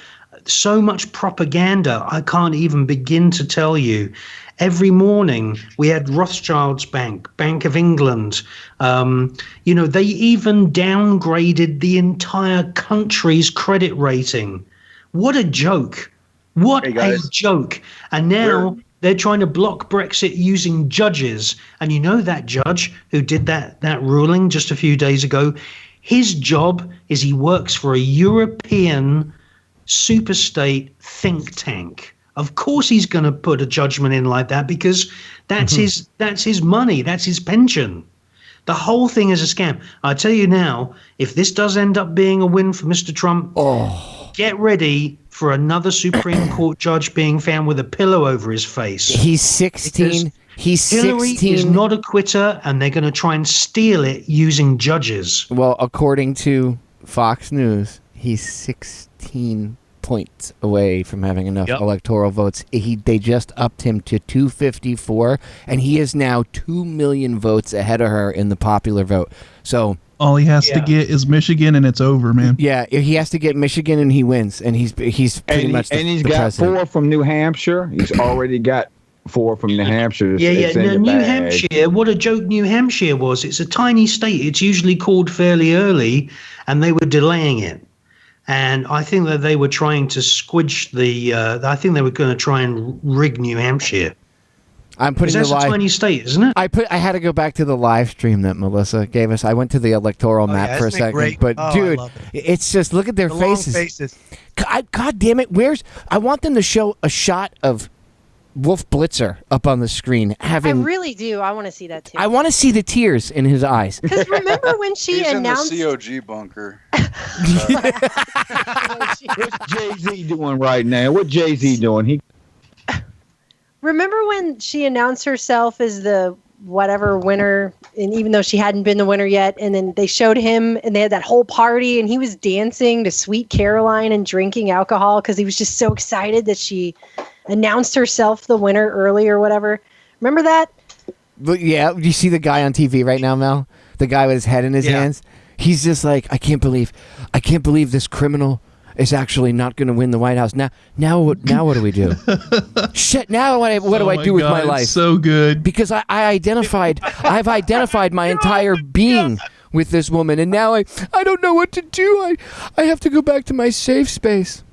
so much propaganda, I can't even begin to tell you. Every morning we had Rothschild's Bank, Bank of England. They even downgraded the entire country's credit rating. What a joke. What a joke. And now they're trying to block Brexit using judges. And you know that judge who did that ruling just a few days ago? His job is he works for a European superstate think tank. Of course he's going to put a judgment in like that because that's his money, that's his pension. The whole thing is a scam. I tell you now, if this does end up being a win for Mr. Trump, get ready for another Supreme Court judge being found with a pillow over his face. He's 16. Hillary is not a quitter, and they're going to try and steal it using judges. Well, according to Fox News, he's 16 points away from having enough electoral votes. They just upped him to 254, and he is now 2 million votes ahead of her in the popular vote. So all he has to get is Michigan, and it's over, man. Yeah, he has to get Michigan, and he wins, and he's pretty much the he's got president. 4 from New Hampshire. He's already got 4 from New Hampshire. New Hampshire, what a joke New Hampshire was. It's a tiny state. It's usually called fairly early, and they were delaying it. And I think that they were trying to squidge I think they were going to try and rig New Hampshire. I'm putting that's a tiny state, isn't it? I had to go back to the live stream that Melissa gave us. I went to the electoral map for a second, great. but dude, it's just look at their faces. Long faces. God damn it! I want them to show a shot of Wolf Blitzer up on the screen. I really do. I want to see that too. I want to see the tears in his eyes. Because remember when she He's announced in the COG bunker. What's Jay-Z doing right now? What Jay-Z doing? Remember when she announced herself as the whatever winner, and even though she hadn't been the winner yet, and then they showed him and they had that whole party and he was dancing to Sweet Caroline and drinking alcohol because he was just so excited that she announced herself the winner early or whatever. Remember that? But yeah, you see the guy on TV right now, Mel? The guy with his head in his hands? He's just like, I can't believe this criminal is actually not going to win the White House. Now what do we do? Shit, now what do I do with my life? So good. Because I've identified my entire being with this woman, and now I don't know what to do. I have to go back to my safe space.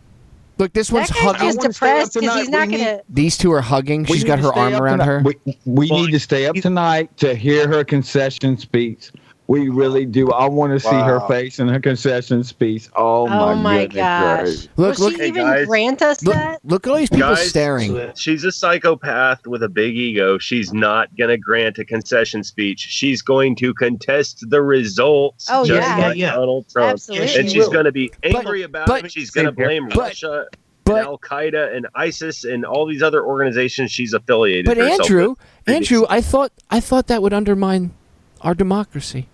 Look, this one's hugging. He's depressed because he's not going to. These two are hugging. She's got her arm around her. We need to stay up tonight to hear her concession speech. We really do. I want to see her face in her concession speech. Oh my gosh! Look, Will she even grant us that? Look at all these people staring. She's a psychopath with a big ego. She's not going to grant a concession speech. She's going to contest the results. Oh, like Donald Trump. Absolutely. And she's going to be angry about it. She's going to blame Russia, and Al Qaeda, and ISIS, and all these other organizations she's affiliated. But Andrew, I thought that would undermine our democracy.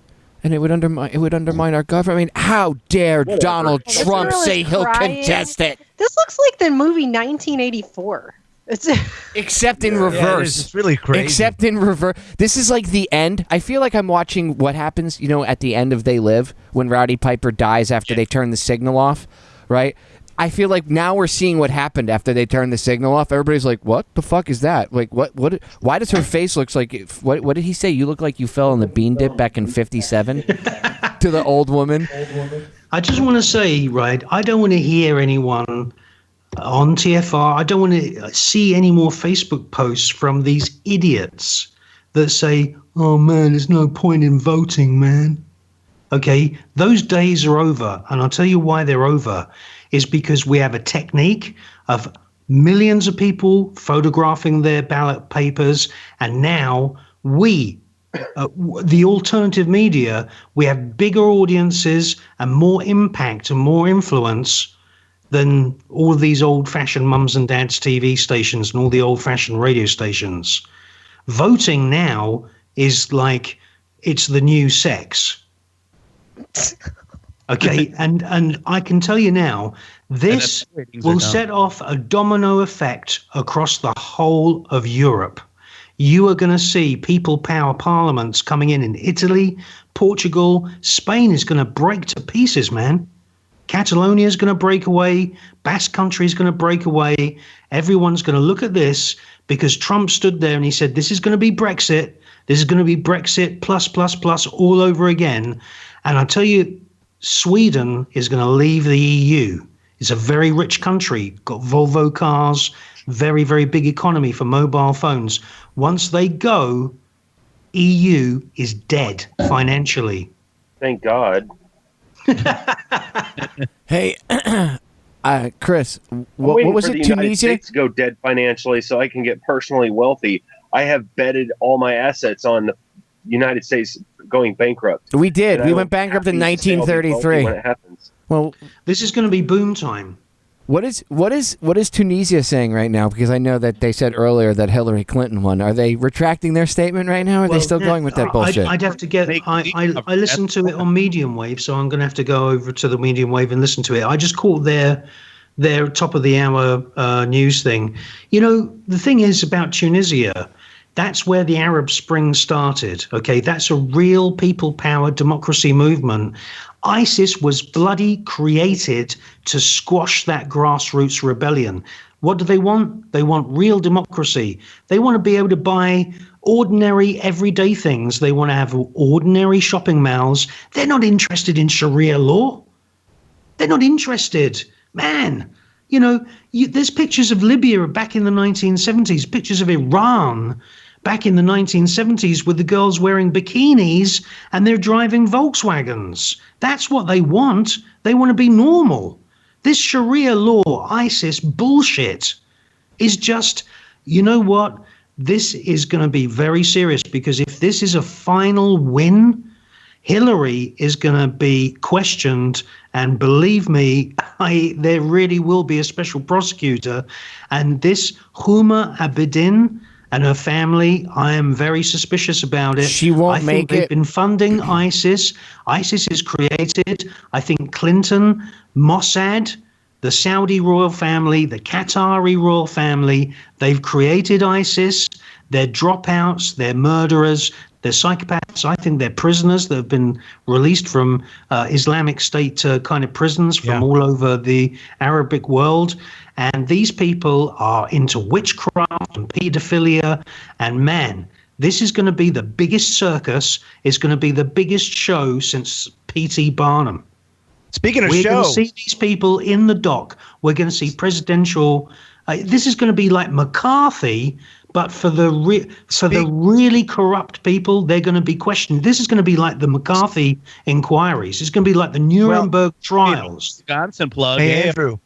And it would undermine our government. I mean, how dare Donald Trump say he'll contest it? This looks like the movie 1984. Except in reverse. It's really crazy. Except in reverse. This is like the end. I feel like I'm watching what happens, at the end of They Live when Rowdy Piper dies after they turn the signal off, right? I feel like now we're seeing what happened after they turned the signal off. Everybody's like, "What the fuck is that? Like, what? Why does her face looks like? What did he say? You look like you fell in the bean dip back in '57." To the old woman. I just want to say, right? I don't want to hear anyone on TFR. I don't want to see any more Facebook posts from these idiots that say, "Oh man, there's no point in voting, man." Okay, those days are over, and I'll tell you why they're over. Is because we have a technique of millions of people photographing their ballot papers, and now we, the alternative media, we have bigger audiences and more impact and more influence than all of these old-fashioned mums and dads TV stations and all the old-fashioned radio stations. Voting now is like it's the new sex. Okay, and I can tell you now, this will set off a domino effect across the whole of Europe. You are going to see people power parliaments coming in Italy, Portugal. Spain is going to break to pieces, man. Catalonia is going to break away. Basque Country is going to break away. Everyone's going to look at this because Trump stood there and he said, this is going to be Brexit. This is going to be Brexit plus all over again. And I tell you, Sweden is going to leave the EU. It's a very rich country, got Volvo cars, very, very big economy for mobile phones. Once they go, EU is dead financially. Thank God. Hey, Chris, what was it? United Tunisia? States go dead financially so I can get personally wealthy. I have betted all my assets on the United States going bankrupt. We did. We went bankrupt in 1933. When it happens. Well, this is going to be boom time. What is Tunisia saying right now? Because I know that they said earlier that Hillary Clinton won. Are they retracting their statement right now? Or are they still going with that bullshit? I'd have to get. I listened to it on medium wave, so I'm going to have to go over to the medium wave and listen to it. I just caught their top of the hour news thing. The thing is about Tunisia. That's where the Arab Spring started. Okay, that's a real people-powered democracy movement. ISIS was bloody created to squash that grassroots rebellion. What do they want? They want real democracy. They want to be able to buy ordinary, everyday things. They want to have ordinary shopping malls. They're not interested in Sharia law. They're not interested. Man, there's pictures of Libya back in the 1970s, pictures of Iran back in the 1970s with the girls wearing bikinis and they're driving Volkswagens. That's what they want. They want to be normal. This Sharia law, ISIS bullshit is just, you know what? This is going to be very serious because if this is a final win, Hillary is going to be questioned. And believe me, there really will be a special prosecutor. And this Huma Abedin and her family, I am very suspicious about it. She won't make it. They've been funding ISIS. ISIS is created. I think Clinton, Mossad, the Saudi royal family, the Qatari royal family, they've created ISIS. They're dropouts. They're murderers. They're psychopaths. I think they're prisoners that have been released from Islamic State kind of prisons from all over the Arabic world. And these people are into witchcraft and pedophilia. And man, this is going to be the biggest circus. It's going to be the biggest show since P.T. Barnum. Speaking of We're going to shows, see these people in the dock. We're going to see presidential. This is going to be like McCarthy, but for the really corrupt people, they're going to be questioned. This is going to be like the McCarthy inquiries. It's going to be like the Nuremberg trials. Wisconsin plug. Hey, Andrew,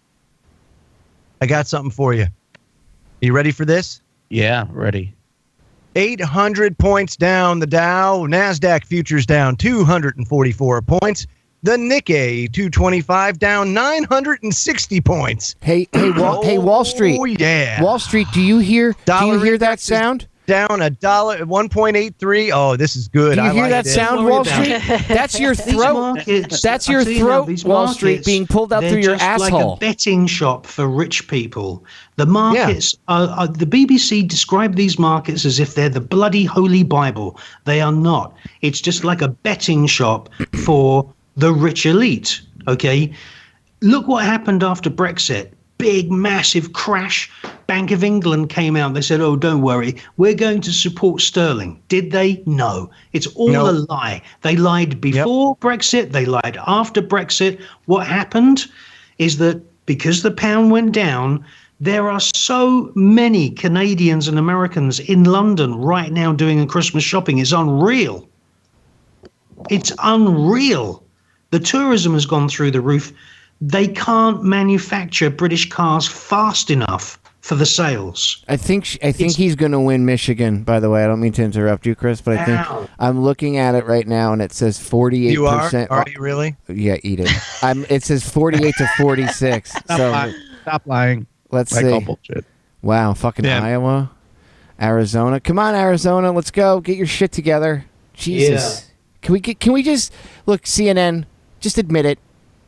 I got something for you. You ready for this? Yeah, ready. 800 points down the Dow. NASDAQ futures down 244 points. The Nikkei 225 down 960 points. Hey, Wall Street. Oh yeah. Wall Street, do you hear that sound? down $1, 1.83. Oh, this is good. Do you hear like that this. sound, Wall Street? That's your throat. That's your throat, Wall Street, being pulled out through your asshole. Like a betting shop for rich people. The markets, the BBC describe these markets as if they're the bloody holy Bible. They are not. It's just like a betting shop for the rich elite. Okay, look what happened after Brexit. Big, massive crash. Bank of England came out. They said, oh, don't worry. We're going to support sterling. Did they? No. It's all a lie. They lied before Brexit. They lied after Brexit. What happened is that because the pound went down, there are so many Canadians and Americans in London right now doing a Christmas shopping. It's unreal. It's unreal. The tourism has gone through the roof. They can't manufacture British cars fast enough for the sales. I think he's going to win Michigan. By the way, I don't mean to interrupt you, Chris, but I think I'm looking at it right now, and it says 48%. You are? Are you really? Yeah, eat it. It says 48 to 46. Stop lying. Let's Like see. all bullshit. Wow, fucking Iowa, Arizona. Come on, Arizona, let's go. Get your shit together. Jesus. Yeah. Can we just look, CNN? Just admit it.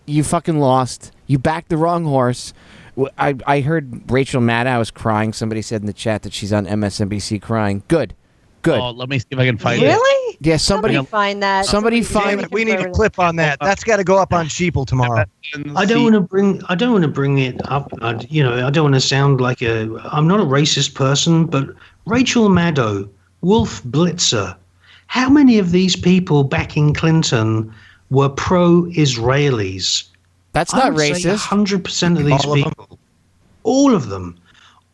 You fucking lost. You backed the wrong horse. I heard Rachel Maddow was crying. Somebody said in the chat that she's on MSNBC crying. Good. Oh, let me see if I can find it. Really? Yeah, somebody find that. Somebody find it. We need a clip on that. That's got to go up on Sheeple tomorrow. I don't want to bring it up. I don't want to sound like I'm not a racist person, but Rachel Maddow, Wolf Blitzer, how many of these people backing Clinton were pro-Israelis? That's not racist. 100% of these people. All of them.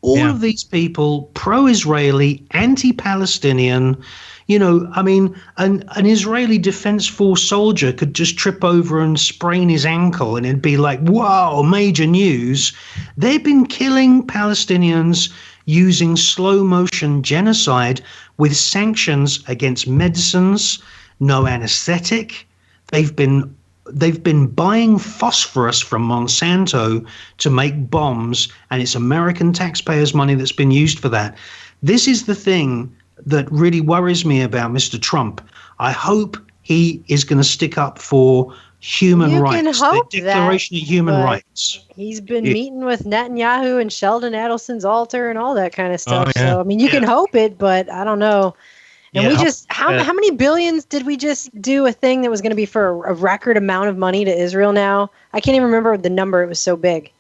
All of these people, pro-Israeli, anti-Palestinian. An Israeli Defense Force soldier could just trip over and sprain his ankle and it'd be like, wow, major news. They've been killing Palestinians using slow motion genocide with sanctions against medicines, no anesthetic. They've been buying phosphorus from Monsanto to make bombs, and it's American taxpayers' money that's been used for that. This is the thing that really worries me about Mr. Trump. I hope he is going to stick up for human rights, the Declaration of Human Rights. He's been meeting with Netanyahu and Sheldon Adelson's altar and all that kind of stuff. So, you can hope it, but I don't know. And we just, how many billions did we just do a thing that was going to be for a record amount of money to Israel now? I can't even remember the number. It was so big.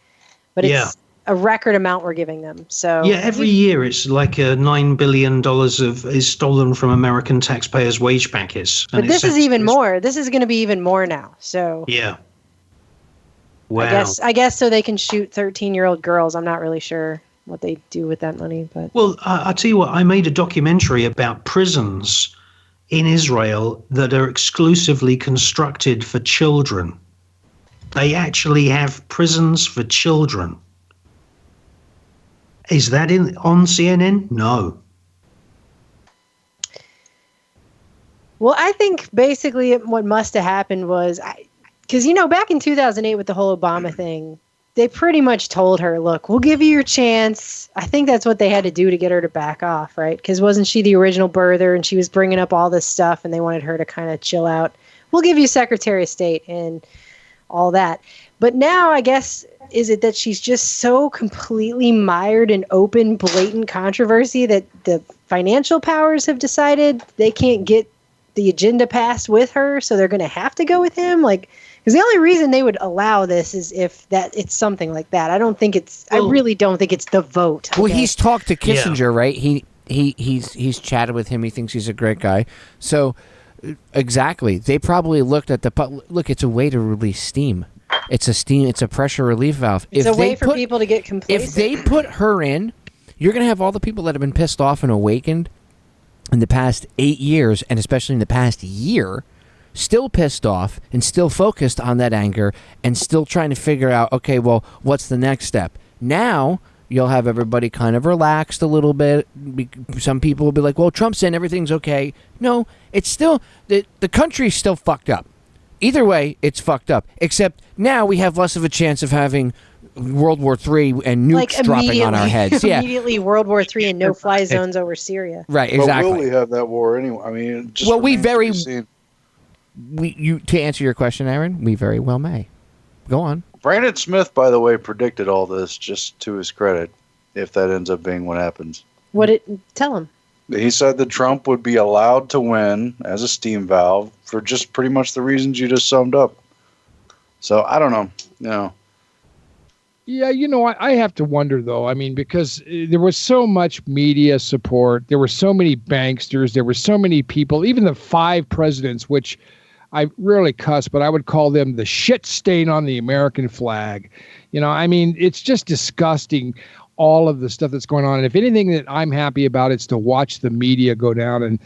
But it's a record amount we're giving them. So every year it's like $9 billion is stolen from American taxpayers' wage packets. But this is even more. This is going to be even more now. So wow. I guess so they can shoot 13-year-old girls. I'm not really sure what they do with that money, but I'll tell you what, I made a documentary about prisons in Israel that are exclusively constructed for children. They actually have prisons for children. Is that on CNN? No. Well, I think basically what must have happened was, because back in 2008 with the whole Obama thing, they pretty much told her, look, we'll give you your chance. I think that's what they had to do to get her to back off, right? Because wasn't she the original birther and she was bringing up all this stuff and they wanted her to kind of chill out? We'll give you Secretary of State and all that. But now I guess, is it that she's just so completely mired in open, blatant controversy that the financial powers have decided they can't get the agenda passed with her, so they're going to have to go with him? Because the only reason they would allow this is if that it's something like that. I don't think it's. I really don't think it's the vote. Well, he's talked to Kissinger, right? He's chatted with him. He thinks he's a great guy. So, exactly, they probably looked at look. It's a way to release steam. It's a pressure relief valve. It's a way for people to get complacent. If they put her in, you're going to have all the people that have been pissed off and awakened in the past 8 years, and especially in the past year, still pissed off and still focused on that anger and still trying to figure out, okay, well, what's the next step? Now, you'll have everybody kind of relaxed a little bit. Some people will be like, well, Trump's in, everything's okay. No, it's still, the country's still fucked up. Either way, it's fucked up. Except now we have less of a chance of having World War III and nukes dropping on our heads. Yeah, immediately World War III and no-fly zones over Syria. Right, exactly. But will we have that war anyway? I mean, it just well, to answer your question, Aaron, we very well may. Go on. Brandon Smith, by the way, predicted all this, just to his credit, if that ends up being what happens. Tell him. He said that Trump would be allowed to win as a steam valve for just pretty much the reasons you just summed up. So I don't know. Yeah, I have to wonder, though. I mean, because there was so much media support. There were so many banksters. There were so many people, even the 5 presidents, which I rarely cuss, but I would call them the shit stain on the American flag. I mean, it's just disgusting, all of the stuff that's going on. And if anything that I'm happy about, it's to watch the media go down. And,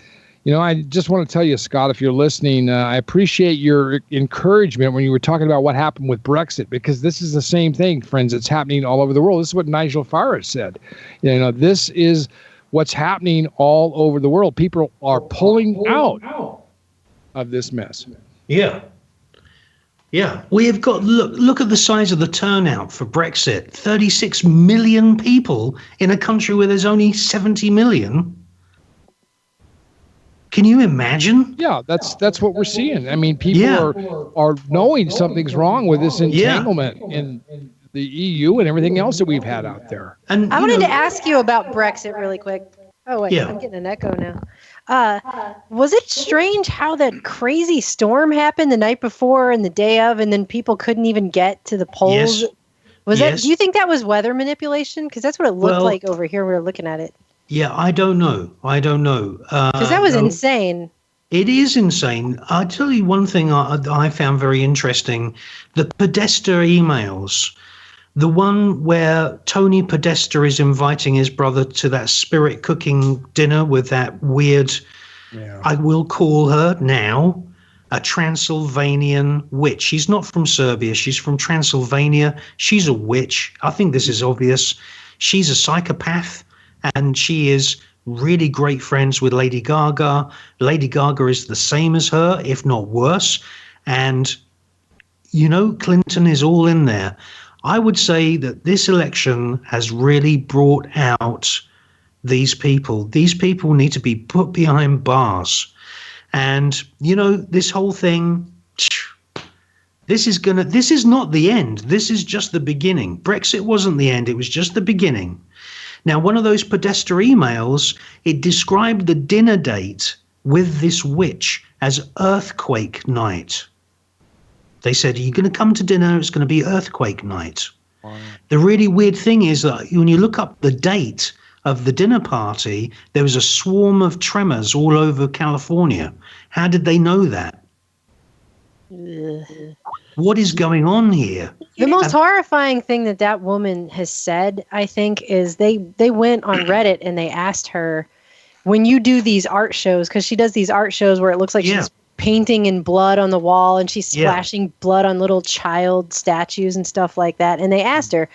I just want to tell you, Scott, if you're listening, I appreciate your encouragement when you were talking about what happened with Brexit, because this is the same thing, friends. It's happening all over the world. This is what Nigel Farage said. This is what's happening all over the world. People are pulling out of this mess. Yeah. We have got look at the size of the turnout for Brexit. 36 million people in a country where there's only 70 million. Can you imagine? Yeah, that's what we're seeing. I mean, people are knowing something's wrong with this entanglement in the EU and everything else that we've had out there. And I wanted to ask you about Brexit really quick. Oh wait, I'm getting an echo now. Was it strange how that crazy storm happened the night before and the day of, and then people couldn't even get to the polls? Yes. Do you think that was weather manipulation? Because that's what it looked like over here. We were looking at it. Yeah, I don't know. Because that was insane. It is insane. I'll tell you one thing I found very interesting. The Podesta emails. The one where Tony Podesta is inviting his brother to that spirit cooking dinner with that weird, I will call her now, a Transylvanian witch. She's not from Serbia. She's from Transylvania. She's a witch. I think this is obvious. She's a psychopath, and she is really great friends with Lady Gaga. Lady Gaga is the same as her, if not worse. And, Clinton is all in there. I would say that this election has really brought out these people. These people need to be put behind bars. And, this whole thing, this is not the end. This is just the beginning. Brexit wasn't the end. It was just the beginning. Now, one of those Podesta emails, it described the dinner date with this witch as earthquake night. They said, are you going to come to dinner? It's going to be earthquake night. Wow. The really weird thing is that when you look up the date of the dinner party, there was a swarm of tremors all over California. How did they know that? What is going on here? The most horrifying thing that woman has said, I think, is they went on Reddit and they asked her, when you do these art shows, because she does these art shows where it looks like she's painting in blood on the wall and she's splashing blood on little child statues and stuff like that. And they asked her,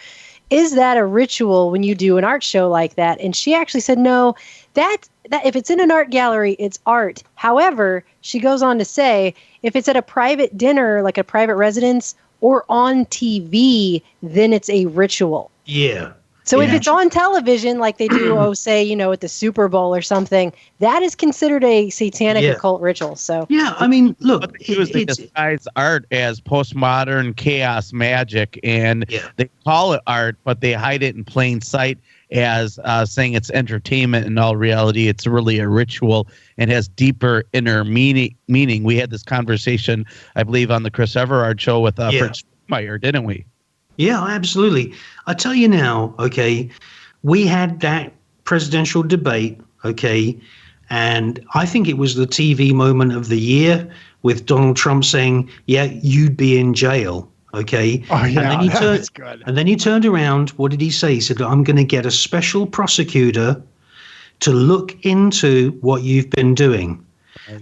is that a ritual when you do an art show like that? And she actually said, no, that if it's in an art gallery, it's art. However, she goes on to say, if it's at a private dinner, like a private residence or on TV, then it's a ritual. Yeah. So if it's on television, like they do, say, at the Super Bowl or something, that is considered a satanic occult ritual. So I mean, look, they disguise art as postmodern chaos magic, and they call it art, but they hide it in plain sight as saying it's entertainment. In all reality, it's really a ritual and has deeper inner meaning. We had this conversation, I believe, on the Chris Everard show with Fritz Meyer, didn't we? Yeah, absolutely. I tell you now, we had that presidential debate, and I think it was the TV moment of the year with Donald Trump saying, you'd be in jail, Oh, yeah, that's good. And then he turned around, what did he say? He said, I'm going to get a special prosecutor to look into what you've been doing.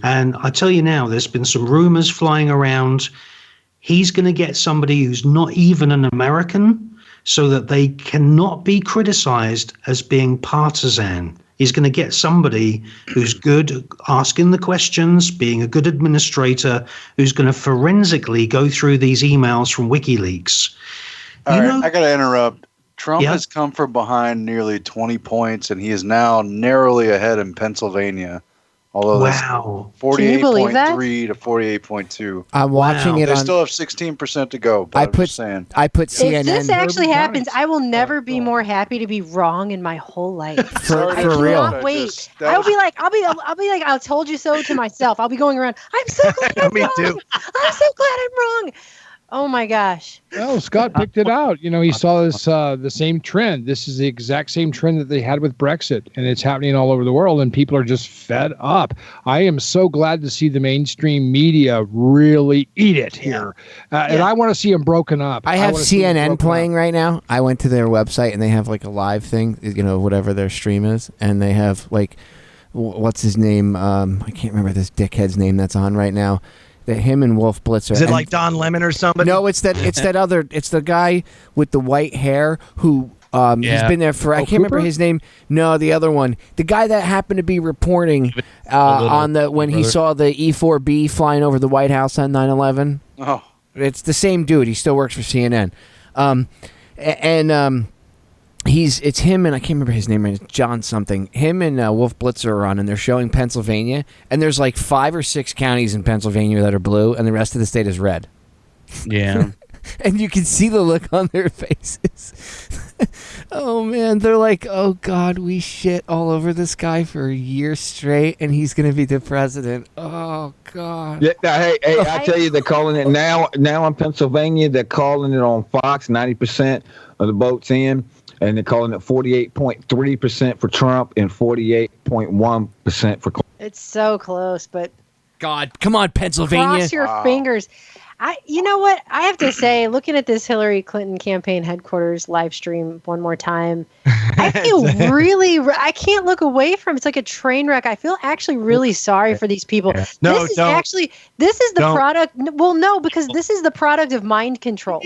And I tell you now, there's been some rumors flying around. He's going to get somebody who's not even an American so that they cannot be criticized as being partisan. He's going to get somebody who's good asking the questions, being a good administrator, who's going to forensically go through these emails from WikiLeaks. All right, I got to interrupt. Trump has come from behind nearly 20 points, and he is now narrowly ahead in Pennsylvania. Although wow, 48.3 to 48.2. I'm watching it They on. still have 16% to go. But I'm just saying. I put CNN. If this actually happens, I will never be more happy to be wrong in my whole life. For I real. cannot wait. I'll be like, I told you so to myself. I'll be going around. I'm so glad I'm Me wrong. too. I'm so glad I'm wrong. Oh my gosh. Well, Scott picked it out. He saw this the same trend. This is the exact same trend that they had with Brexit, and it's happening all over the world, and people are just fed up. I am so glad to see the mainstream media really eat it here, and I want to see them broken up. I have CNN playing right now. I went to their website and they have like a live thing, whatever their stream is, and they have like, what's his name? I can't remember this dickhead's name that's on right now. Him and Wolf Blitzer. Is it like Don Lemon or somebody? No, it's that other. It's the guy with the white hair who he's been there for. I can't remember his name. No, the other one. The guy that happened to be reporting on when he saw the E-4B flying over the White House on 9/11. Oh, it's the same dude. He still works for CNN. It's him and I can't remember his name. It's John something. Him and Wolf Blitzer are on, and they're showing Pennsylvania, and there's like 5 or 6 counties in Pennsylvania that are blue, and the rest of the state is red. Yeah. And you can see the look on their faces. Oh man, they're like, "Oh God, we shit all over this guy for a year straight, and he's gonna be the president." Oh God. Yeah, hey, I tell you, they're calling it now. Now in Pennsylvania, they're calling it on Fox. 90% of the votes in. And they're calling it 48.3% for Trump and 48.1% for Clinton. It's so close, but God, come on, Pennsylvania. cross your fingers. You know what? I have to say, looking at this Hillary Clinton campaign headquarters live stream one more time, I feel I can't look away from it. It's like a train wreck. I feel actually really sorry for these people. No, this is the product. Well, no, because this is the product of mind control.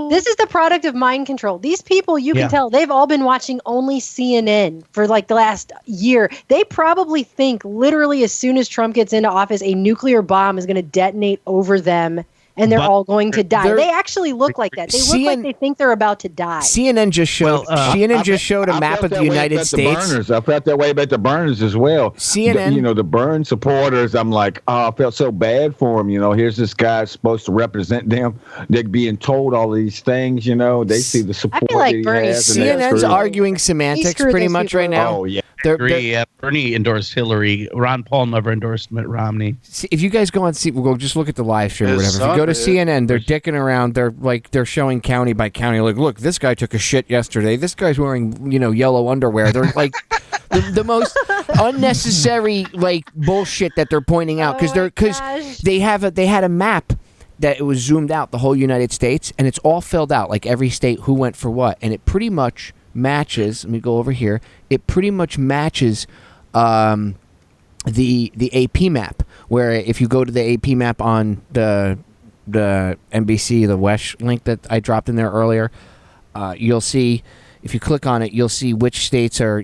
This is the product of mind control. These people, you can tell, they've all been watching only CNN for like the last year. They probably think literally as soon as Trump gets into office, a nuclear bomb is going to detonate over them. And they're all going to die. They actually look like that. They look like they think they're about to die. CNN just showed. CNN just showed a map of the United States. I felt that way about the Burners as well. CNN, the Burn supporters. I'm like, I felt so bad for them. Here's this guy supposed to represent them. They're being told all these things. They see the support. I feel like that he has. CNN's arguing semantics pretty much right now. Oh yeah. Bernie endorsed Hillary. Ron Paul never endorsed Mitt Romney. See, if you guys go on, we'll go just look at the live stream or whatever. If you go to CNN, they're dicking around. They're showing county by county. Like, look, this guy took a shit yesterday. This guy's wearing yellow underwear. They're like the most unnecessary bullshit that they're pointing out because they had a map that it was zoomed out the whole United States and it's all filled out like every state who went for what, and it pretty much matches. Let me go over here. It pretty much matches the AP map, where if you go to the AP map on the NBC, the Wesh link that I dropped in there earlier, you'll see, if you click on it, you'll see which states are,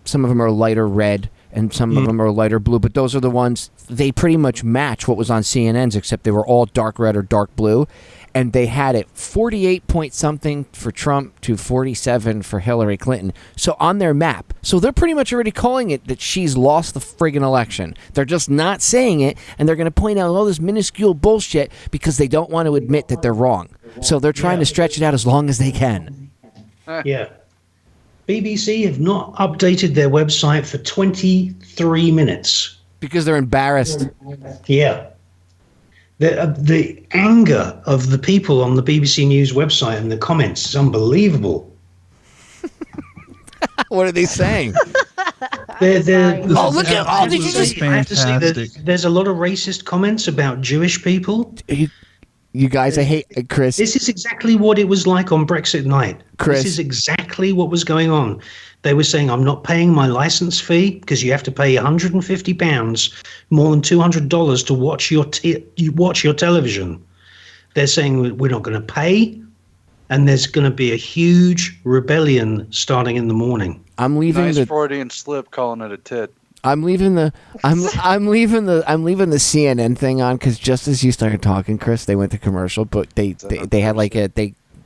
some of them are lighter red and some of them are lighter blue, but those are the ones, they pretty much match what was on CNN's, except they were all dark red or dark blue. And they had it 48 point something for Trump to 47 for Hillary Clinton. So on their map. So they're pretty much already calling it that she's lost the friggin' election. They're just not saying it, and they're going to point out all this minuscule bullshit because they don't want to admit that they're wrong. So they're trying to stretch it out as long as they can. Yeah. BBC have not updated their website for 23 minutes. Because they're embarrassed. Yeah. The anger of the people on the BBC News website and the comments is unbelievable. What are they saying? Did you fantastic. There's a lot of racist comments about Jewish people. You guys, I hate Chris. This is exactly what it was like on Brexit night. Chris. This is exactly what was going on. They were saying, I'm not paying my license fee because you have to pay £150, more than $200 to watch your television. They're saying we're not going to pay, and there's going to be a huge rebellion starting in the morning. I'm leaving nice Freudian slip, calling it a tit. I'm leaving the CNN thing on because just as you started talking, Chris, they went to commercial, but they had like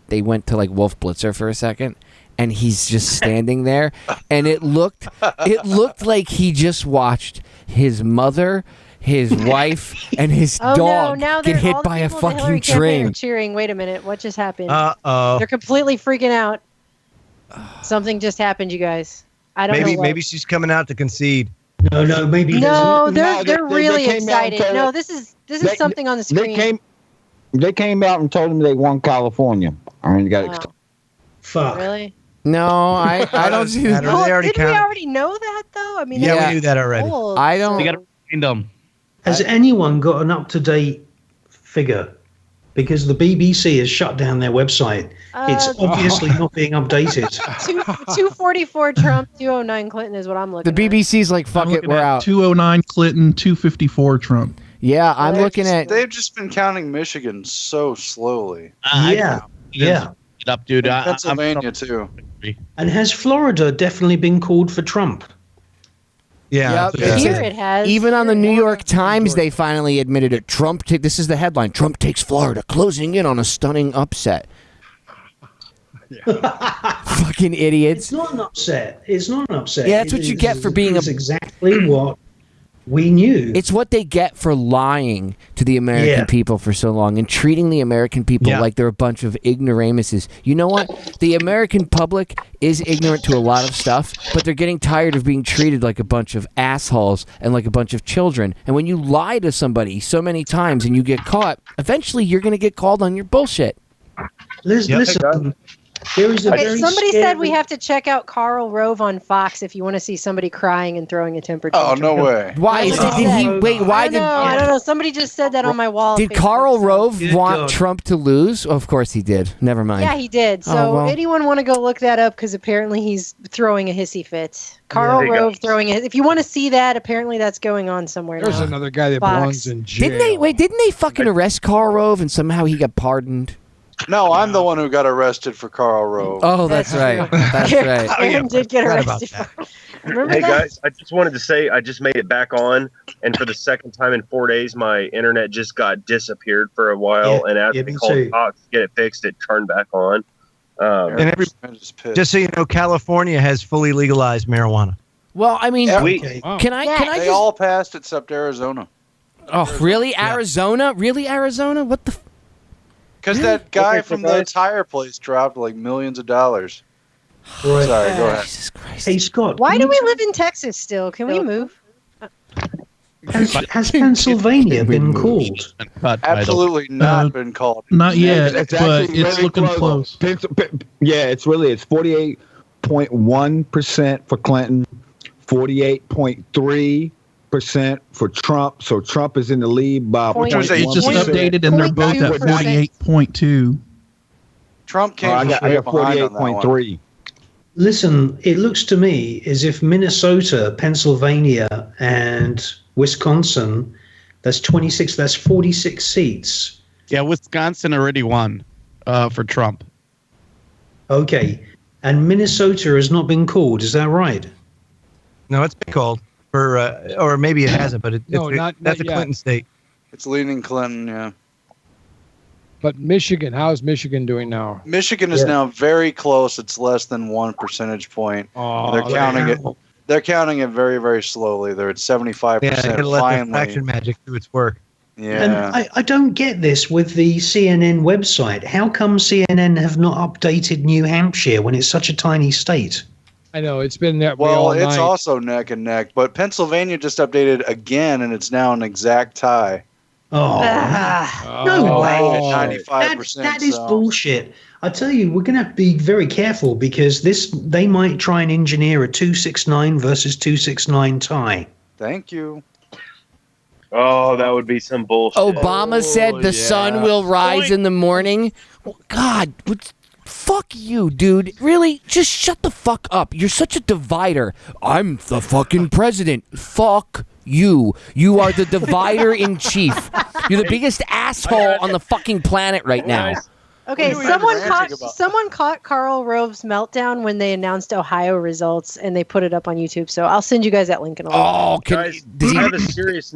they they went to like Wolf Blitzer for a second, and he's just standing there, and it looked like he just watched his mother, his wife, and his dog get hit by a fucking train. Cheering. Wait a minute. What just happened? Uh-oh. They're completely freaking out. Something just happened, you guys. I don't know. Maybe she's coming out to concede. No, maybe. No, No, they're really they came out and excited. told No, her- this is something on the screen. They came out and told them they won California. I mean, you got Wow. Fuck. Really? No, I don't see that. Well, They already didn't we counted. already know that though? I mean, Yeah, that's we knew that already. old, I don't. We got to find them. Has anyone got an up-to-date figure? Because the BBC has shut down their website. It's obviously not being updated. 244 Trump, 209 Clinton is what I'm The looking at. BBC's like, fuck it, we're out. 209 Clinton, 254 Trump. Yeah, I'm looking at. They've just been counting Michigan so slowly. Yeah. Get up, dude. And Pennsylvania too. And has Florida definitely been called for Trump? Yeah. Yep. Here it has. Even on the New York Times, they finally admitted it. This is the headline. Trump takes Florida, closing in on a stunning upset. Fucking idiots. It's not an upset. It's not an upset. Yeah, that's what you get for being It's exactly what we knew. It's what they get for lying to the American people for so long and treating the American people like they're a bunch of ignoramuses. You know what? The American public is ignorant to a lot of stuff, but they're getting tired of being treated like a bunch of assholes and like a bunch of children. And when you lie to somebody so many times and you get caught, eventually you're going to get called on your bullshit. Listen, there is a very somebody scary... said we have to check out Karl Rove on Fox if you want to see somebody crying and throwing a temper Oh, tantrum. no way. Why? Did he wait? Why did? I don't know. Somebody just said that on my wall. Did Karl Rove want Trump to lose? Of course he did. Never mind. Yeah, he did. So anyone want to go look that up? Because apparently he's throwing a hissy fit. Karl Rove throwing it. If you want to see that, apparently that's going on somewhere. There's now. another guy that Fox. belongs in jail. Didn't they fucking arrest Karl Rove and somehow he got pardoned? No, I'm the one who got arrested for Karl Rove. Oh, that's right. That's right. Aaron did get arrested. Remember Hey that? guys, I just wanted to say I just made it back on, and for the second time in 4 days, my internet just got disappeared for a while, and after me we called too. Fox to get it fixed, it turned back on. And just so you know, California has fully legalized marijuana. Well, I mean, can I They just? all passed except Arizona. Oh, really? Arizona? Really, Arizona? What the? Because that guy from the tire place dropped like millions of dollars. Right. Sorry, go ahead. Jesus Christ. Hey, Scott. Why do we live in Texas still? Can we move? Has Pennsylvania been called? Absolutely not been called. Not yet, It's but actually it's very looking close. Yeah, it's 48.1% for Clinton, 48.3% for Trump. So Trump is in the lead by It's just 0.1%. updated, and they're both at 48.2. Trump came I got from straight behind on that one. 48.3. Listen, it looks to me as if Minnesota, Pennsylvania, and Wisconsin, that's 26, that's 46 seats. Yeah, Wisconsin already won for Trump. Okay. And Minnesota has not been called, is that right? No, it's been called for, or maybe it hasn't, but that's not a yet. Clinton state. It's leaning Clinton, yeah. But Michigan, how's Michigan doing now? Michigan is now very close. It's less than 1 percentage point. Oh, they're counting it. They're counting it very, very slowly. They're at 75%. Yeah, it'll let the finally. fraction magic do its work. Yeah. And I don't get this with the CNN website. How come CNN have not updated New Hampshire when it's such a tiny state? I know it's been that way Well, all it's night. also neck and neck, but Pennsylvania just updated again, and it's now an exact tie. Oh, no way. At 95%. That is so. bullshit. I tell you, we're going to have to be very careful because they might try and engineer a 269 versus 269 tie. Thank you. Oh, that would be some bullshit. Obama said the sun will rise in the morning. Well, God, fuck you, dude. Really? Just shut the fuck up. You're such a divider. I'm the fucking president. Fuck you. You are the divider in chief. You're the biggest asshole on the fucking planet right now. Okay, someone caught Karl Rove's meltdown when they announced Ohio results, and they put it up on YouTube. So I'll send you guys that link in a little bit. Guys, I have a serious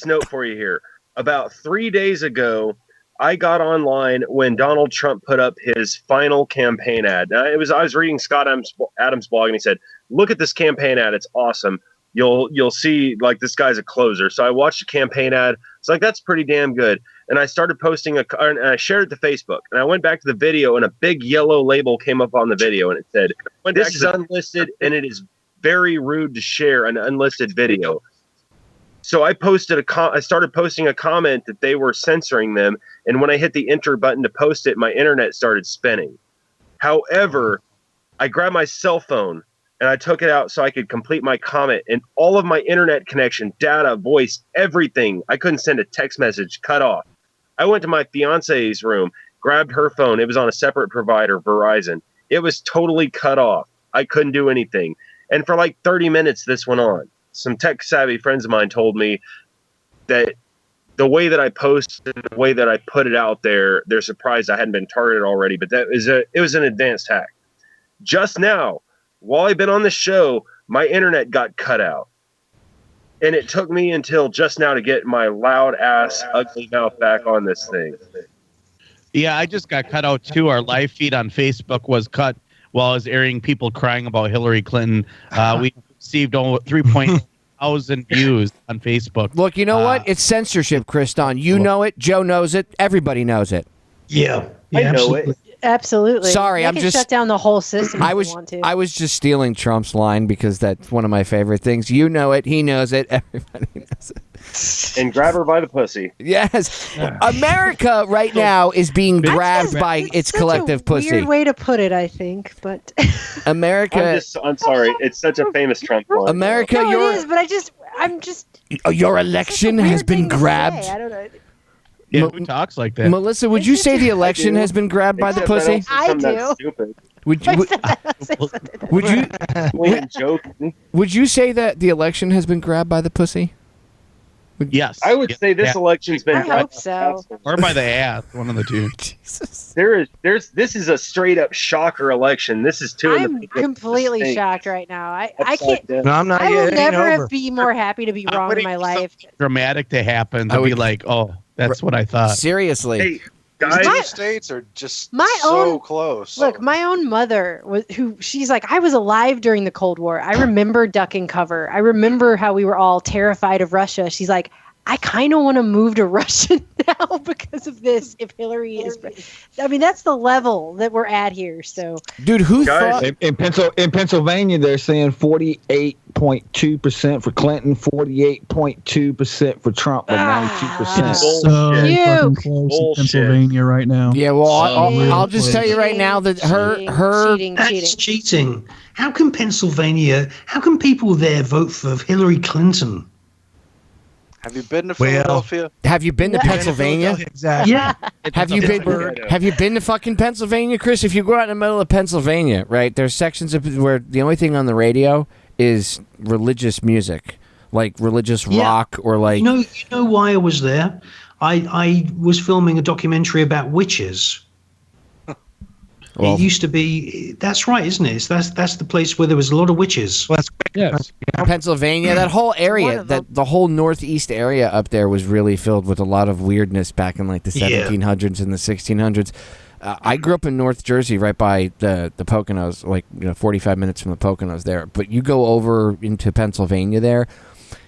note for you here. About 3 days ago, I got online when Donald Trump put up his final campaign ad. Now, I was reading Scott Adams' blog, and he said, "Look at this campaign ad. It's awesome. You'll see like this guy's a closer." So I watched the campaign ad. It's like that's pretty damn good. And I started posting and I shared it to Facebook. And I went back to the video, and a big yellow label came up on the video, and it said, "This is unlisted, and it is very rude to share an unlisted video." So I started posting a comment that they were censoring them, and when I hit the enter button to post it, my internet started spinning. However, I grabbed my cell phone and I took it out so I could complete my comment, and all of my internet connection, data, voice, everything, I couldn't send a text message, cut off. I went to my fiance's room, grabbed her phone. It was on a separate provider, Verizon. It was totally cut off. I couldn't do anything. And for like 30 minutes, this went on. Some tech-savvy friends of mine told me that the way that I posted, the way that I put it out there, they're surprised I hadn't been targeted already, but it was an advanced hack. Just now, while I've been on the show, my internet got cut out. And it took me until just now to get my loud-ass, ugly mouth back on this thing. Yeah, I just got cut out too. Our live feed on Facebook was cut while I was airing people crying about Hillary Clinton. We received over 3,000 views on Facebook. Look, you know what? It's censorship, Kriston. You know it. Joe knows it. Everybody knows it. Yeah, I know it. Absolutely. Sorry, They I'm can just shut down the whole system. If they want to. I was just stealing Trump's line because that's one of my favorite things. You know it. He knows it. Everybody knows it. And grab her by the pussy. Yes. America right now is being grabbed by its collective pussy. Weird way to put it, I think, but America. I'm sorry. It's such a famous Trump line. America, no, it is. But I'm just. Your election has been grabbed. I don't know. Yeah, who talks like that? Melissa, would you say the election has been grabbed by the pussy? I do. Would you say that the election has been grabbed by the pussy? Yes. I would say this election's been I hope so. Or by the ass, one of the two. This is a straight up shocker election. This is I'm completely shocked right now. I can't. No, I'm not I will yet. It ain't never over. be more happy to be wrong in my life. Dramatic to happen. To be like, oh, that's what I thought. Seriously. Hey, These guys. two states are just My so own- close. Look, my own mother she's like, I was alive during the Cold War. I remember ducking cover. I remember how we were all terrified of Russia. She's like, I kind of want to move to Russia now because of this. If Hillary is, I mean, that's the level that we're at here. So, dude, who thought in Pennsylvania they're saying 48.2% for Clinton, 48.2% for Trump, but 92%. So fucking close in Pennsylvania right now. Yeah, well, I'll just tell you right now that her That's cheating. How can people there vote for Hillary Clinton? Have you been to Philadelphia? Have you been to Pennsylvania? Exactly. Yeah. Have you been to fucking Pennsylvania, Chris? If you go out in the middle of Pennsylvania, right, there's sections of where the only thing on the radio is religious music, like religious rock or like. You know why I was there? I was filming a documentary about witches. Well, it used to be. That's right, isn't it? That's the place where there was a lot of witches. Well, Yes. Pennsylvania, that whole area, the whole northeast area up there was really filled with a lot of weirdness back in like the 1700s and the 1600s. I grew up in North Jersey, right by the Poconos, like 45 minutes from the Poconos there. But you go over into Pennsylvania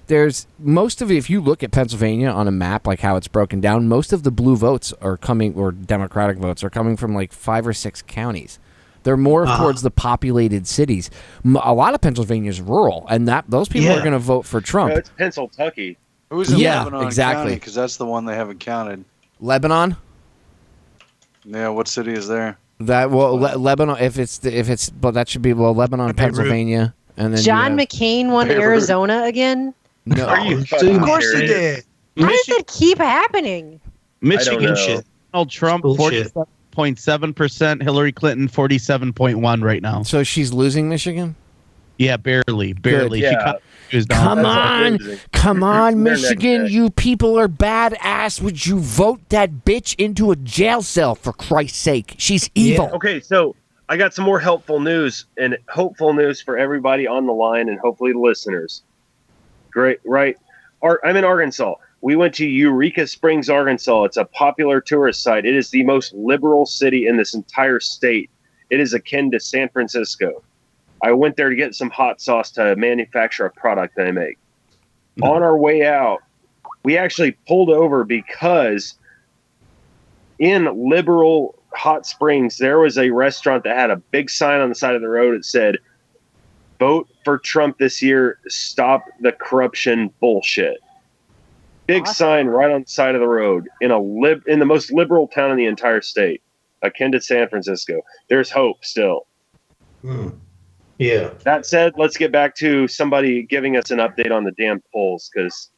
there's most of it. If you look at Pennsylvania on a map, like how it's broken down, most of the blue votes are coming, or Democratic votes are coming from like 5 or 6 counties. They're more towards the populated cities. A lot of Pennsylvania is rural, and those people are going to vote for Trump. No, it's Pennsylvania. Who's in Yeah, Lebanon exactly. Because that's the one they haven't counted. Lebanon. Yeah, what city is there? Lebanon. If it's but that should be Lebanon, Pennsylvania, and then John McCain won Arizona again. No, of course he did. How does that keep happening? Michigan shit. Donald Trump 47.7%, Hillary Clinton 47.1 right now. So she's losing Michigan? Yeah, barely. Good. Yeah. Come on, Michigan! You people are badass. Would you vote that bitch into a jail cell for Christ's sake? She's evil. Yeah. Okay, so I got some more helpful news and hopeful news for everybody on the line and hopefully the listeners. Great, right? I'm in Arkansas. We went to Eureka Springs, Arkansas. It's a popular tourist site. It is the most liberal city in this entire state. It is akin to San Francisco. I went there to get some hot sauce to manufacture a product that I make. On our way out, we actually pulled over because in liberal Hot Springs, there was a restaurant that had a big sign on the side of the road that said, "Vote for Trump this year. Stop the corruption bullshit." Big sign right on the side of the road in the most liberal town in the entire state, akin to San Francisco. There's hope still. Yeah. That said, let's get back to somebody giving us an update on the damn polls, because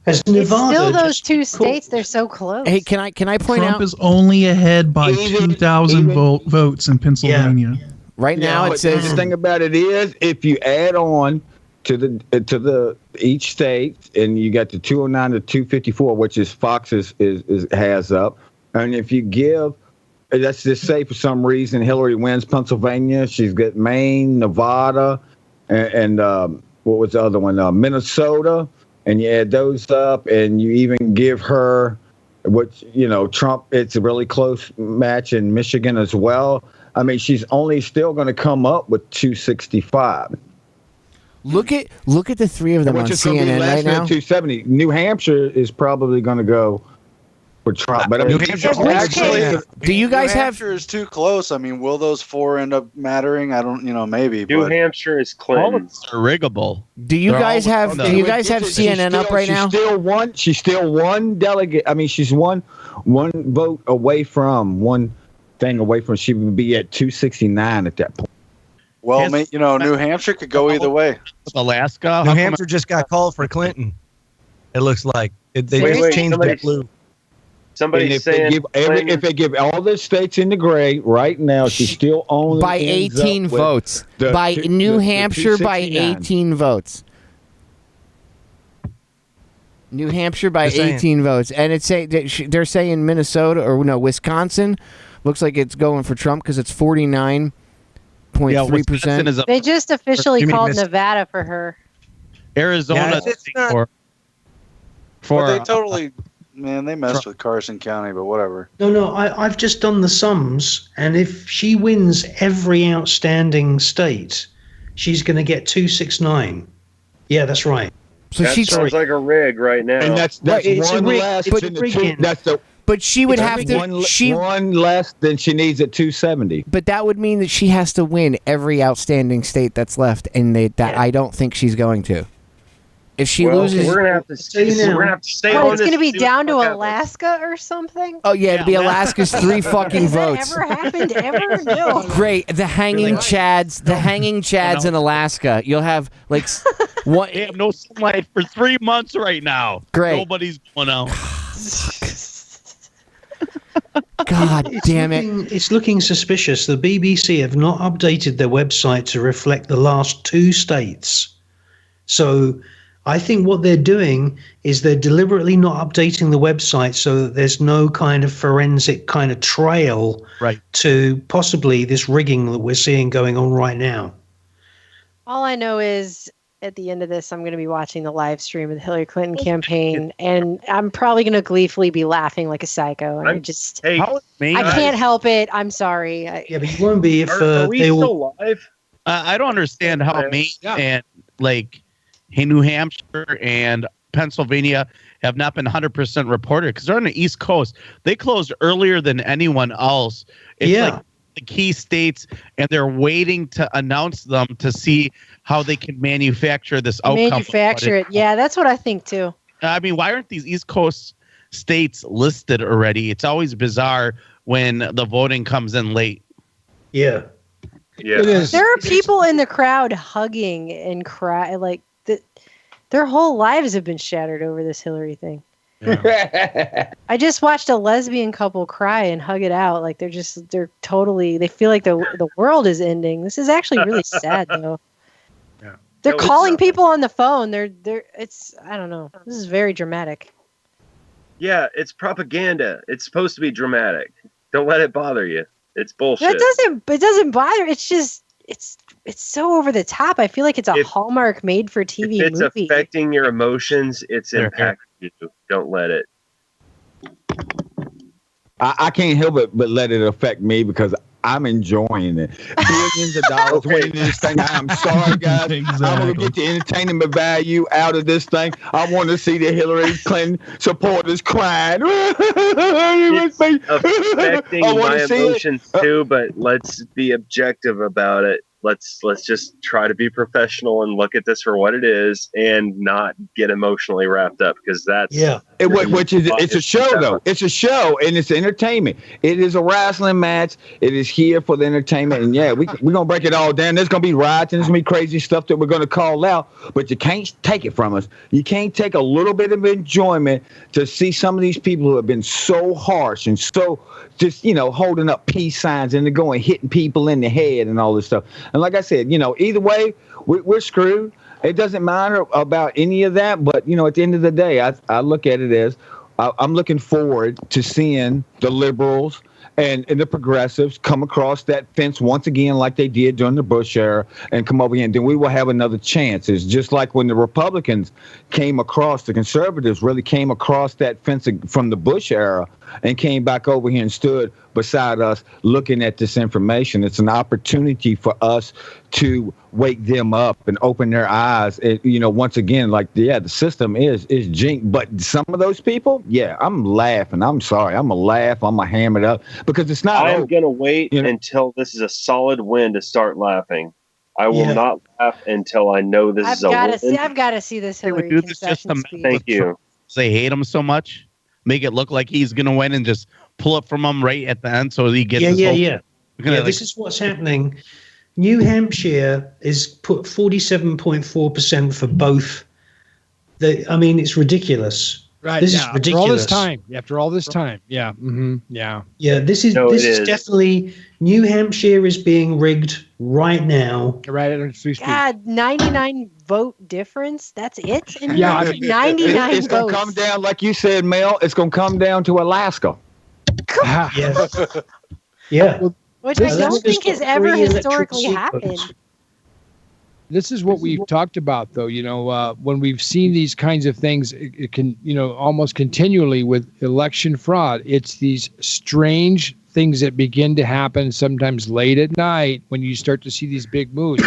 Has Nevada Still, those just two states, they're so close. Hey, can I point Trump out is only ahead by 2,000 votes in Pennsylvania. right now? It but says the thing about it is, if you add on to the each state, and you got the 209 to 254, which is Fox has up, and if you give, let's just say for some reason Hillary wins Pennsylvania, she's got Maine, Nevada, and what was the other one? Minnesota, and you add those up, and you even give her Trump. It's a really close match in Michigan as well. I mean, she's only still going to come up with 265. look at the three of them on Which is going to be CNN less right than now. 270. New Hampshire is probably going to go for Trump, but I mean, New Hampshire's actually. Do you guys New have? Hampshire is too close. I mean, will those four end up mattering? I don't. Maybe. New But Hampshire is Clinton. Are riggable. Do you guys have CNN up right now? She's still one delegate. I mean, she's one vote away from one thing away from. She would be at 269 at that point. well, New Hampshire could go either way. Alaska. New Hampshire just got called for Clinton. It looks like they just changed the blue. Somebody's saying if they give all the states in the gray right now, she still only by ends 18 up with votes. the By two- New the Hampshire by 269. 18 votes. New Hampshire by They're saying- 18 votes, and they're saying Minnesota or no Wisconsin looks like it's going for Trump because it's 49.3%. They just officially You mean called Miss- Nevada for her. Arizona. it's not- for But they totally, they messed with Carson County, but whatever. No, I've just done the sums, and if she wins every outstanding state, she's going to get 269. Yeah, that's right. So that sounds like a rig right now. And that's it's one a rig- less. it's than a the two, rigging. that's the. But she would have to. One less than she needs at 270. But that would mean that she has to win every outstanding state that's left, and I don't think she's going to. If she loses, we're gonna have to stay. We're gonna have to stay on It's this. going to be see down to what happens. Alaska or something? oh yeah, it'd be Alaska's 3 fucking Has votes. that ever happened ever? No. Great, the hanging chads in Alaska. You'll have one. They have no sunlight for 3 months right now. Great. Nobody's going out. God damn it! It's looking suspicious. The BBC have not updated their website to reflect the last 2 states. So I think what they're doing is they're deliberately not updating the website so that there's no kind of forensic kind of trail to possibly this rigging that we're seeing going on right now. All I know is at the end of this, I'm going to be watching the live stream of the Hillary Clinton campaign, and I'm probably going to gleefully be laughing like a psycho. And I can't help it. I'm sorry. Yeah, but you won't be if Are we they will. still live? I don't understand how Maine and New Hampshire and Pennsylvania have not been 100% reported because they're on the East Coast. They closed earlier than anyone else. It's like the key states, and they're waiting to announce them to see how they can manufacture this outcome. Manufacture it. Yeah, that's what I think too. I mean, why aren't these East Coast states listed already? It's always bizarre when the voting comes in late. Yeah. Yeah. There are people in the crowd hugging and cry their whole lives have been shattered over this Hillary thing. Yeah. I just watched a lesbian couple cry and hug it out. Like they feel like the world is ending. This is actually really sad though. Yeah. They're calling people on the phone. I don't know. This is very dramatic. Yeah, it's propaganda. It's supposed to be dramatic. Don't let it bother you. It's bullshit. It doesn't bother. It's just it's so over the top. I feel like it's a Hallmark made for TV if it's movie. affecting your emotions, it's impacting you. Don't let it. I can't help it but let it affect me because I'm enjoying it. Billions of dollars winning this thing. I'm sorry, guys. Exactly. I'm going to get the entertainment value out of this thing. I want to see the Hillary Clinton supporters crying. It's affecting I wanna my see it. emotions too, but let's be objective about it. Let's just try to be professional and look at this for what it is and not get emotionally wrapped up because that's It's a show though. It's a show and it's entertainment. It is a wrestling match. It is here for the entertainment. And yeah, we're gonna break it all down. There's gonna be riots and there's gonna be crazy stuff that we're gonna call out, but you can't take it from us. You can't take a little bit of enjoyment to see some of these people who have been so harsh and so just holding up peace signs and they're going hitting people in the head and all this stuff. And like I said, either way, we're screwed. It doesn't matter about any of that. But, at the end of the day, I look at it as I'm looking forward to seeing the liberals and the progressives come across that fence once again like they did during the Bush era and come over here. And then we will have another chance. It's just like when the Republicans came across, the conservatives really came across that fence from the Bush era and came back over here and stood beside us looking at this information. It's an opportunity for us to wake them up and open their eyes. Once again, the system is jinxed. But some of those people, I'm laughing. I'm sorry. I'm going to laugh. I'm going to ham it up because it's not. I'm going to wait until this is a solid win to start laughing. I will not laugh until I know this is a win. I've got to see this Hillary concession speech. Thank you. They hate him so much. Make it look like he's going to win and just pull it from him right at the end so he gets This is what's happening. New Hampshire is put 47.4% for both. It's ridiculous. Right. This is ridiculous. After all this time. Yeah. Mm-hmm. Yeah. Yeah. This is definitely New Hampshire is being rigged right now. Right. God, 99 vote difference. That's it. And 99 it's going to come down, like you said, Mel. It's going to come down to Alaska. Yeah. Which I don't think has ever historically happened. This is what we've talked about, though. When we've seen these kinds of things, it can, almost continually with election fraud. It's these strange things that begin to happen sometimes late at night when you start to see these big moves.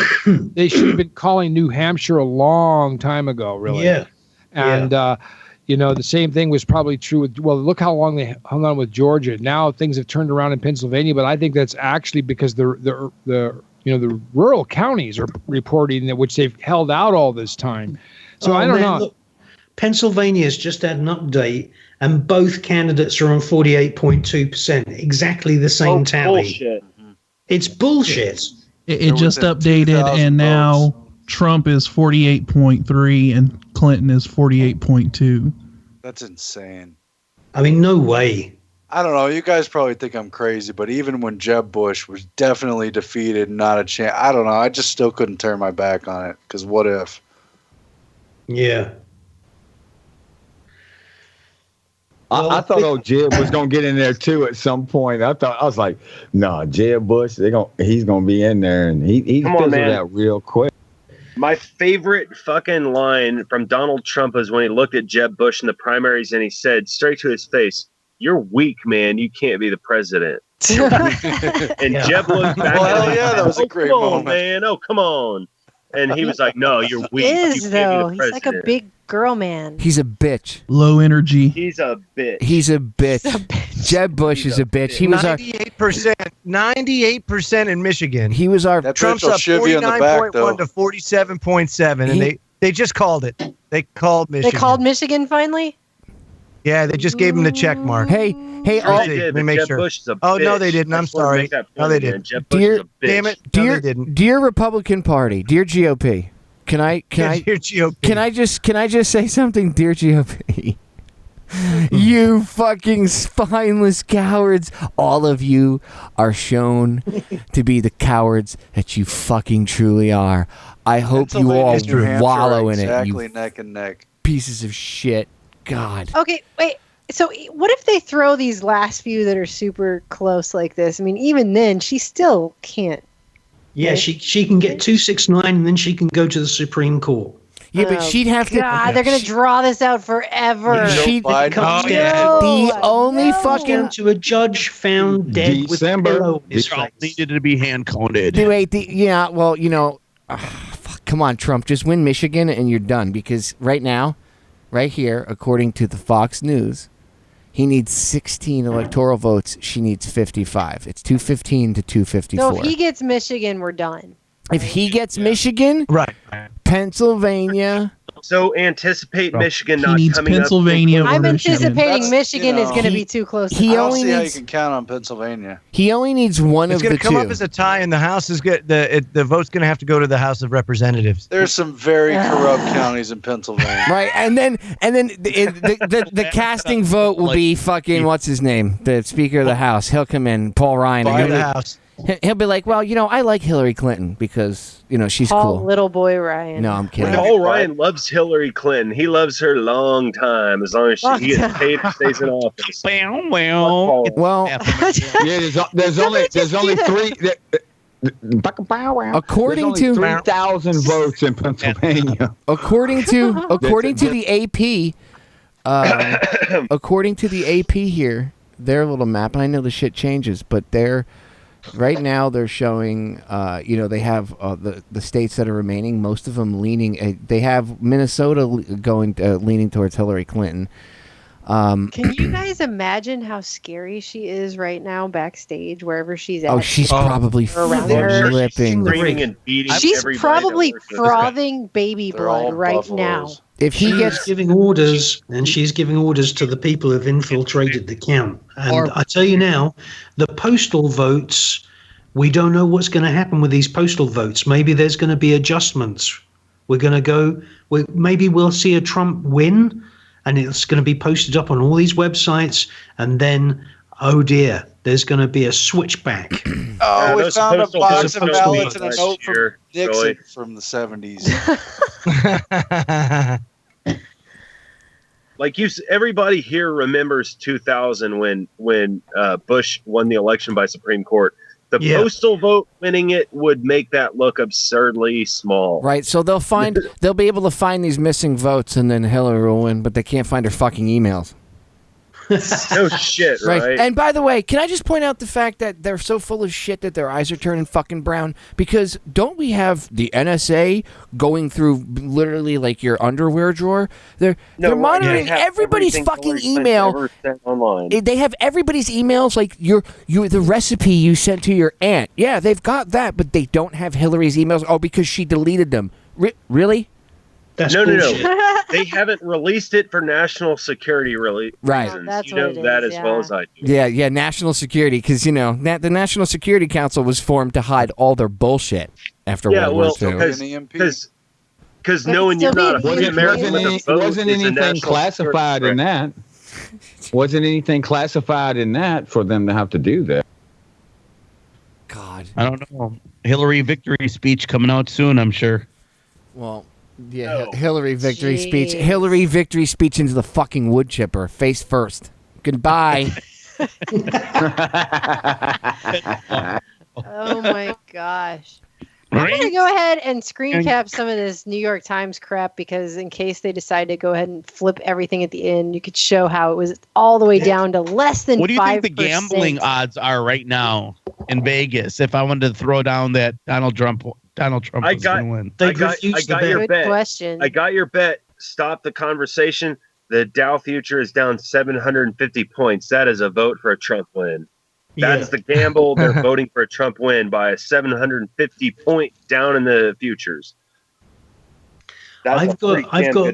They should have been calling New Hampshire a long time ago, really. Yeah. And, the same thing was probably true with, look how long they hung on with Georgia. Now things have turned around in Pennsylvania, but I think that's actually because the rural counties are reporting that, which they've held out all this time. So I don't know. Look, Pennsylvania's just had an update, and both candidates are on 48.2%, exactly the same tally. Bullshit. It's bullshit. It just updated, and now Trump is 48.3 and Clinton is 48.2. That's insane. No way. I don't know. You guys probably think I'm crazy, but even when Jeb Bush was definitely defeated, not a chance. I don't know. I just still couldn't turn my back on it because what if? Yeah. I thought Jeb was gonna get in there too at some point. I was like, no, Jeb Bush, he's gonna be in there, and he fizzled out real quick. My favorite fucking line from Donald Trump is when he looked at Jeb Bush in the primaries and he said straight to his face, "You're weak, man. You can't be the president." And Jeb looked back. Well, hell yeah, that was a great moment, man. Oh, come on. And he was like, "No, you're weak." He is, though. He's like a big girl man. He's a bitch. Low energy. He's a bitch. He's a bitch. Jeb Bush is a bitch. He was 98% in Michigan. He was our Trump's up 49.1 to 47.7, and they just called it. They called Michigan. They called Michigan finally? Yeah, they just gave him the check mark. Hey, let me make sure. No, they didn't. I'm sorry. No, they didn't. Damn it. No, they didn't. Dear Republican Party, dear GOP, can I just say something, dear GOP? You fucking spineless cowards. All of you are shown to be the cowards that you fucking truly are. I hope you all wallow in it. Exactly, neck and neck. Pieces of shit. God. Okay, wait. So what if they throw these last few that are super close like this? Even then, she still can't. Yeah, she can get 269 and then she can go to the Supreme Court. Yeah, but she'd have to. God, they're gonna draw this out forever. She'd, the only fucking to a judge found dead with a pillow in his Trump face. needed to be hand counted. Yeah, well, fuck, come on, Trump, just win Michigan and you're done. Because right now, right here, according to the Fox News, he needs 16 electoral votes. She needs 55. It's 215 to 254. So if he gets Michigan, we're done. If he gets Michigan, right, Pennsylvania. So anticipate Michigan not needs coming Pennsylvania up. I'm anticipating Michigan is going to he- be too close. he to I don't only see how you needs- can count on Pennsylvania. He only needs one It's of going the to come two. up as a tie, and the House is good. The vote's going to have to go to the House of Representatives. There's some very corrupt counties in Pennsylvania. Right, and then the casting vote will be fucking what's his name, the Speaker of the House. He'll come in, Paul Ryan, Speaker and of the House. He'll be like, well, I like Hillary Clinton because she's Paul cool. Little Boy Ryan. No, I'm kidding. Paul Ryan loves Hillary Clinton. He loves her long time, as long as he gets paid and stays in office. Well, there's only three. According to 3,000 votes in Pennsylvania. According to the AP, according to the AP here, their little map, and I know the shit changes, but right now they're showing, they have the states that are remaining, most of them leaning. They have Minnesota leaning towards Hillary Clinton. Can you guys imagine how scary she is right now backstage, wherever she's at? Oh, she's probably flipping. Screaming and beating She's everybody probably that works with her. frothing baby blood right now. If he She's gets giving orders, and she's giving orders to the people who've infiltrated the count. And I tell you now, the postal votes, we don't know what's going to happen with these postal votes. Maybe there's going to be adjustments. We're going to go. Maybe we'll see a Trump win, and it's going to be posted up on all these websites, and then, oh dear, there's going to be a switchback. Oh, we those found a postal box of votes ballots and a last note from year, Nixon Joey. from the 70s. Like everybody here remembers 2000 when Bush won the election by Supreme Court. The postal vote winning it would make that look absurdly small. right, so they'll be able to find these missing votes, and then Hillary will win, but they can't find her fucking emails. No shit, right? And by the way, can I just point out the fact that they're so full of shit that their eyes are turning fucking brown? Because don't we have the NSA going through literally like your underwear drawer? They're monitoring everybody's fucking email. Online. They have everybody's emails, like the recipe you sent to your aunt. Yeah, they've got that, but they don't have Hillary's emails. Oh, because she deleted them. Really? That's no. bullshit. They haven't released it for national security reasons. That's You know what it that is, as well as I do. Yeah, national security, because the National Security Council was formed to hide all their bullshit after World War II. Because knowing you're not a American with a vote Wasn't is a anything national classified in security that. Wasn't anything classified in that for them to have to do that. God, I don't know. Hillary victory speech coming out soon, I'm sure. Well, yeah, Hillary victory speech. Hillary victory speech into the fucking wood chipper, face first. Goodbye. Oh my gosh. I'm going to go ahead and screen cap some of this New York Times crap, because in case they decide to go ahead and flip everything at the end, you could show how it was all the way down to less than 5%. What do you think the gambling odds are right now in Vegas? If I wanted to throw down that Donald Trump was going to win. I got your Good bet. question. I got your bet. Stop the conversation. The Dow future is down 750 points. That is a vote for a Trump win. That's the gamble. They're voting for a Trump win by a 750 point down in the futures. I've got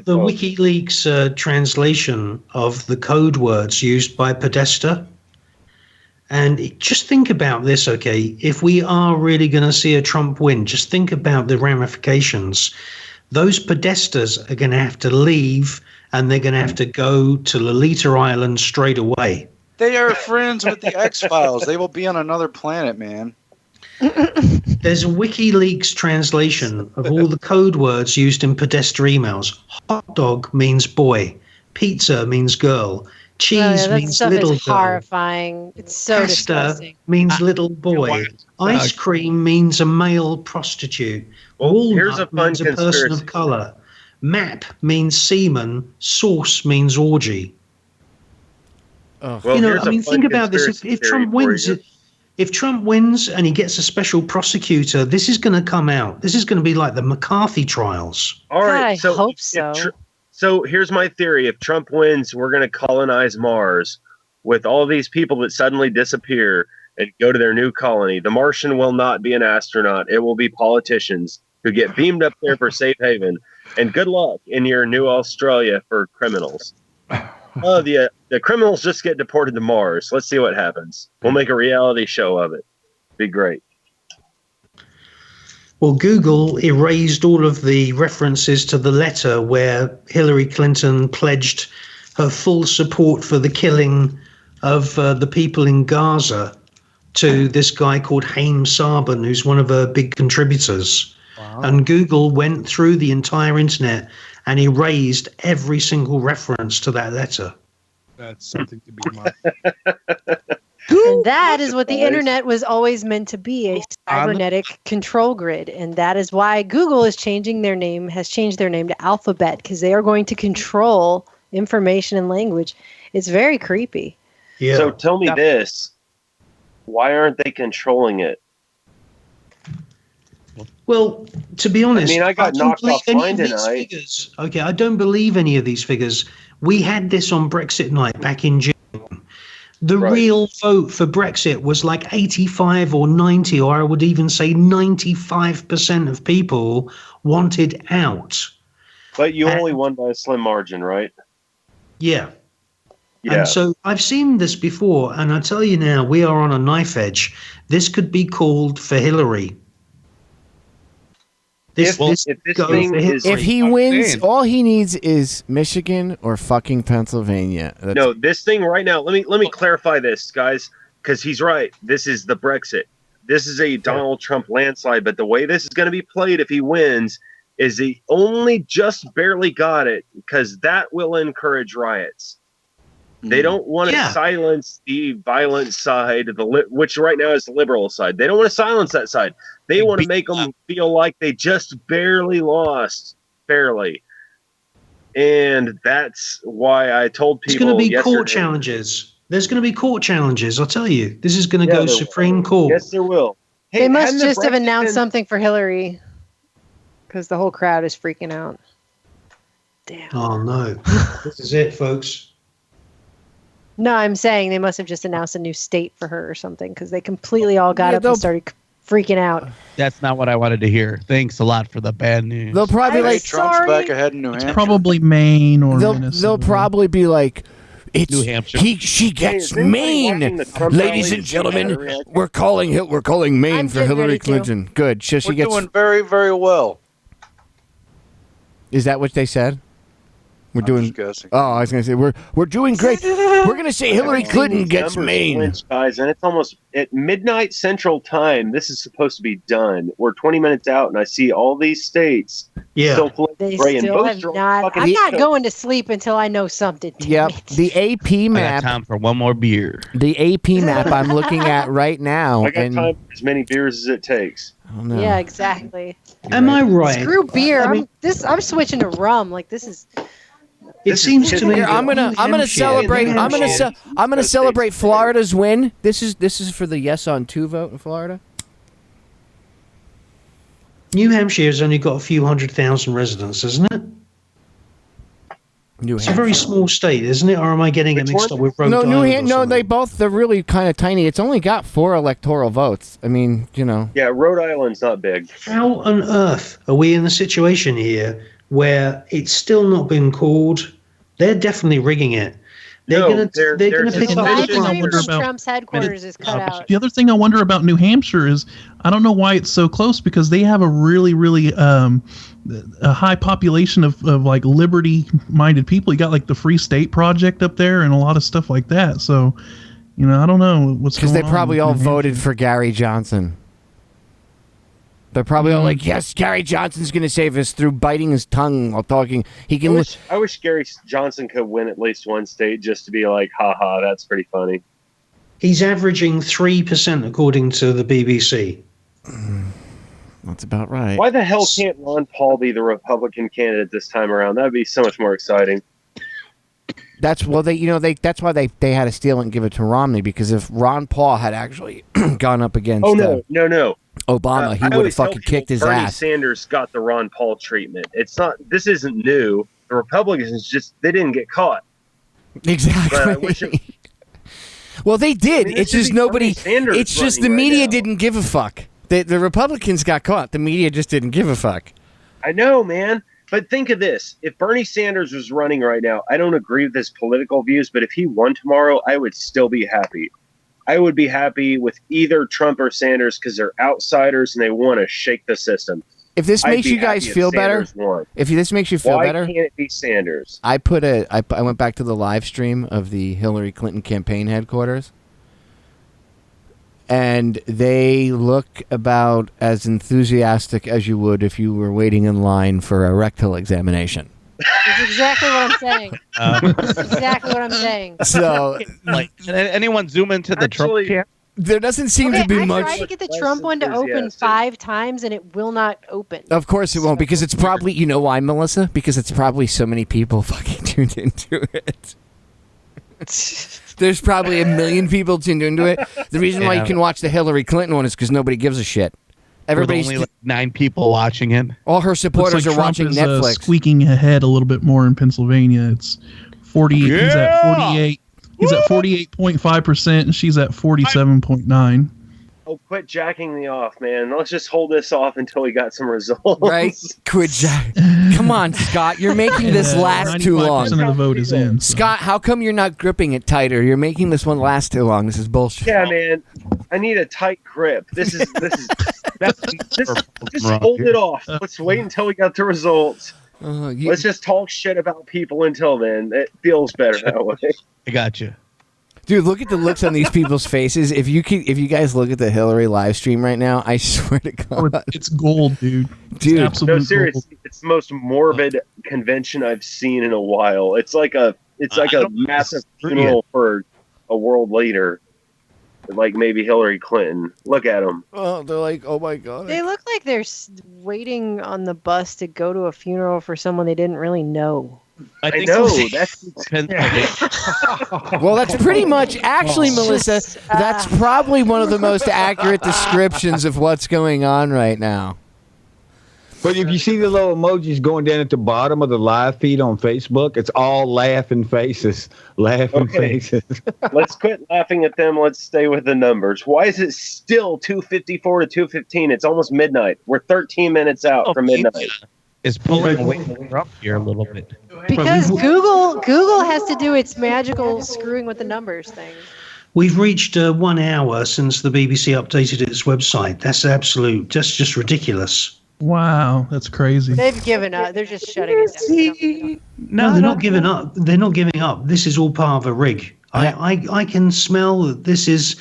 the WikiLeaks translation of the code words used by Podesta. And just think about this, okay? If we are really going to see a Trump win, just think about the ramifications. Those Podestas are going to have to leave, and they're going to have to go to Lolita Island straight away. They are friends with the X-Files. They will be on another planet, man. There's a WikiLeaks translation of all the code words used in Podesta emails. Hot dog means boy. Pizza means girl. Cheese that means stuff little is girl. horrifying. It's so Pasta disgusting. means little boy. Ice cream means a male prostitute. Walnut here's a fun means a person conspiracy. of color. Map means semen. Source means orgy. Ugh. Well, You know, here's I a mean, fun think about this. conspiracy If theory Trump for wins, you. if Trump wins and he gets a special prosecutor, this is going to come out. This is going to be like the McCarthy trials. All God, right, I so hope so. so here's my theory: if Trump wins, we're going to colonize Mars with all these people that suddenly disappear and go to their new colony. The Martian will not be an astronaut; it will be politicians who get beamed up there for safe haven. And good luck in your new Australia for criminals. Oh, the criminals just get deported to Mars. Let's see what happens. We'll make a reality show of it. Be great. Well, Google erased all of the references to the letter where Hillary Clinton pledged her full support for the killing of the people in Gaza to this guy called Haim Saban, who's one of her big contributors. Wow. And Google went through the entire internet and erased every single reference to that letter. That's something to be mindful. And that is what the internet was always meant to be, a cybernetic control grid. And that is why Google has changed their name to Alphabet, because they are going to control information and language. It's very creepy. Yeah. So tell me this. Why aren't they controlling it? Well, to be honest, I mean, I got knocked offline tonight. Figures. Okay, I don't believe any of these figures. We had this on Brexit night back in June. The real vote for Brexit was like 85 or 90, or I would even say 95% of people wanted out. But you only won by a slim margin, right? Yeah. Yeah. And so I've seen this before, and I tell you now, we are on a knife edge. This could be called for Hillary. If he wins, all he needs is Michigan or fucking Pennsylvania. No, this thing right now. Let me clarify this, guys, because he's right. This is the Brexit. This is a Donald Trump landslide. But the way this is going to be played if he wins is he only just barely got it, because that will encourage riots. They don't want to silence the violent side, which right now is the liberal side. They don't want to silence that side. They want to make them feel like they just barely lost, fairly. And that's why I told people. It's going to be court challenges. There's going to be court challenges. I'll tell you. This is going to go Supreme Court. Yes, there will. Hey, they must just have announced something for Hillary, because the whole crowd is freaking out. Damn. Oh, no. This is it, folks. No, I'm saying they must have just announced a new state for her or something, because they completely all got up and started freaking out. That's not what I wanted to hear. Thanks a lot for the bad news. They'll probably Trump's back ahead in New Hampshire. Probably Maine or they'll probably be like, it's New Hampshire. She gets Maine, ladies and gentlemen. We're calling Maine for Hillary Clinton. Good. So she We're gets. doing very, very well. Is that what they said? We're doing. Just guessing. Oh, I was gonna say we're doing great. We're gonna say Hillary Clinton gets Maine. Flinch, guys, and it's almost at midnight Central Time. This is supposed to be done. We're 20 minutes out, and I see all these states. Yeah, they still have not. I'm not going to sleep until I know something. Yep, the AP map. I got time for one more beer. The AP map I'm looking at right now. I got time for as many beers as it takes. Oh, no. Yeah, exactly. Am I right? Screw beer. I'm switching to rum. Like this is. It seems to me. I'm gonna celebrate. I'm gonna celebrate Florida's win. This is for the yes on 2 vote in Florida. New Hampshire's only got a few 100,000 residents, isn't it? It's a very small state, isn't it? Or am I getting it mixed up with Rhode Island? They're really kind of tiny. It's only got 4 electoral votes. I mean, you know. Yeah, Rhode Island's not big. How on earth are we in the situation here where it's still not been called? They're definitely rigging it. They're going to pick up Live the stream from Trump's headquarters is cut out. The other thing I wonder about New Hampshire is I don't know why it's so close, because they have a really, really a high population of like liberty-minded people. You got like the Free State Project up there and a lot of stuff like that. So, you know, I don't know what's going on. Because they probably all voted for Gary Johnson. They're probably all like, yes, Gary Johnson's going to save us through biting his tongue while talking. He can. I wish Gary Johnson could win at least one state just to be like, haha, that's pretty funny. He's averaging 3% according to the BBC. That's about right. Why the hell can't Ron Paul be the Republican candidate this time around? That would be so much more exciting. That's why they had to steal it and give it to Romney, because if Ron Paul had actually gone up against no. Obama, he would have fucking kicked his Bernie ass. Sanders got the Ron Paul treatment. This isn't new. The Republicans they didn't get caught. Exactly. But I wish well, they did. I mean, it's just nobody. It's just the media right didn't give a fuck. The Republicans got caught. The media just didn't give a fuck. I know, man. But think of this. If Bernie Sanders was running right now, I don't agree with his political views, but if he won tomorrow, I would still be happy. I would be happy with either Trump or Sanders because they're outsiders and they want to shake the system. If this makes you guys feel better, if this makes you feel better, why can't it be Sanders? I went back to the live stream of the Hillary Clinton campaign headquarters, and they look about as enthusiastic as you would if you were waiting in line for a rectal examination. That's exactly what I'm saying. That's exactly what I'm saying. So, like, anyone zoom into the Trump camp? There doesn't seem to be much. I tried to get the Trump one to open 5 times, and it will not open. Of course it won't, because it's probably, you know why, Melissa? Because it's probably so many people fucking tuned into it. There's probably 1 million people tuned into it. The reason why you can watch the Hillary Clinton one is because nobody gives a shit. Everybody's only like 9 people watching it. All her supporters are watching Netflix. Squeaking ahead a little bit more in Pennsylvania. It's 40. Yeah! He's at 48. He's at 48.5%, and she's at 47.9. Oh, quit jacking me off, man. Let's just hold this off until we got some results. Right? Quit Come on, Scott. You're making this last too long. 95% of the vote is in. So. Scott, how come you're not gripping it tighter? You're making this one last too long. This is bullshit. Yeah, man. I need a tight grip. Just hold it off. Let's wait until we got the results. Let's just talk shit about people until then. It feels better that way. I got you. Dude, look at the looks on these people's faces. If you guys look at the Hillary live stream right now, I swear to God, it's gold, dude. No, seriously, it's the most morbid convention I've seen in a while. It's like a massive funeral for a world leader, like maybe Hillary Clinton. Look at them. Oh, they're like, oh my God. They look like they're waiting on the bus to go to a funeral for someone they didn't really know. I know. Well, that's pretty much, actually, Melissa, that's probably one of the most accurate descriptions of what's going on right now. But if you see the little emojis going down at the bottom of the live feed on Facebook, it's all laughing faces. Laughing faces. Let's quit laughing at them. Let's stay with the numbers. Why is it still 2:54 to 2:15? It's almost midnight. We're 13 minutes out from midnight. Is pulling way up here a little bit. Because Google has to do its magical screwing with the numbers thing. We've reached 1 hour since the BBC updated its website. That's just ridiculous. Wow, that's crazy. They've given up. They're just shutting it down. No, they're not giving up. They're not giving up. This is all part of a rig. I can smell that this is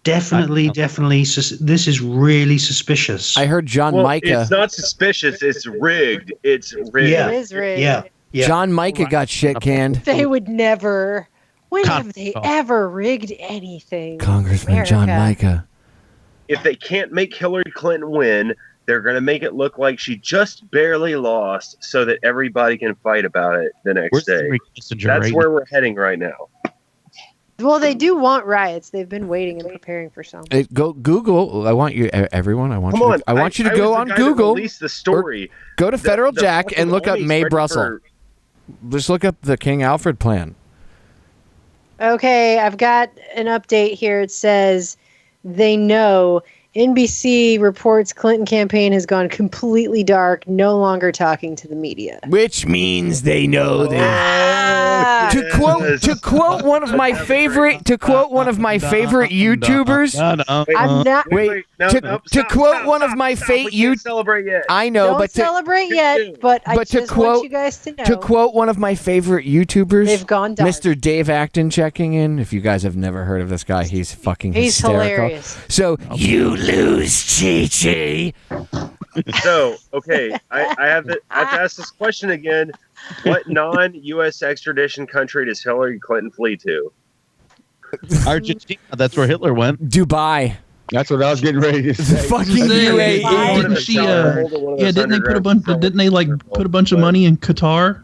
definitely. This is really suspicious. I heard John Micah. It's not suspicious. It's rigged. It's rigged. Yeah. It is rigged. Yeah. John Micah got shit canned. They would never. When have they ever rigged anything? Congressman John Micah. If they can't make Hillary Clinton win, they're going to make it look like she just barely lost so that everybody can fight about it the next day. That's where we're heading right now. Well, they do want riots. They've been waiting and preparing for something. Go Google. I want you, everyone. I want you to go on Google. Release the story. Go to Federal Jack and look up May Brussels. Just look up the King Alfred plan. Okay, I've got an update here. It says they know. NBC reports Clinton campaign has gone completely dark, no longer talking to the media. Which means they know that. To quote one of my favorite YouTubers. I'm not. Wait. To quote one of my favorite celebrate yet. I know, Don't but celebrate yet. But I just want you guys to know. To quote one of my favorite YouTubers, they've gone dark. Mr. Dave Acton checking in. If you guys have never heard of this guy, he's fucking hysterical. Hilarious. So you lose, Chi-Chi. So, okay, I have to ask this question again. What non-U.S. extradition country does Hillary Clinton flee to? Argentina. That's where Hitler went. Dubai. That's what I was getting ready to say. Fucking UAE. Didn't she? Didn't they put a bunch? Didn't they like put a bunch of money in Qatar?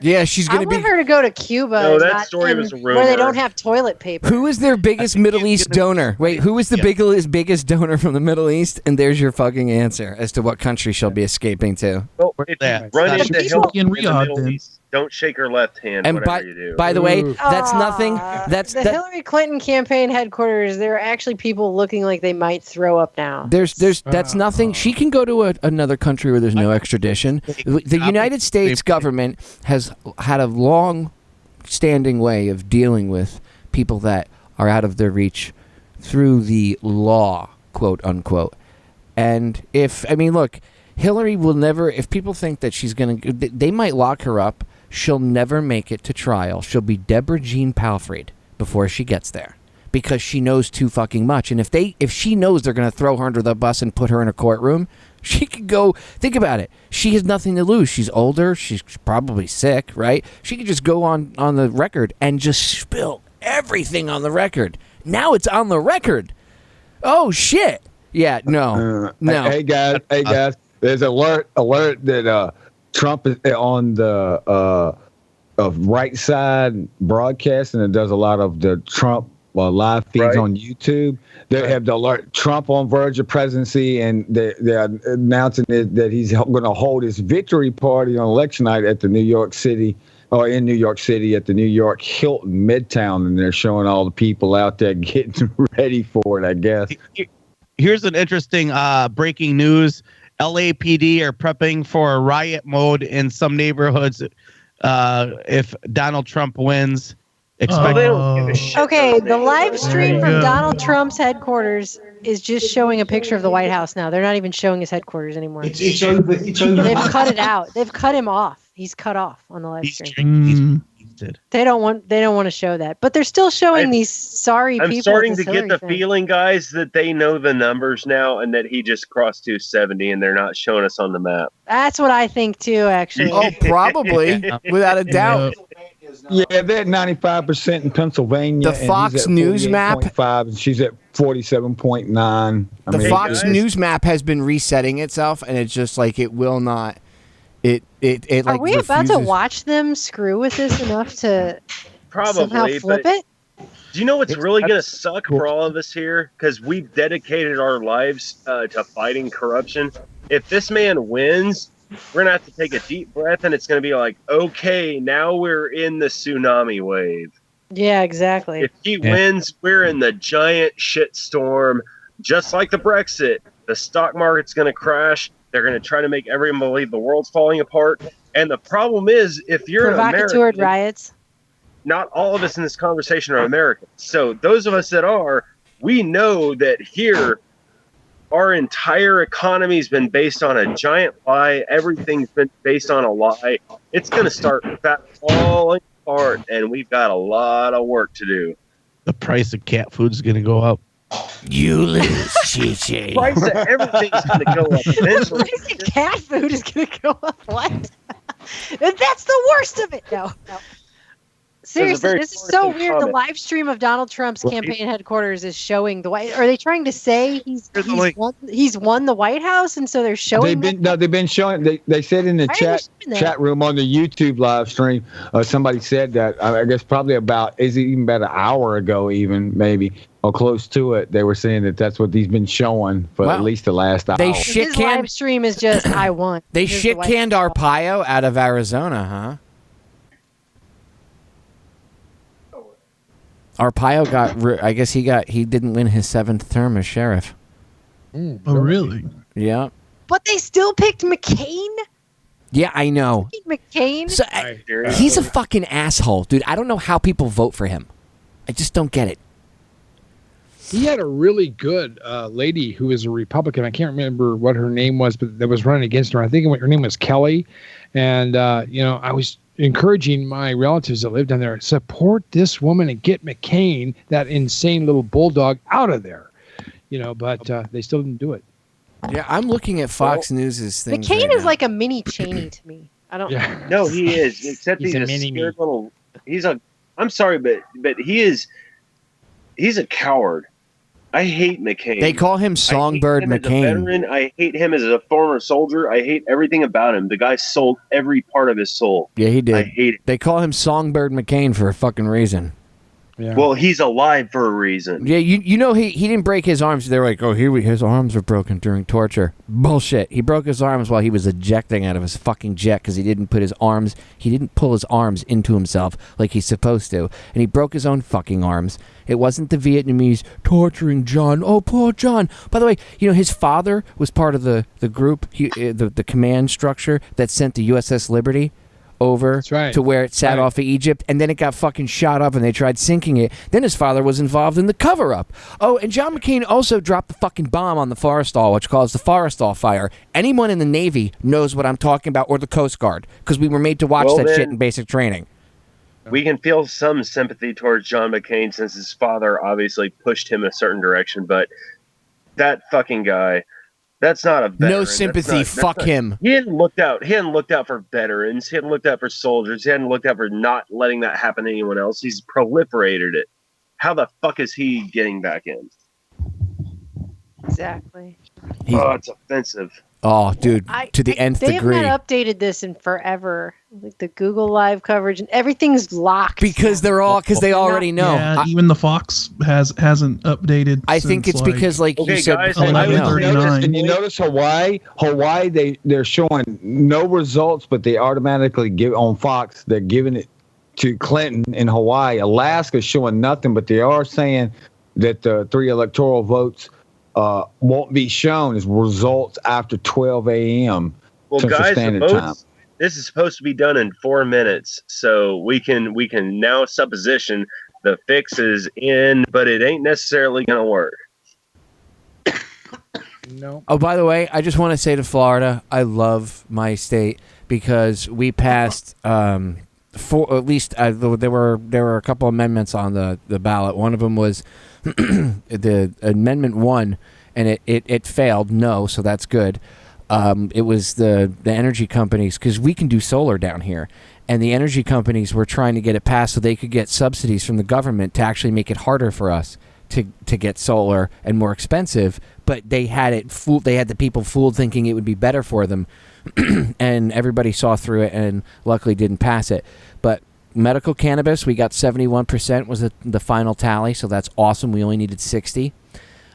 Yeah, she's I going to be. want her to go to Cuba. No, and that not story in- was a where they rumor. don't have toilet paper. Who is their biggest Middle East donor? Wait, who is the biggest donor from the Middle East? And there's your fucking answer as to what country she'll be escaping to. Well, if you run into Hillary in in the Riyadh, Middle then. East, don't shake her left hand. And whatever you do. by the way, that's nothing. That's the Hillary Clinton campaign headquarters. There are actually people looking like they might throw up now. That's nothing. She can go to another country where there's no extradition. The United States government has had a long-standing way of dealing with people that are out of their reach through the law, quote unquote. And look, Hillary will never. If people think that she's gonna, they might lock her up. She'll never make it to trial. She'll be Deborah Jean Palfreyed before she gets there because she knows too fucking much. And if she knows they're going to throw her under the bus and put her in a courtroom, she could go. Think about it. She has nothing to lose. She's older. She's probably sick, right? She could just go on the record and just spill everything on the record. Now it's on the record. Oh shit. Yeah. No. No. Hey guys. There's alert that Trump is on the right side broadcasting and does a lot of the Trump live feeds on YouTube. They have the alert Trump on verge of presidency, and they're announcing that he's going to hold his victory party on election night at the New York City at the New York Hilton Midtown, and they're showing all the people out there getting ready for it, I guess. Here's an interesting breaking news. LAPD are prepping for a riot mode in some neighborhoods if Donald Trump wins. Okay, the live stream from Donald Trump's headquarters is just showing a picture of the White House now. They're not even showing his headquarters anymore. It's over. They've cut it out. They've cut him off. He's cut off on the live stream. They don't want to show that, but they're still showing these sorry people. I'm starting with to this get the Hillary thing. feeling, guys, that they know the numbers now and that he just crossed 270 and they're not showing us on the map. That's what I think too, actually. Oh, probably, without a doubt. Yeah, they're at 95% in Pennsylvania. The Fox News map. 5, and she's at 47.9. The Fox News map has been resetting itself, and it's just like it will not. It Are like we about to refuses- watch them screw with this enough to somehow Probably, flip but it? do you know what's really going to suck for all of us here? Because we've dedicated our lives to fighting corruption. If this man wins, we're going to have to take a deep breath, and it's going to be like, okay, now we're in the tsunami wave. Yeah, exactly. If he wins, we're in the giant shit storm, just like the Brexit. The stock market's going to crash. They're going to try to make everyone believe the world's falling apart. And the problem is, if you're an Provocateur American, riots. not all of us in this conversation are Americans. So those of us that are, we know that here, our entire economy's been based on a giant lie. Everything's been based on a lie. It's going to start falling apart, and we've got a lot of work to do. The price of cat food is going to go up. You lose, Chi-Chi. The price of everything's going to go up eventually. Cat food is going to go up. What? That's the worst of it. No. Seriously, very this is so important weird. The comment. live stream of Donald Trump's campaign headquarters is showing the White. Are they trying to say he's won the White House, and so they're showing? They've been showing. They said in the Why are they showing that? chat room on the YouTube live stream. Somebody said that. I guess probably about an hour ago, even maybe or close to it. They were saying that that's what he's been showing for at least the last hour. They His live stream is just I won. They Here's the shit White canned House. Arpaio out of Arizona, huh? Arpaio I guess he didn't win his 7th term as sheriff. Oh, really? Yeah. But they still picked McCain. Yeah, I know. McCain. So, he's a fucking asshole, dude. I don't know how people vote for him. I just don't get it. He had a really good lady who was a Republican. I can't remember what her name was, but that was running against her. I think her name was Kelly. And, I was encouraging my relatives that lived down there, support this woman and get McCain, that insane little bulldog, out of there. But they still didn't do it. Yeah, I'm looking at Fox News's thing. McCain is like a mini Cheney to me. I don't. Yeah. No, he is. Except he's a scared little. I'm sorry, but he's a coward. I hate McCain. They call him Songbird I hate him McCain. As a veteran. I hate him as a former soldier. I hate everything about him. The guy sold every part of his soul. Yeah, he did. I hate it. They call him Songbird McCain for a fucking reason. Yeah. Well, he's alive for a reason. Yeah, you know he didn't break his arms. They're like, his arms were broken during torture. Bullshit. He broke his arms while he was ejecting out of his fucking jet because he didn't pull his arms into himself like he's supposed to, and he broke his own fucking arms. It wasn't the Vietnamese torturing John. Oh, poor John. By the way, his father was part of the group, the command structure that sent the USS Liberty over to where it sat off of Egypt, and then it got fucking shot up and they tried sinking it. Then his father was involved in the cover-up. Oh, and John McCain also dropped the fucking bomb on the Forrestal, which caused the Forrestal fire. Anyone in the Navy knows what I'm talking about, or the Coast Guard, because we were made to watch that shit in basic training. We can feel some sympathy towards John McCain since his father obviously pushed him a certain direction, but that fucking guy, that's not a veteran. No sympathy. Fuck him. He hadn't looked out. He hadn't looked out for veterans. He hadn't looked out for soldiers. He hadn't looked out for not letting that happen to anyone else. He's proliferated it. How the fuck is he getting back in? Exactly. Oh, it's offensive. Oh, dude, to the nth They degree. have not updated this in forever. Like the Google Live coverage and everything's locked. Because they already know. Yeah, even the Fox hasn't updated. I think it's because, like you said, guys, and you notice Hawaii, they're showing no results, but they automatically give on Fox. They're giving it to Clinton in Hawaii. Alaska's showing nothing, but they are saying that the 3 electoral votes won't be shown as results after 12 a.m. Well, Central guys, Standard Time. this is supposed to be done in 4 minutes, so we can now supposition the fix is in, but it ain't necessarily going to work. No. Oh, by the way, I just want to say to Florida, I love my state because we passed there were a couple amendments on the ballot. One of them was the Amendment 1, and it failed. No, so that's good. It was the energy companies, because we can do solar down here, and the energy companies were trying to get it passed so they could get subsidies from the government to actually make it harder for us to get solar and more expensive. But they had it fooled. They had the people fooled, thinking it would be better for them, and everybody saw through it, and luckily didn't pass it. But medical cannabis, we got 71% was the final tally, so that's awesome. We only needed 60.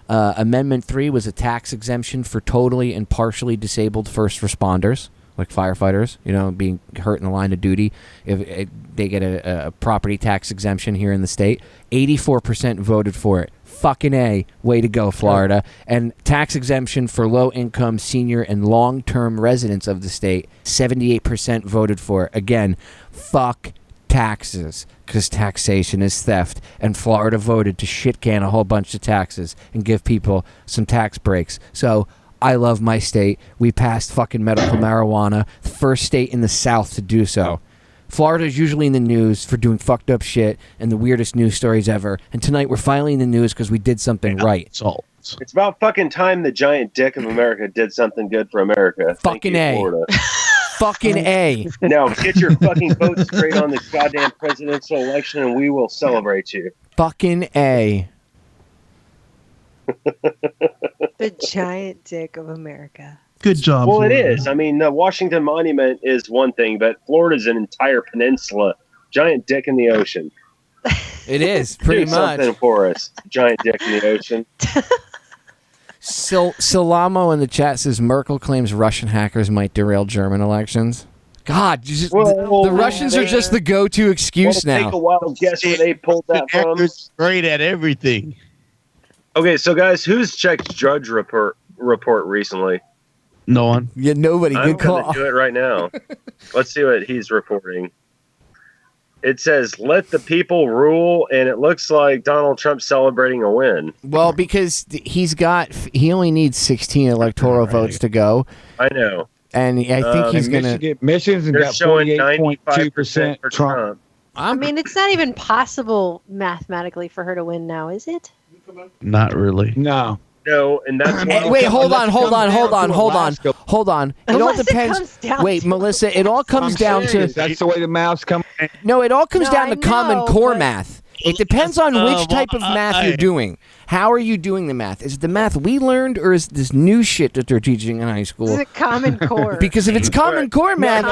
Amendment 3 was a tax exemption for totally and partially disabled first responders, like firefighters, being hurt in the line of duty. If they get a property tax exemption here in the state, 84% voted for it. Fucking A. Way to go, Florida. And tax exemption for low-income, senior, and long-term residents of the state, 78% voted for it. Again, fuck taxes, because taxation is theft, and Florida voted to shit can a whole bunch of taxes and give people some tax breaks. So I love my state. We passed fucking medical marijuana, the first state in the South to do so. Florida is usually in the news for doing fucked up shit and the weirdest news stories ever, and tonight we're finally in the news because we did something right. It's about fucking time the giant dick of America did something good for America. Fucking A. Florida. Fucking A. Now get your fucking vote straight on this goddamn presidential election, and we will celebrate you. Fucking A. The giant dick of America. Good job. Well, Florida. it is. I mean, the Washington Monument is one thing, but Florida's an entire peninsula. Giant dick in the ocean. It is, pretty Do much. something for us. Giant dick in the ocean. Salamo in the chat says Merkel claims Russian hackers might derail German elections. God, the Russians are just the go-to excuse now. Take a wild guess where they pulled that from. Great at everything. Okay, so guys, who's checked Drudge report recently? No one. Yeah, nobody. I'm Good call. going to do it right now. Let's see what he's reporting. It says, let the people rule, and it looks like Donald Trump's celebrating a win. Well, because he only needs 16 electoral votes to go. I know. And I think he's going to... Michigan's got 48.2% Trump. I mean, it's not even possible mathematically for her to win now, is it? Not really. No. No, and that's why. Wait, hold on. It all depends. Wait, Melissa, it all comes down to. That's the way the maths come. No, it all comes down to I Common know, Core but- math. It depends on which type of math you're doing. How are you doing the math? Is it the math we learned, or is this new shit that they're teaching in high school? Is it Common Core? Because if it's Common Core math,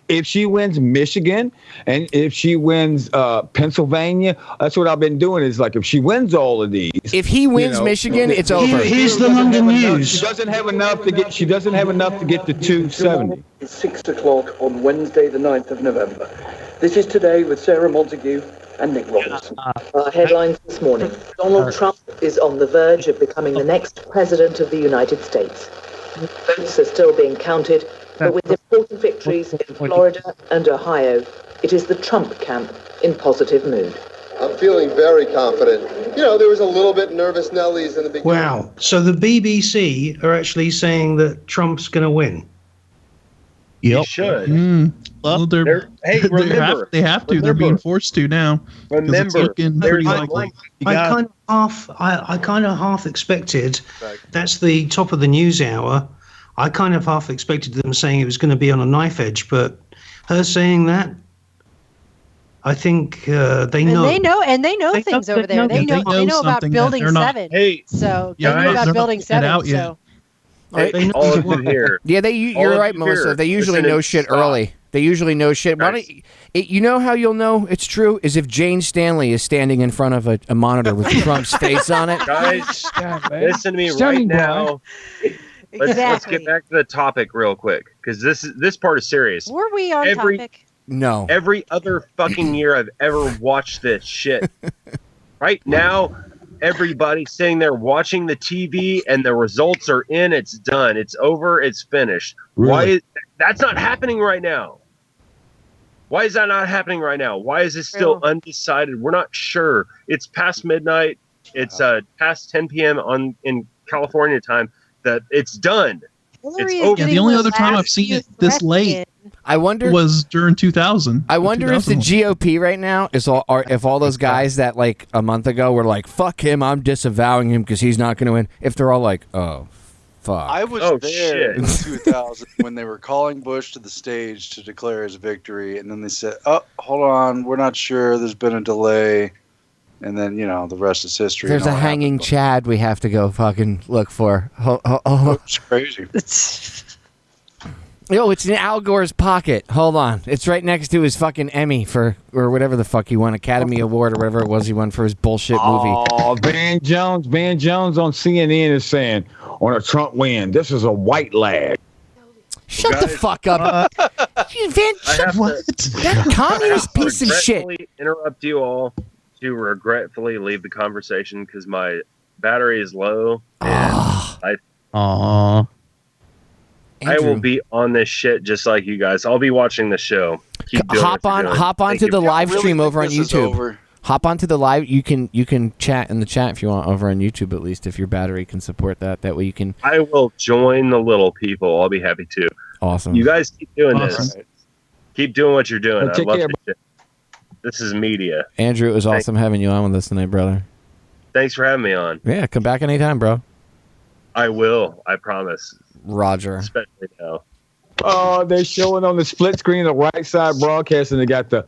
if she wins Michigan and if she wins Pennsylvania, that's what I've been doing. Is like if she wins all of these. If he wins Michigan, it's over. Here's the London News. She doesn't have enough to get. She doesn't have enough to get to 270. It's 6 o'clock on Wednesday, the 9th of November. This is Today with Sarah Montague and Nick Robertson. Our headlines this morning. Donald Trump is on the verge of becoming the next president of the United States. Votes are still being counted, but with important victories in Florida and Ohio, it is the Trump camp in positive mood. I'm feeling very confident. You know, there was a little bit nervous Nellies in the beginning. Wow. So the BBC are actually saying that Trump's going to win. Yep. He should. Well, hey, remember. They have to. They're being forced to now. Remember, it's looking pretty likely. I kind of half expected. That's the top of the news hour. I kind of half expected them saying it was going to be on a knife edge, but her saying that, I think they know. And they know things over there. They know about Building 7. Hey, so they know about Building 7. So. Hey, all of you here. Yeah, you're right, Melissa. They usually know shit early. They usually know shit. You know how you'll know it's true is if Jane Stanley is standing in front of a monitor with Trump's face on it. Guys, listen to me right now. Let's get back to the topic real quick, because this part is serious. Were we on topic? No. Every other fucking year I've ever watched this shit. Right now, everybody's sitting there watching the TV, and the results are in. It's done. It's over. It's finished. Really? Why is that's not happening right now? Why is that not happening right now? Why is it still undecided? We're not sure. It's past midnight. It's past 10 p.m. in California time. That it's done. It's over. Yeah, the only other time I've seen it this late, I wonder, was during 2000. I wonder if the GOP right now is if all those guys that like a month ago were like, "Fuck him, I'm disavowing him because he's not going to win." If they're all like, "Oh, fuck." I was there in 2000 when they were calling Bush to the stage to declare his victory, and then they said, "Oh, hold on, we're not sure. There's been a delay." And then, the rest is history. There's a hanging Chad we have to go fucking look for. It's crazy. It's in Al Gore's pocket. Hold on. It's right next to his fucking Emmy or whatever the fuck he won, Academy Award or whatever it was he won for his bullshit movie. Oh, Van Jones on CNN is saying, on a Trump win, this is a white lag. Shut the fuck up. That communist piece of shit. Interrupt you all to regretfully leave the conversation because my battery is low. And I will be on this shit just like you guys. I'll be watching the show. Hop onto the live stream over on YouTube. Hop onto the live. You can chat in the chat if you want over on YouTube, at least if your battery can support that. That way you can. I will join the little people. I'll be happy to. Awesome. You guys keep doing this. Keep doing what you're doing. Well, I love this shit. This is media. Andrew, it was awesome having you on with us tonight, brother. Thanks for having me on. Yeah, come back anytime, bro. I will. I promise. Roger. Especially now. Oh, they're showing on the split screen, the right side broadcast, and they got the,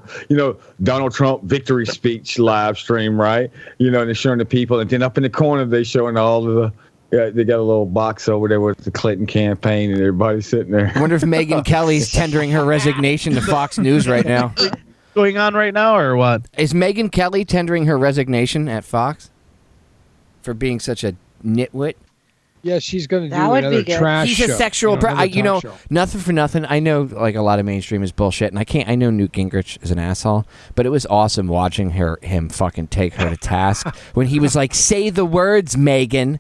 Donald Trump victory speech live stream, right? And they're showing the people, and then up in the corner, they're showing all of the. Yeah, they got a little box over there with the Clinton campaign, and everybody's sitting there. I wonder if Megyn Kelly's tendering her resignation to Fox News right now. Going on right now, or what? Is Megyn Kelly tendering her resignation at Fox for being such a nitwit? Yeah, she's going to do another trash show. He's a sexual nothing for nothing. I know like a lot of mainstream is bullshit, and I know Newt Gingrich is an asshole, but it was awesome watching him fucking take her to task when he was like, "Say the words, Megan."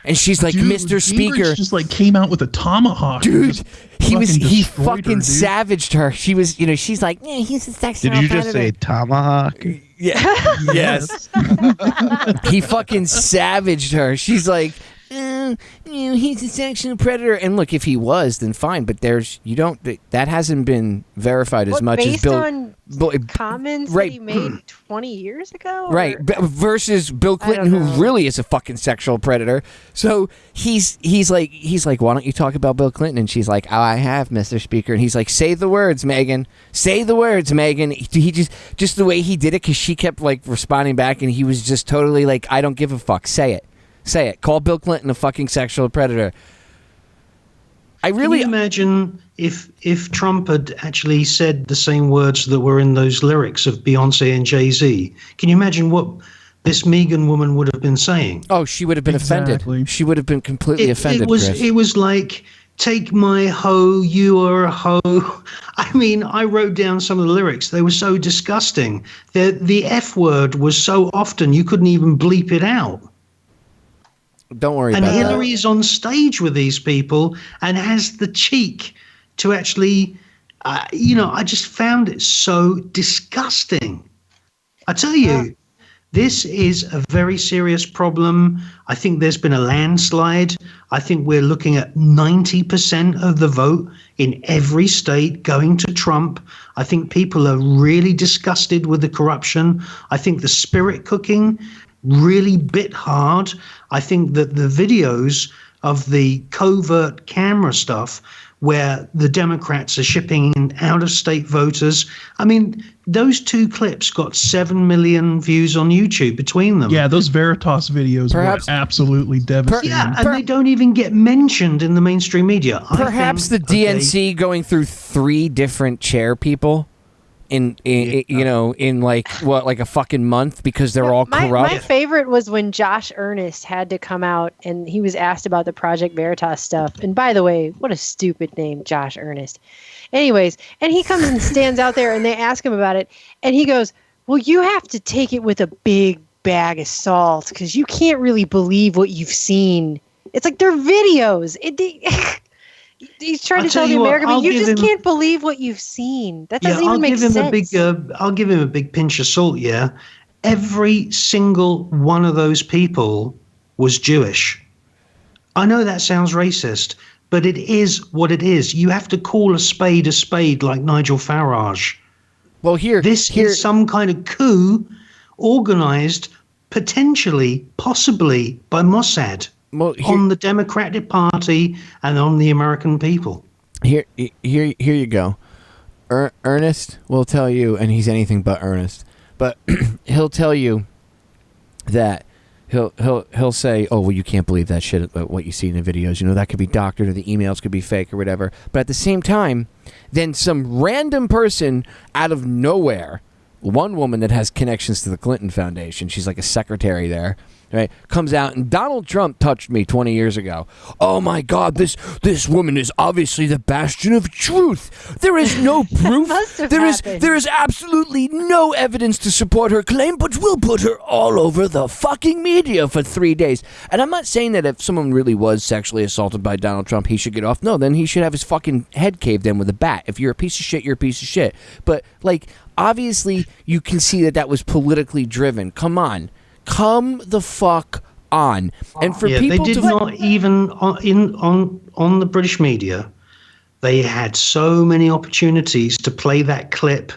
And she's like, Mr. Speaker, just like came out with a tomahawk. Dude, he fucking savaged her. She was, she's like, yeah, he's a sexual predator. Did you just say tomahawk? Yeah. Yes. He fucking savaged her. She's like, he's a sexual predator. And look, if he was, then fine. But that hasn't been verified as much as Bill. On comments that he made 20 years ago? Right. Versus Bill Clinton, who really is a fucking sexual predator. So he's like, why don't you talk about Bill Clinton? And she's like, oh, I have, Mr. Speaker. And he's like, say the words, Megan. Say the words, Megan. He just the way he did it, because she kept like responding back, and he was just totally like, I don't give a fuck. Say it. Say it. Call Bill Clinton a fucking sexual predator. Can you imagine if Trump had actually said the same words that were in those lyrics of Beyonce and Jay-Z? Can you imagine what this Megan woman would have been saying? Oh, she would have been offended. She would have been completely offended. It was like, take my hoe, you are a hoe. I mean, I wrote down some of the lyrics. They were so disgusting. The F word was so often you couldn't even bleep it out. Don't worry about it. And Hillary is on stage with these people and has the cheek to actually, I just found it so disgusting. I tell you, this is a very serious problem. I think there's been a landslide. I think we're looking at 90% of the vote in every state going to Trump. I think people are really disgusted with the corruption. I think the spirit cooking really bit hard. I think that the videos of the covert camera stuff where the Democrats are shipping in out-of-state voters. I mean, those two clips got 7 million views on YouTube between them. Yeah, those Veritas videos were absolutely devastating. Yeah, and they don't even get mentioned in the mainstream media. Perhaps the DNC going through 3 different chair people in like a fucking month because they're all corrupt. My favorite was when Josh Earnest had to come out and he was asked about the Project Veritas stuff. And by the way, what a stupid name, Josh Earnest. Anyways, and he comes and stands out there and they ask him about it. And he goes, well, you have to take it with a big bag of salt because you can't really believe what you've seen. It's like they're videos. He's trying to tell the American people, you just can't believe what you've seen. That doesn't even make sense. I'll give him a big pinch of salt, yeah. Every single one of those people was Jewish. I know that sounds racist, but it is what it is. You have to call a spade like Nigel Farage. Well, this is some kind of coup organized potentially, possibly by Mossad. On the Democratic Party and on the American people. Here you go. Ernest will tell you, and he's anything but earnest, but he'll tell you that he'll say, oh, well, you can't believe that shit, what you see in the videos. That could be doctored, or the emails could be fake or whatever. But at the same time, then some random person out of nowhere, one woman that has connections to the Clinton Foundation, she's like a secretary there, right, comes out and Donald Trump touched me 20 years ago. Oh my God, this woman is obviously the bastion of truth. There is no proof. There is absolutely no evidence to support her claim, but we'll put her all over the fucking media for 3 days. And I'm not saying that if someone really was sexually assaulted by Donald Trump, he should get off. No, then he should have his fucking head caved in with a bat. If you're a piece of shit, you're a piece of shit. But like, obviously, you can see that was politically driven. Come on. Come the fuck on. And for people they did not even on the British media, they had so many opportunities to play that clip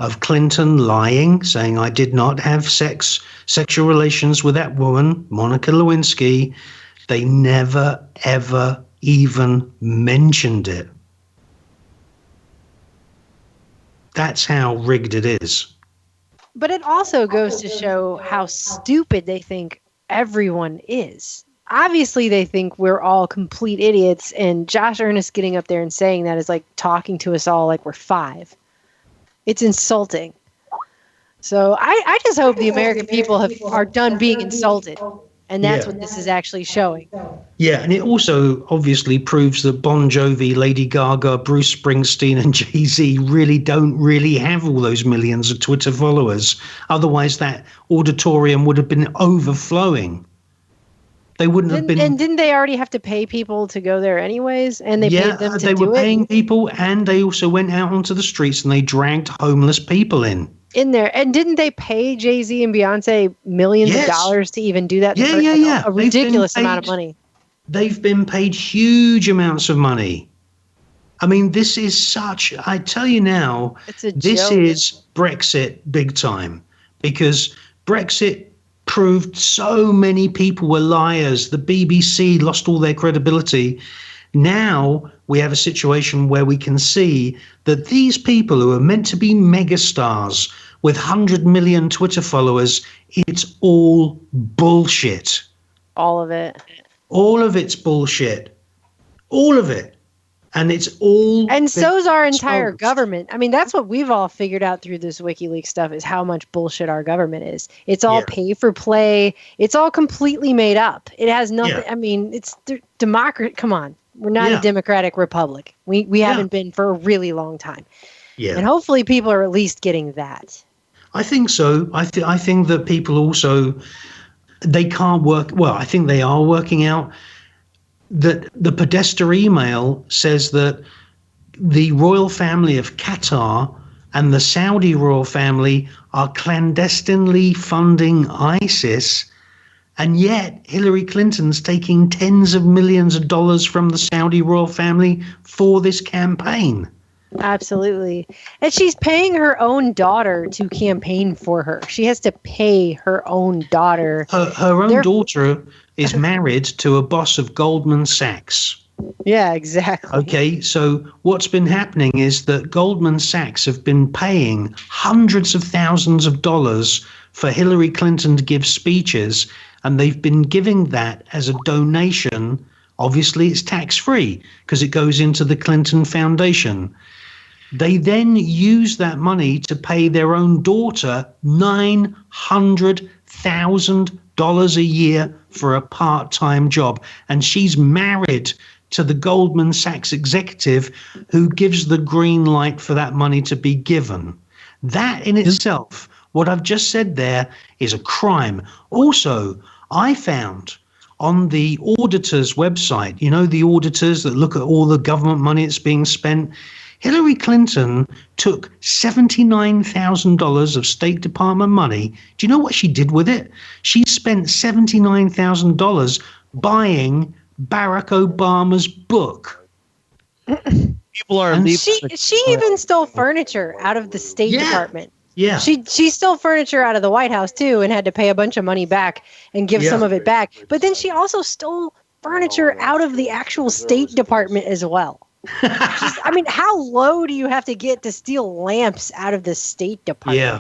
of Clinton lying, saying I did not have sexual relations with that woman, Monica Lewinsky. They never ever even mentioned it. That's how rigged it is. But it also goes to show how stupid they think everyone is. Obviously, they think we're all complete idiots, and Josh Earnest getting up there and saying that is like talking to us all like we're 5. It's insulting. So I just hope the American people are done being insulted, and that's what this is actually showing. Yeah, and it also obviously proves that Bon Jovi, Lady Gaga, Bruce Springsteen, and Jay-Z don't really have all those millions of Twitter followers. Otherwise, that auditorium would have been overflowing. They wouldn't have been. And didn't they already have to pay people to go there anyways? And they paid them to do it? Yeah, they were paying people, and they also went out onto the streets and they dragged homeless people in there. And didn't they pay Jay-Z and Beyonce millions of dollars to even do that? Yeah. A ridiculous amount of money. They've been paid huge amounts of money. I mean, this is such, I tell you now, this is Brexit big time, because Brexit proved so many people were liars. The BBC lost all their credibility. Now we have a situation where we can see that these people who are meant to be megastars with 100 million Twitter followers, it's all bullshit. All of it. All of it's bullshit. All of it. And it's all... And so's our entire government. I mean, that's what we've all figured out through this WikiLeaks stuff, is how much bullshit our government is. It's all pay for play. It's all completely made up. It has nothing... I mean, it's democracy. Come on. We're not a democratic republic. We haven't been for a really long time. Yeah. And hopefully people are at least getting that. I think so. I think that people also... They can't work... Well, I think they are working out that the Podesta email says that the royal family of Qatar and the Saudi royal family are clandestinely funding ISIS, and yet Hillary Clinton's taking tens of millions of dollars from the Saudi royal family for this campaign. Absolutely. And she's paying her own daughter to campaign for her. She has to pay her own daughter. Her own daughter is married to a boss of Goldman Sachs. Yeah, exactly. Okay, so what's been happening is that Goldman Sachs have been paying hundreds of thousands of dollars for Hillary Clinton to give speeches, and they've been giving that as a donation. Obviously, it's tax-free because it goes into the Clinton Foundation. They then use that money to pay their own daughter $900,000 a year for a part-time job. And she's married to the Goldman Sachs executive who gives the green light for that money to be given. That in itself, what I've just said there, is a crime. Also, I found on the auditor's website, you know, the auditors that look at all the government money that's being spent, Hillary Clinton took $79,000 of State Department money. Do you know what she did with it? She spent $79,000 buying Barack Obama's book. People are leaving. She even stole furniture out of the State Department. Yeah. She stole furniture out of the White House too, and had to pay a bunch of money back and give some of it back. But then she also stole furniture out of the actual State Department as well. I mean, how low do you have to get to steal lamps out of the State Department? Yeah.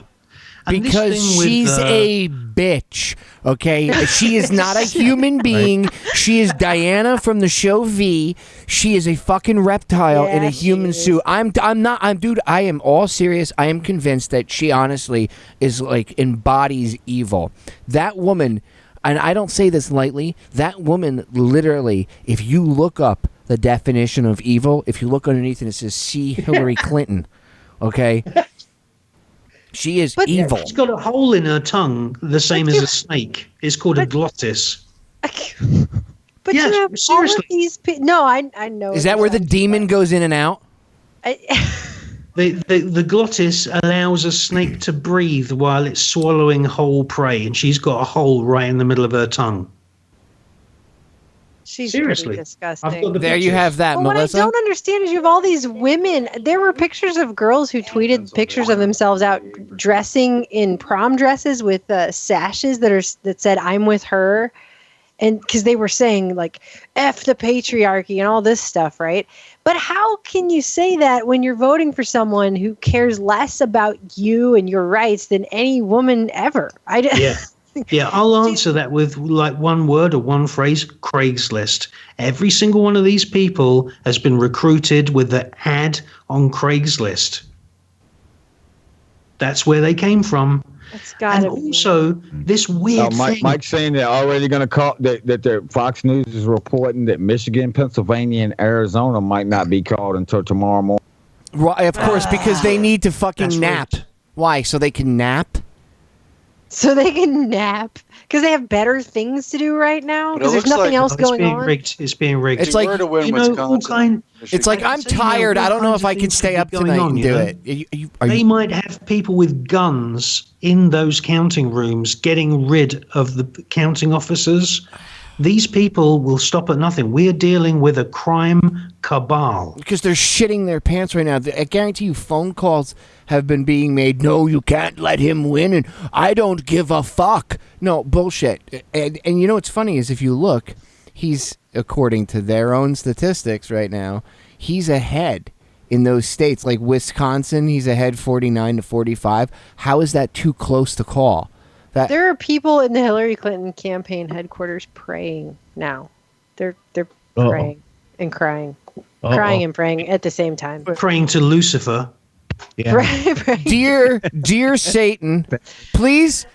Because she's a bitch, okay? She is not a human being. Right. She is Diana from the show V. She is a fucking reptile in a human suit. Dude, I am all serious. I am convinced that she honestly is like embodies evil. That woman, and I don't say this lightly, that woman literally, if you look up the definition of evil, if you look underneath and it says see Hillary Clinton, okay? She is evil. She's got a hole in her tongue, the same as a snake. It's called a glottis. But you have seriously. All of these no, I know. Is that where the demon goes in and out? The glottis allows a snake to breathe while it's swallowing whole prey, and she's got a hole right in the middle of her tongue. She's seriously disgusting. There you have that, Melissa. What I don't understand is you have all these women. There were pictures of girls who tweeted pictures of themselves out dressing in prom dresses with sashes that said "I'm with her," and because they were saying like "F the patriarchy" and all this stuff, right? But how can you say that when you're voting for someone who cares less about you and your rights than any woman ever? Yeah, I'll answer that with like one word or one phrase: Craigslist. Every single one of these people has been recruited with the ad on Craigslist. That's where they came from. That's gotta be. Also, this weird thing. Mike's saying they're already going to call that the Fox News is reporting that Michigan, Pennsylvania, and Arizona might not be called until tomorrow morning. Right, of course, because they need to fucking nap. Right. Why? So they can nap? So they can nap because they have better things to do right now because there's nothing else going on. It's being rigged. It's like it's like I'm tired. I don't know if I can stay up tonight and do it. They might have people with guns in those counting rooms getting rid of the counting officers. These people will stop at nothing. We are dealing with a crime cabal. Because they're shitting their pants right now. I guarantee you phone calls have been being made. No, you can't let him win, and I don't give a fuck. No, bullshit. And you know what's funny is if you look, he's, according to their own statistics right now, he's ahead in those states. Like Wisconsin, he's ahead 49-45. How is that too close to call? There are people in the Hillary Clinton campaign headquarters praying now. They're praying and crying. Crying and praying at the same time. Praying to Lucifer. Yeah. Dear Satan, please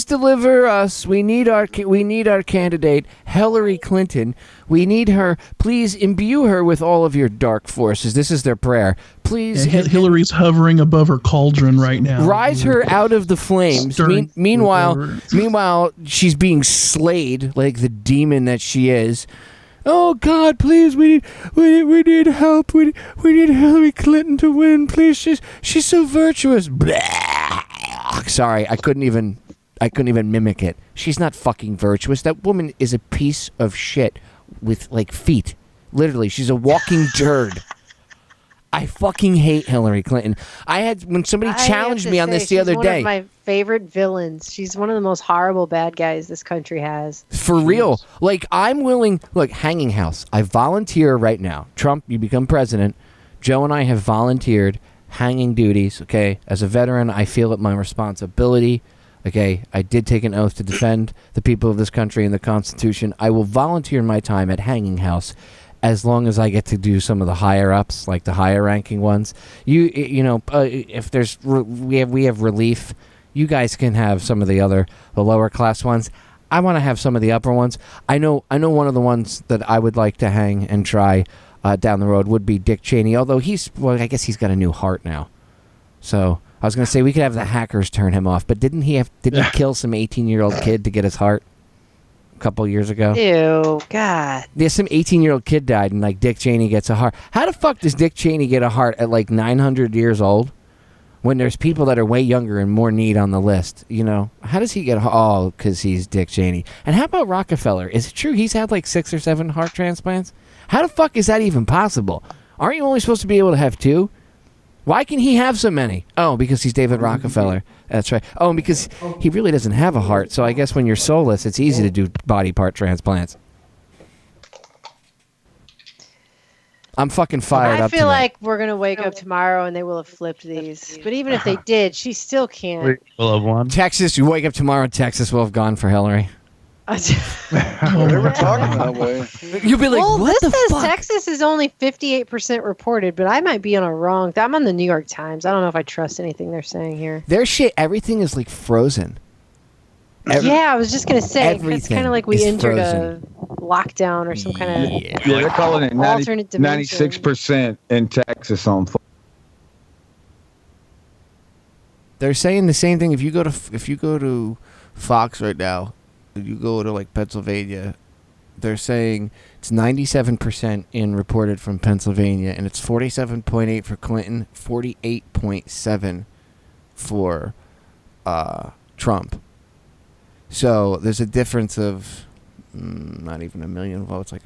deliver us. We need our candidate, Hillary Clinton. We need her. Please imbue her with all of your dark forces. This is their prayer. Please. Yeah, Hillary's hovering above her cauldron right now. Rise her out of the flames. Meanwhile, she's being slayed like the demon that she is. Oh God, please, we need help. We need Hillary Clinton to win. Please, she's so virtuous. Blah. Sorry, I couldn't even mimic it. She's not fucking virtuous. That woman is a piece of shit with like feet. Literally, she's a walking turd. I fucking hate Hillary Clinton. when somebody challenged me on this the other day. She's one of my favorite villains. She's one of the most horrible bad guys this country has. For real. Like, I'm willing. Look, hanging house. I volunteer right now. Trump, you become president. Joe and I have volunteered hanging duties. Okay, as a veteran, I feel it my responsibility. Okay, I did take an oath to defend the people of this country and the Constitution. I will volunteer my time at hanging house, as long as I get to do some of the higher ups, like the higher ranking ones. If there's we have relief, you guys can have some of the lower class ones. I want to have some of the upper ones. I know one of the ones that I would like to hang and try down the road would be Dick Cheney. Although I guess he's got a new heart now. So I was going to say we could have the hackers turn him off, but didn't he kill some 18-year-old kid to get his heart? Couple years ago. Ew, God. There's some 18-year-old kid died and like Dick Cheney gets a heart. How the fuck does Dick Cheney get a heart at like 900 years old when there's people that are way younger and more need on the list? You know, how does he get a heart? Oh, because he's Dick Cheney. And how about Rockefeller? Is it true he's had like 6 or 7 heart transplants? How the fuck is that even possible? Aren't you only supposed to be able to have 2? Why can he have so many? Oh, because he's David Rockefeller. That's right. Oh, and because he really doesn't have a heart. So I guess when you're soulless, it's easy to do body part transplants. I'm fucking fired up. I feel like we're going to wake up tomorrow and they will have flipped these. But even if they did, she still can't. We'll have won. Texas, you wake up tomorrow, Texas will have gone for Hillary. They were talking that way. You'll be like, what this the says fuck? Texas is only 58% reported, but I might be on a wrong. I'm on the New York Times. I don't know if I trust anything they're saying here. Their shit, everything is like frozen. Yeah, I was just going to say, it's kind of like we is entered frozen. a lockdown or some kind of Yeah, they're calling it alternate dimension. 96% in Texas on. They're saying the same thing. If you go to Fox right now, you go to like Pennsylvania, they're saying it's 97% in reported from Pennsylvania, and it's 47.8 for Clinton, 48.7 for Trump. So there's a difference of not even a million votes, like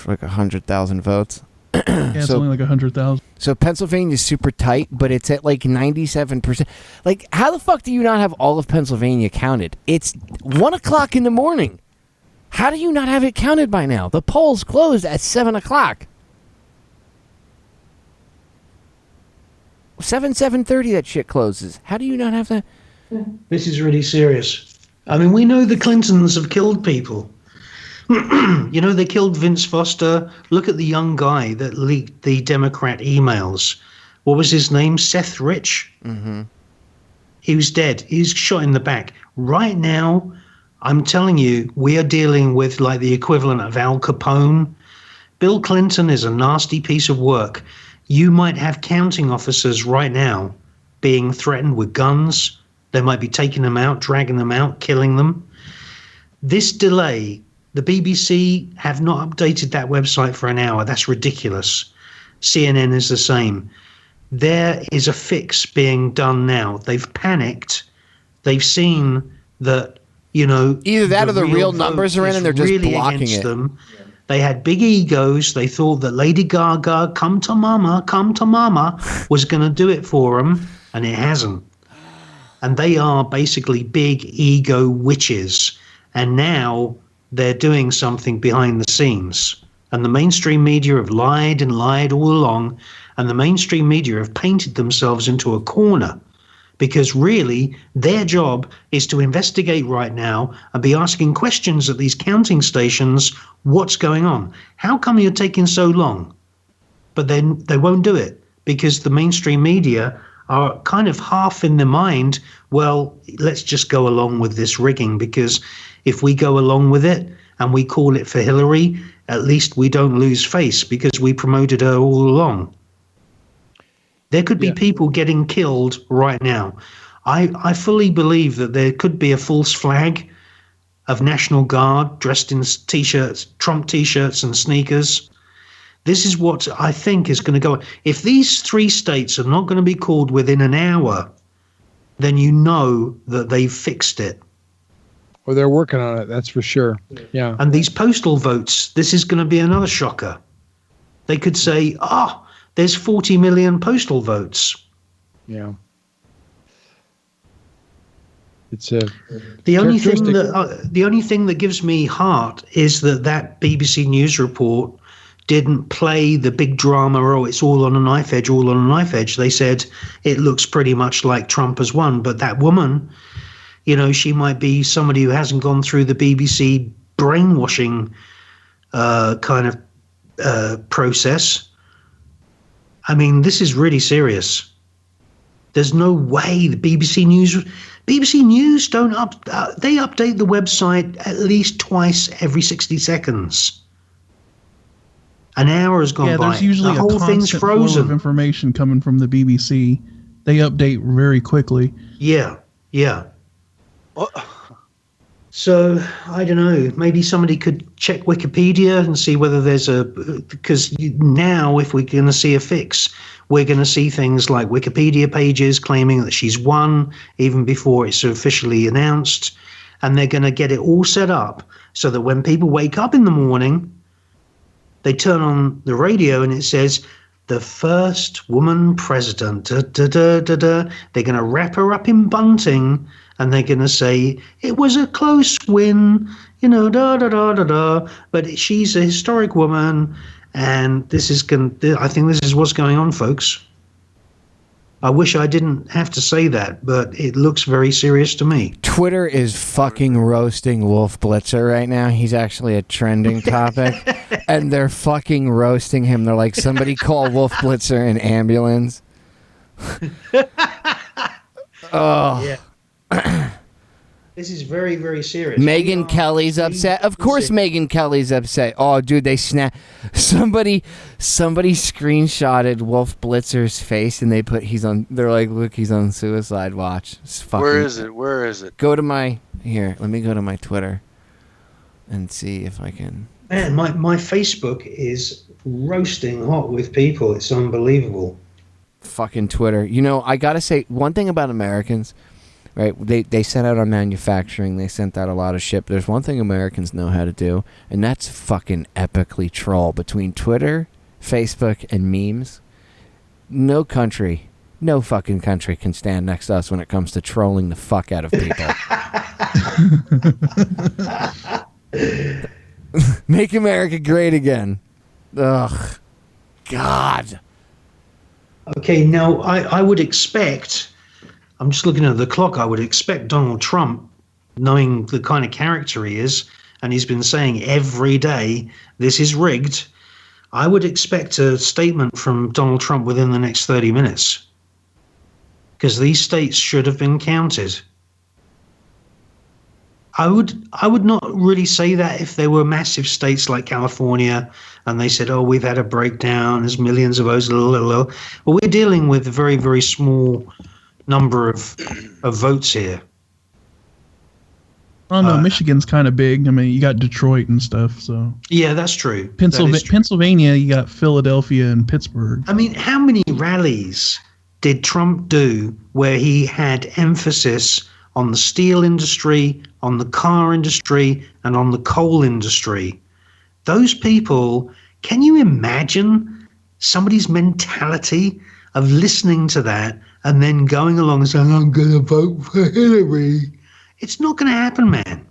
100,000 votes. Yeah, it's only like 100,000. So Pennsylvania's super tight, but it's at like 97%. Like, how the fuck do you not have all of Pennsylvania counted? It's 1 o'clock in the morning. How do you not have it counted by now? The polls closed at 7 o'clock. 7:30 that shit closes. How do you not have that? This is really serious. I mean, we know the Clintons have killed people. You know, they killed Vince Foster. Look at the young guy that leaked the Democrat emails. What was his name? Seth Rich. Mm-hmm. He was dead. He's shot in the back. Right now, I'm telling you, we are dealing with like the equivalent of Al Capone. Bill Clinton is a nasty piece of work. You might have counting officers right now being threatened with guns. They might be taking them out, dragging them out, killing them. This delay, the BBC have not updated that website for an hour. That's ridiculous. CNN is the same. There is a fix being done now. They've panicked. They've seen that either that or the real numbers are in and they're just really blocking against it. them. They had big egos. They thought that Lady Gaga, come to mama, was going to do it for them, and it hasn't. And they are basically big ego witches. And now they're doing something behind the scenes. And the mainstream media have lied and lied all along. And the mainstream media have painted themselves into a corner. Because really, their job is to investigate right now and be asking questions at these counting stations, what's going on? How come you're taking so long? But then they won't do it because the mainstream media are kind of half in their mind, well, let's just go along with this rigging, because if we go along with it and we call it for Hillary, at least we don't lose face because we promoted her all along. There could be people getting killed right now. I fully believe that there could be a false flag of National Guard dressed in T-shirts, Trump T-shirts and sneakers. This is what I think is going to go on. If these 3 states are not going to be called within an hour, then you know that they've fixed it. Well, they're working on it, that's for sure. Yeah. And these postal votes, this is going to be another shocker. They could say, there's 40 million postal votes. Yeah. It's a the only thing that gives me heart is that BBC News report didn't play the big drama, it's all on a knife edge, They said it looks pretty much like Trump has won. But that woman, she might be somebody who hasn't gone through the BBC brainwashing kind of process. I mean, this is really serious. There's no way the BBC News don't they update the website at least twice every 60 seconds. An hour has gone by. Yeah, there's usually the whole thing's constant flow frozen. of information coming from the BBC. They update very quickly. Yeah. So, I don't know, maybe somebody could check Wikipedia and see whether there's because now if we're going to see a fix, we're going to see things like Wikipedia pages claiming that she's won even before it's officially announced. And they're going to get it all set up so that when people wake up in the morning, they turn on the radio and it says, the first woman president, They're going to wrap her up in bunting and they're going to say, it was a close win, but she's a historic woman. And I think this is what's going on, folks. I wish I didn't have to say that, but it looks very serious to me. Twitter is fucking roasting Wolf Blitzer right now. He's actually a trending topic. And they're fucking roasting him. They're like, somebody call Wolf Blitzer an ambulance. Oh. Yeah. This is very, very serious. Megyn Kelly's upset. Of course Megyn Kelly's upset. Oh, dude, somebody screenshotted Wolf Blitzer's face and they're like, look, he's on suicide watch. Where is it? Let me go to my Twitter and see if I can. Man, my Facebook is roasting hot with people. It's unbelievable. Fucking Twitter. I gotta say, one thing about Americans, right? They sent out our manufacturing. They sent out a lot of shit. There's one thing Americans know how to do, and that's fucking epically troll. Between Twitter, Facebook, and memes, no fucking country can stand next to us when it comes to trolling the fuck out of people. Make America great again. Ugh. God. Okay, now I would expect, I'm just looking at the clock, I would expect Donald Trump, knowing the kind of character he is, and he's been saying every day, this is rigged, I would expect a statement from Donald Trump within the next 30 minutes. Because these states should have been counted. I would not really say that if there were massive states like California and they said, oh, we've had a breakdown, there's millions of votes, Well, we're dealing with a very, very small number of votes here. Oh, no, Michigan's kind of big. I mean, you got Detroit and stuff, so. Yeah, that's true. Pennsylvania, you got Philadelphia and Pittsburgh. I mean, how many rallies did Trump do where he had emphasis on the steel industry, on the car industry, and on the coal industry. Those people, can you imagine somebody's mentality of listening to that and then going along and saying, I'm going to vote for Hillary? It's not going to happen, man.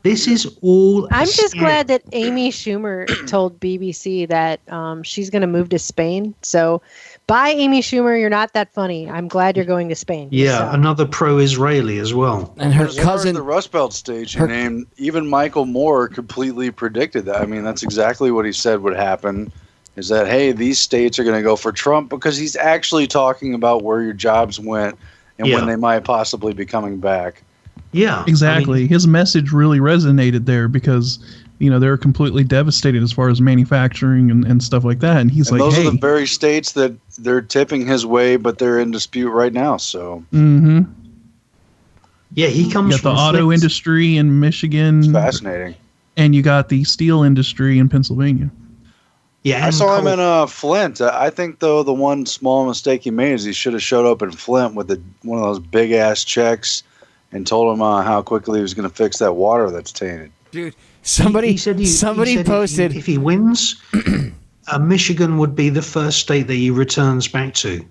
This is all. I'm just glad that Amy Schumer told BBC that she's going to move to Spain. So, bye, Amy Schumer. You're not that funny. I'm glad you're going to Spain. Yeah, another pro-Israeli as well. And her As far as cousin, the Rust Belt stage you named, even Michael Moore completely predicted that. I mean, that's exactly what he said would happen. Is that, hey, these states are going to go for Trump because he's actually talking about where your jobs went and when they might possibly be coming back. Yeah, exactly. His message really resonated there because, they're completely devastated as far as manufacturing and stuff like that. And he's like, those hey. are the very states that they're tipping his way, but they're in dispute right now. So, yeah, he comes you got from the auto industry in Michigan. It's fascinating. And you got the steel industry in Pennsylvania. Yeah, I saw him in Flint. I think, though, the one small mistake he made is he should have showed up in Flint with one of those big-ass checks and told him how quickly he was going to fix that water that's tainted. Dude, somebody posted if he wins, Michigan would be the first state that he returns back to.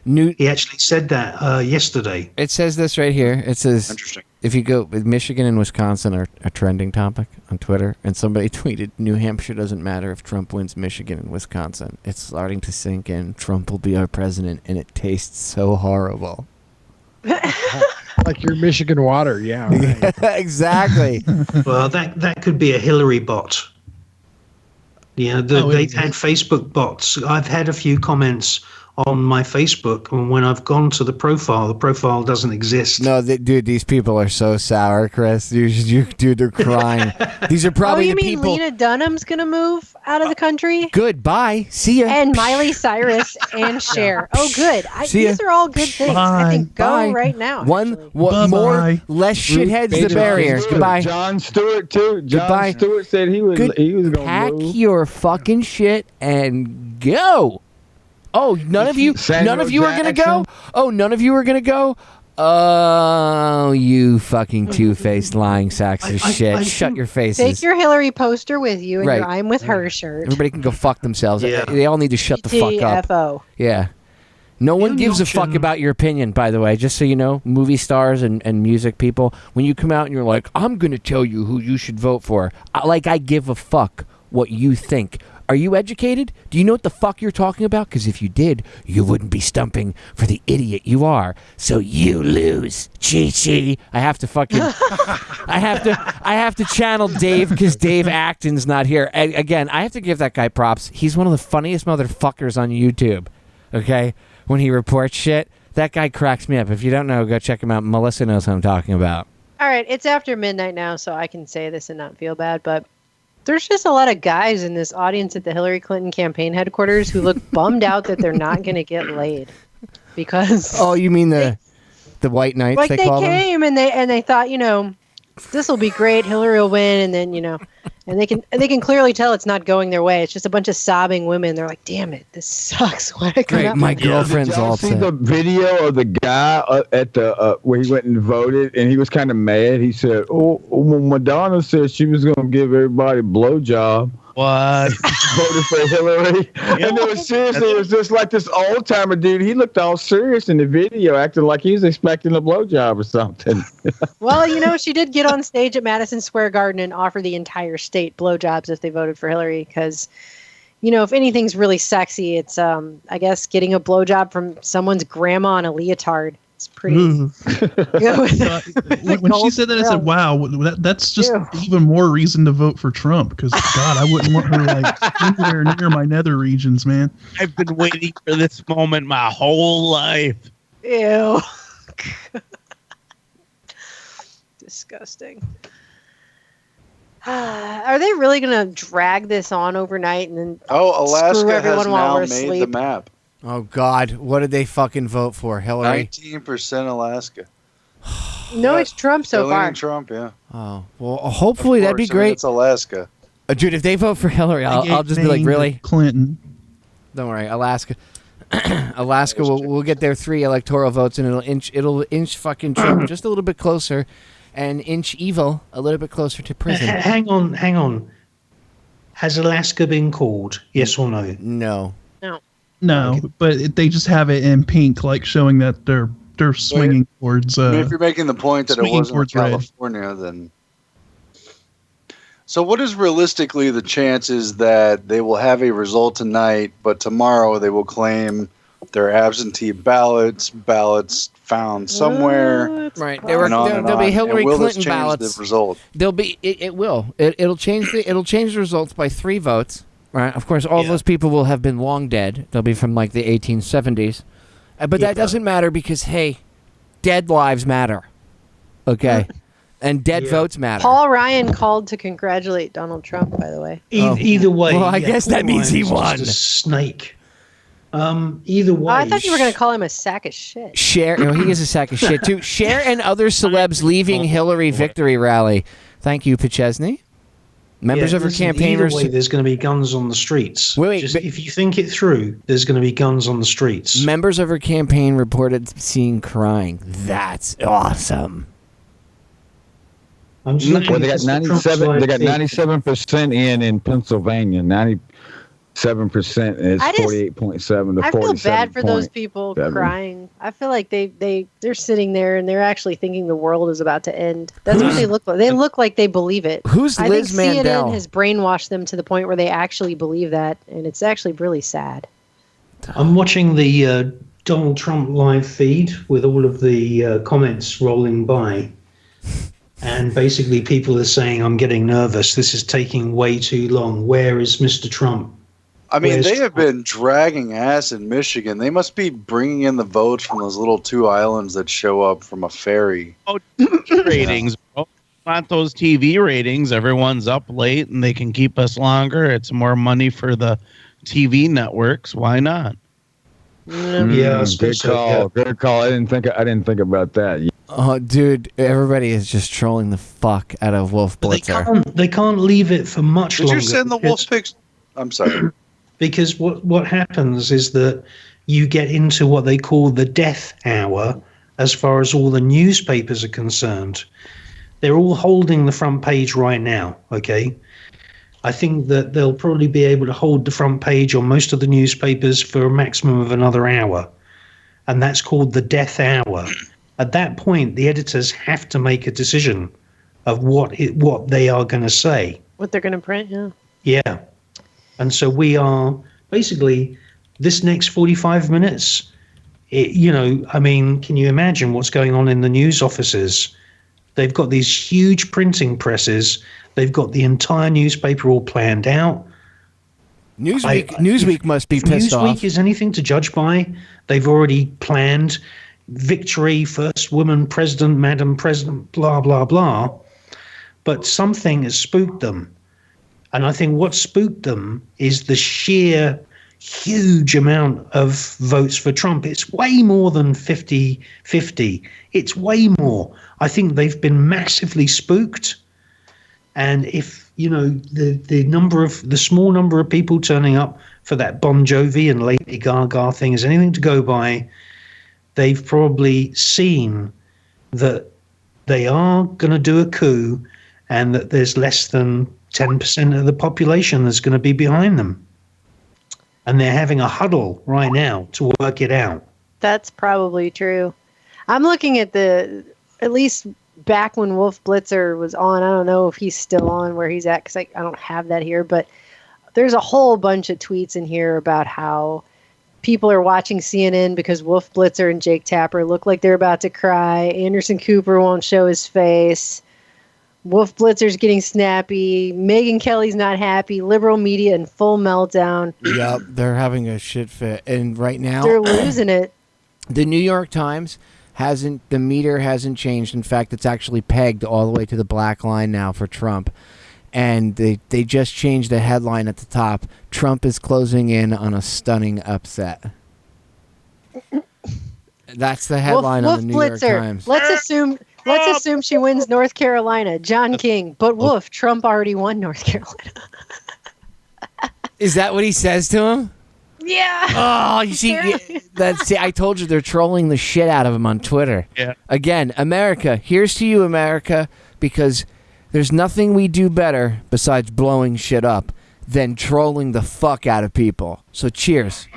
He actually said that yesterday. It says this right here. It says, interesting. If you go, Michigan and Wisconsin are a trending topic on Twitter, and somebody tweeted, New Hampshire doesn't matter if Trump wins Michigan and Wisconsin. It's starting to sink in. Trump will be our president, and it tastes so horrible. Like your Michigan water, yeah. Right. Exactly. Well, that could be a Hillary bot. Yeah, they've had Facebook bots. I've had a few comments on my Facebook, and when I've gone to the profile doesn't exist. No, dude, these people are so sour, Chris. Dude, they're crying. These are probably you the mean people. Lena Dunham's going to move out of the country? Goodbye. See ya. And Miley Cyrus and Cher. Oh, good. These are all good things. I think go right now. One more, less shitheads the barrier. Goodbye. John Stewart too. Goodbye. John Stewart said he was going to pack move. your fucking shit and go. Oh, none of you are gonna go? Oh, none of you are gonna go? Oh, you fucking two-faced lying sacks of shit. Shut your faces. Take your Hillary poster with you and Right. your I'm with her shirt. Everybody can go fuck themselves. Yeah. They all need to shut the fuck up. GTFO. Yeah. No one gives a fuck about your opinion, by the way, just so you know, movie stars and music people. When you come out and you're like, I'm going to tell you who you should vote for. I give a fuck what you think. Are you educated? Do you know what the fuck you're talking about? Because if you did, you wouldn't be stumping for the idiot you are. So you lose. Chi-chi. I have to fucking... I have to channel Dave because Dave Acton's not here. Again, I have to give that guy props. He's one of the funniest motherfuckers on YouTube. Okay? When he reports shit, that guy cracks me up. If you don't know, go check him out. Melissa knows who I'm talking about. All right, it's after midnight now, so I can say this and not feel bad, but there's just a lot of guys in this audience at the Hillary Clinton campaign headquarters who look bummed out that they're not going to get laid. Because... Oh, you mean the white knights, like they they call them? came and they thought, this will be great, Hillary will win, and then, and they can clearly tell it's not going their way. It's just a bunch of sobbing women. They're like, damn it, this sucks. Why did I come out? My girlfriend's Did y'all all see upset. the video of the guy at the where he went and voted, and he was kind of mad. He said, "Oh, Madonna said she was going to give everybody a blowjob." What? Voted for Hillary, and it was just like this old timer dude. He looked all serious in the video, acting like he was expecting a blowjob or something. Well, she did get on stage at Madison Square Garden and offer the entire state blowjobs if they voted for Hillary, because, if anything's really sexy, it's, I guess, getting a blowjob from someone's grandma in a leotard. It's pretty. When she said that, I said, "Wow, that's just even more reason to vote for Trump." Because God, I wouldn't want her anywhere near my nether regions, man. I've been waiting for this moment my whole life. Ew. Disgusting. Are they really going to drag this on overnight and then Alaska screw has everyone while now we're made asleep? the map. Oh, God. What did they fucking vote for? Hillary? 19% Alaska. No, it's Trump so Hillary far. and Trump, yeah. Oh, well, hopefully that'd be great. It's Alaska. Dude, if they vote for Hillary, I'll just be like, really? Clinton. Don't worry, Alaska. Alaska will get their 3 electoral votes, and it'll inch fucking Trump just a little bit closer, and inch evil a little bit closer to prison. Hang on. Has Alaska been called? Yes or no? No. No, but they just have it in pink, like showing that they're swinging towards. I mean, if you're making the point that it wasn't towards red. California, then. So, what is realistically the chances that they will have a result tonight, but tomorrow they will claim their absentee ballots found somewhere? Right. There'll be Hillary Clinton ballots. The result? There'll be. It will. It'll change the results by 3 votes. Right. Of course, all those people will have been long dead. They'll be from like the 1870s. But that doesn't matter because, hey, dead lives matter. Okay? And dead votes matter. Paul Ryan called to congratulate Donald Trump, by the way. Either way. Well, I guess that means he won. Just a snake. Either way. Oh, I thought you were going to call him a sack of shit. Cher, he is a sack of shit, too. Cher and other celebs leaving Hillary victory rally. Thank you, Pichesny. Members of her campaign. Either way, there's going to be guns on the streets. Wait, if you think it through, there's going to be guns on the streets. Members of her campaign reported seeing crying. That's awesome. Well, they got 97. They got 97% in Pennsylvania. 97% is 48.7 to 47. I feel bad for those people crying. I feel like they're sitting there and they're actually thinking the world is about to end. That's what they look like. They look like they believe it. Who's Liz I think Mandel? CNN has brainwashed them to the point where they actually believe that, and it's actually really sad. I'm watching the Donald Trump live feed with all of the comments rolling by. And basically people are saying, I'm getting nervous. This is taking way too long. Where is Mr. Trump? I mean, they have been dragging ass in Michigan. They must be bringing in the votes from those little 2 islands that show up from a ferry. Oh, ratings, bro. Want those TV ratings. Everyone's up late and they can keep us longer. It's more money for the TV networks. Why not? Yeah, good call. Good call. I didn't think about that. Oh, dude, everybody is just trolling the fuck out of Wolf Blitzer. They can't leave it for much longer. Did you send the wolf pics? I'm sorry. Because what happens is that you get into what they call the death hour as far as all the newspapers are concerned. They're all holding the front page right now, okay? I think that they'll probably be able to hold the front page on most of the newspapers for a maximum of another hour. And that's called the death hour. At that point, the editors have to make a decision of what they are going to say. What they're going to print, yeah. Yeah. And so we are basically this next 45 minutes, can you imagine what's going on in the news offices? They've got these huge printing presses. They've got the entire newspaper all planned out. Newsweek must be pissed off. Newsweek is anything to judge by. They've already planned victory, first woman president, madam president, blah, blah, blah. But something has spooked them. And I think what spooked them is the sheer huge amount of votes for Trump. It's way more than 50-50. It's way more. I think they've been massively spooked. And if, the small number of people turning up for that Bon Jovi and Lady Gaga thing is anything to go by, they've probably seen that they are going to do a coup and that there's less than 10% of the population that's going to be behind them. And they're having a huddle right now to work it out. That's probably true. I'm looking at at least back when Wolf Blitzer was on. I don't know if he's still on where he's at because I don't have that here. But there's a whole bunch of tweets in here about how people are watching CNN because Wolf Blitzer and Jake Tapper look like they're about to cry. Anderson Cooper won't show his face. Wolf Blitzer's getting snappy. Megyn Kelly's not happy. Liberal media in full meltdown. Yep, they're having a shit fit. And right now, they're losing it. The New York Times the meter hasn't changed. In fact, it's actually pegged all the way to the black line now for Trump. And they just changed the headline at the top. Trump is closing in on a stunning upset. That's the headline on the New York Times. Let's assume she wins North Carolina. John King. But woof, Trump already won North Carolina. Is that what he says to him? Yeah. Oh, you see, I told you they're trolling the shit out of him on Twitter. Yeah. Again, America, here's to you, America, because there's nothing we do better besides blowing shit up than trolling the fuck out of people. So cheers.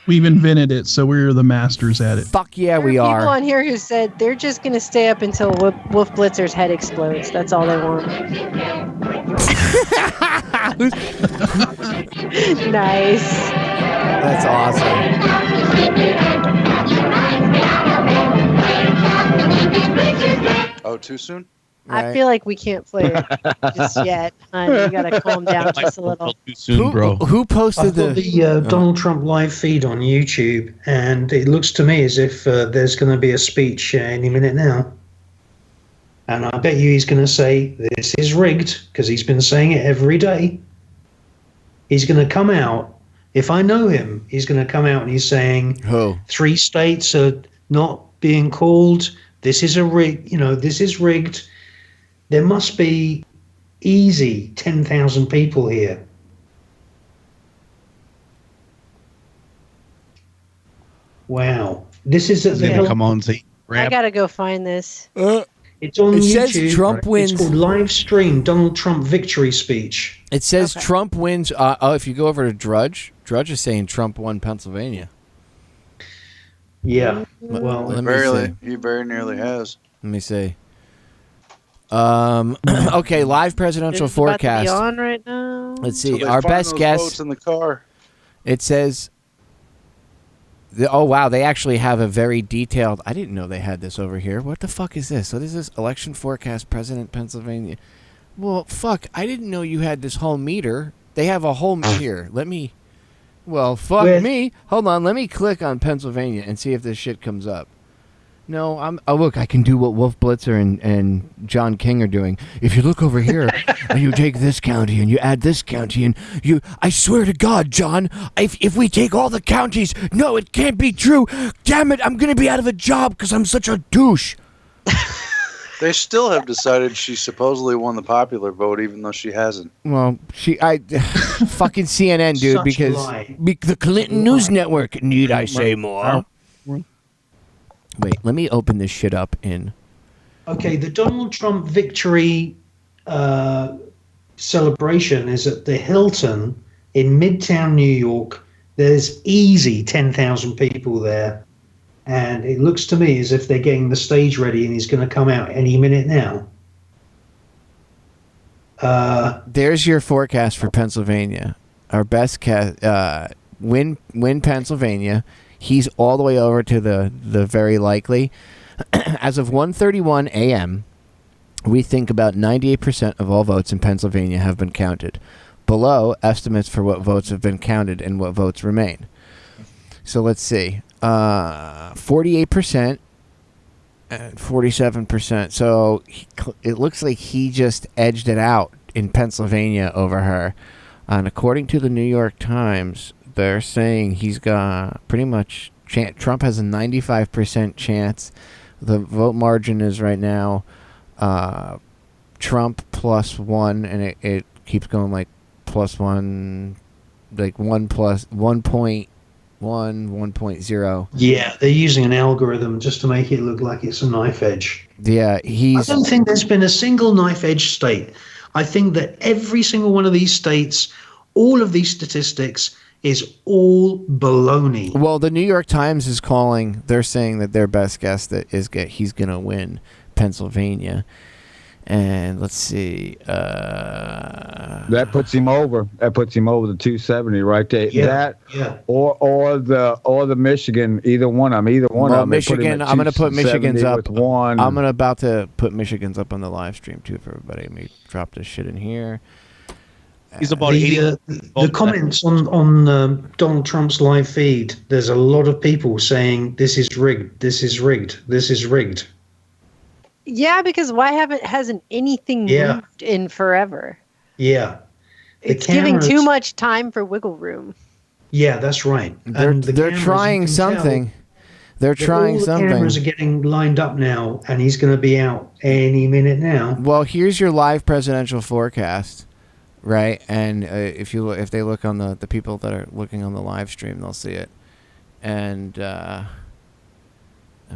We've invented it, so we're the masters at it. Fuck yeah, we People are. on here who said they're just going to stay up until Wolf Blitzer's head explodes. That's all they want. Nice. That's awesome. Oh, too soon? I feel like we can't play it just yet. You gotta calm down just a little. Too soon, bro. Who posted the Donald Trump live feed on YouTube, and it looks to me as if there's going to be a speech any minute now. And I bet you he's going to say this is rigged because he's been saying it every day. He's going to come out. If I know him, he's going to come out and he's saying 3 states are not being called. This is a rig. This is rigged. There must be easy 10,000 people here. Wow. This is come on, see. I gotta go find this. It's on It YouTube. says Trump wins. It's called live stream Donald Trump victory speech. It says Trump wins. If you go over to Drudge is saying Trump won Pennsylvania. Yeah. Well, he very nearly has. Let me see. Okay, live presidential It's about to be forecast. on right now. Let's So see. they Our find best those guess. votes in the car. It says. Oh wow, they actually have a very detailed. I didn't know they had this over here. What the fuck is this? What is this? Election forecast, President Pennsylvania. Well, fuck. I didn't know you had this whole meter. They have a whole here. Let me. Well, fuck me. Hold on. Let me click on Pennsylvania and see if this shit comes up. No, oh look, I can do what Wolf Blitzer and John King are doing. If you look over here and you take this county and you add this county and I swear to God, John, if we take all the counties, no, it can't be true. Damn it, I'm gonna be out of a job because I'm such a douche. They still have decided she supposedly won the popular vote, even though she hasn't. Well, fucking CNN, dude, Such because lie. the Clinton News Network. Need I say more? Wait, let me open this shit up in. Okay, the Donald Trump victory celebration is at the Hilton in Midtown New York. There's easy 10,000 people there. And it looks to me as if they're getting the stage ready and he's going to come out any minute now. There's your forecast for Pennsylvania. Our best win Pennsylvania. He's all the way over to the very likely. As of 1:31 a.m., we think about 98% of all votes in Pennsylvania have been counted. Below, estimates for what votes have been counted and what votes remain. So let's see. 48% and 47%. So it looks like he just edged it out in Pennsylvania over her. And according to the New York Times, they're saying he's got pretty much Trump has a 95% chance. The vote margin is right now Trump +1, and it keeps going like +1, like 1 plus 1.1, 1.0. Yeah, they're using an algorithm just to make it look like it's a knife edge. Yeah, I don't think there's been a single knife edge state. I think that every single one of these states, all of these statistics, is all baloney. Well, the New York Times is calling. They're saying that their best guess he's going to win Pennsylvania. And let's see. That puts him over. That puts him over the 270 right there. Yeah, or the Michigan. Either one of them. Well, Michigan. I'm going to put Michigan's up. With one. I'm about to put Michigan's up on the live stream too for everybody. Let me drop this shit in here. He's about the comments on Donald Trump's live feed. There's a lot of people saying this is rigged. This is rigged. This is rigged. Yeah, because hasn't anything moved in forever? Yeah, It's giving too much time for wiggle room. Yeah, that's right. They're trying something. They're trying something. The cameras are getting lined up now, and he's going to be out any minute now. Well, here's your live presidential forecast. right? And if they look on the people that are looking on the live stream, they'll see it. And let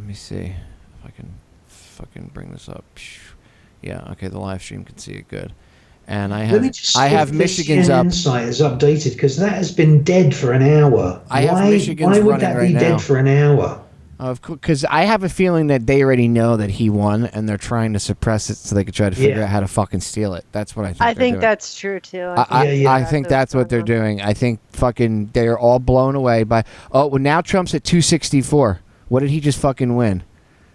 me see if I can fucking bring this up. Yeah, okay, the live stream can see it good. And I have Michigan's up. Site is updated because that has been dead for an hour. Have Michigan's why would running that right be now. dead for an hour? Because I have a feeling that they already know that he won, and they're trying to suppress it so they could try to figure out how to fucking steal it. That's what I think. I think that's true too. I think that's what they're doing. I think fucking they're all blown away by. Oh, well, now Trump's at 264. What did he just fucking win?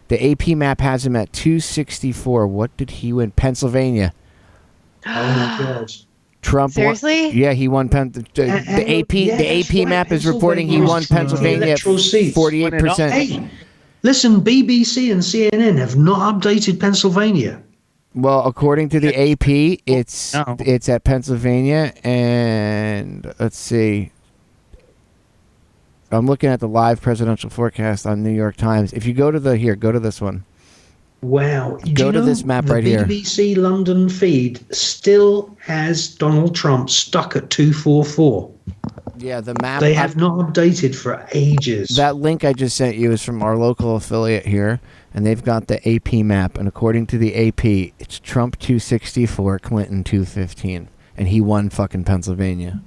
The AP map has him at 264. What did he win? Pennsylvania. Oh my God. Trump seriously? Yeah, he won the AP map is reporting he won Pennsylvania 48%. Hey, listen, BBC and CNN have not updated Pennsylvania. Well, according to the AP, it's at Pennsylvania, and let's see. I'm looking at the live presidential forecast on New York Times. If you go to go to this one. Wow. Go to this map right here. The BBC London feed still has Donald Trump stuck at 244. Yeah, the map. They have not updated for ages. That link I just sent you is from our local affiliate here, and they've got the AP map. And according to the AP, it's Trump 264, Clinton 215. And he won fucking Pennsylvania.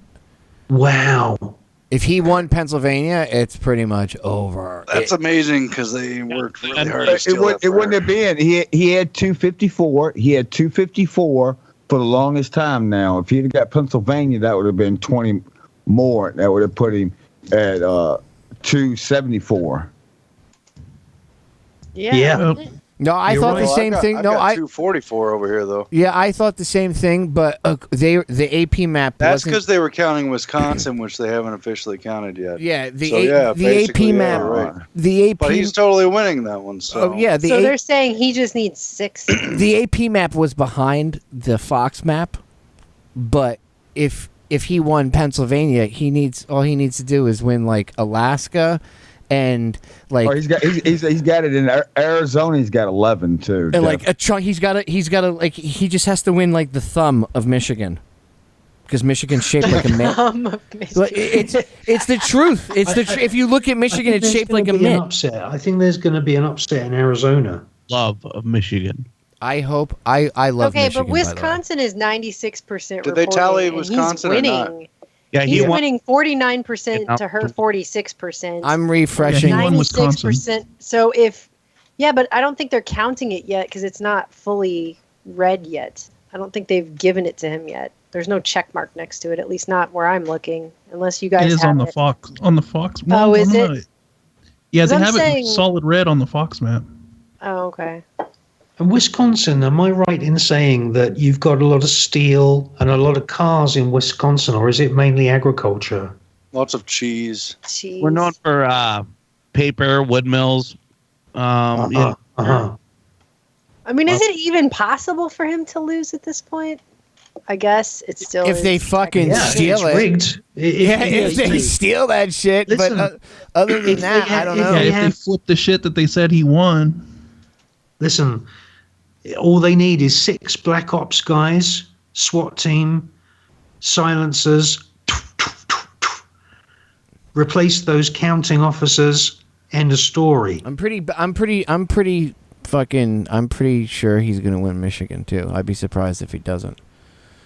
Wow. If he won Pennsylvania, it's pretty much over. That's amazing because they worked really hard to steal It wouldn't have been. He had 254. He had 254 for the longest time now. If he'd have got Pennsylvania, that would have been 20 more. That would have put him at 274. Yeah. No, I thought the same thing. I've got 244 over here, though. Yeah, I thought the same thing, but the AP map. That's because they were counting Wisconsin, which they haven't officially counted yet. Yeah, the AP map. Right. The AP. But he's totally winning that one. So yeah, so they're saying he just needs 6. The AP map was behind the Fox map, but if he won Pennsylvania, all he needs to do is win like Alaska. And like he's got it in Arizona. He's got 11 too. And like he's got like he just has to win like the thumb of Michigan, because Michigan's shaped like a mitt. It's the truth. If you look at Michigan, it's shaped like a mitt. I think there's going to be an upset in Arizona. Love of Michigan. I hope I love. Okay, Michigan, but Wisconsin is 96%. Did they tally Wisconsin he's winning. or not? Yeah, he's winning 49% to her 46%. I'm refreshing. 96%. So but I don't think they're counting it yet because it's not fully read yet. I don't think they've given it to him yet. There's no check mark next to it, at least not where I'm looking, unless you guys it is have on the it. Fox. On the Fox. Oh, is it? Yeah, they I'm have saying- it solid red on the Fox map. Oh, okay. And Wisconsin, am I right in saying that you've got a lot of steel and a lot of cars in Wisconsin, or is it mainly agriculture? Lots of cheese. Cheese. We're known for paper, wood mills. Uh-huh. I mean, is it even possible for him to lose at this point? I guess it's still. If they fucking steal it, rigged. If they steal that shit. Listen, but other than that, I don't know. Yeah, if they flip the shit that they said he won. Listen, all they need is 6 Black Ops guys, SWAT team, silencers. Replace those counting officers. End of story. I'm pretty sure he's gonna win Michigan too. I'd be surprised if he doesn't.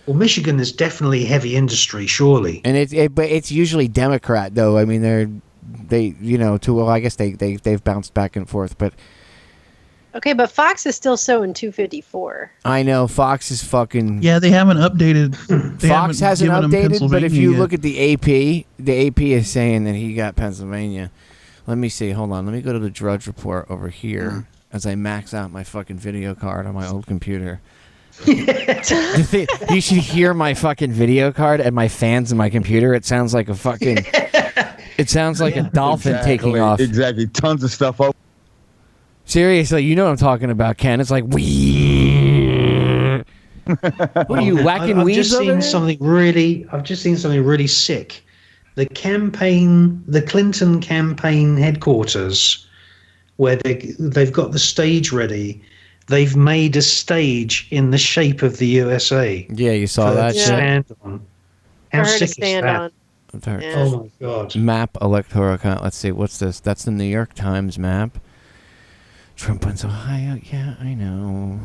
Well, Michigan is definitely heavy industry, surely. And but it's usually Democrat though. I mean, I guess they've bounced back and forth, but. Okay, but Fox is still showing 254. I know Fox is fucking. Yeah, they haven't updated. Fox hasn't updated, but if you look at the AP is saying that he got Pennsylvania. Let me see. Hold on. Let me go to the Drudge Report over here as I max out my fucking video card on my old computer. You should hear my fucking video card and my fans in my computer. It sounds like a fucking. It sounds like a dolphin taking off. Exactly. Tons of stuff open. Seriously, you know what I'm talking about, Ken. It's like, what are you, whacking weeds? I've just seen something really sick. The Clinton campaign headquarters, where they've got the stage ready, they've made a stage in the shape of the USA. Yeah, you saw for her that to shit. stand on. How For her to sick is stand that? on. Yeah. Oh my god. Map electoral count. Let's see. What's this? That's the New York Times map. Trump wins Ohio. Yeah, I know.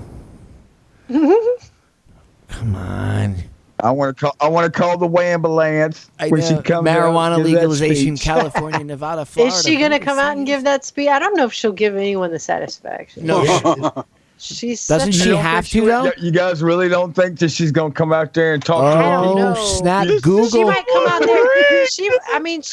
Come on. I want to call the ambulance when she comes. Marijuana out, give that legalization, speech. California, Nevada, Florida. Is she going to come out and give that speech? I don't know if she'll give anyone the satisfaction. No. She's Doesn't such she a- have to though? You guys really don't think that she's gonna come out there and talk? I don't Oh know. snap! Google. She might come out there. She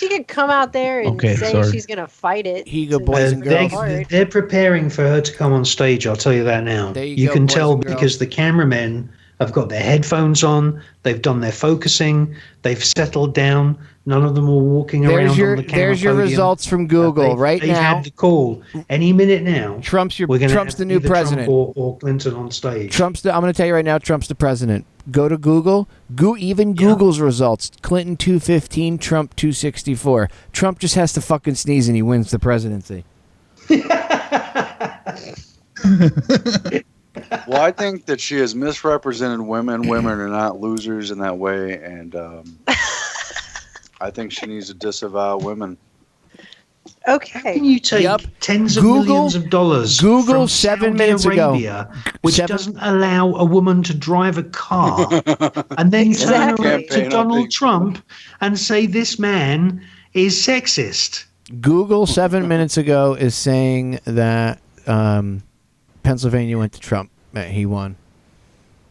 could come out there and say sorry. she's going to fight it. They're preparing for her to come on stage. I'll tell you that now. There you You go, can boys tell and girls. because the cameramen have got their headphones on. They've done their focusing. They've settled down. None of them are walking around on the camera There's your podium. results from Google right They've now. had the call any minute now. Trump's we're gonna Trump's have the new either Trump president. or Clinton on stage. I'm going to tell you right now, Trump's the president. Go to Google. Google's results. Clinton 215, Trump 264. Trump just has to fucking sneeze and he wins the presidency. Well, I think that she has misrepresented women. Women are not losers in that way, and I think she needs to disavow women. Okay. How can you take tens of millions of dollars Google from 7 Saudi minutes ago. Arabia, which doesn't allow a woman to drive a car, and then turn Exactly. around to Donald Trump and say this man is sexist? Google 7 minutes ago is saying that Pennsylvania went to Trump. He won.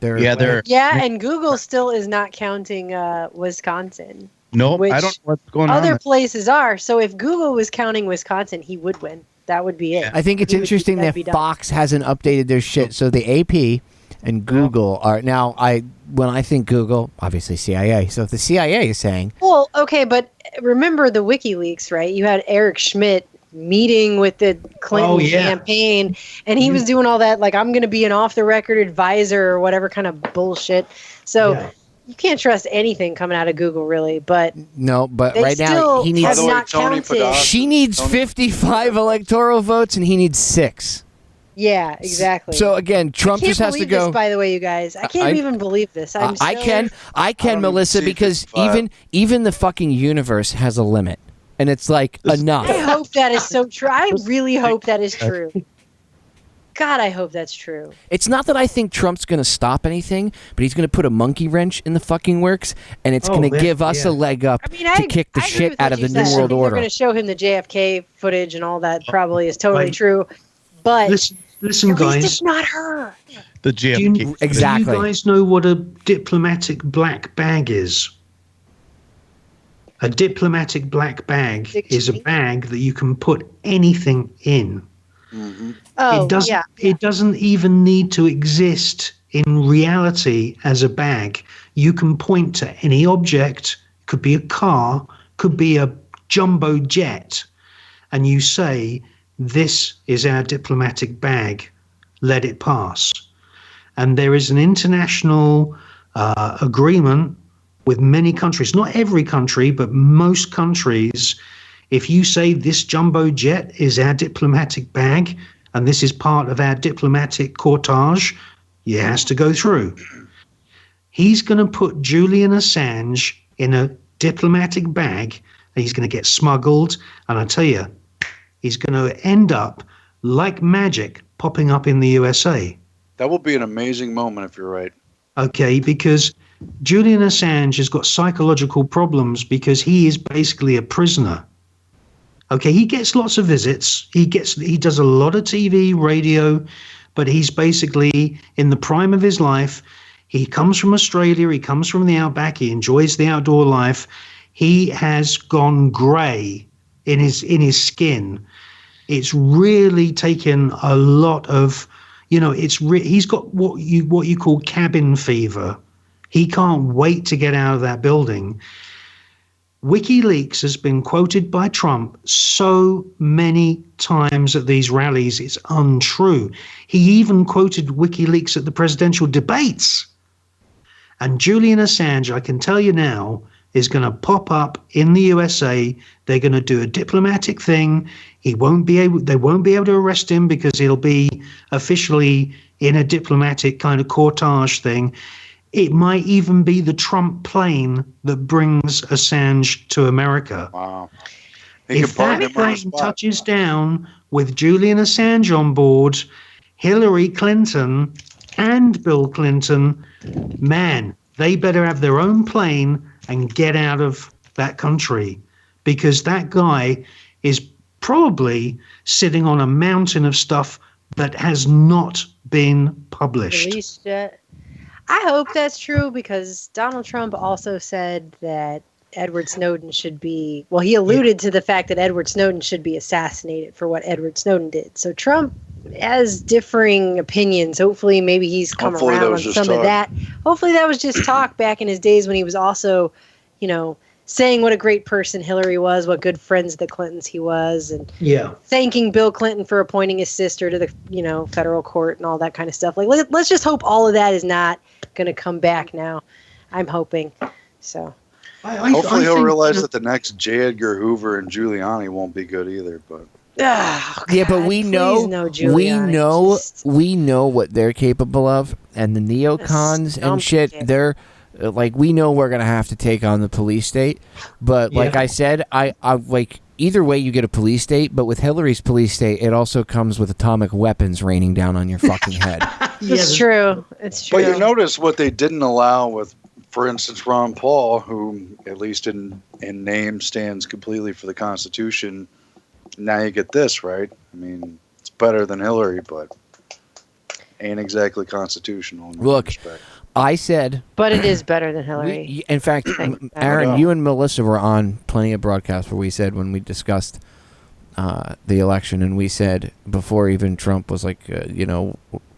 Yeah, and Google still is not counting Wisconsin. Nope, which I don't know what's going on. Other places are. So if Google was counting Wisconsin, he would win. That would be it. I think it's interesting that Fox hasn't updated their shit. So the AP and Google are now. When I think Google, obviously CIA. So if the CIA is saying, Well, okay, but remember the WikiLeaks, right? You had Eric Schmidt meeting with the Clinton campaign, and he was doing all that, like, I'm going to be an off-the-record advisor or whatever kind of bullshit. So you can't trust anything coming out of Google, really. But no, but they right now still he needs. have not counted. She needs 55 electoral votes, and he needs 6. Yeah, exactly. So again, Trump just has to believe go. This, by the way, you guys, I can't even believe this. I can, Melissa, because even the fucking universe has a limit, and it's like enough. I hope that is so true. I really hope that is true. God, I hope that's true. It's not that I think Trump's going to stop anything, but he's going to put a monkey wrench in the fucking works, and it's going to give us a leg up to kick the shit out of the New World Order. They're going to show him the JFK footage and all that. Probably is totally true, but listen, at guys, least it's not her. The GFK. Exactly. Do you guys know what a diplomatic black bag is? A diplomatic black bag is a bag that you can put anything in. Oh, it doesn't even need to exist in reality as a bag. You can point to any object, could be a car, could be a jumbo jet, and you say, this is our diplomatic bag, let it pass. And there is an international agreement with many countries, not every country, but most countries. If you say this jumbo jet is our diplomatic bag, and this is part of our diplomatic cortege, it has to go through. He's going to put Julian Assange in a diplomatic bag, and he's going to get smuggled. And I tell you, he's going to end up like magic popping up in the USA. That will be an amazing moment if you're right. Okay, because Julian Assange has got psychological problems because he is basically a prisoner. Okay, he gets lots of visits. He does a lot of TV, radio, but he's basically in the prime of his life. He comes from Australia. He comes from the outback. He enjoys the outdoor life. He has gone grey in his skin. It's really taken a lot of, he's got what you call cabin fever. He can't wait to get out of that building. WikiLeaks has been quoted by Trump so many times at these rallies, it's untrue. He even quoted WikiLeaks at the presidential debates. And Julian Assange, I can tell you now, is going to pop up in the USA. They're going to do a diplomatic thing. They won't be able to arrest him because he'll be officially in a diplomatic kind of courtage thing, it might even be the Trump plane that brings Assange to America. Wow. If that plane touches down with Julian Assange on board, Hillary Clinton and Bill Clinton, man, they better have their own plane and get out of that country, because that guy is probably sitting on a mountain of stuff that has not been published. Released yet. I hope that's true, because Donald Trump also said that Edward Snowden should be, well, he alluded to the fact that Edward Snowden should be assassinated for what Edward Snowden did. So Trump has differing opinions. Hopefully, maybe he's come around on some of that. Hopefully that was just talk back in his days when he was also, saying what a great person Hillary was, what good friends of the Clintons he was, and thanking Bill Clinton for appointing his sister to the, federal court and all that kind of stuff. Like, let's just hope all of that is not going to come back now. I'm hoping. So. Hopefully he'll realize that the next J. Edgar Hoover and Giuliani won't be good either. But but we know what they're capable of, and the neocons and shit. They're like, we know we're gonna have to take on the police state. But like I said, I like either way you get a police state. But with Hillary's police state, it also comes with atomic weapons raining down on your fucking head. It's true. It's true. But you notice what they didn't allow with, for instance, Ron Paul, who at least in name stands completely for the Constitution. Now you get this, right? I mean, it's better than Hillary, but ain't exactly constitutional. Look, I said... But it is better than Hillary. In fact, Aaron, you and Melissa were on plenty of broadcasts where we said, when we discussed the election, and we said, before even Trump was like,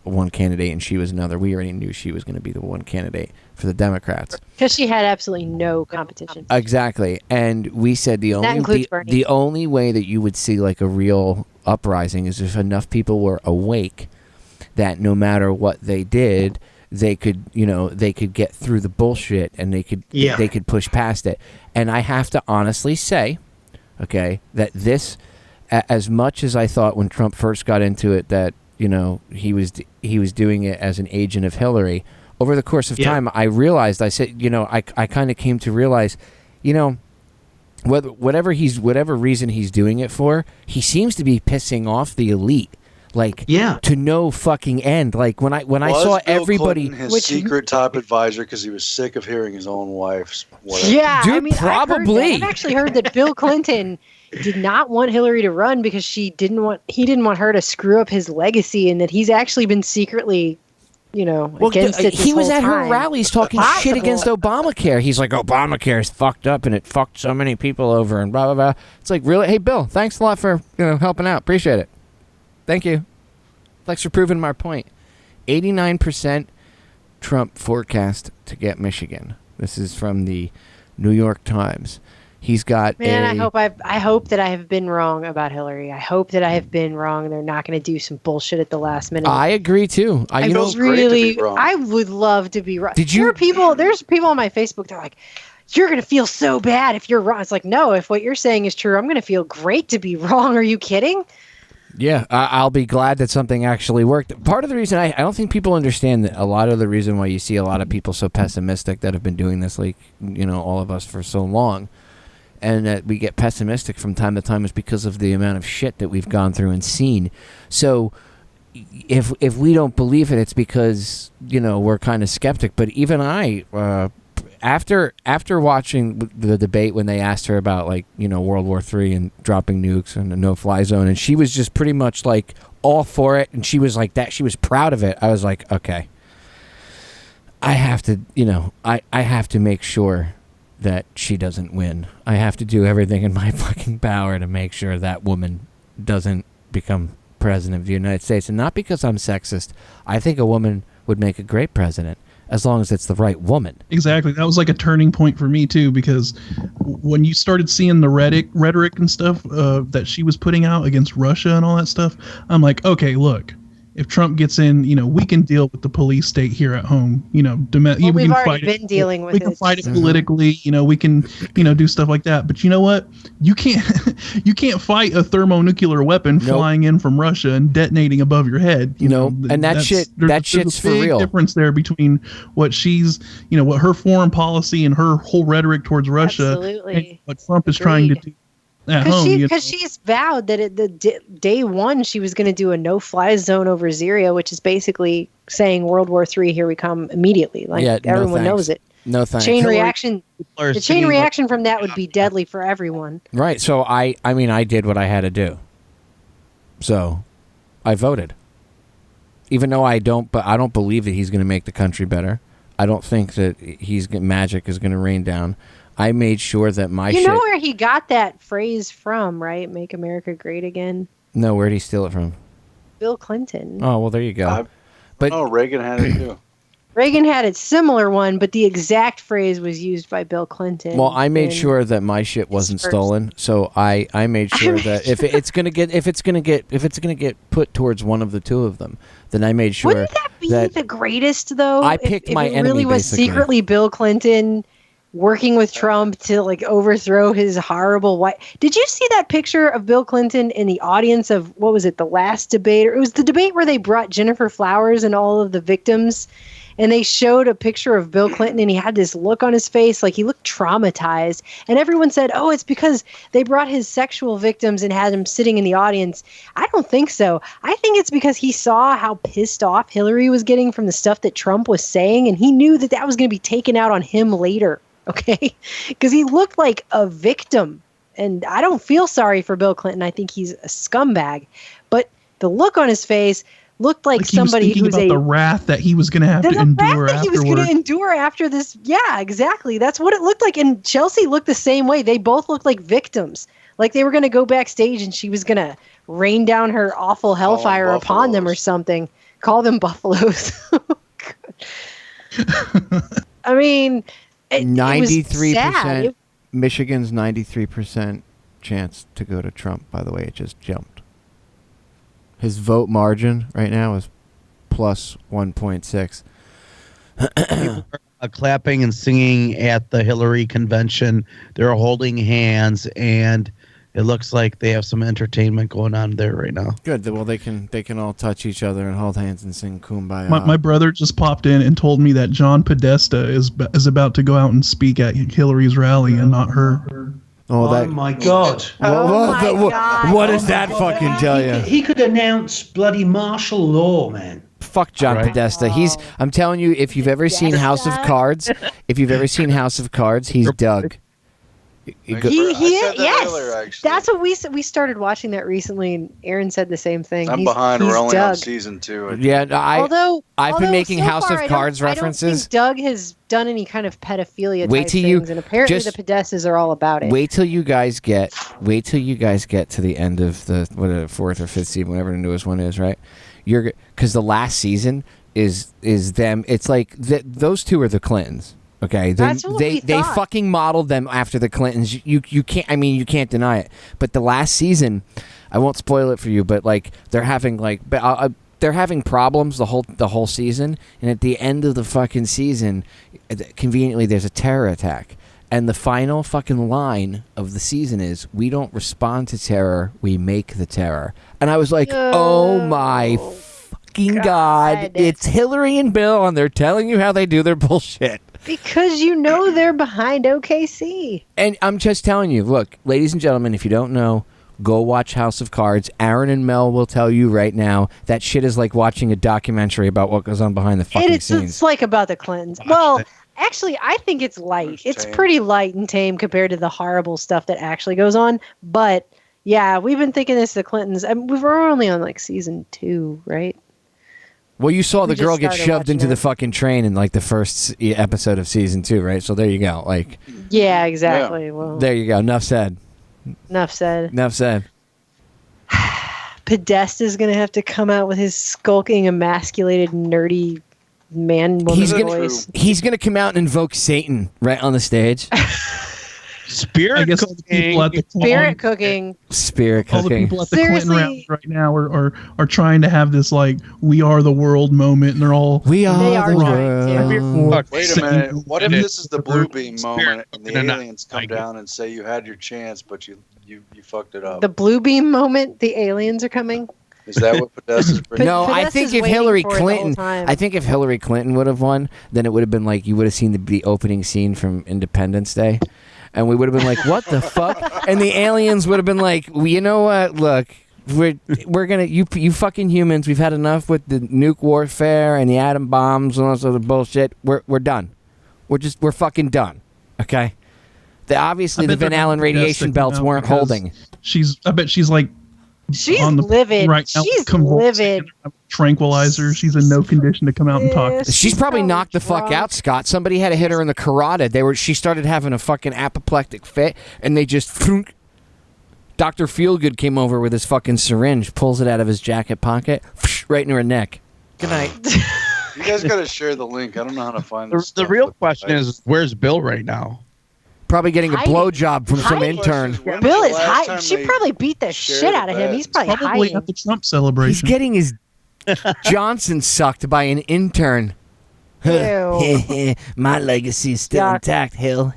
one candidate and she was another, we already knew she was going to be the one candidate for the Democrats. Because she had absolutely no competition. Exactly. And we said the only way that you would see like a real uprising is if enough people were awake that no matter what they did, they could get through the bullshit and they could push past it. And I have to honestly say, okay, that this, as much as I thought when Trump first got into it that he was doing it as an agent of Hillary, over the course of time, I realized, I said, I kind of came to realize, whatever reason he's doing it for, he seems to be pissing off the elite, like to no fucking end. Like when I saw Bill everybody, Clinton his secret top advisor because he was sick of hearing his own wife's. Whatever. Yeah, dude, probably. I've actually heard that Bill Clinton did not want Hillary to run because he didn't want her to screw up his legacy, and that he's actually been secretly, against it. He was at her rallies talking shit against Obamacare. He's like, Obamacare is fucked up and it fucked so many people over and blah blah blah. It's like, really? Hey, Bill, thanks a lot for helping out. Appreciate it. Thank you. Thanks for proving my point. 89% Trump forecast to get Michigan. This is from the New York Times. He's got I hope that I have been wrong about Hillary. I hope that I have been wrong and they're not going to do some bullshit at the last minute. I agree too. I would love to be wrong. There's people on my Facebook, they're like, you're going to feel so bad if you're wrong. It's like, no, if what you're saying is true, I'm going to feel great to be wrong. Are you kidding? Yeah, I'll be glad that something actually worked. Part of the reason I don't think people understand that a lot of the reason why you see a lot of people so pessimistic that have been doing this, like, all of us for so long, and that we get pessimistic from time to time is because of the amount of shit that we've gone through and seen. So if we don't believe it, it's because, we're kind of skeptic. But even I, after watching the debate when they asked her about, like, World War III and dropping nukes and a no-fly zone, and she was just pretty much like all for it, and she was like that. She was proud of it. I was like, okay, I have to, I have to make sure that she doesn't win. I have to do everything in my fucking power to make sure that woman doesn't become president of the United States. And not because I'm sexist. I think a woman would make a great president as long as it's the right woman. Exactly. That was like a turning point for me too, because when you started seeing the rhetoric and stuff that she was putting out against Russia and all that stuff, I'm like, okay, look, if Trump gets in, we can deal with the police state here at home. We've can already been dealing with it. We can fight it politically. We can, do stuff like that. But you know what? You can't fight a thermonuclear weapon flying in from Russia and detonating above your head. And that's shit's for real. There's a big difference there between what she's, what her foreign policy and her whole rhetoric towards Russia, and what Trump is trying to do. Because she's vowed that at the day one she was going to do a no-fly zone over Syria, which is basically saying World War III, here we come immediately. Everyone knows it. No thanks. The chain reaction from that would be deadly for everyone. Right. So I did what I had to do. So I voted. Even though I don't believe that he's going to make the country better. I don't think that magic is going to rain down. I made sure that my You know where he got that phrase from, right? Make America Great Again. No, where'd he steal it from? Bill Clinton. Oh, well, there you go. Reagan had it too. Reagan had a similar one, but the exact phrase was used by Bill Clinton. Well, I made sure that my shit wasn't stolen, so I made sure that if it's gonna get put towards one of the two of them, then I made sure. Wouldn't that be the greatest though? I picked my if it enemy. Really was basically. Secretly Bill Clinton working with Trump to overthrow his horrible white. Did you see that picture of Bill Clinton in the audience of what was it? The last debate, or it was the debate where they brought Jennifer Flowers and all of the victims. And they showed a picture of Bill Clinton, and he had this look on his face, like he looked traumatized. And everyone said, oh, it's because they brought his sexual victims and had him sitting in the audience. I don't think so. I think it's because he saw how pissed off Hillary was getting from the stuff that Trump was saying, and he knew that was going to be taken out on him later, okay? Because he looked like a victim. And I don't feel sorry for Bill Clinton. I think he's a scumbag. But the look on his face looked like somebody who's about the wrath that he was going to have to endure afterward. He was going to endure after this. Yeah, exactly. That's what it looked like. And Chelsea looked the same way. They both looked like victims. Like they were going to go backstage and she was going to rain down her awful hellfire upon them or something. Call them buffaloes. I mean, 93%. Michigan's 93% chance to go to Trump, by the way. It just jumped. His vote margin right now is plus 1.6. People are clapping and singing at the Hillary convention. They're holding hands, and it looks like they have some entertainment going on there right now. Good. Well, they can all touch each other and hold hands and sing Kumbaya. My brother just popped in and told me that John Podesta is about to go out and speak at Hillary's rally and not her. Oh my God. What does that fucking tell you? He could announce bloody martial law, man. Fuck John Podesta. I'm telling you, if you've ever seen House of Cards, he's Doug. Yes. That's what we started watching that recently, and Aaron said the same thing. I'm behind. We're only on season 2. I've been making House of Cards references. I don't think Doug has done any kind of pedophilia type things, and apparently the Podestas are all about it. Wait till you guys get to the end of the 4th or 5th season, whatever the newest one is, right? Because the last season is them. It's like those two are the Clintons. Okay, they fucking modeled them after the Clintons. You can't deny it. But the last season, I won't spoil it for you, but they're having problems the whole season, and at the end of the fucking season, conveniently there's a terror attack, and the final fucking line of the season is, "We don't respond to terror, we make the terror." And I was like, "Oh my fucking God, it's Hillary and Bill, and they're telling you how they do their bullshit." Because they're behind OKC. And I'm just telling you, look, ladies and gentlemen, if you don't know, go watch House of Cards. Aaron and Mel will tell you right now that shit is like watching a documentary about what goes on behind the fucking scenes. It's like about the Clintons. Well, actually, I think it's light. It's pretty light and tame compared to the horrible stuff that actually goes on. But, yeah, we've been thinking this the Clintons. We're only on, season 2, right? Well, you saw the girl get shoved into the fucking train in the first episode of season 2, right? So there you go. Yeah, exactly. Yeah. Well, there you go. Enough said. Podesta's gonna have to come out with his skulking, emasculated, nerdy man woman voice. He's gonna come out and invoke Satan right on the stage. Spirit I guess all the people at the Spirit cooking. Spirit all the cooking. people at the Clinton rally right now are trying to have this like "we are the world" moment, and they're all we are the world. Wait a minute. What if this is the blue beam moment and the aliens come down and say you had your chance, but you fucked it up? The blue beam moment. The aliens are coming. Is that what Podesta's bringing? No, I think if Hillary Clinton, would have won, then it would have been like you would have seen the opening scene from Independence Day, and we would have been like, "What the fuck?" And the aliens would have been like, well, "You know what? Look, we're gonna you fucking humans. We've had enough with the nuke warfare and the atom bombs and all this other bullshit. We're done. We're fucking done. Okay." Obviously the Van Allen radiation belts weren't holding. I bet she's like. She's livid. Right now, she's livid. Tranquilizer. She's in no condition to come out and talk. She's probably knocked the fuck out, Scott. Somebody had to hit her in the carotid. She started having a fucking apoplectic fit, and they just. Dr. Feelgood came over with his fucking syringe, pulls it out of his jacket pocket, right in her neck. Good night. You guys got to share the link. I don't know how to find this. The real question is, where's Bill right now? Probably getting a blowjob from some intern. Bill is high. She probably beat the shit out of him. He's probably hiding. At the Trump celebration. He's getting his Johnson sucked by an intern. My legacy is still intact, Hill.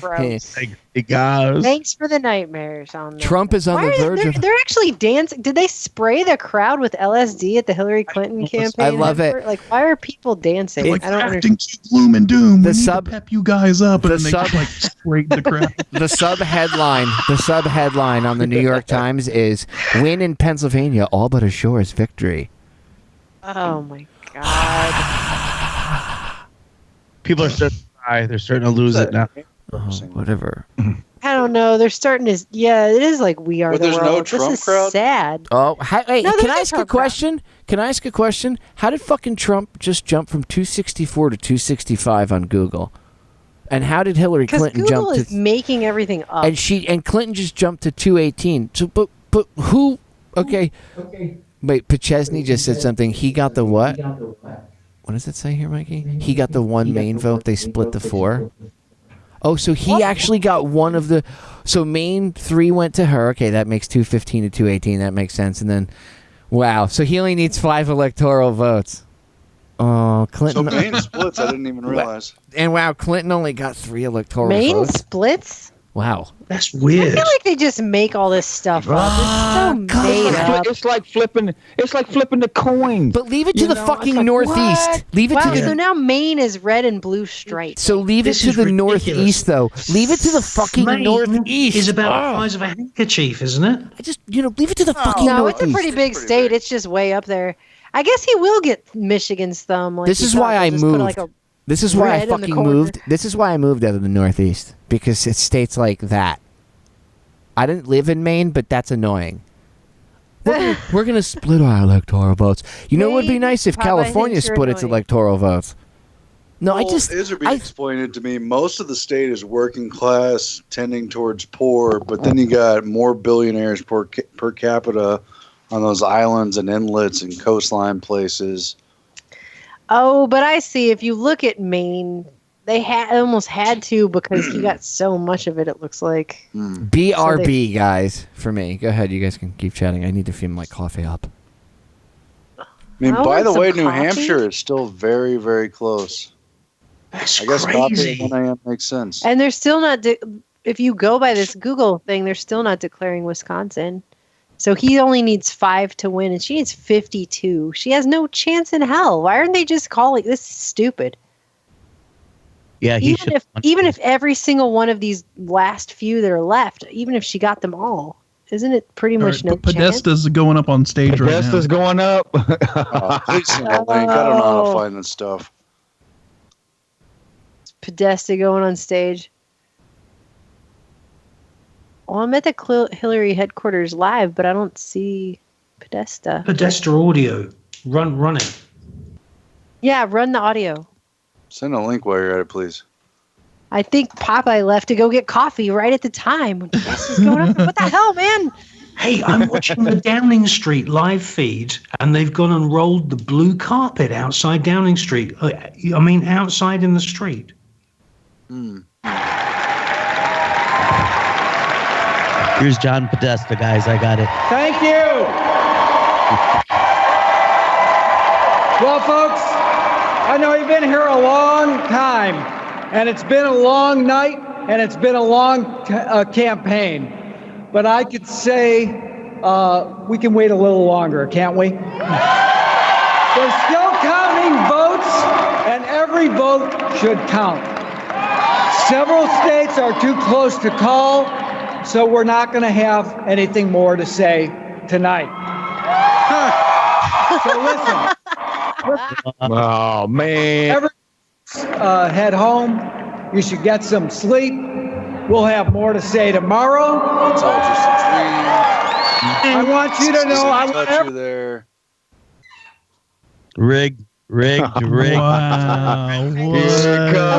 Gross. Hey guys. Thanks for the nightmares on that. Trump is on the verge of. They're actually dancing. Did they spray the crowd with LSD at the Hillary Clinton campaign? I love it. Like, why are people dancing? Like I don't acting understand. gloom and doom. We need to pep you guys up, and then they sub- just, like sprayed the crowd. The sub headline on the New York Times is "Win in Pennsylvania all but assures victory." Oh my god. People are starting to cry. They're starting to lose it now. Whatever. I don't know. They're starting to. Yeah, it is like we are. But the there's world. no Trump this is crowd? sad. Oh, wait, No, can there's I no ask a Trump question? Can I ask a question? How did fucking Trump just jump from 264 to 265 on Google? And how did Hillary Clinton Google jump to? is making everything up. And Clinton just jumped to 218. So, but who? Okay. Wait, Pachesny just said something. He got the what? What does it say here, Mikey? He got the one main vote. They split the 4. Oh, so he actually got one of the. So Maine 3 went to her. Okay, that makes 215 to 218. That makes sense. And then, wow. So he only needs 5 electoral votes. Oh, Clinton. So Maine splits. I didn't even realize. And wow, Clinton only got 3 electoral Maine votes. splits? Wow. That's I weird. feel like they just make all this stuff up. It's so made up. It's like flipping the coin. But leave it to the fucking It's like, northeast. what? Leave it wow, to the. so now Maine is red and blue stripes. So leave it to the northeast, though. Leave it to the fucking Maine northeast. is about the size of a handkerchief, isn't it? I just, leave it to the fucking No, northeast. it's a pretty big state. It's just way up there. I guess he will get Michigan's thumb. Like This he is thought. why They'll I just put, moved. like, a This is why I red in the fucking corner. moved. This is why I moved out of the northeast, because it's states like that. I didn't live in Maine, but that's annoying. We're gonna split our electoral votes. You know, it would be nice if Popeye California thinks you're split its annoying. electoral votes. No, I just. Iserby explained it to me. Most of the state is working class, tending towards poor, but then you got more billionaires per capita on those islands and inlets and coastline places. Oh, but I see. If you look at Maine, they almost had to because he got so much of it. It looks like BRB, guys, for me. Go ahead, you guys can keep chatting. I need to fill my coffee up. I mean, I by want the some way, New coffee. Hampshire is still very, very close. That's I guess crazy. coffee at 1 a.m. makes sense. And they're still not. If you go by this Google thing, they're still not declaring Wisconsin. So he only needs 5 to win, and she needs 52. She has no chance in hell. Why aren't they just calling this? Is stupid. Yeah, he Even if every single one of these last few that are left, even if she got them all, isn't it pretty much no chance? Podesta's going up on stage right now. Podesta's going up. Please send a link. I don't know how to find this stuff. Podesta going on stage. Well, I'm at the Hillary headquarters live, but I don't see Podesta. Podesta audio. Run it. Yeah, run the audio. Send a link while you're at it, please. I think Popeye left to go get coffee right at the time when Podesta's going up. What the hell, man? Hey, I'm watching the Downing Street live feed, and they've gone and rolled the blue carpet outside Downing Street. I mean, outside in the street. Here's John Podesta, guys. I got it. Thank you. Well, folks, I know you've been here a long time, and it's been a long night, and it's been a long campaign. But I could say we can wait a little longer, can't we? They're still counting votes, and every vote should count. Several states are too close to call, so we're not going to have anything more to say tonight. So listen. Oh, man. Head home. You should get some sleep. We'll have more to say tomorrow. It's all just a dream. I want you to know I touch want you there. Rigged. Wow.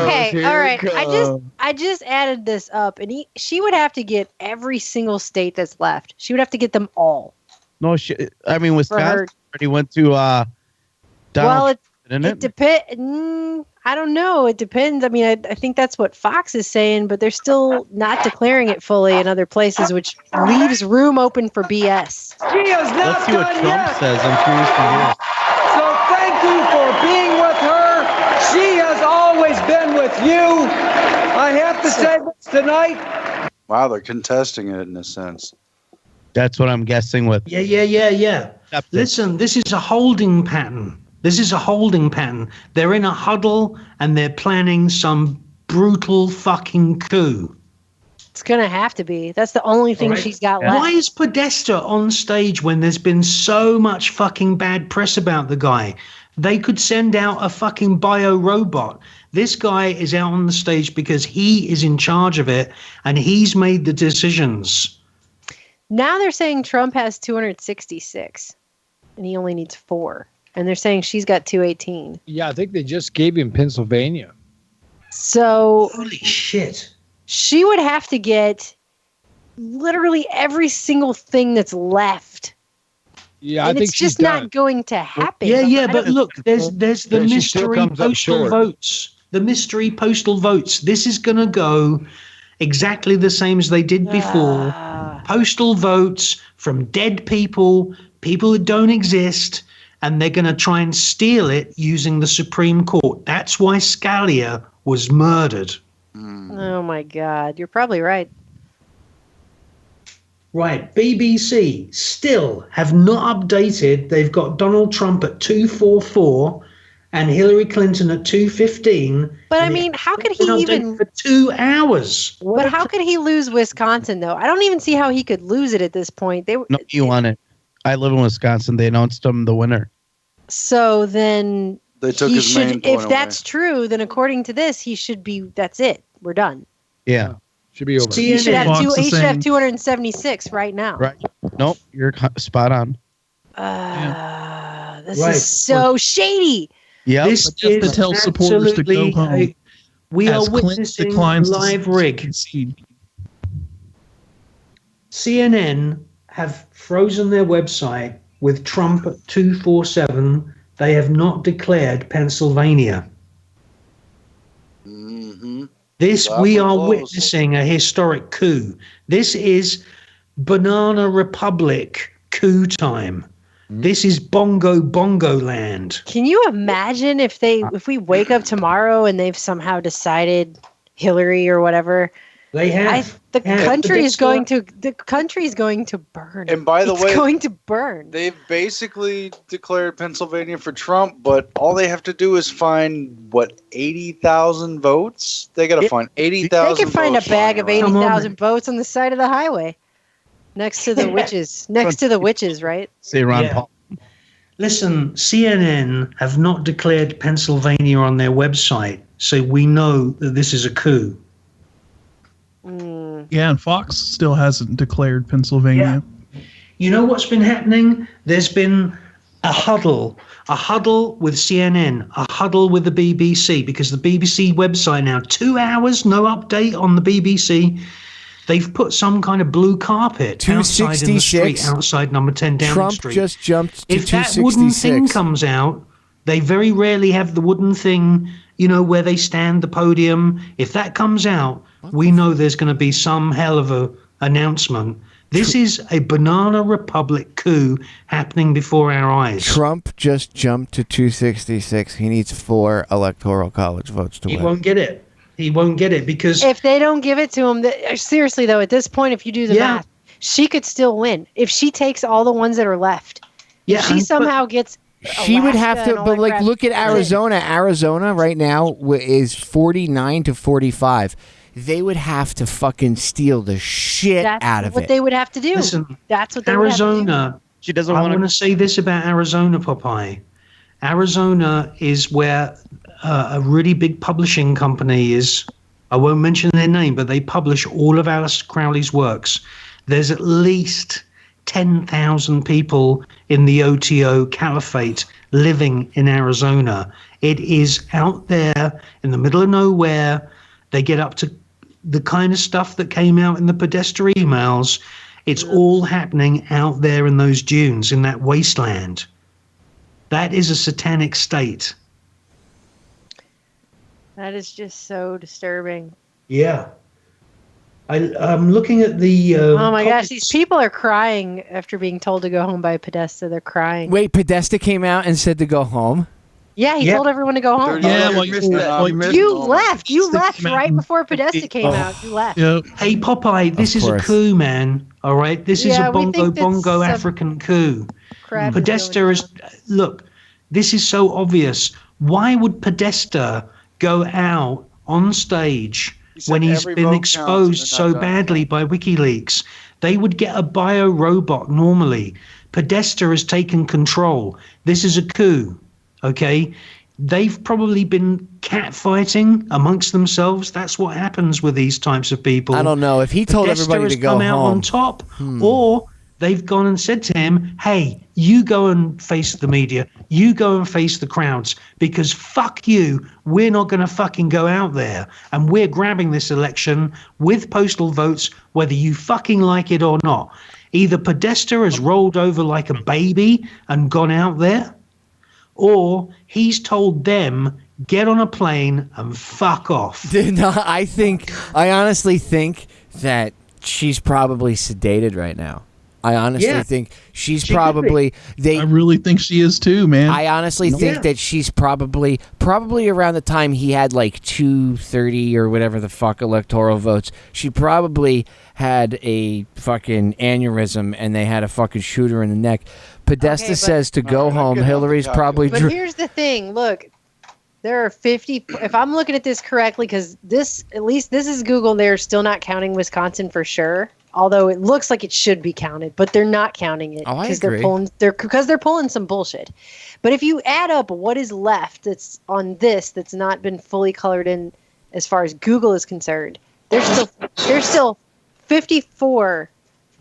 Okay, all right. I just added this up, and she would have to get every single state that's left. She would have to get them all. No shit. I mean, Wisconsin already went to Donald Trump, it depends. I don't know. It depends. I mean, I think that's what Fox is saying, but they're still not declaring it fully in other places, which leaves room open for BS. Let's see what Trump says. I'm curious to hear. So thank you for being with her. She has always been with you. I have to say this tonight. Wow, they're contesting it in a sense. That's what I'm guessing with. Yeah. Listen, this is a holding pattern. They're in a huddle and they're planning some brutal fucking coup. It's going to have to be. That's the only thing she's got left. Why is Podesta on stage when there's been so much fucking bad press about the guy? They could send out a fucking bio robot. This guy is out on the stage because he is in charge of it and he's made the decisions. Now they're saying Trump has 266 and he only needs 4. And they're saying she's got 218. Yeah, I think they just gave him Pennsylvania. So holy shit. She would have to get literally every single thing that's left. Yeah, and I think it's just not going to happen. Yeah, but look, there's the mystery postal votes. The mystery postal votes. This is going to go exactly the same as they did before. Postal votes from dead people who don't exist, and they're going to try and steal it using the Supreme Court. That's why Scalia was murdered. Oh, my God. You're probably right. Right. BBC still have not updated. They've got Donald Trump at 244 and Hillary Clinton at 215. But, I mean, how could he even... For 2 hours. But how could he lose Wisconsin, though? I don't even see how he could lose it at this point. No, you won it. I live in Wisconsin. They announced him the winner. So then they took his main point if that's true, then according to this, he should be. That's it. We're done. Yeah, should be over. He should have 276 right now. Right. Nope, you're spot on. This is so shady. Yeah, this is to tell supporters to go home. We are witnessing live rig. CNN have frozen their website with Trump at 247. They have not declared Pennsylvania. Mm-hmm. We are witnessing a historic coup. This is Banana Republic coup time. This is bongo land. Can you imagine if we wake up tomorrow and they've somehow decided Hillary or whatever? They have. The country is going to burn. And by the way, it's going to burn. They've basically declared Pennsylvania for Trump, but all they have to do is find 80,000 votes. They got to find 80,000. They can find a bag of 80,000 votes on the side of the highway, next to the witches. Next to the witches, right? Say Ron Paul. Listen, CNN have not declared Pennsylvania on their website, so we know that this is a coup. Yeah, and Fox still hasn't declared Pennsylvania. Yeah. You know what's been happening? There's been a huddle with CNN, a huddle with the BBC, because the BBC website now, 2 hours, no update on the BBC. They've put some kind of blue carpet outside in the street, outside number 10 Downing Street. Trump just jumped to if 266. That wooden thing comes out, they very rarely have the wooden thing, where they stand, the podium. If that comes out, we know there's going to be some hell of a announcement. This is a banana republic coup happening before our eyes. Trump just jumped to 266. He needs 4 electoral college votes to win. He won't get it. He won't get it because if they don't give it to him, seriously though, at this point, if you do the math, she could still win if she takes all the ones that are left. Yeah, if she somehow gets. She would have to, but like, look at Arizona. Arizona right now is 49 to 45. They would have to fucking steal the shit out of it. That's what they would have to do. Listen, that's what they Arizona. would have to do. She doesn't I want want to say this about Arizona, Popeye. Arizona is where a really big publishing company is. I won't mention their name, but they publish all of Alice Crowley's works. There's at least 10,000 people in the OTO caliphate living in Arizona. It is out there in the middle of nowhere. They get up to the kind of stuff that came out in the Podesta emails. It's all happening out there in those dunes, in that wasteland. That is a satanic state. That is just so disturbing. Yeah. I'm looking at the... oh my gosh, these people are crying after being told to go home by Podesta. They're crying. Wait, Podesta came out and said to go home? Yeah, he told everyone to go home. You left. You left right before Podesta came out. You left. Hey, Popeye, this is a coup, man. All right? This is a bongo African coup. Podesta is... Look, this is so obvious. Why would Podesta go out on stage when he's been exposed so badly by WikiLeaks? They would get a bio-robot normally. Podesta has taken control. This is a coup. Okay, they've probably been catfighting amongst themselves. That's what happens with these types of people. I don't know if he told everybody to go come out home on top, or they've gone and said to him, "Hey, you go and face the media. You go and face the crowds because fuck you. We're not going to fucking go out there, and we're grabbing this election with postal votes, whether you fucking like it or not." Either Podesta has rolled over like a baby and gone out there, or he's told them, get on a plane and fuck off. No, I honestly think that she's probably sedated right now. I honestly think she's probably... I really think she is too, man. I honestly think that she's probably around the time he had like 230 or whatever the fuck electoral votes, she probably had a fucking aneurysm and they had a fucking shooter in the neck. Podesta says to go home. Hillary's probably... But here's the thing. Look, there are 50... If I'm looking at this correctly, because this is Google, they're still not counting Wisconsin for sure. Although it looks like it should be counted, but they're not counting it because they're pulling some bullshit. But if you add up what is left that's on this that's not been fully colored in as far as Google is concerned, there's still 54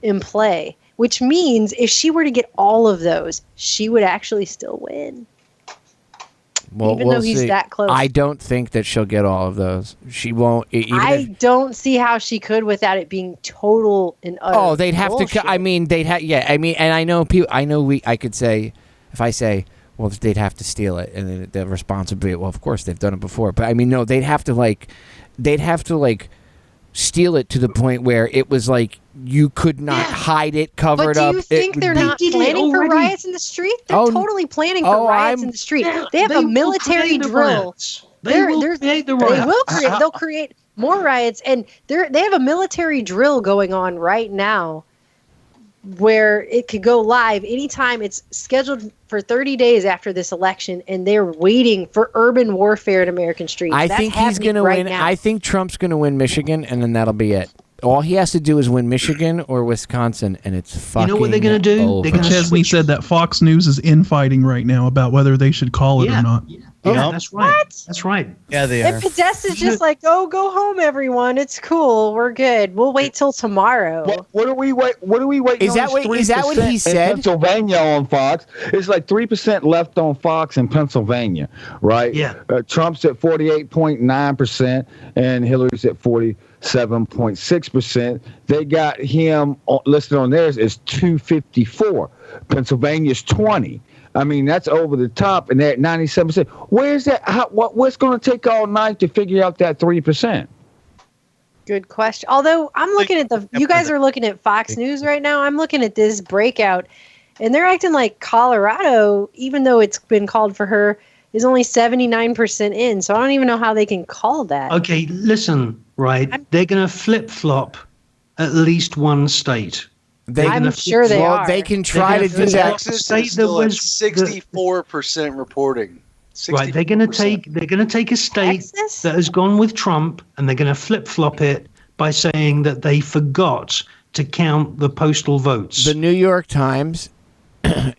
in play, which means if she were to get all of those, she would actually still win. Well, even though he's that close. I don't think that she'll get all of those. She won't. I don't see how she could without it being total and utter. Oh, they'd have bullshit. to. I mean, they'd have. Yeah, I mean, and I know people. I could say, if I say, well, they'd have to steal it, and then the responsibility. Well, of course they've done it before, but I mean, no, they'd have to steal it to the point where it was like you could not hide it, cover it up. But do you think they're not planning for riots in the street? They're totally planning for riots in the street. They have a military drill. They will create the riots. They'll create more riots, and they have a military drill going on right now where it could go live anytime. It's scheduled for 30 days after this election, and they're waiting for urban warfare in American streets. I think he's going to win. Now. I think Trump's going to win Michigan, and then that'll be it. All he has to do is win Michigan or Wisconsin, and it's fucking. You know what they're going to do? They're Chesney said that Fox News is infighting right now about whether they should call it or not. Yeah, that's right. What? That's right. Yeah, they are. And Podesta's just like, go home, everyone. It's cool. We're good. We'll wait till tomorrow. What are we waiting? Is that what he said? In Pennsylvania on Fox, it's like 3% left on Fox in Pennsylvania, right? Yeah. Trump's at 48.9% and Hillary's at 47.6%. They got him listed on theirs as 254. Pennsylvania's 20. I mean, that's over the top, and they're at 97%. Where's that? What's going to take all night to figure out that 3%? Good question. Although I'm looking at you guys are looking at Fox News right now. I'm looking at this breakout, and they're acting like Colorado, even though it's been called for her, is only 79% in. So I don't even know how they can call that. Okay, listen, right? They're going to flip-flop at least one state. I'm sure they are. They can try to do that. Texas is still at 64% reporting. 60%. Right, they're going to take a state that has gone with Trump, and they're going to flip-flop it by saying that they forgot to count the postal votes. The New York Times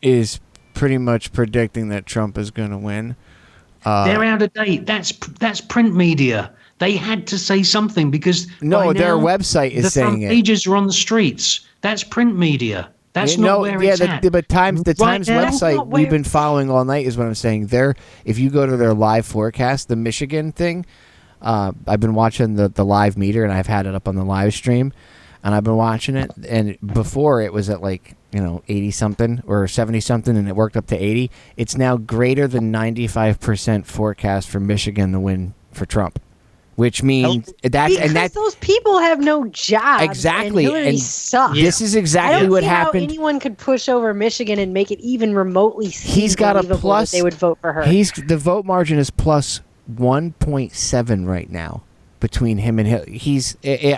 is pretty much predicting that Trump is going to win. They're out of date. That's print media. They had to say something because their website is saying it. The front pages are on the streets. That's print media. That's not where it's at. But the Times website we've been following all night is what I'm saying. If you go to their live forecast, the Michigan thing, I've been watching the live meter, and I've had it up on the live stream, and I've been watching it. And before it was at 80 something or 70 something, and it worked up to 80. It's now greater than 95% forecast for Michigan to win for Trump. Which means because those people have no job. Exactly, and Hillary sucks. This is exactly what happened. How anyone could push over Michigan and make it even remotely. He's got a plus. That they would vote for her. The vote margin is plus 1.7 right now between him and Hillary.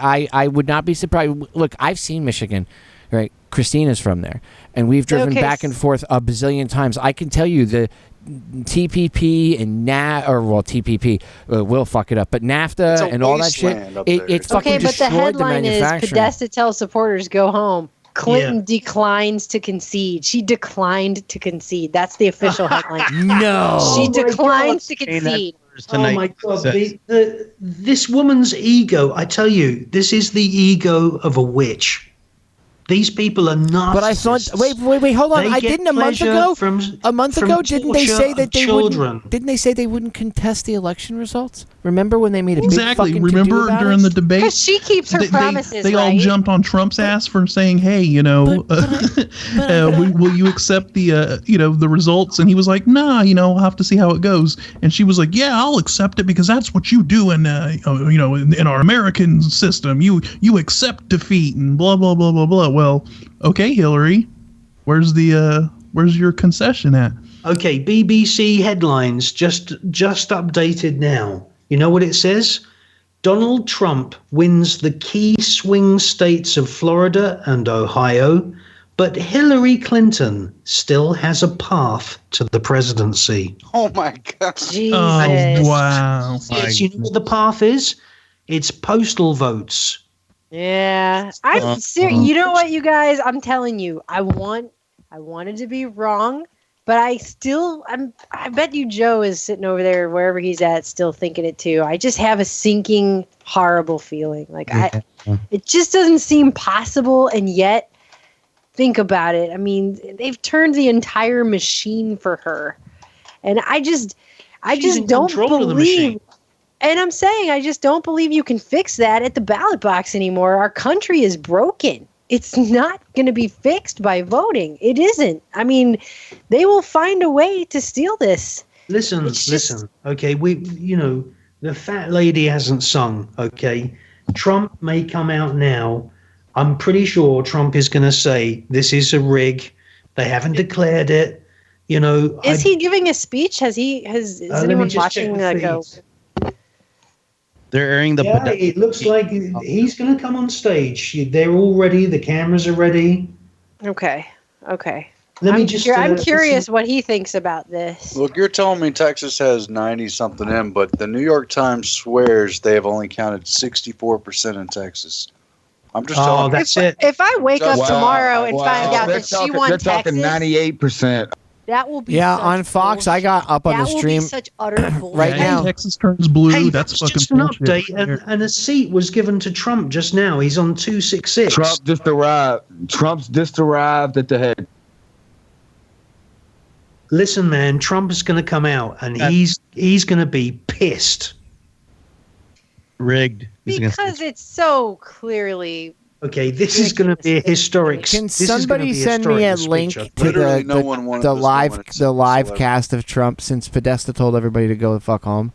I would not be surprised. Look, I've seen Michigan. Right, Christina's from there, and we've driven back and forth a bazillion times. I can tell you the TPP and TPP will fuck it up, but NAFTA and all that shit, it fucking destroyed the manufacturing. But the headline is Podesta tells supporters go home. Clinton declines to concede. She declined to concede. That's the official headline. No, she declines to concede. Oh my God! This woman's ego. I tell you, this is the ego of a witch. These people are narcissists. But I thought, wait, hold on. A month ago, didn't they say that they wouldn't? Didn't they say they wouldn't contest the election results? Remember when they made a big fucking Remember to-do during the debate? Because she keeps her promises. They all jumped on Trump's ass for saying, "Hey, will you accept the results?" And he was like, "Nah, we'll have to see how it goes." And she was like, "Yeah, I'll accept it because that's what you do in in our American system. You accept defeat and blah blah blah blah blah." Well, okay, Hillary, where's your concession at? Okay, BBC headlines just updated now. You know what it says? Donald Trump wins the key swing states of Florida and Ohio, but Hillary Clinton still has a path to the presidency. Oh my God! Jesus. Oh wow! You know what the path is? It's postal votes. Yeah, I'm serious. You know what, you guys? I'm telling you, I wanted to be wrong, but I bet you Joe is sitting over there wherever he's at, still thinking it too. I just have a sinking, horrible feeling. It just doesn't seem possible, and yet, think about it. I mean, they've turned the entire machine for her, and I just don't believe. And I'm saying, I just don't believe you can fix that at the ballot box anymore. Our country is broken. It's not going to be fixed by voting. It isn't. I mean, they will find a way to steal this. Listen. Okay, the fat lady hasn't sung. Okay, Trump may come out now. I'm pretty sure Trump is going to say this is a rig. They haven't declared it. Is he giving a speech? Is anyone watching that go? They're airing the. Yeah, it looks like he's going to come on stage. They're all ready. The cameras are ready. Okay. I'm curious what he thinks about this. Look, you're telling me Texas has 90-something in, but the New York Times swears they have only counted 64% in Texas. I'm just telling you. That's it. If I wake up tomorrow and find out that she won Texas, they're talking 98%. That will be on Fox. Bullshit. I got up on the stream. That will be such utter bullshit. Right now. Texas turns blue. Hey, that's fucking just an bullshit. update, and a seat was given to Trump just now. He's on 266. Trump just arrived. Trump's just arrived at the head. Listen, man, Trump is going to come out, and he's going to be pissed. Rigged. Because it's so clearly. Okay, this is going to be a historic. Can somebody send me a link to the live cast of Trump since Podesta told everybody to go the fuck home?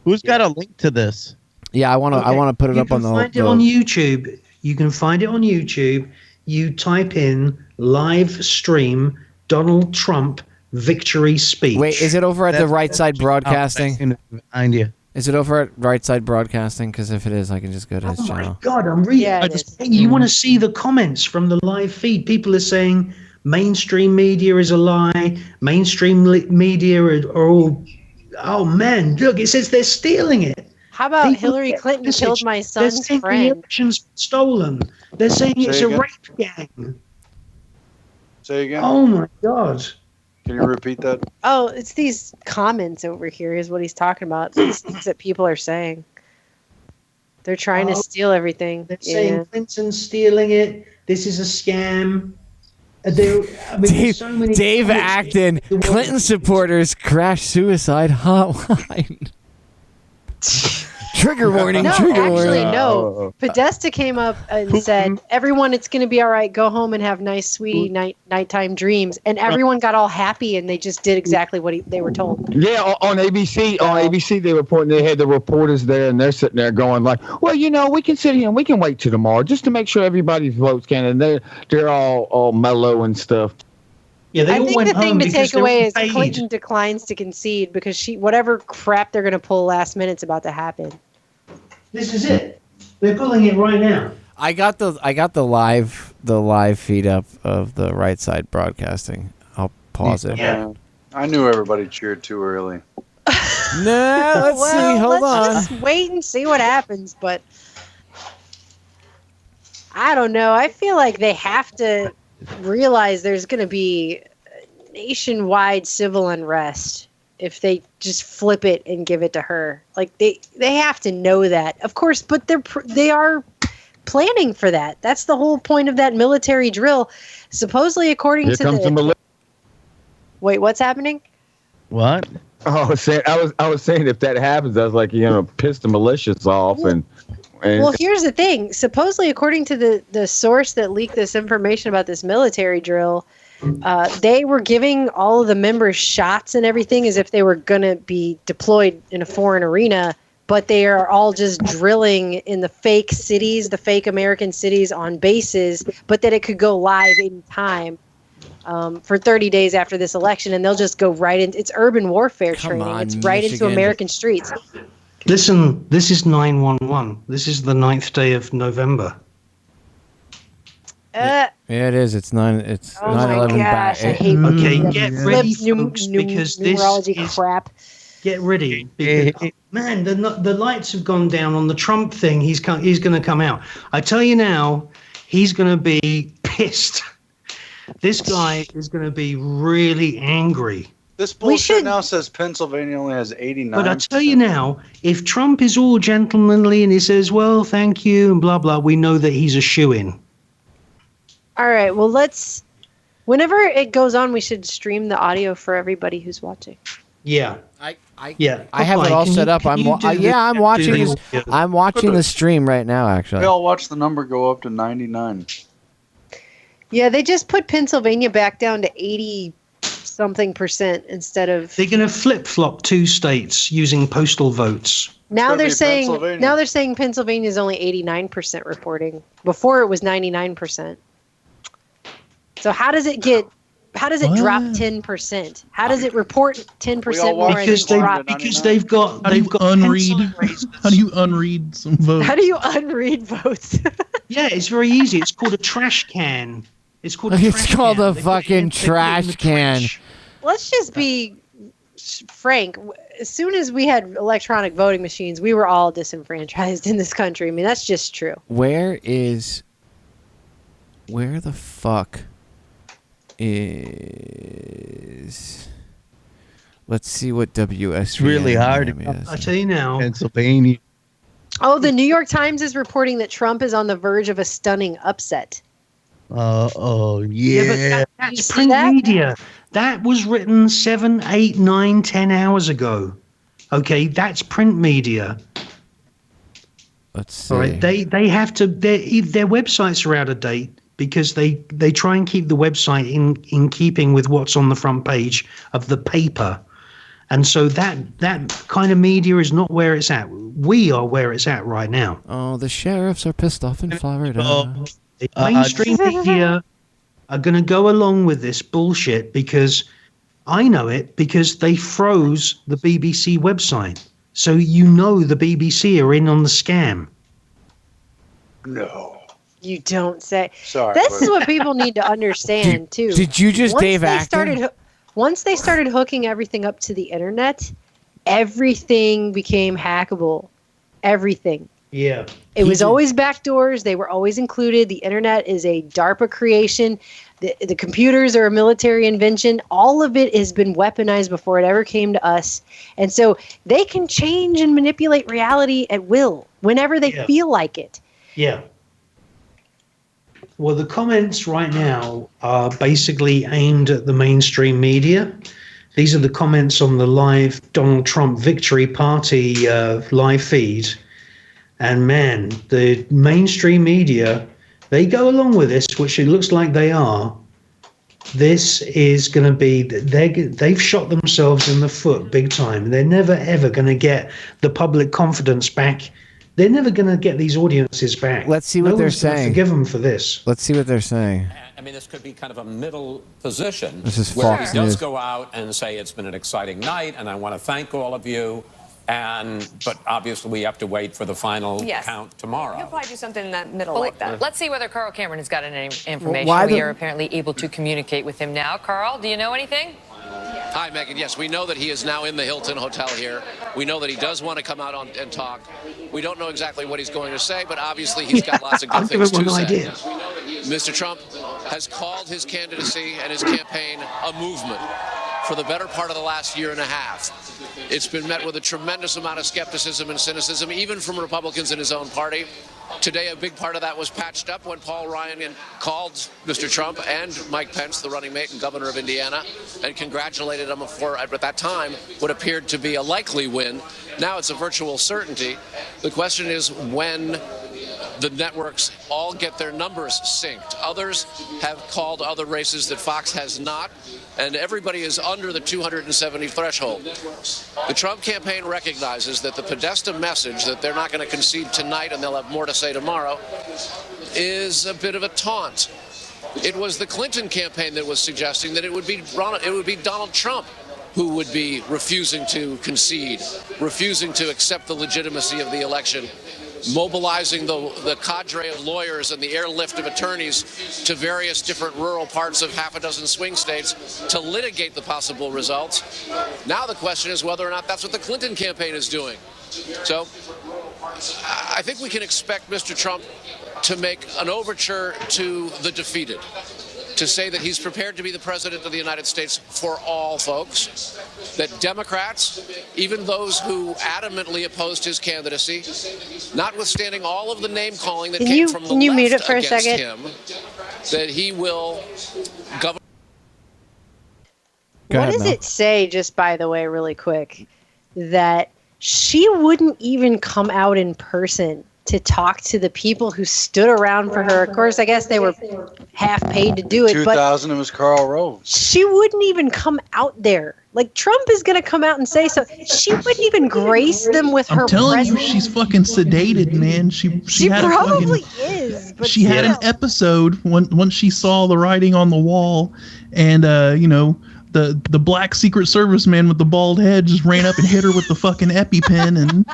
Who's got a link to this? Yeah, I want to put it up on the. You can find it on YouTube. You can find it on YouTube. You type in live stream Donald Trump victory speech. Wait, is it over at the Right Side Broadcasting? Behind you. Is it over at Right Side Broadcasting? Because if it is, I can just go to his channel. God, I'm reading. Yeah, You want to see the comments from the live feed? People are saying mainstream media is a lie. Mainstream media are all. Oh man, look! It says they're stealing it. How about Hillary Clinton killed my son's The friend? election's stolen. They're saying it's a rape gang. Say again. Oh my God. Can you repeat that? Oh, it's these comments over here is what he's talking about. These things that people are saying. They're trying to steal everything. They're saying Clinton's stealing it. This is a scam. Dave Acton, Clinton supporters crash suicide hotline. Trigger warning, trigger warning. No. Podesta came up and said, everyone, it's going to be all right. Go home and have nice, sweetie, nighttime dreams. And everyone got all happy, and they just did exactly what they were told. Yeah, on ABC, they had the reporters there, and they're sitting there going like, well, we can sit here and we can wait till tomorrow just to make sure everybody's votes counted. And they're all mellow and stuff. Yeah, I think the thing to take away is Clinton declines to concede because whatever crap they're going to pull last minute's about to happen. This is it. They're pulling it right now. I got the live feed up of the Right Side Broadcasting. I'll pause it. Yeah. I knew everybody cheered too early. Let's see. Hold on. Let's just wait and see what happens. But I don't know. I feel like they have to realize there's going to be nationwide civil unrest if they just flip it and give it to her. Like they have to know that, of course, but they are planning for that. That's the whole point of that military drill. Supposedly, according to the wait, what's happening? What? Oh, I was saying if that happens, I was like, piss the militias off and well, here's the thing. Supposedly, according to the source that leaked this information about this military drill, they were giving all of the members shots and everything as if they were going to be deployed in a foreign arena, but they are all just drilling in the fake cities, the fake American cities on bases, but that it could go live in time for 30 days after this election, and they'll just go right into it's urban warfare training. It's right into American streets. Listen, this is 9/11. This is the 9th day of November. Yeah, it is. It's 9/11 back. I hate okay, get ready, folks, because this is crap. Get ready, because, man, the lights have gone down on the Trump thing. He's going to come out. I tell you now, he's going to be pissed. This guy is going to be really angry. This bullshit now says Pennsylvania only has 89. But I tell you now, if Trump is all gentlemanly and he says, well, thank you, and blah, blah, we know that he's a shoo-in. All right, well, whenever it goes on, we should stream the audio for everybody who's watching. Yeah. I have it all set up. I'm watching the stream right now, actually. We all watch the number go up to 99. Yeah, they just put Pennsylvania back down to 80-something% instead of. They're going to flip-flop 2 states using postal votes. Now they're saying Pennsylvania is only 89% reporting. Before it was 99%. So how does it drop 10%? How does it report 10% more? Because they've got unread. How do you unread some votes? How do you unread votes? Yeah, it's very easy. It's called a trash can. It's called a fucking trash can. Let's just be frank. As soon as we had electronic voting machines, we were all disenfranchised in this country. I mean, that's just true. Where the fuck is? Let's see what WSVN It's really hard. is. I tell you now, Pennsylvania. Oh, the New York Times is reporting that Trump is on the verge of a stunning upset. Yeah, but that's print media. That was written 7, 8, 9, 10 hours ago. Okay, that's print media. Let's see. All right, they have to. Their websites are out of date because they try and keep the website in keeping with what's on the front page of the paper. And so that kind of media is not where it's at. We are where it's at right now. Oh, the sheriffs are pissed off in Florida. The mainstream media are going to go along with this bullshit because I know it, because they froze the BBC website. So you know the BBC are in on the scam. No. You don't say. Sorry. This is what people need to understand too. Did you just Dave Acton? Once they started hooking everything up to the internet, everything became hackable. Everything. Yeah. It was always backdoors. They were always included. The internet is a DARPA creation. The computers are a military invention. All of it has been weaponized before it ever came to us. And so they can change and manipulate reality at will whenever they feel like it. Yeah. Well, the comments right now are basically aimed at the mainstream media. These are the comments on the live Donald Trump Victory Party live feed. And man, the mainstream media, they go along with this, which it looks like they are. This is going to be, they've shot themselves in the foot big time. They're never, ever going to get the public confidence back. They're never going to get these audiences back. Let's see what they're saying. Forgive them for this. Let's see what they're saying. I mean, this could be kind of a middle position. This is where Fox he does News. go out and say it's been an exciting night, and I want to thank all of you. But obviously, we have to wait for the final count tomorrow. He'll probably do something in that middle like that. Let's see whether Carl Cameron has gotten any information. Why We the- are apparently able to communicate with him now. Carl, do you know anything? Hi, Megan. Yes, we know that he is now in the Hilton Hotel here. We know that he does want to come out and talk. We don't know exactly what he's going to say, but obviously he's got lots of good things to say. Mr. Trump has called his candidacy and his campaign a movement for the better part of the last year and a half. It's been met with a tremendous amount of skepticism and cynicism, even from Republicans in his own party. Today, a big part of that was patched up when Paul Ryan called Mr. Trump and Mike Pence, the running mate and governor of Indiana, and congratulated them for, at that time, what appeared to be a likely win. Now it's a virtual certainty. The question is when the networks all get their numbers synced. Others have called other races that Fox has not, and everybody is under the 270 threshold. The Trump campaign recognizes that the Podesta message that they're not going to concede tonight and they'll have more to say tomorrow is a bit of a taunt. It was the Clinton campaign that was suggesting that it would be Donald Trump who would be refusing to concede, refusing to accept the legitimacy of the election, mobilizing the cadre of lawyers and the airlift of attorneys to various different rural parts of half a dozen swing states to litigate the possible results. Now the question is whether or not that's what the Clinton campaign is doing. So I think we can expect Mr. Trump to make an overture to the defeated, to say that he's prepared to be the president of the United States for all folks, that Democrats, even those who adamantly opposed his candidacy, notwithstanding all of the name calling that came from the Can you mute it left for a against second? him, that he will govern. What does it say, just by the way, really quick, that she wouldn't even come out in person to talk to the people who stood around for her? Of course, I guess they were half paid to do it, but 2000, it was Karl Rove. she wouldn't even come out there. Like, Trump is going to come out and say so. She wouldn't even grace them with her I'm telling presence. you, she's fucking sedated, man. She had probably a fucking, is. But she had an still. episode once she saw the writing on the wall, and the black Secret Service man with the bald head just ran up and hit her with the fucking EpiPen, and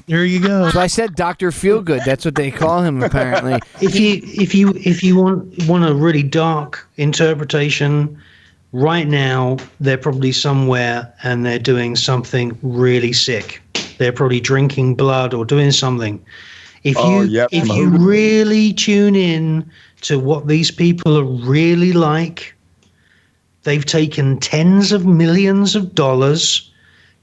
there you go. So I said Dr. Feelgood. That's what they call him, apparently. If you want a really dark interpretation, right now they're probably somewhere and they're doing something really sick. They're probably drinking blood or doing something. If you really tune in to what these people are really like, they've taken tens of millions of dollars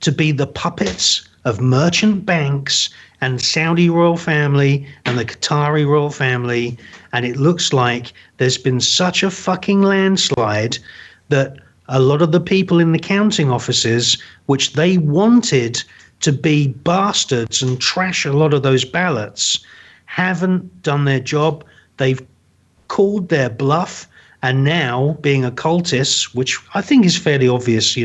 to be the puppets of merchant banks and Saudi royal family and the Qatari royal family, and it looks like there's been such a fucking landslide that a lot of the people in the counting offices, which they wanted to be bastards and trash a lot of those ballots, haven't done their job. They've called their bluff, and now, being occultists, which I think is fairly obvious,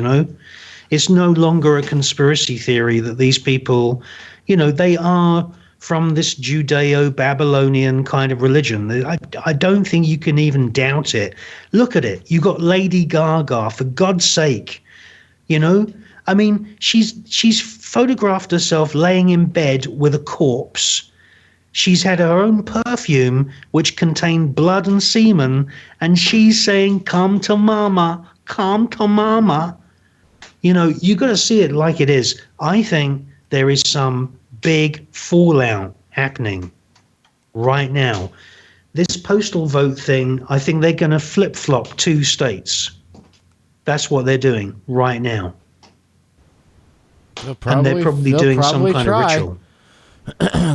It's no longer a conspiracy theory that these people, they are from this Judeo-Babylonian kind of religion. I don't think you can even doubt it. Look at it. You got Lady Gaga, for God's sake. I mean, she's photographed herself laying in bed with a corpse. She's had her own perfume, which contained blood and semen, and she's saying, "Come to mama, come to mama." You got to see it like it is. I think there is some big fallout happening right now. This postal vote thing, I think they're going to flip-flop 2 states. That's what they're doing right now. They're probably doing some kind of ritual.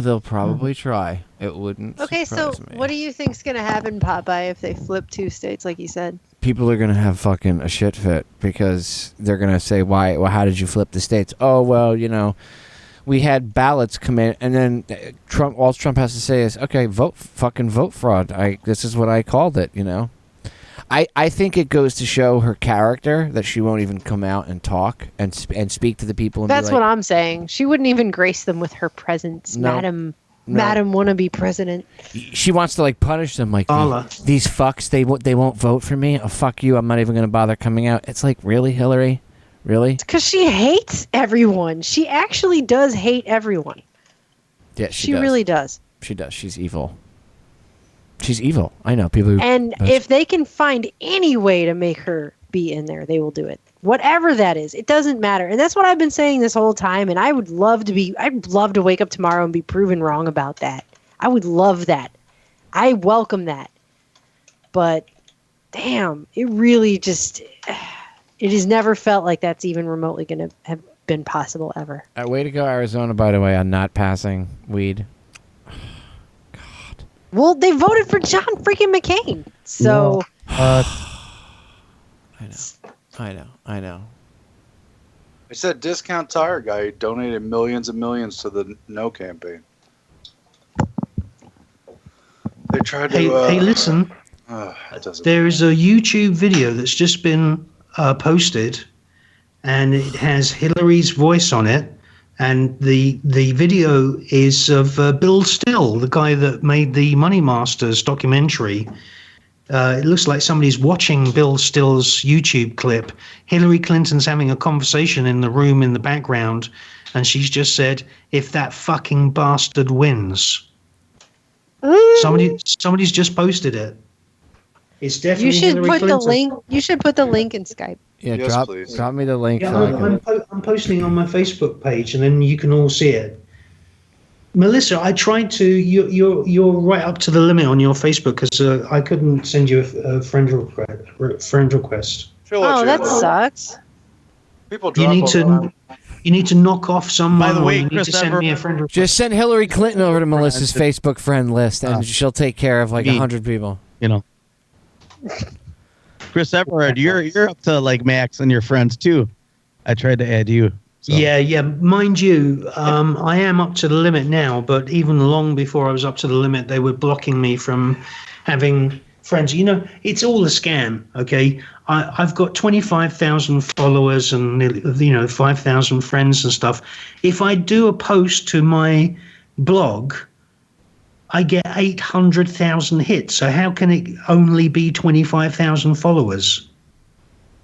They'll probably try. It wouldn't. Okay, so what do you think's going to happen, Popeye, if they flip 2 states, like you said? People are going to have fucking a shit fit because they're going to say, why? Well, how did you flip the states? Oh, well, we had ballots come in, and then all Trump has to say is, okay, fucking vote fraud. This is what I called it, I think it goes to show her character that she won't even come out and talk and speak to the people. And That's what I'm saying. She wouldn't even grace them with her presence, Madam wannabe president. She wants to punish them, these fucks. They won't vote for me. Oh, fuck you! I'm not even going to bother coming out. It's like, really, Hillary, really? Because she hates everyone. She actually does hate everyone. Yeah, she really does. She does. She's evil. She's evil. I know people. If they can find any way to make her be in there, they will do it. Whatever that is, it doesn't matter. And that's what I've been saying this whole time. And I'd love to wake up tomorrow and be proven wrong about that. I would love that. I welcome that. But damn, it really just, it has never felt like that's even remotely going to have been possible ever. Way to go, Arizona, by the way, on not passing weed. Well, they voted for John freaking McCain. So. I know. It's that discount tire guy who donated millions and millions to the No campaign. They tried to. Hey, listen. There is a YouTube video that's just been posted, and it has Hillary's voice on it. And the video is of Bill Still, the guy that made the Money Masters documentary. It looks like somebody's watching Bill Still's YouTube clip. Hillary Clinton's having a conversation in the room in the background, and she's just said, "If that fucking bastard wins." Somebody's just posted it. It's definitely you should Hillary put Clinton. the link. You should put the link in Skype. Yeah, yes, drop me the link. Yeah, I'm posting on my Facebook page, and then you can all see it. Melissa, I tried to. You're right up to the limit on your Facebook because I couldn't send you a friend request. Oh, that sucks. People you need to knock off some. By the way, you need to send me a friend request. Just send Hillary Clinton over to Melissa's Facebook friend list, and she'll take care of 100 people. Chris Everard, you're up to Max and your friends too. I tried to add you. So. Yeah. Mind you, I am up to the limit now, but even long before I was up to the limit, they were blocking me from having friends. It's all a scam, okay? I've got 25,000 followers and 5,000 friends and stuff. If I do a post to my blog, I get 800,000 hits. So how can it only be 25,000 followers?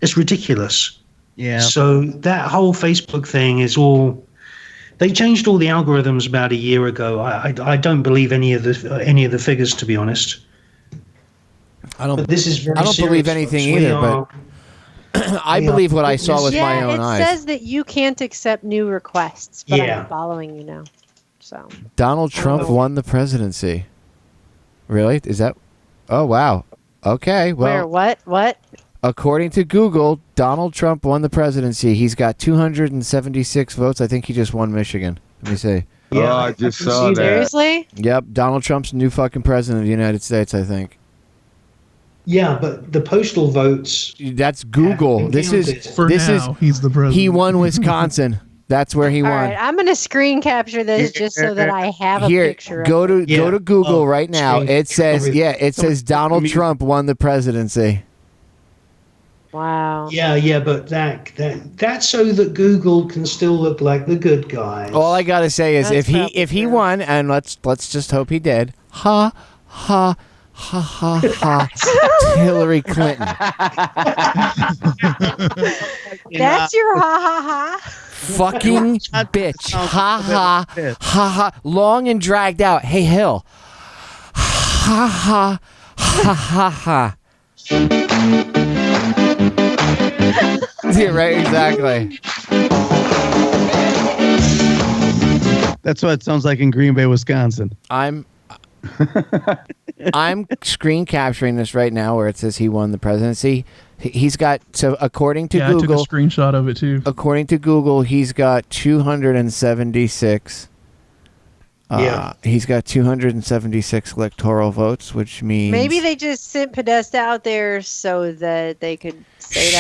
It's ridiculous. Yeah. So that whole Facebook thing is all. They changed all the algorithms about a year ago. I don't believe any of the figures, to be honest. But this is very I don't believe anything either. But I believe what I saw with my own eyes. It says that you can't accept new requests, but I'm following you now. So Donald Trump won the presidency. Really? Is that? Oh wow. Okay. Well. Where? What? According to Google, Donald Trump won the presidency. He's got 276 votes. I think he just won Michigan. Let me see. Yeah, I just saw that. Seriously? Yep, Donald Trump's the new fucking president of the United States, I think. Yeah, but the postal votes. That's Google. This is he's the president. He won Wisconsin. That's where he won. All right, I'm going to screen capture this just so that I have a picture of it. Go to Google right now. It says Donald Trump won the presidency. Wow. Yeah, but that's so that Google can still look like the good guys. All I gotta say is if he won, and let's just hope he did. Ha ha ha ha ha. Hillary Clinton. That's your ha ha ha. Fucking bitch. Ha ha ha ha. Long and dragged out. Hey Hill. Ha ha ha ha ha. Yeah, right, exactly. That's what it sounds like in Green Bay, Wisconsin. I'm screen capturing this right now where it says he won the presidency. He's got, so according to Google, I took a screenshot of it too. According to Google, he's got 276. He's got 276 electoral votes, which means maybe they just sent Podesta out there so that they could say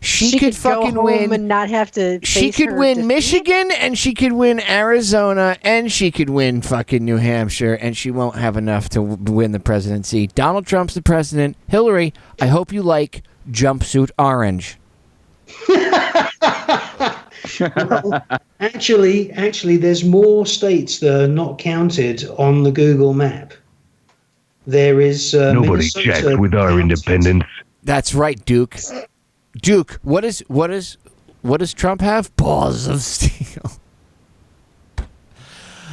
she could fucking go home win and not have to. She could win Michigan, and she could win Arizona, and she could win fucking New Hampshire, and she won't have enough to win the presidency. Donald Trump's the president. Hillary, I hope you like jumpsuit orange. Well, actually, there's more states that are not counted on the Google map. There is nobody Minnesota checked with our independence. That's right, Duke. Duke, what does Trump have? Balls of steel.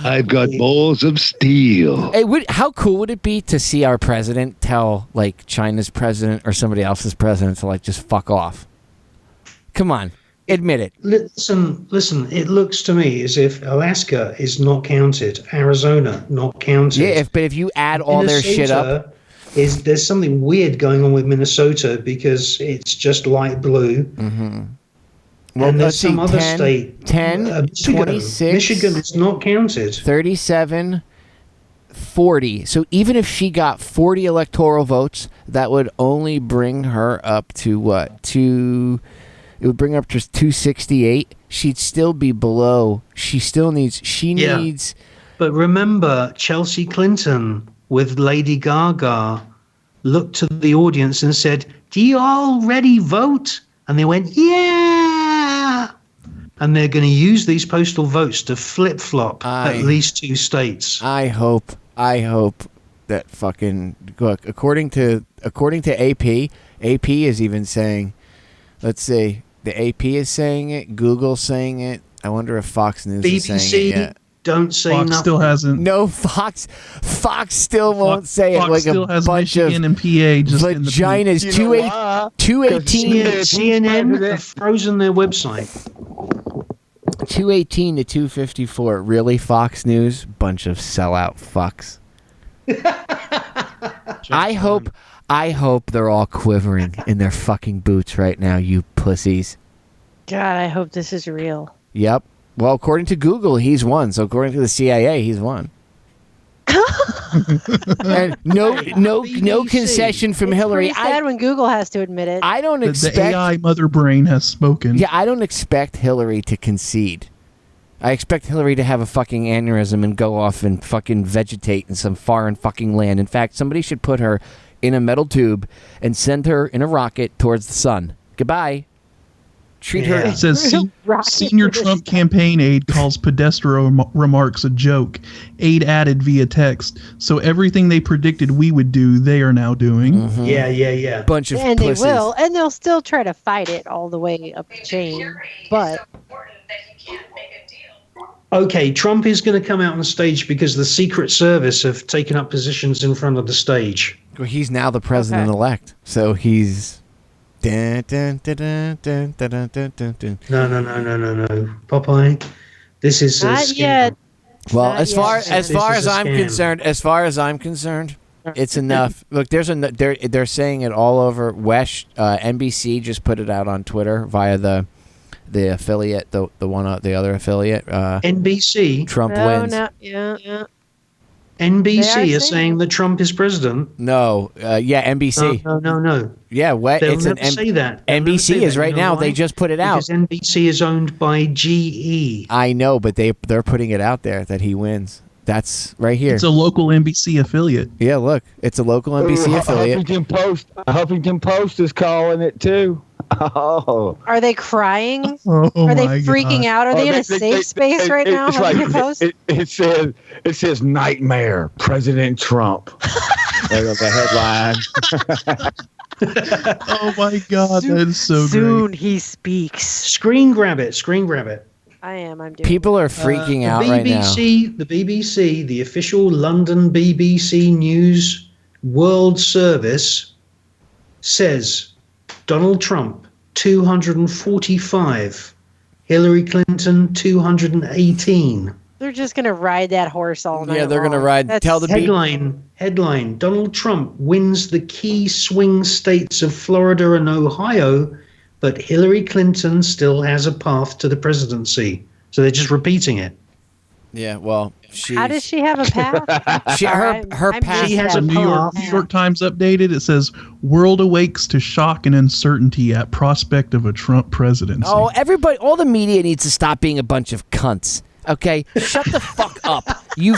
I've got balls of steel. Hey, how cool would it be to see our president tell like China's president or somebody else's president to like just fuck off? Come on. Admit it. Listen. It looks to me as if Alaska is not counted, Arizona not counted. Yeah, but if you add all their shit up, there's something weird going on with Minnesota because it's just light blue. Mm-hmm. Well, and there's some other state, 10, 26, Michigan is not counted. 37, 40. So even if she got 40 electoral votes, that would only bring her up to what? It would bring her up to 268. She'd still be below. She needs. But remember, Chelsea Clinton with Lady Gaga looked to the audience and said, "Do you already vote?" And they went, "Yeah." And they're going to use these postal votes to flip-flop at least 2 states. I hope that fucking look. According to AP is even saying, let's see. The AP is saying it. Google's saying it. I wonder if Fox News is saying it yet. Don't say Fox nothing. Still hasn't. No, Fox still won't say it. Fox Like still a has bunch Michigan of and PA just vaginas. 218. CNN have frozen their website. 218 to 254. Really, Fox News? Bunch of sellout fucks. I hope they're all quivering in their fucking boots right now, you pussies. God, I hope this is real. Yep. Well, according to Google, he's won. So according to the CIA, he's won. And no concession from Hillary. It's sad when Google has to admit it. I don't expect the AI mother brain has spoken. Yeah, I don't expect Hillary to concede. I expect Hillary to have a fucking aneurysm and go off and fucking vegetate in some foreign fucking land. In fact, somebody should put her in a metal tube and send her in a rocket towards the sun. Goodbye. Treat her. It says senior Trump campaign aide calls Podesta remarks a joke. Aide added via text. So everything they predicted we would do, they are now doing. Mm-hmm. Yeah. Bunch of and pussies. They will, and they'll still try to fight it all the way up the chain. But okay, Trump is going to come out on stage because the Secret Service have taken up positions in front of the stage. Well, he's now the president-elect, so he's. No. Popeye, this is not yet. Well, as far as I'm concerned, it's enough. Look, they're saying it all over. NBC just put it out on Twitter via the affiliate, the other affiliate. NBC. Trump wins. No, yeah. NBC is saying that Trump is president. No, NBC. No. Yeah, They'll never say that. NBC is right now. They just put it out. Because NBC is owned by GE. I know, but they're putting it out there that he wins. That's right here. It's a local NBC affiliate. Yeah, look, it's a local NBC affiliate. Huffington Post is calling it too. Oh. Are they crying? Oh, Are they my freaking God. out? Are they in a safe space right now? It's like, it says nightmare, President Trump. There's the headline. Oh my God, that is so Soon great. he speaks. Screen grab it. I am. I'm doing. People are freaking out right now. The BBC, the official London BBC News World Service, says Donald Trump 245, Hillary Clinton 218. They're just gonna ride that horse all night. Yeah, they're gonna long. ride. That's Tell the Headline: Donald Trump wins the key swing states of Florida and Ohio, but Hillary Clinton still has a path to the presidency. So they're just repeating it. Yeah, well, How does she have a path? her path. She has a New York Times updated. It says, "World awakes to shock and uncertainty at prospect of a Trump presidency." Oh, everybody, all the media needs to stop being a bunch of cunts. Okay, shut the fuck up. You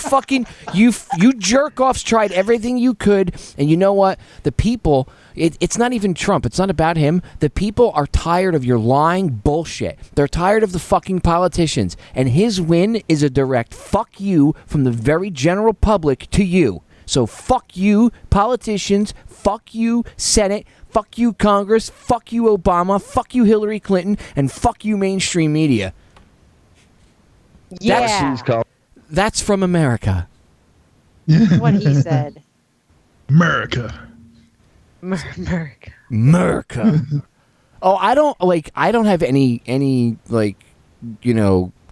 jerk offs tried everything you could, and you know what? The people, it's not even Trump. It's not about him. The people are tired of your lying bullshit. They're tired of the fucking politicians, and his win is a direct fuck you from the very general public to you. So fuck you, politicians. Fuck you, Senate. Fuck you, Congress. Fuck you, Obama. Fuck you, Hillary Clinton, and fuck you, mainstream media. Yeah. That's from America. What he said. America. America. Oh, I don't have any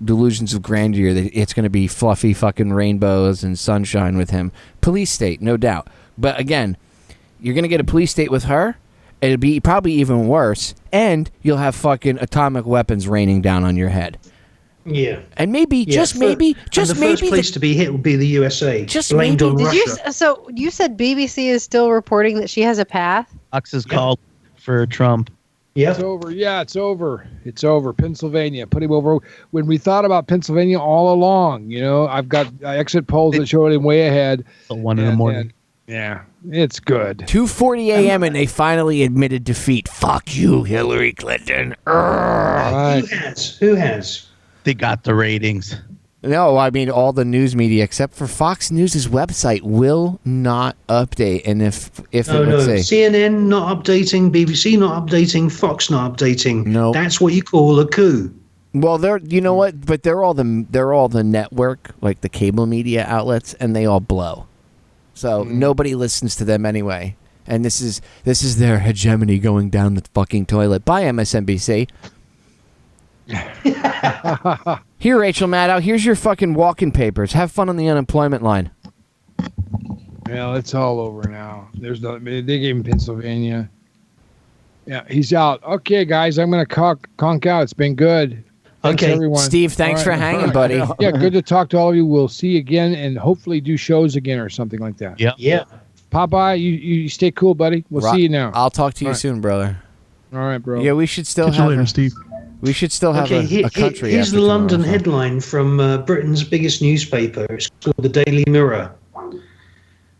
delusions of grandeur that it's going to be fluffy fucking rainbows and sunshine with him. Police state, no doubt. But again, you're going to get a police state with her. It'll be probably even worse, and you'll have fucking atomic weapons raining down on your head. Yeah, and maybe, the first place to be hit would be the USA. Just blamed on Russia. So you said BBC is still reporting that she has a path? Fox is called for Trump. Yeah, it's over. Yeah, it's over. It's over. Pennsylvania, put him over. When we thought about Pennsylvania all along, I've got exit polls that showed him way ahead. 1 in the morning. Yeah, it's good. 2:40 a.m. and they finally admitted defeat. Fuck you, Hillary Clinton. Right. Who has? They got the ratings. No, I mean all the news media except for Fox News' website will not update. And if CNN not updating, BBC not updating, Fox not updating. No, that's what you call a coup. Well, you know what? But they're all the network, like the cable media outlets, and they all blow. So nobody listens to them anyway. And this is their hegemony going down the fucking toilet. Bye, MSNBC. Here, Rachel Maddow, here's your fucking walking papers. Have fun on the unemployment line. Well, it's all over now. They gave him Pennsylvania. Yeah, he's out. Okay, guys, I'm gonna conk out. It's been good. Thanks, everyone. Steve, thanks for hanging, buddy. Yeah, good to talk to all of you. We'll see you again, and hopefully do shows again or something like that. Yeah. Popeye, you stay cool, buddy. We'll see you now. I'll talk to you soon, brother. All right, bro. Yeah, we should still Catch you later, Steve. We should still have a country. Here's the London headline from Britain's biggest newspaper. It's called the Daily Mirror.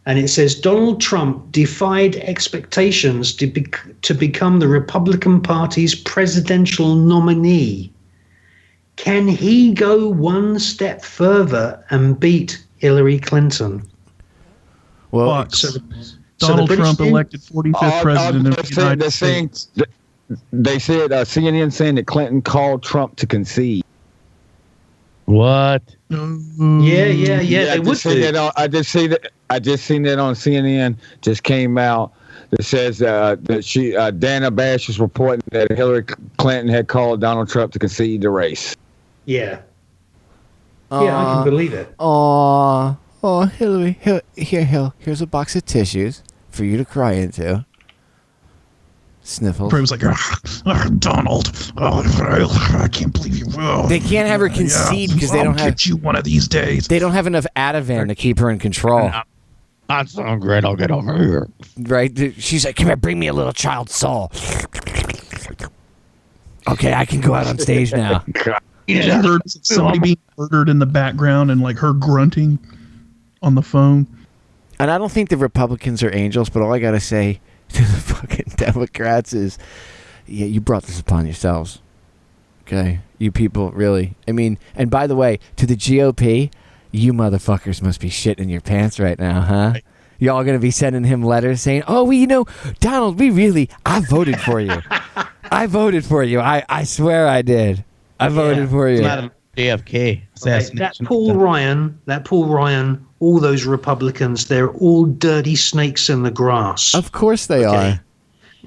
And it says, Donald Trump defied expectations to become the Republican Party's presidential nominee. Can he go one step further and beat Hillary Clinton? Well, Donald Trump elected 45th president of the United States. They said CNN saying that Clinton called Trump to concede. What? Yeah. I just seen that on CNN. Just came out. That says that Dana Bash is reporting that Hillary Clinton had called Donald Trump to concede the race. Yeah. I can believe it. Hillary, here's a box of tissues for you to cry into. Sniffles. He was like, Donald, I can't believe you. They can't have her concede because they don't have. Get you one of these days. They don't have enough Ativan to keep her in control. That's so great. I'll get over here. Right? She's like, come here, bring me a little child soul. Okay, I can go out on stage now. You heard somebody being murdered in the background and like her grunting. on the phone. And I don't think the Republicans are angels, but all I got to say to the fucking Democrats is, yeah, you brought this upon yourselves. Okay? You people, really. I mean, and by the way, to the GOP, you motherfuckers must be shitting your pants right now, huh? Right. Y'all going to be sending him letters saying, oh, well, you know, Donald, I voted for you. I voted for you. I swear I did. I voted for you. It's not a JFK assassination. That Paul Ryan, all those Republicans, they're all dirty snakes in the grass. Of course they are.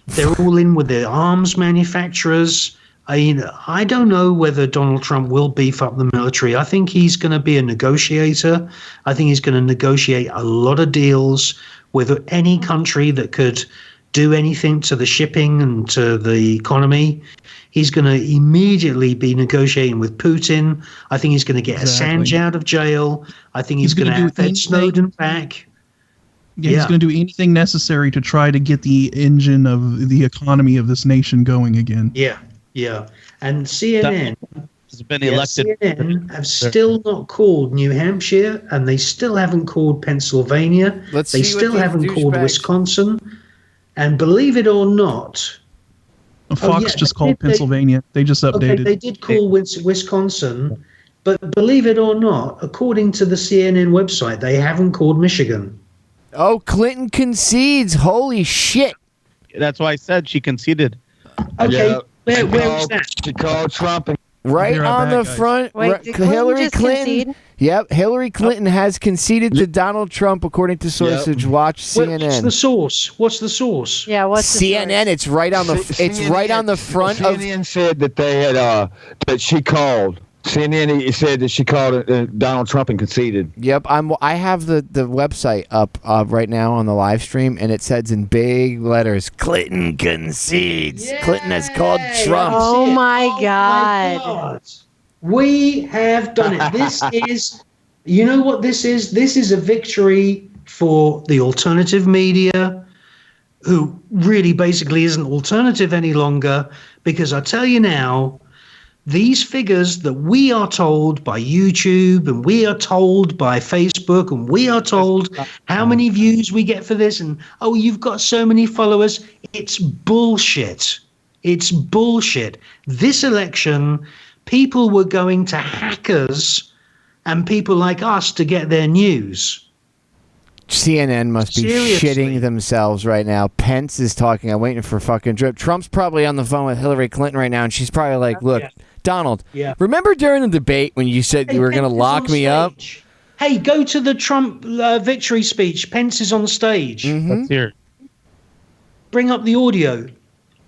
They're all in with their arms manufacturers. I don't know whether Donald Trump will beef up the military. I think he's going to be a negotiator. I think he's going to negotiate a lot of deals with any country that could do anything to the shipping and to the economy. He's going to immediately be negotiating with Putin. I think he's going to get Assange out of jail. I think he's going to have Ed Snowden back. Yeah, he's going to do anything necessary to try to get the engine of the economy of this nation going again. Yeah. And CNN has been elected. CNN have still not called New Hampshire, and they still haven't called Pennsylvania. They still haven't called Wisconsin. And believe it or not, Fox just called Pennsylvania. They just updated. Okay, they did call Wisconsin, but believe it or not, according to the CNN website, they haven't called Michigan. Oh, Clinton concedes. Holy shit. That's why I said she conceded. Okay, where was that? She called Trump. Right on the front. Wait, Hillary Clinton. Yep, Hillary Clinton has conceded to Donald Trump, according to sources. Watch CNN. What's the source? Yeah, what's the CNN? Source? It's right on the. It's CNN, right on the front of. CNN said that they had that she called. CNN said that she called Donald Trump and conceded. Yep, I have the website up right now on the live stream, and it says in big letters, "Clinton concedes." Yay! Clinton has called Trump. Oh my God! We have done it. This is, you know what this is? This is a victory for the alternative media, who really basically isn't alternative any longer. Because I tell you now, these figures that we are told by YouTube and we are told by Facebook and we are told how many views we get for this and, oh, you've got so many followers. It's bullshit. It's bullshit. This election, people were going to hackers and people like us to get their news. CNN must be shitting themselves right now. Pence is talking. I'm waiting for fucking drip. Trump's probably on the phone with Hillary Clinton right now, and she's probably like, look, Donald, remember during the debate when you said you were going to lock me up? Hey, go to the Trump victory speech. Pence is on stage. Let's hear it. Bring up the audio.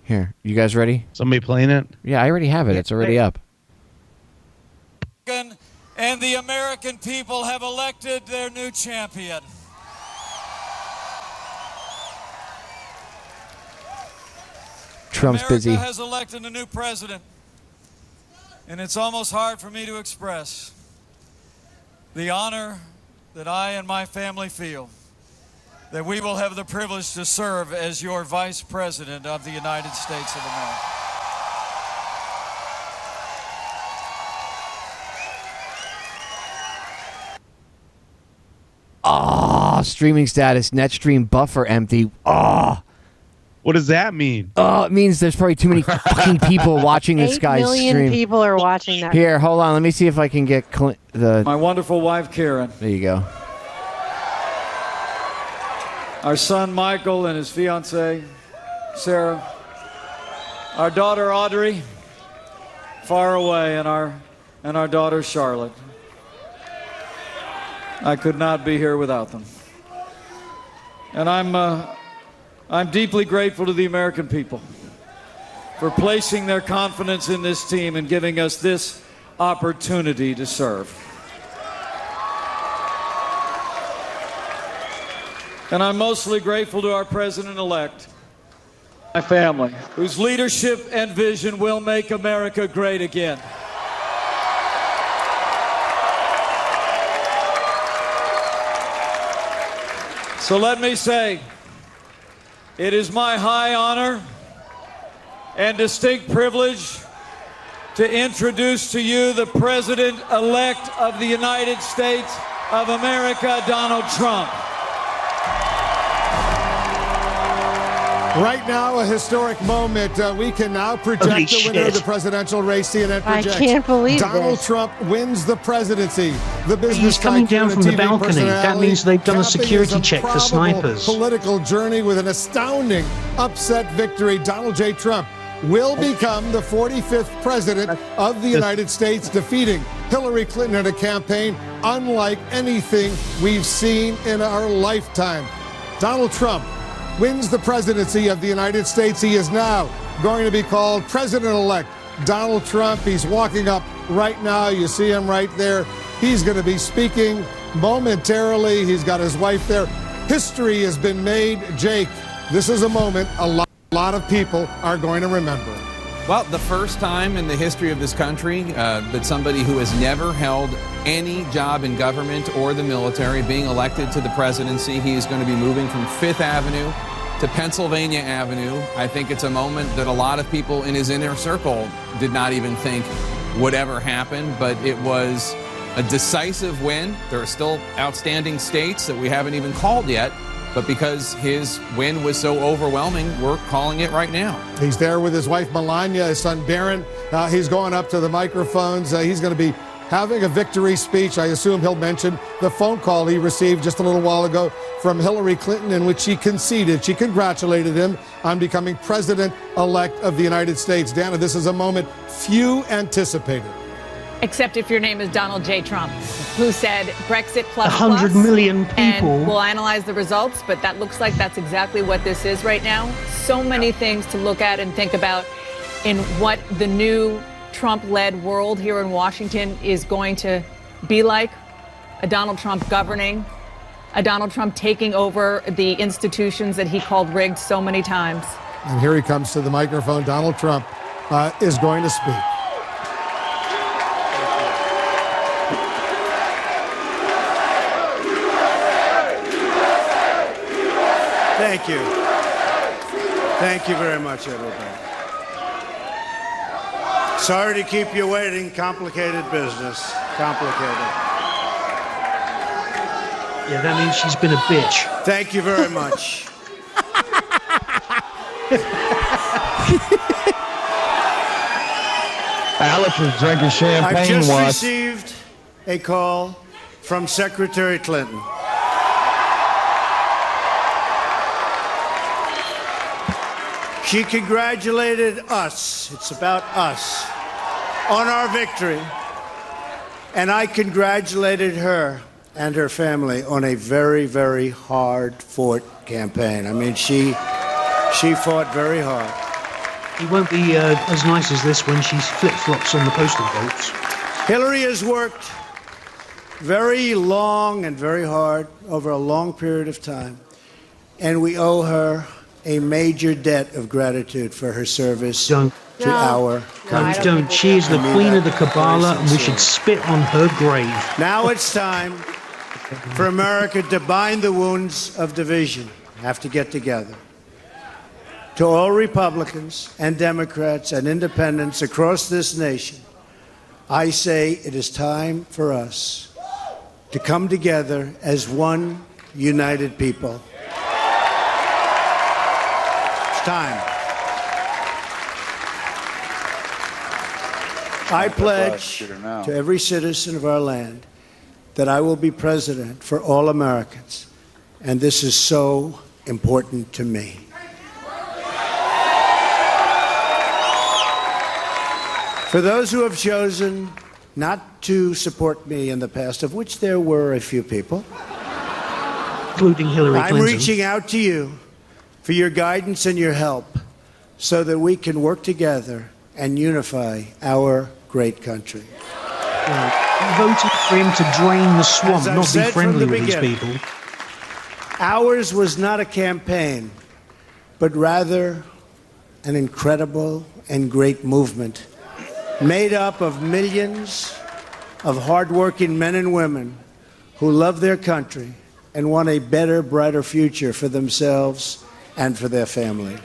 Here, you guys ready? Somebody playing it? Yeah, I already have it. It's already up. And the American people have elected their new champion. Trump's busy. America has elected a new president, and it's almost hard for me to express the honor that I and my family feel that we will have the privilege to serve as your vice president of the United States of America. Oh, streaming status, NetStream buffer empty. Oh. What does that mean? Oh, it means there's probably too many fucking people watching this guy's stream. 8 million people are watching that. Here, hold on. Let me see if I can get my wonderful wife, Karen. There you go. Our son, Michael, and his fiancée, Sarah. Our daughter, Audrey, far away, and our daughter, Charlotte. I could not be here without them. And I'm deeply grateful to the American people for placing their confidence in this team and giving us this opportunity to serve. And I'm mostly grateful to our president-elect, my family, whose leadership and vision will make America great again. So let me say, it is my high honor and distinct privilege to introduce to you the President-elect of the United States of America, Donald Trump. Right now, a historic moment. We can now project the winner of the presidential race. CNN projects. I can't believe Donald this. Trump wins the presidency. The business He's coming down tycoon from the and TV balcony. That personality means they've done a capping security his check for improbable snipers. Political journey with an astounding upset victory. Donald J. Trump will become the 45th president of the United States, defeating Hillary Clinton in a campaign unlike anything we've seen in our lifetime. Donald Trump wins the presidency of the United States. He is now going to be called President-elect Donald Trump. He's walking up right now. You see him right there. He's going to be speaking momentarily. He's got his wife there. History has been made. Jake, this is a moment a lot of people are going to remember. Well, the first time in the history of this country that somebody who has never held any job in government or the military being elected to the presidency. He is going to be moving from Fifth Avenue to Pennsylvania Avenue. I think it's a moment that a lot of people in his inner circle did not even think would ever happen, but it was a decisive win. There are still outstanding states that we haven't even called yet, but because his win was so overwhelming, we're calling it right now. He's there with his wife Melania, his son Barron. He's going up to the microphones. He's going to be having a victory speech. I assume he'll mention the phone call he received just a little while ago from Hillary Clinton, in which she conceded. She congratulated him on becoming president-elect of the United States. Dana, this is a moment few anticipated. Except if your name is Donald J. Trump, who said Brexit plus 100 million people. And we'll analyze the results, but that looks like that's exactly what this is right now. So many things to look at and think about in what the new Trump-led world here in Washington is going to be like. A Donald Trump governing, a Donald Trump taking over the institutions that he called rigged so many times. And here he comes to the microphone. Donald Trump is going to speak. Thank you. Thank you very much, everybody. Sorry to keep you waiting. Complicated business. Complicated. Yeah, that means she's been a bitch. Thank you very much. Alex was drinking champagne I've just once. received a call from Secretary Clinton. She congratulated us, it's about us, on our victory. And I congratulated her and her family on a very, very hard-fought campaign. I mean, she fought very hard. He won't be as nice as this when she flip-flops on the postal votes. Hillary has worked very long and very hard over a long period of time, and we owe her a major debt of gratitude for her service to our country. Don't. She is the queen of the Kabbalah, and we should spit on her grave. Now it's time for America to bind the wounds of division. Have to get together. To all Republicans and Democrats and independents across this nation, I say it is time for us to come together as one united people. It's time. I pledge to every citizen of our land that I will be president for all Americans, and this is so important to me. For those who have chosen not to support me in the past, of which there were a few people, including Hillary Clinton, I'm reaching out to you for your guidance and your help so that we can work together and unify our great country. Voted for him to drain the swamp, As I've not be said from friendly the with these beginning, people. Ours was not a campaign, but rather an incredible and great movement made up of millions of hardworking men and women who love their country and want a better, brighter future for themselves and for their family.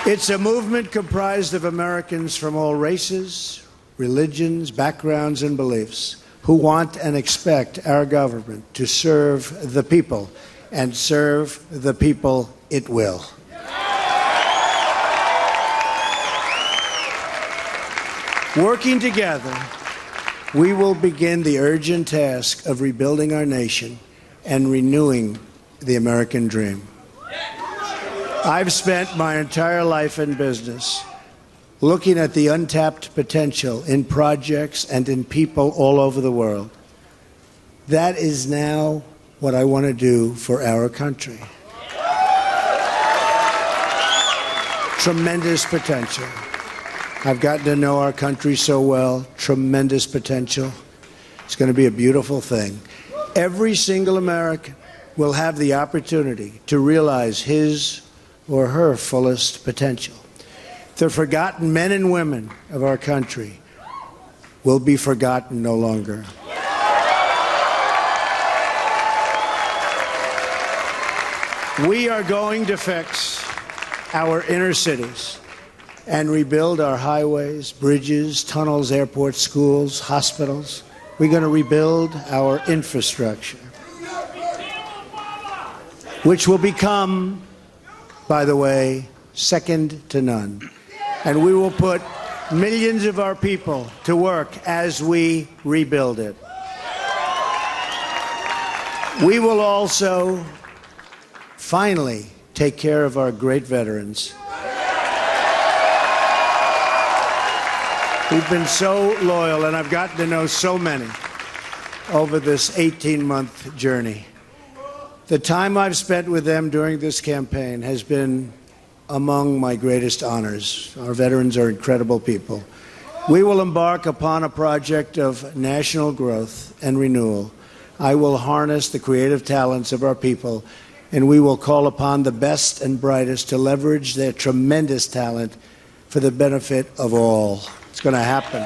It's a movement comprised of Americans from all races, religions, backgrounds, and beliefs, who want and expect our government to serve the people, and serve the people it will. Working together, we will begin the urgent task of rebuilding our nation and renewing the American dream. I've spent my entire life in business looking at the untapped potential in projects and in people all over the world. That is now what I want to do for our country. Tremendous potential. I've gotten to know our country so well. Tremendous potential. It's going to be a beautiful thing. Every single American will have the opportunity to realize his or her fullest potential. The forgotten men and women of our country will be forgotten no longer. We are going to fix our inner cities and rebuild our highways, bridges, tunnels, airports, schools, hospitals. We're going to rebuild our infrastructure, which will become, by the way, second to none. And we will put millions of our people to work as we rebuild it. We will also finally take care of our great veterans. We've been so loyal, and I've gotten to know so many over this 18-month journey. The time I've spent with them during this campaign has been among my greatest honors. Our veterans are incredible people. We will embark upon a project of national growth and renewal. I will harness the creative talents of our people, and we will call upon the best and brightest to leverage their tremendous talent for the benefit of all. It's going to happen.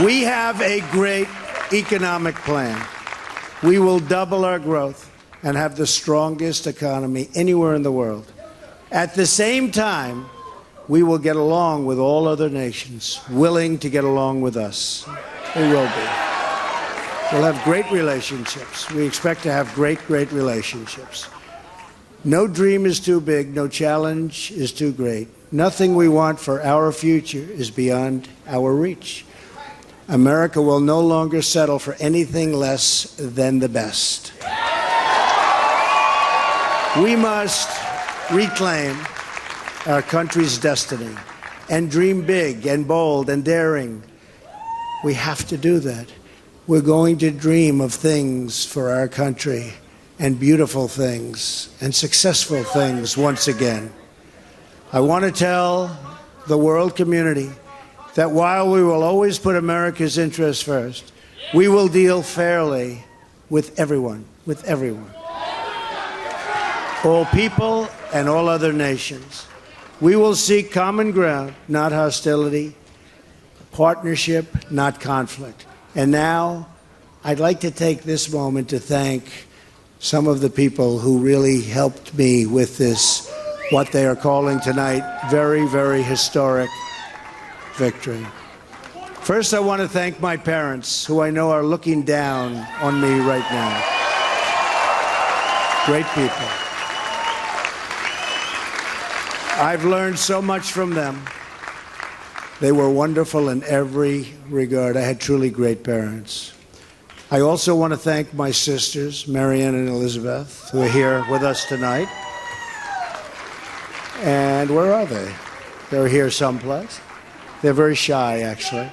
We have a great economic plan. We will double our growth and have the strongest economy anywhere in the world. At the same time, we will get along with all other nations willing to get along with us. We will be. We'll have great relationships. We expect to have great relationships. No dream is too big. No challenge is too great. Nothing we want for our future is beyond our reach. America will no longer settle for anything less than the best. We must reclaim our country's destiny and dream big and bold and daring. We have to do that. We're going to dream of things for our country, and beautiful things and successful things once again. I want to tell the world community that while we will always put America's interests first, we will deal fairly with everyone, all people and all other nations. We will seek common ground, not hostility, partnership, not conflict. And now, I'd like to take this moment to thank some of the people who really helped me with this, what they are calling tonight, very, very historic victory. First, I want to thank my parents, who I know are looking down on me right now. Great people. I've learned so much from them. They were wonderful in every regard. I had truly great parents. I also want to thank my sisters, Marianne and Elizabeth, who are here with us tonight. And where are they? They're here someplace. They're very shy, actually.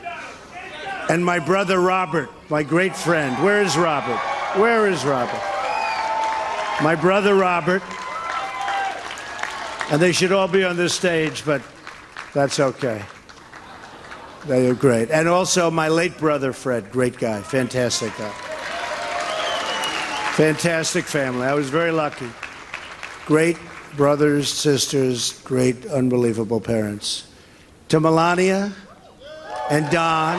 And my brother Robert, my great friend. Where is Robert? Where is Robert? My brother Robert. And they should all be on this stage, but that's okay. They are great. And also my late brother Fred, great guy, fantastic guy. Fantastic family. I was very lucky. Great brothers, sisters, great, unbelievable parents. To Melania and Don,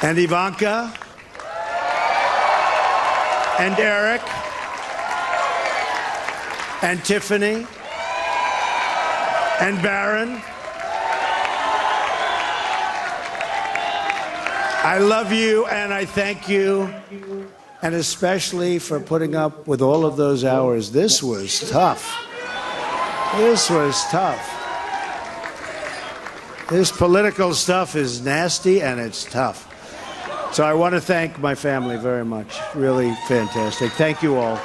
and Ivanka, and Eric, and Tiffany and Baron. I love you and I thank you, and especially for putting up with all of those hours. This was tough. This was tough. This political stuff is nasty and it's tough. So I want to thank my family very much. Really fantastic. Thank you all.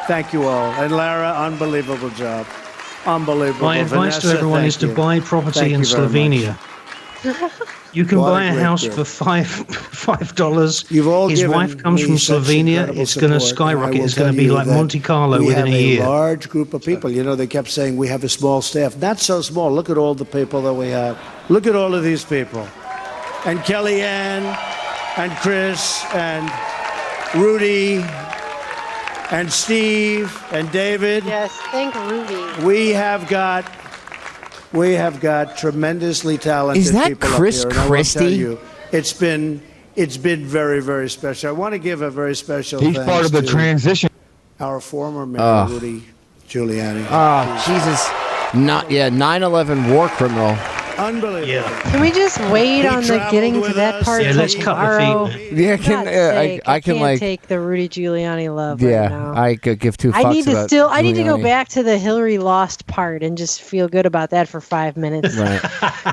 Thank you all. And Lara, unbelievable job. Unbelievable. My advice Vanessa, to everyone thank is to you. buy property Thank in you very Slovenia. You can What a buy a great house group. for $5. You've all His given wife comes me from such Slovenia. incredible It's going to support, and I skyrocket. will It's going to tell be you like that Monte Carlo we within have a year. large group of people. You know, they kept saying we have a small staff. Not so small. Look at all the people that we have. Look at all of these people. And Kellyanne and Chris and Rudy and Steve and David. Yes, thank Rudy. We have got tremendously talented Is that people Chris up here. And I will Christie? tell you, it's been very, very special. I want to give a very special He's thanks part of the to transition. our former mayor, Ugh. Rudy Giuliani. Oh, Jesus. 9/11 war criminal. Unbelievable. Can we just wait on the getting to that part Yeah, till let's cut the tomorrow? feet. Yeah, For can God's I sake, I can can't like take the Rudy Giuliani love right yeah, now. I could give two fucks I need to about still. I need to go Giuliani. back to the Hillary lost part and just feel good about that for 5 minutes Right.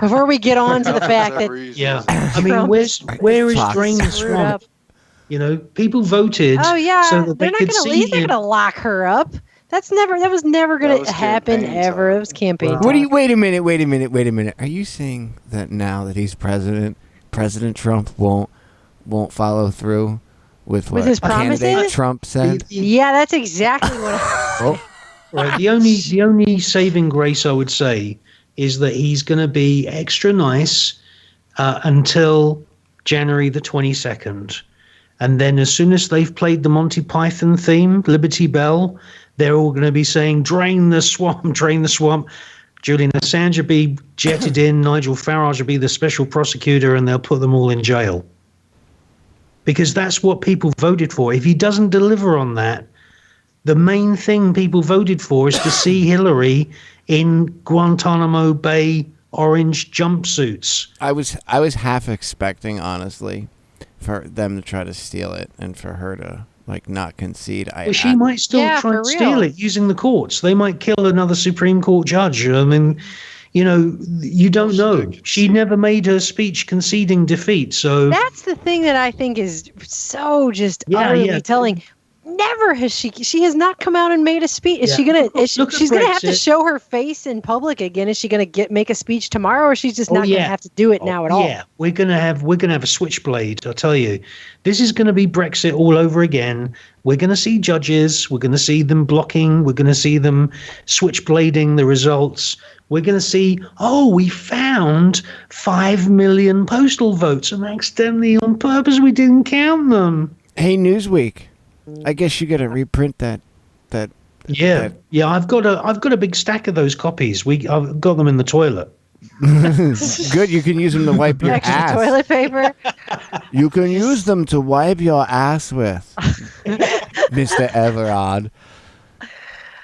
before we get on to the fact that Yeah, I mean, Trump where is Fox. Drain the screwed Swamp? up. You know, people voted Oh yeah, so that they're they not could gonna. see He's not him. gonna lock her up. That was never gonna happen ever. It was campaign. What do you talk. wait a minute. Are you saying that now that he's president, President Trump won't follow through with what his candidate promises? Trump said? Yeah, that's exactly what. Oh, Right. The only saving grace I would say is that he's going to be extra nice until January the 22nd. And then as soon as they've played the Monty Python theme, Liberty Bell, they're all going to be saying, drain the swamp, drain the swamp. Julian Assange will be jetted in, Nigel Farage will be the special prosecutor, and they'll put them all in jail. Because that's what people voted for. If he doesn't deliver on that, the main thing people voted for is to see Hillary in Guantanamo Bay orange jumpsuits. I was half expecting, honestly, for them to try to steal it and for her to like not concede. Well, she might still try and steal it using the courts. They might kill another Supreme Court judge. I mean, you know, you don't know. She never made her speech conceding defeat. So That's the thing that I think is so just utterly telling. Never has she has not come out and made a speech. Is she gonna? She's gonna have to show her face in public again. Is she gonna make a speech tomorrow, or she's just not gonna have to do it now at all? Yeah, we're gonna have a switchblade. I tell you, this is gonna be Brexit all over again. We're gonna see judges. We're gonna see them blocking. We're gonna see them switchblading the results. We're gonna see. Oh, we found 5 million postal votes, and accidentally on purpose we didn't count them. Hey, Newsweek. I guess you got to reprint that. Yeah. I've got a big stack of those copies. I've got them in the toilet. Good. You can use them to wipe your Extra ass. toilet paper. You can use them to wipe your ass with, Mr. Everard.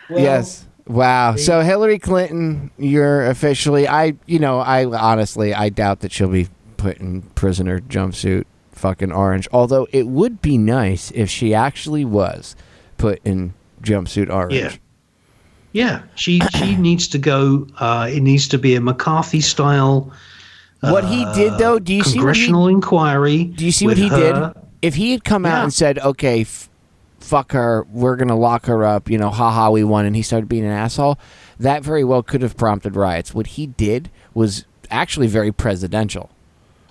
Yes. Wow. So Hillary Clinton, you're officially. I honestly, I doubt that she'll be put in prisoner jumpsuit. Fucking orange. Although it would be nice if she actually was put in jumpsuit orange. Yeah. She needs to go. It needs to be a McCarthy style. What he did though, do you see congressional inquiry? Do you see what he did? If he had come out and said, "Okay, fuck her, we're gonna lock her up," haha, we won, and he started being an asshole, that very well could have prompted riots. What he did was actually very presidential.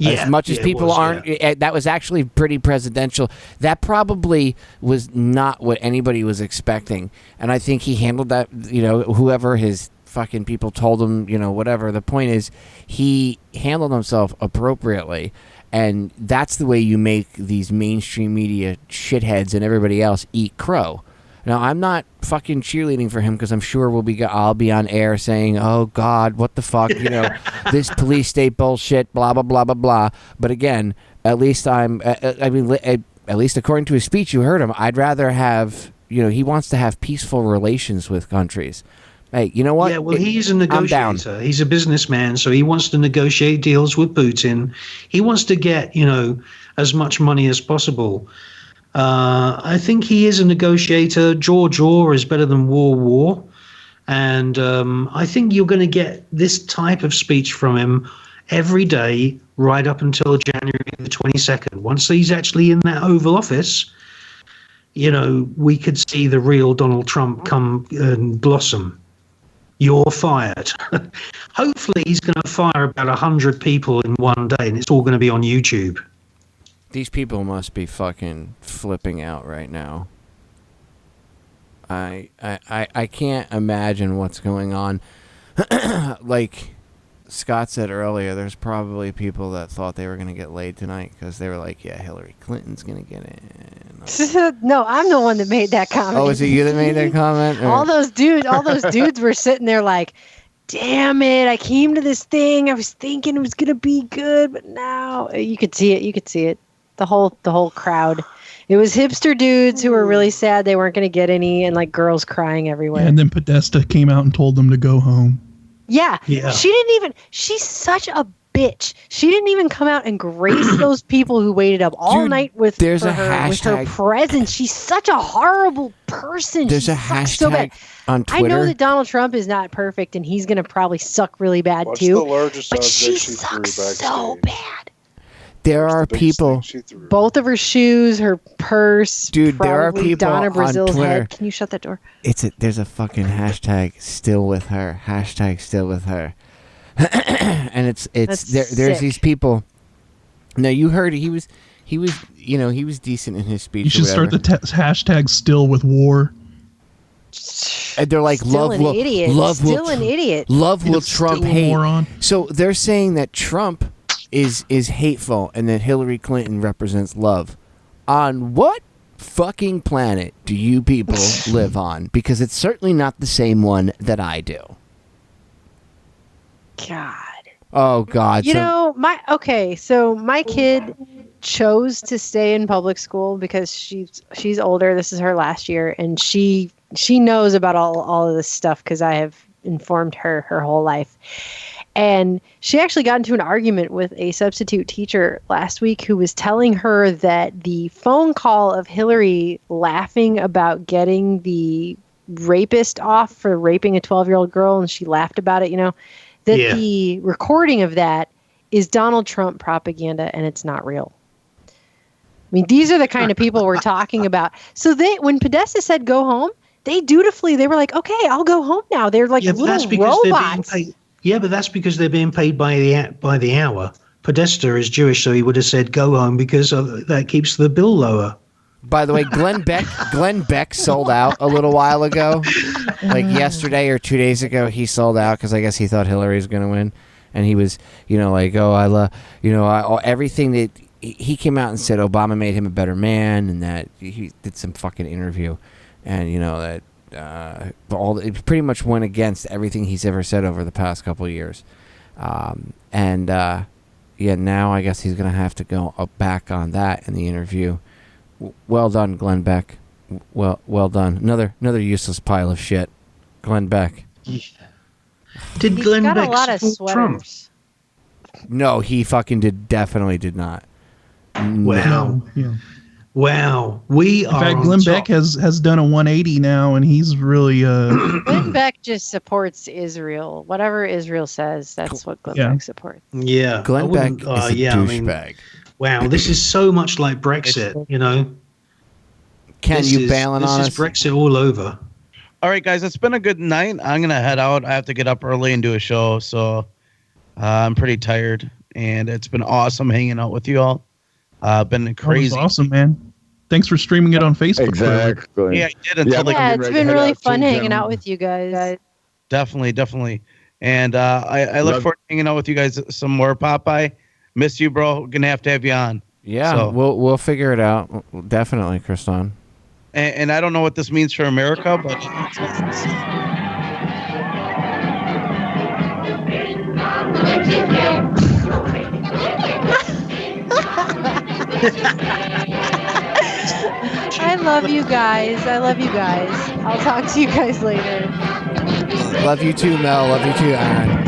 As much as people aren't, that was actually pretty presidential. That probably was not what anybody was expecting. And I think he handled that, whoever his fucking people told him, whatever. The point is, he handled himself appropriately. And that's the way you make these mainstream media shitheads and everybody else eat crow. Now, I'm not fucking cheerleading for him because I'm sure I'll be on air saying, "Oh God, what the fuck, this police state bullshit, blah blah blah blah blah." But again, at least at least according to his speech, you heard him. I'd rather have he wants to have peaceful relations with countries. Hey, you know what? Yeah, well, he's a negotiator. He's a businessman, so he wants to negotiate deals with Putin. He wants to get, as much money as possible. I think he is a negotiator. Jaw is better than war. And I think you're going to get this type of speech from him every day right up until January the 22nd. Once he's actually in that Oval Office, we could see the real Donald Trump come and blossom. You're fired. Hopefully he's going to fire about 100 people in one day, and it's all going to be on YouTube. These people must be fucking flipping out right now. I can't imagine what's going on. Like Scott said earlier, there's probably people that thought they were going to get laid tonight because they were like, yeah, Hillary Clinton's going to get in. No, I'm the one that made that comment. Oh, is it you that made that comment? All those dudes were sitting there like, damn it, I came to this thing. I was thinking it was going to be good, but now you could see it. The whole crowd. It was hipster dudes who were really sad they weren't going to get any, and like girls crying everywhere. And then Podesta came out and told them to go home. Yeah. She's such a bitch. She didn't even come out and grace those people who waited up all night with her presence. She's such a horrible person. There's a hashtag on Twitter. I know that Donald Trump is not perfect and he's going to probably suck really bad too. The largest but she she sucks threw so bad. There are people. Both of her shoes, her purse. Dude, there are people Donna Brazil's on Twitter. head. Can you shut that door? There's a fucking hashtag still with her. Hashtag still with her. And there's these people. Now you heard he was decent in his speech. You should start the hashtag still with war. And they're like, Still an idiot. Love will trump hate. Moron. So they're saying that Trump is hateful and that Hillary Clinton represents love. On what fucking planet do you people live on? Because it's certainly not the same one that I do. God. Oh God. So my kid chose to stay in public school because she's older. This is her last year, and she knows about all of this stuff because I have informed her whole life. And she actually got into an argument with a substitute teacher last week who was telling her that the phone call of Hillary laughing about getting the rapist off for raping a 12-year-old girl, and she laughed about it, the recording of that is Donald Trump propaganda and it's not real. I mean, these are the kind of people we're talking about. So when Podesta said go home, they were like, okay, I'll go home now. They're like little robots. But that's because they're being paid by the hour. Podesta is Jewish, so he would have said go home because that keeps the bill lower. By the way, Glenn Beck sold out a little while ago, like yesterday or 2 days ago. He sold out because I guess he thought Hillary was going to win, and he was, like, oh, I love, everything that he came out and said Obama made him a better man, and that he did some fucking interview, and that. It pretty much went against everything he's ever said over the past couple of years, now I guess he's gonna have to go back on that in the interview. Well done, Glenn Beck. Well done. Another useless pile of shit, Glenn Beck. Did He's Glenn got Beck a lot of support Trump? sweaters. No, he fucking definitely did not. Wow. Yeah. Wow, we are. In fact, Glenn Beck has done a 180 now, and he's really. Glenn Beck just supports Israel. Whatever Israel says, that's what Glenn Beck supports. Yeah, Glenn Beck is a douchebag. Wow, this is so much like Brexit. Ken, you bailing on us? This is Brexit all over. All right, guys, it's been a good night. I'm gonna head out. I have to get up early and do a show, so I'm pretty tired. And it's been awesome hanging out with you all. Been crazy. That was awesome, man. Thanks for streaming it on Facebook. Exactly. Yeah, I did until it's been really fun hanging out with you guys. Definitely. And I look forward to hanging out with you guys some more. Popeye, miss you, bro. Gonna have to have you on. Yeah, so, we'll figure it out. Definitely, Kriston. And I don't know what this means for America, but. I love you guys. I'll talk to you guys later. Love you too, Mel. Love you too, Aaron.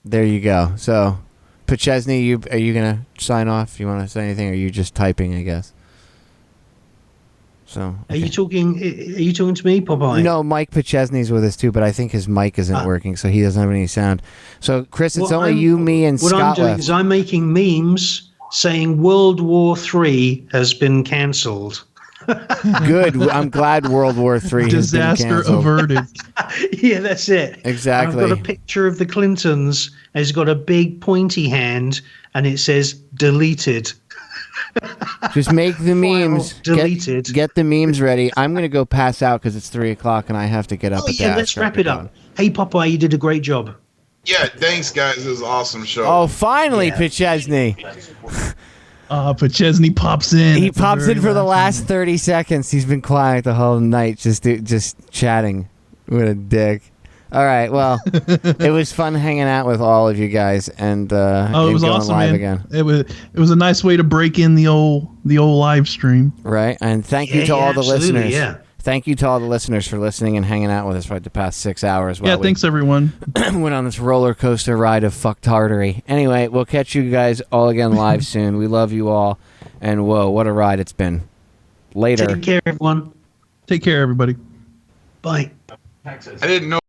There you go. So, Pachesney, are you gonna sign off? You want to say anything? Or are you just typing? I guess. So. Okay. Are you talking to me, Popeye? No, Mike Pachesney's with us too, but I think his mic isn't working, so he doesn't have any sound. So, Chris, it's only you, me, and Scott left. What I'm doing is I'm making memes saying World War III has been cancelled. Good. I'm glad World War III disaster has been averted. Yeah, that's it. Exactly. I've got a picture of the Clintons. It's got a big pointy hand, and it says deleted. Just make the memes. Deleted. Get the memes ready. I'm going to go pass out because it's 3:00 and I have to get up at that. Let's wrap it up. Hey, Popeye, you did a great job. Yeah, thanks, guys. It was an awesome show. Oh, finally, Pachesney. Pachesney pops in. He pops in for the last 30 seconds. He's been quiet the whole night, just chatting. What a dick. All right, well, it was fun hanging out with all of you guys, and it was going awesome, live man. again. It was a nice way to break in the old live stream. Right, and thank you to all the listeners. Yeah. Thank you to all the listeners for listening and hanging out with us for the past 6 hours. Thanks everyone. Went on this roller coaster ride of fucktardery. Anyway, we'll catch you guys all again live soon. We love you all, and whoa, what a ride it's been. Later. Take care, everyone. Take care, everybody. Bye. I didn't know.